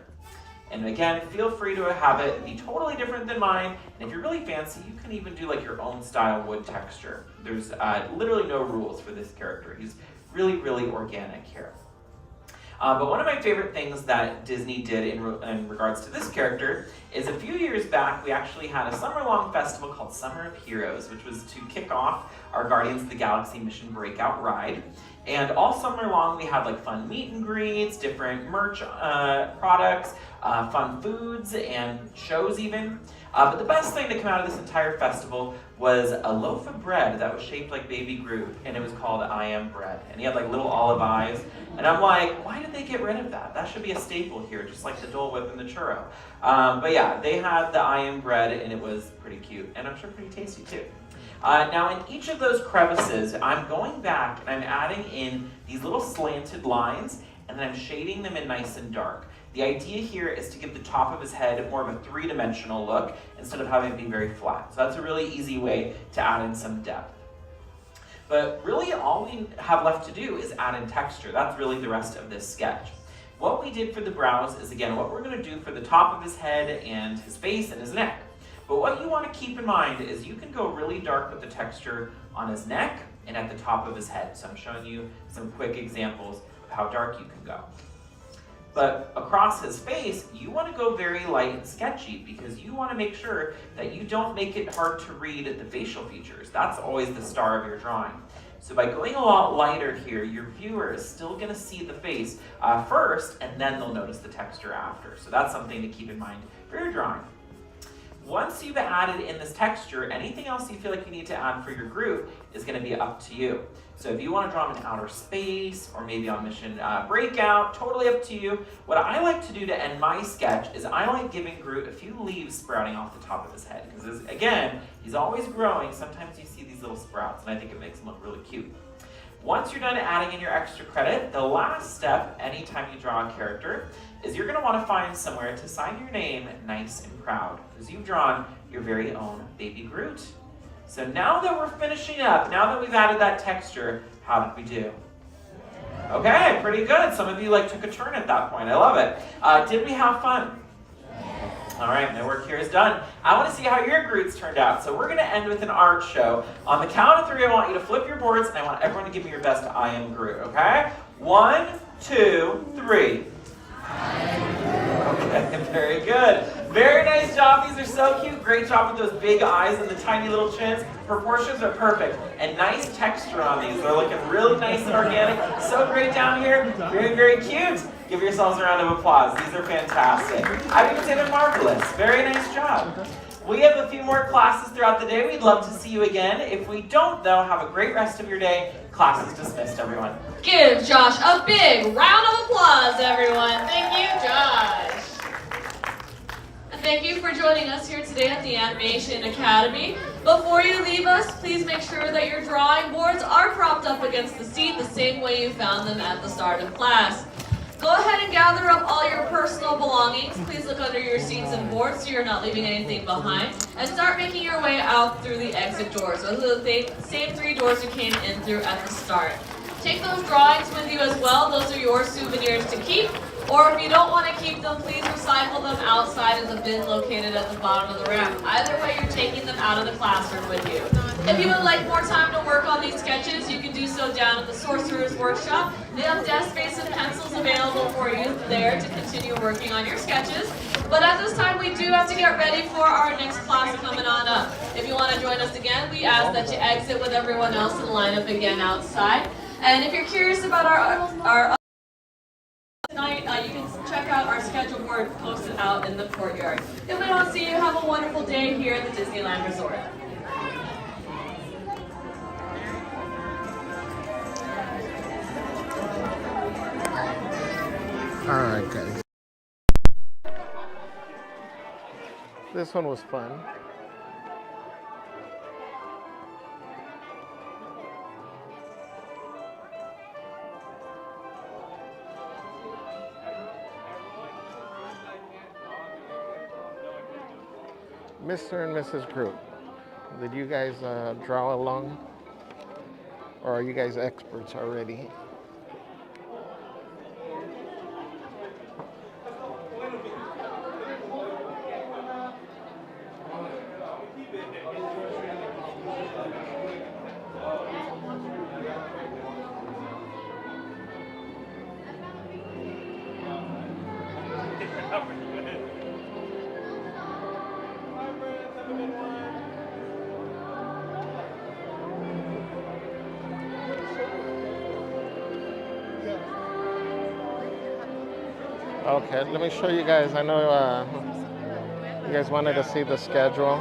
And again, feel free to have it be totally different than mine. And if you're really fancy, you can even do like your own style wood texture. There's literally no rules for this character. He's really, really organic here. But one of my favorite things that Disney did in regards to this character is a few years back, we actually had a summer-long festival called Summer of Heroes, which was to kick off our Guardians of the Galaxy Mission Breakout ride. And all summer long, we had like fun meet and greets, different merch products, fun foods, and shows even. But the best thing to come out of this entire festival was a loaf of bread that was shaped like Baby Groot, and it was called I Am Bread. And he had like little olive eyes. And I'm like, why did they get rid of that? That should be a staple here, just like the Dole Whip and the churro. But yeah, they had the I Am Bread, and it was pretty cute, and I'm sure pretty tasty too. Now in each of those crevices, I'm going back and I'm adding in these little slanted lines, and then I'm shading them in nice and dark. The idea here is to give the top of his head more of a three-dimensional look instead of having it be very flat. So that's a really easy way to add in some depth. But really all we have left to do is add in texture. That's really the rest of this sketch. What we did for the brows is, again, what we're going to do for the top of his head and his face and his neck. But what you want to keep in mind is you can go really dark with the texture on his neck and at the top of his head. So I'm showing you some quick examples of how dark you can go. But across his face, you want to go very light and sketchy, because you want to make sure that you don't make it hard to read the facial features. That's always the star of your drawing. So by going a lot lighter here, your viewer is still going to see the face first, and then they'll notice the texture after. So that's something to keep in mind for your drawing. Once you've added in this texture, anything else you feel like you need to add for your Groot is going to be up to you. So if you want to draw him in outer space, or maybe on Mission Breakout, totally up to you. What I like to do to end my sketch is I like giving Groot a few leaves sprouting off the top of his head. Because again, he's always growing. Sometimes you see these little sprouts, and I think it makes him look really cute. Once you're done adding in your extra credit, the last step anytime you draw a character is you're going to want to find somewhere to sign your name nice and proud, because you've drawn your very own Baby Groot. So now that we're finishing up, now that we've added that texture, how did we do? Okay, pretty good. Some of you took a turn at that point. I love it. Did we have fun? All right, my work here is done. I want to see how your Groots turned out. So we're going to end with an art show. On the count of 3, I want you to flip your boards, and I want everyone to give me your best I Am Groot, okay? 1, 2, 3. Okay, very good. Very nice job. These are so cute. Great job with those big eyes and the tiny little chins. Proportions are perfect. And nice texture on these. They're looking really nice and organic. So great down here. Very, very cute. Give yourselves a round of applause. These are fantastic. I would even say they're marvelous. Very nice job. We have a few more classes throughout the day. We'd love to see you again. If we don't, though, have a great rest of your day. Class is dismissed, everyone. Give Josh a big round of applause, everyone. Thank you, Josh. And thank you for joining us here today at the Animation Academy. Before you leave us, please make sure that your drawing boards are propped up against the seat the same way you found them at the start of class. Go ahead and gather up all your personal belongings. Please look under your seats and boards so you're not leaving anything behind. And start making your way out through the exit doors. Those are the same 3 doors you came in through at the start. Take those drawings with you as well. Those are your souvenirs to keep. Or if you don't want to keep them, please recycle them outside in the bin located at the bottom of the ramp. Either way, you're taking them out of the classroom with you. If you would like more time to work on these sketches, you can do so down at the Sorcerer's Workshop. They have desk space and pencils available for you there to continue working on your sketches. But at this time, we do have to get ready for our next class coming on up. If you want to join us again, we ask that you exit with everyone else and line up again outside. And if you're curious about our tonight, you can check out our schedule board posted out in the courtyard. If we don't see you, have a wonderful day here at the Disneyland Resort. All right, guys. This one was fun. Mr. and Mrs. Groot, did you guys draw along? Or are you guys experts already? Okay, let me show you guys. I know you guys wanted to see the schedule.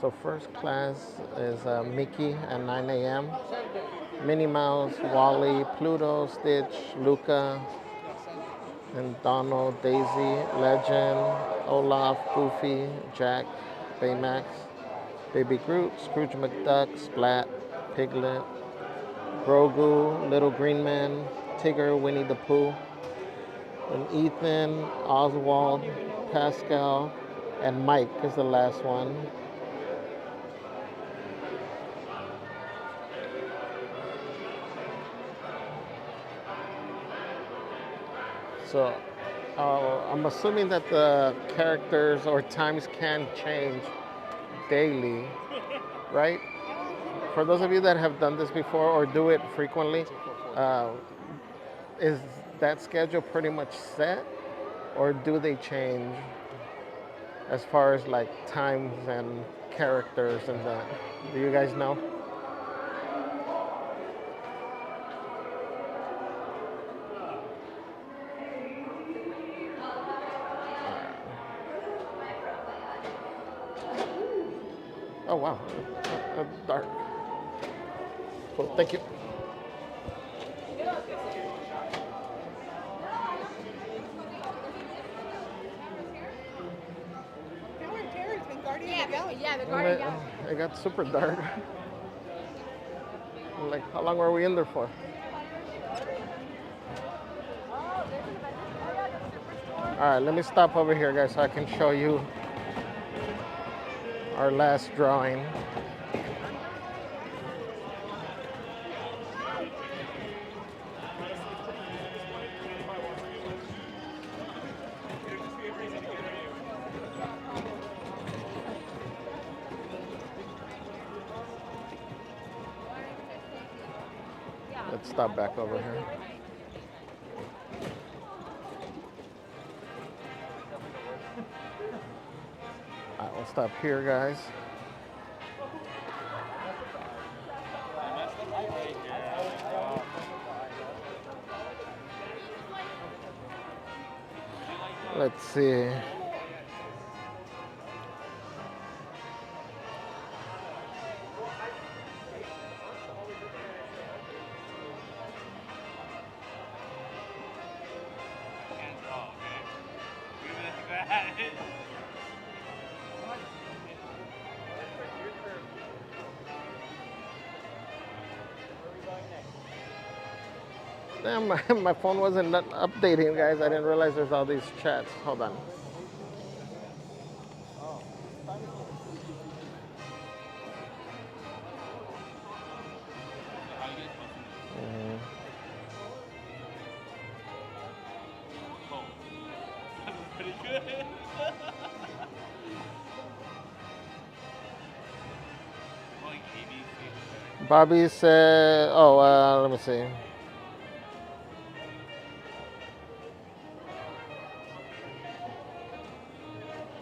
So first class is Mickey at 9 a.m. Minnie Mouse, Wally, Pluto, Stitch, Luca, and Donald, Daisy, Legend, Olaf, Goofy, Jack, Baymax, Baby Groot, Scrooge McDuck, Splat, Piglet, Grogu, Little Green Man, Tigger, Winnie the Pooh, and Ethan, Oswald, Pascal, and Mike is the last one. So I'm assuming that the characters or times can change daily, right? For those of you that have done this before or do it frequently, is that schedule pretty much set, or do they change as far as like times and characters and that? Do you guys know? Oh wow, dark. Cool, thank you. Yeah, the Guardian It got super dark. Like, how long were we in there for? All right, let me stop over here, guys, so I can show you our last drawing. Let's stop back over here. All right, we'll stop here, guys. Let's see. Damn, my phone wasn't updating, guys. I didn't realize there's all these chats. Hold on. Pretty good. Bobby said, oh, let me see.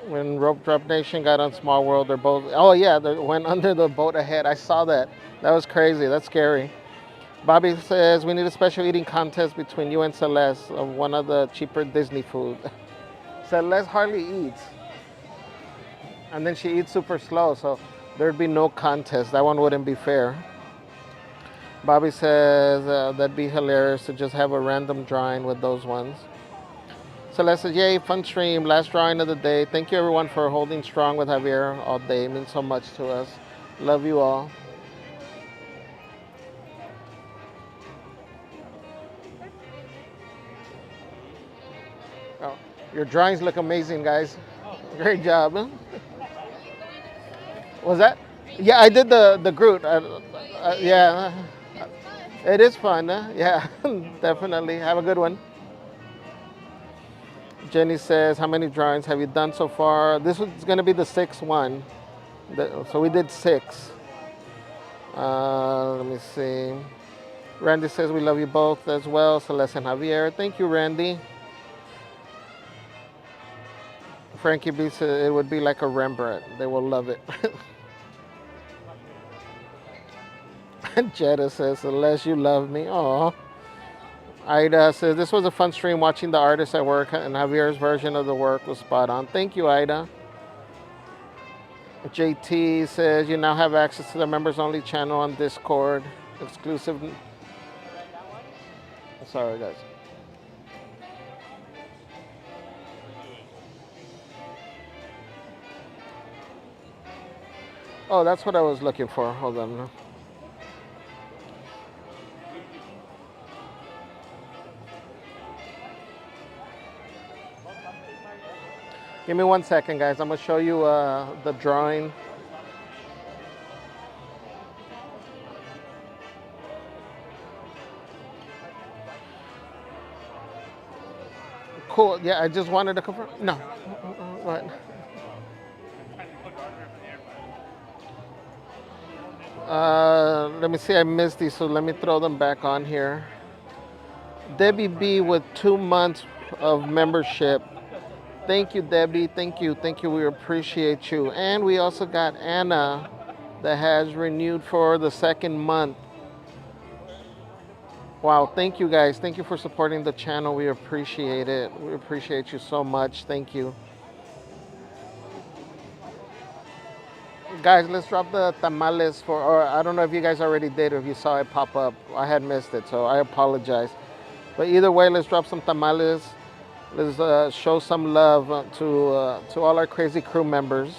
When Rope Drop Nation got on Small World, they're both, oh yeah, they went under the boat ahead. I saw that. That was crazy. That's scary. Bobby says, we need a special eating contest between you and Celeste of one of the cheaper Disney food. Celeste hardly eats. And then she eats super slow, so there'd be no contest. That one wouldn't be fair. Bobby says that'd be hilarious to just have a random drawing with those ones. Celeste says, yay, fun stream, last drawing of the day. Thank you everyone for holding strong with Javier all day. It means so much to us. Love you all. Oh, your drawings look amazing, guys. Great job. Huh? Was that? Yeah, I did the Groot. Yeah. It is fun, huh? Yeah, definitely. Have a good one. Jenny says, how many drawings have you done so far? This is going to be the sixth one. So we did 6. Let me see. Randy says, we love you both as well. Celeste and Javier. Thank you, Randy. Frankie B says, it would be like a Rembrandt. They will love it. Jetta says, Celeste, you love me. Aw. Ida says, this was a fun stream watching the artists at work, and Javier's version of the work was spot on. Thank you, Ida. JT says, you now have access to the members only channel on Discord. Exclusive. Sorry, guys. Oh, that's what I was looking for. Hold on. Give me 1 second, guys. I'm going to show you the drawing. Cool. Yeah, I just wanted to confirm. No. What? Let me see. I missed these, so let me throw them back on here. Debbie B with 2 months of membership. Thank you, Debbie. Thank you. Thank you. We appreciate you. And we also got Anna that has renewed for the 2nd month. Wow. Thank you, guys. Thank you for supporting the channel. We appreciate it. We appreciate you so much. Thank you. Guys, let's drop the tamales or I don't know if you guys already did or if you saw it pop up. I had missed it, so I apologize. But either way, let's drop some tamales. Let's show some love to all our Krazee Krew members.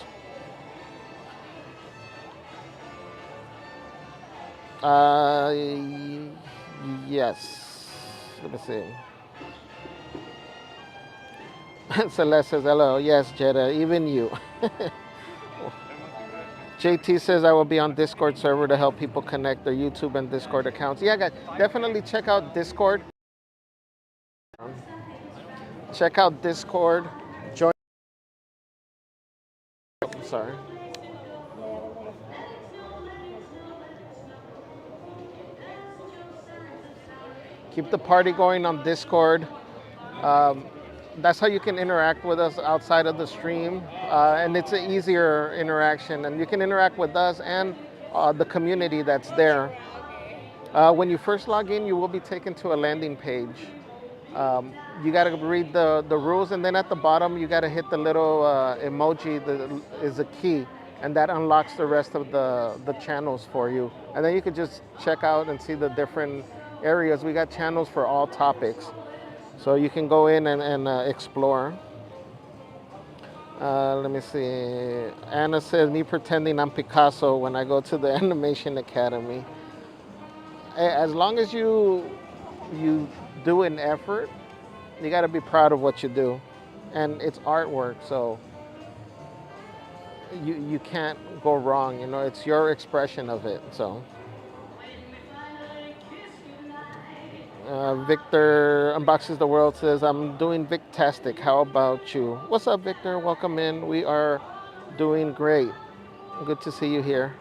Yes. Let me see. Celeste says hello. Yes, Jetta, even you. JT says I will be on Discord server to help people connect their YouTube and Discord accounts. Yeah, guys, definitely check out Discord. Check out Discord. Join. Sorry. Keep the party going on Discord. That's how you can interact with us outside of the stream. And it's an easier interaction. And you can interact with us and the community that's there. When you first log in, you will be taken to a landing page. You got to read the rules, and then at the bottom you got to hit the little emoji that is a key, and that unlocks the rest of the channels for you. And then you could just check out and see the different areas. We got channels for all topics, so you can go in and explore. Let me see. Anna says, me pretending I'm Picasso when I go to the Animation Academy. As long as you you do an effort, you got to be proud of what you do. And it's artwork, so you can't go wrong. You know, it's your expression of it. So Victor Unboxes the World says, I'm doing Victastic. How about you? What's up, Victor? Welcome in. We are doing great. Good to see you here.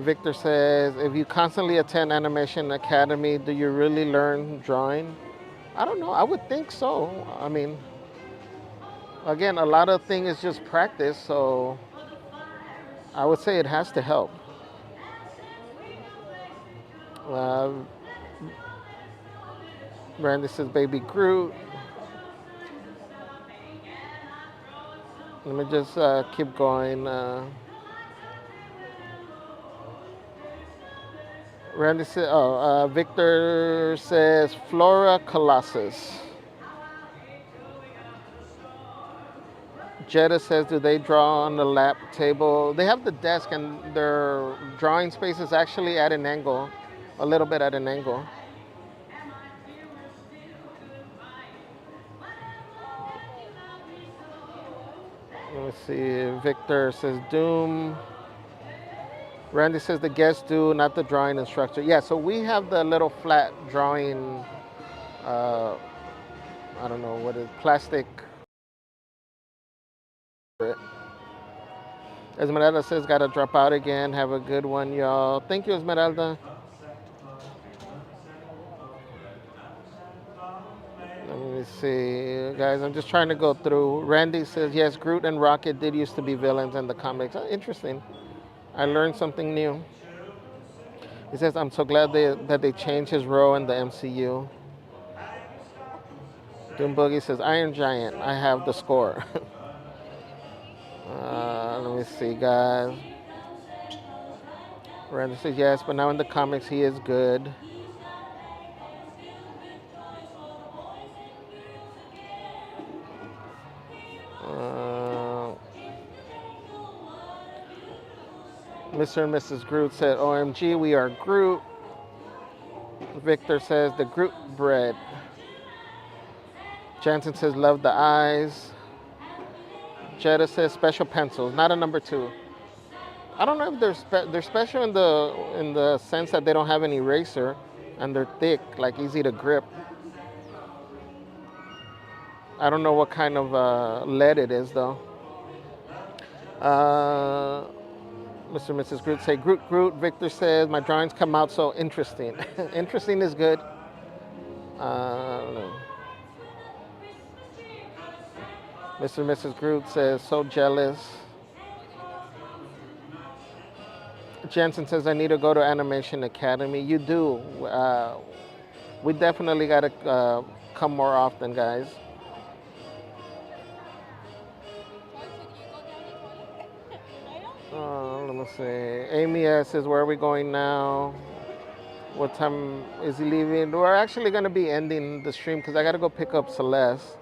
Victor says, if you constantly attend Animation Academy, do you really learn drawing? I don't know. I would think so. I mean, again, a lot of things is just practice, so I would say it has to help. Randy says, baby Groot. Let me just keep going. Randy says, Victor says, Flora Colossus. Jetta says, do they draw on the lap table? They have the desk, and their drawing space is actually at an angle, a little bit at an angle. Let me see. Victor says, Doom. Randy says, the guests do, not the drawing instructor. Yeah, so we have the little flat drawing, I don't know what is plastic. Esmeralda says, gotta drop out again. Have a good one, y'all. Thank you, Esmeralda. Let me see, guys. I'm just trying to go through. Randy says, yes, Groot and Rocket did used to be villains in the comics. Interesting. I learned something new. He says, I'm so glad that they changed his role in the MCU. Doom Boogie says, Iron Giant, I have the score. Let me see, guys. Randy says, yes, but now in the comics he is good. Mr. and Mrs. Groot said, OMG, we are Groot. Victor says, the Groot bread. Jansen says, love the eyes. Jetta says, special pencils, not a number 2. I don't know if they're special in the sense that they don't have an eraser and they're thick, like easy to grip. I don't know what kind of lead it is, though. Mr. and Mrs. Groot say, Groot. Victor says, my drawings come out so interesting. Interesting is good. I don't know. Mr. and Mrs. Groot says, so jealous. Jensen says, I need to go to Animation Academy. You do. We definitely got to come more often, guys. Let me see. Amy says, where are we going now? What time is he leaving? We're actually going to be ending the stream because I got to go pick up Celeste.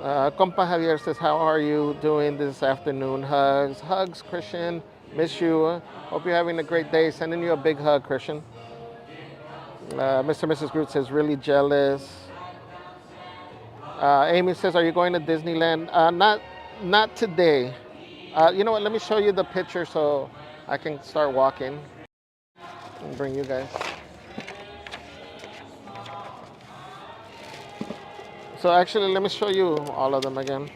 Compa Javier says, how are you doing this afternoon? Hugs. Hugs, Christian. Miss you. Hope you're having a great day. Sending you a big hug, Christian. Mr. and Mrs. Groot says, really jealous. Amy says, are you going to Disneyland? Not today. You know what? Let me show you the picture so I can start walking. And bring you guys. So actually, let me show you all of them again.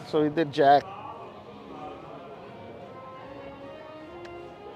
So we did Jack.